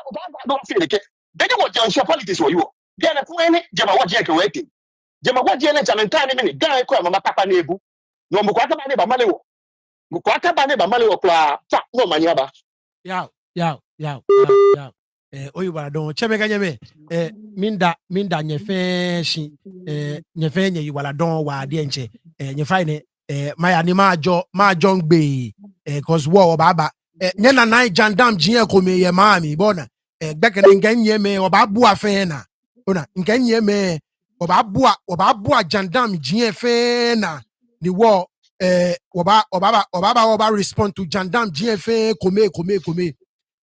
do fi ke de wo jan politics wo yo de na ko ene jema wo je ke wete jema wo je ne jamenta ne mini dan ko mama papa na ebu no mo ko aka ba ne ba male wo mo ko aka ba ne ba male wo kwa fa no mani aba ya oyiba don chemeka nyeme minda nyefe shi nyefe nye yiwala don wa de nche nyefa ne maya ni ma jo ngbe cause wo baba nye na nai jandam jie ko me ye mami bona gbekene ngenye me oba bu afen na ona ngenye me oba bu jandam jie fe na ni wo oba respond to jandam jie fe kome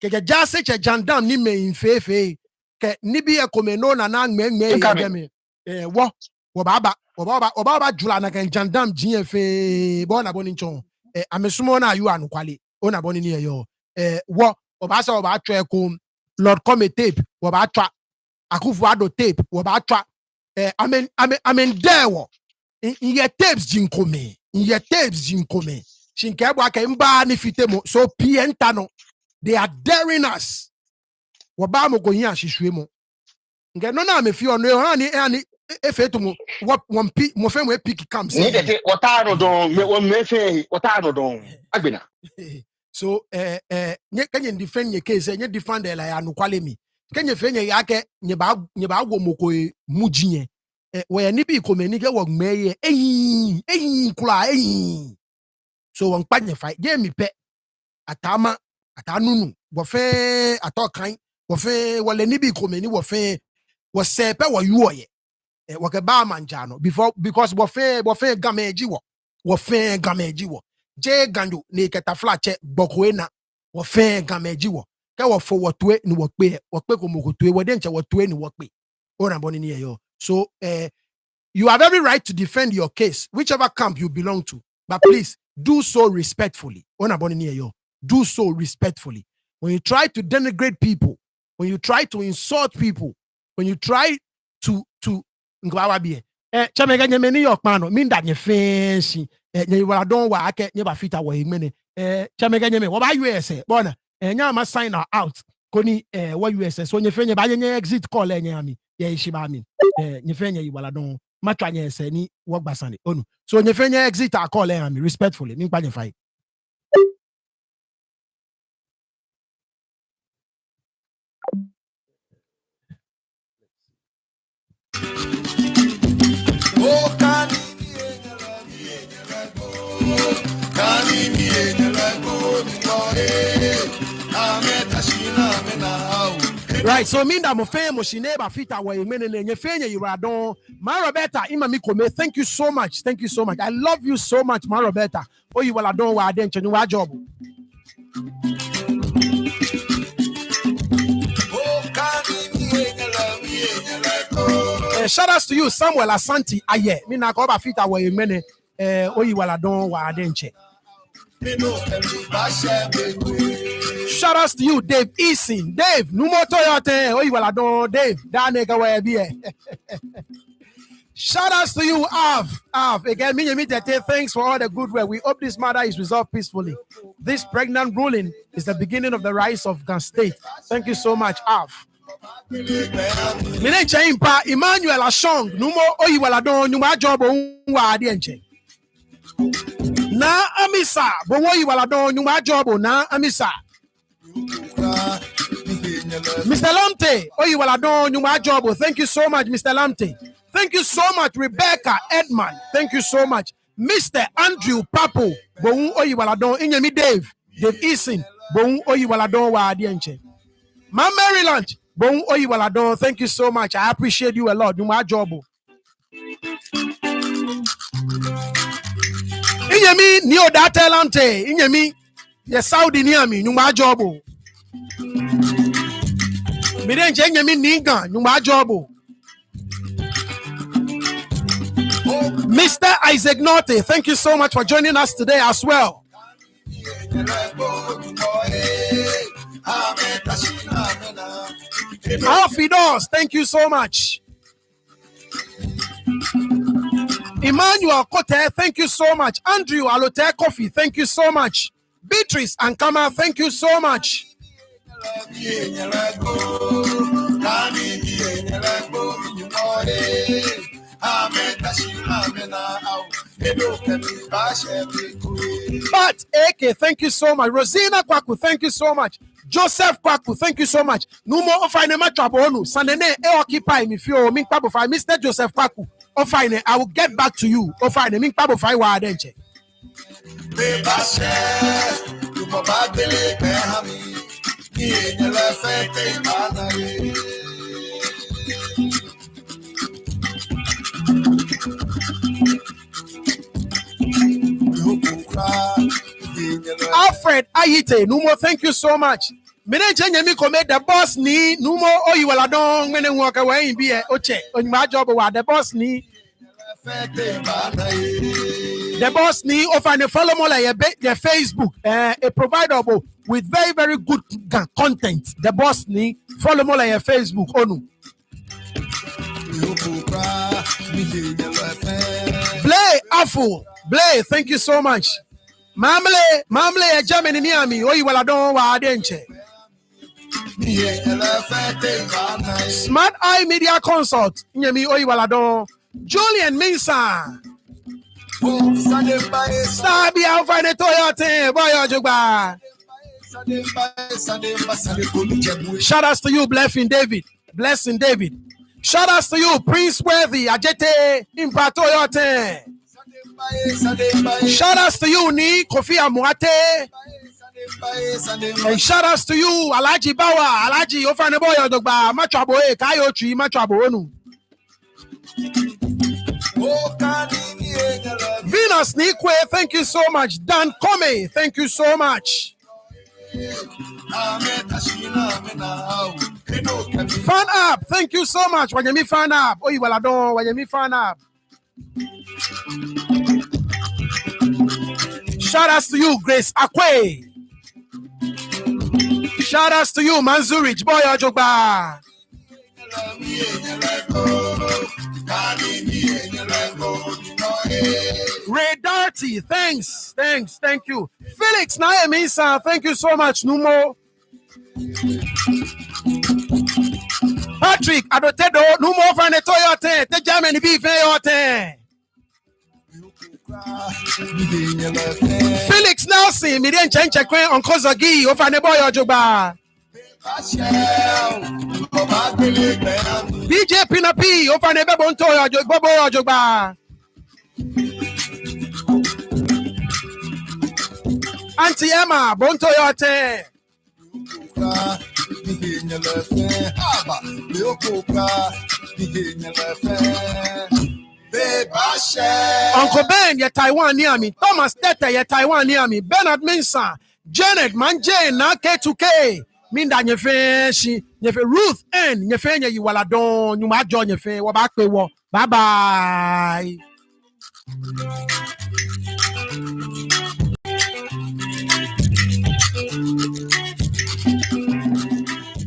keke jase che jandam ni me infefe ke ni bi e kome no na ngme ye me wo baba jula na kan jandam jie fe bona boni nchon amesumo na yu anukwale ona boni ni yo wo oba sa oba atwa ko lord come tape wo ba atwa akufu ado tape wo ba atwa amen there wo in your tapes jinkome shinke bo aka mba ni fitemo so pienta no they are daring us wo ba mo go yin ahwehwe mo nge no na me fi ono ani efeto mo one pick mo fe mo pick camp ni de wota no don me fe wota no don agbena so nye kenye defend nye case nye defend la ya no kwale mi kenye fe nye yake nye ba wo moko mujinye wo ya ni bi komeni ke wo meye kula so won pa nye fa je mi pe atanunu wo fe atokan wo fe wo le ni bi komeni wo fe wo se pe wo yuoye wo ke ba manjano before because wo fe gameji wo je gandu ni keta flache bokoena wo fe gameji wo ke wo fo wo tue ni wo pe ko mo tue wo de nche wo tue ni wo pe ora boni ni yo so you have every right to defend your case whichever camp you belong to but please do so respectfully ora boni ni yo do so respectfully when you try to denigrate people when you try to insult people when you try to ngwa bie chamega nyeme ni yokpano minda nye fancy nye wala don wa ake nye ba fita wa imene chamega nyeme wo ba USA bona nya ma sign out koni wa USA so nye fenye ba nye exit call enye ami ye ishiba ami nye fenye wala don matwa nye se ni wo gbasane onu so nye fenye exit call enye ami respectfully mi pa nye fai Right, so minda mo fe mo shine ba fita wa yemenene nye fenye yiradon ma Roberta ima mi kome. Thank you so much. I love you so much, ma Roberta. O yi wala don wa aden chenu wa job. Shout outs to you, Samuel Asante. Aye, mi na ko ba fita wa yemene o yi wala don wa aden che. Shout outs to you, Dave Eason. Dave, numo Toyota. Oh, you will adore Dave. That nigga will be here. Shout outs to you, Av. Again, thanks for all the good work. We hope this matter is resolved peacefully. This pregnant ruling is the beginning of the rise of Gun State. Thank you so much, Av. Mine chaimpa Emmanuel Ashong. Numo oh you will adore numa job wa adienche. Na amisa, but what you will adore numa job na amisa. Mr. Lamte, oh you will adore numa job. Thank you so much, Mr. Lamte. Thank you so much, Rebecca Edman. Thank you so much, Mr. Andrew Papo. Bon oh you will adore Inyemi Dave Eason. Bon oh you will adore wa adienche. Ma Maryland. Bon oh you will adore. Thank you so much. I appreciate you a lot. Numa job. Inyemi ni oda talente. Inyemi ye Saudi ni ami nyuma jobo. Mirenje inyemi ninga nyuma jobo. Mr. Isaac Norte, thank you so much for joining us today as well. Alfidos, thank you so much. Emmanuel Kote, thank you so much. Andrew Alote Coffee, thank you so much. Beatrice Ankama, thank you so much. But AK, thank you so much. Rosina Kwaku, thank you so much. Joseph Kwaku, thank you so much. No more of fine matrabonu. Sandene occupy me few mink pabo fine. Mr. Joseph Kwaku. Oh fine, I will get back to you. Oh fine, mink pabo fine wa adenche. Alfred Ayite, Numo, thank you so much. Manager Nyami Kome, the boss ni Numo Oyiwaladon, when walk away in be Oche, on my job, the boss ni. The boss ni offer a follow more like your Facebook, a provider with very, very good content. The boss ni follow more like your Facebook. Onu. Blay Afu, Blay, thank you so much. Mamle, Germany near me. Oh, you will adore Wadenche. Smart Eye Media Consult. Nyami, oh, you will adore Julian Minsa. Sabi Alpha Toyota, Boy Ojuba. Shout outs to you, Blessing David. Blessing David. Shout outs to you, Prince Worthy, Ajete, Impa Toyota. Shout outs to you, Nii Kofi Amuate. And shout outs to you, Alaji Bawa, Alaji Ofaneboy Odogba, Machabo, Kayochi, Machabo Onu. Venus Nikwe, thank you so much. Dan Kome, thank you so much. Fan up, thank you so much. Wanyami fan up. Oh, you will adore Wanyami fan up. Shout outs to you, Grace Akwe. Shout outs to you, Manzurich, Boy Ojoba. Ray Darty, thanks, thank you. Felix Naemisa, thank you so much, Numo. Patrick Adotedo, Numo Van Toyota, the Germany beef Toyota. Felix Nelson, me didn't change on Kozagi, of an boy Ojoba. DJ Pinapi, of an Ebon Toyo, Bobo Ojoba. Auntie Emma, Bontoyote. Uncle Ben, you're Taiwan near me. Thomas Tete, you're Taiwan near me. Bernard Minsa, Janet, Manje, na K2K. Minda nyefe, she, nyefe Ruth N, nyefe nye Waladon, you might join nyefe, wabakwe wo. Bye bye.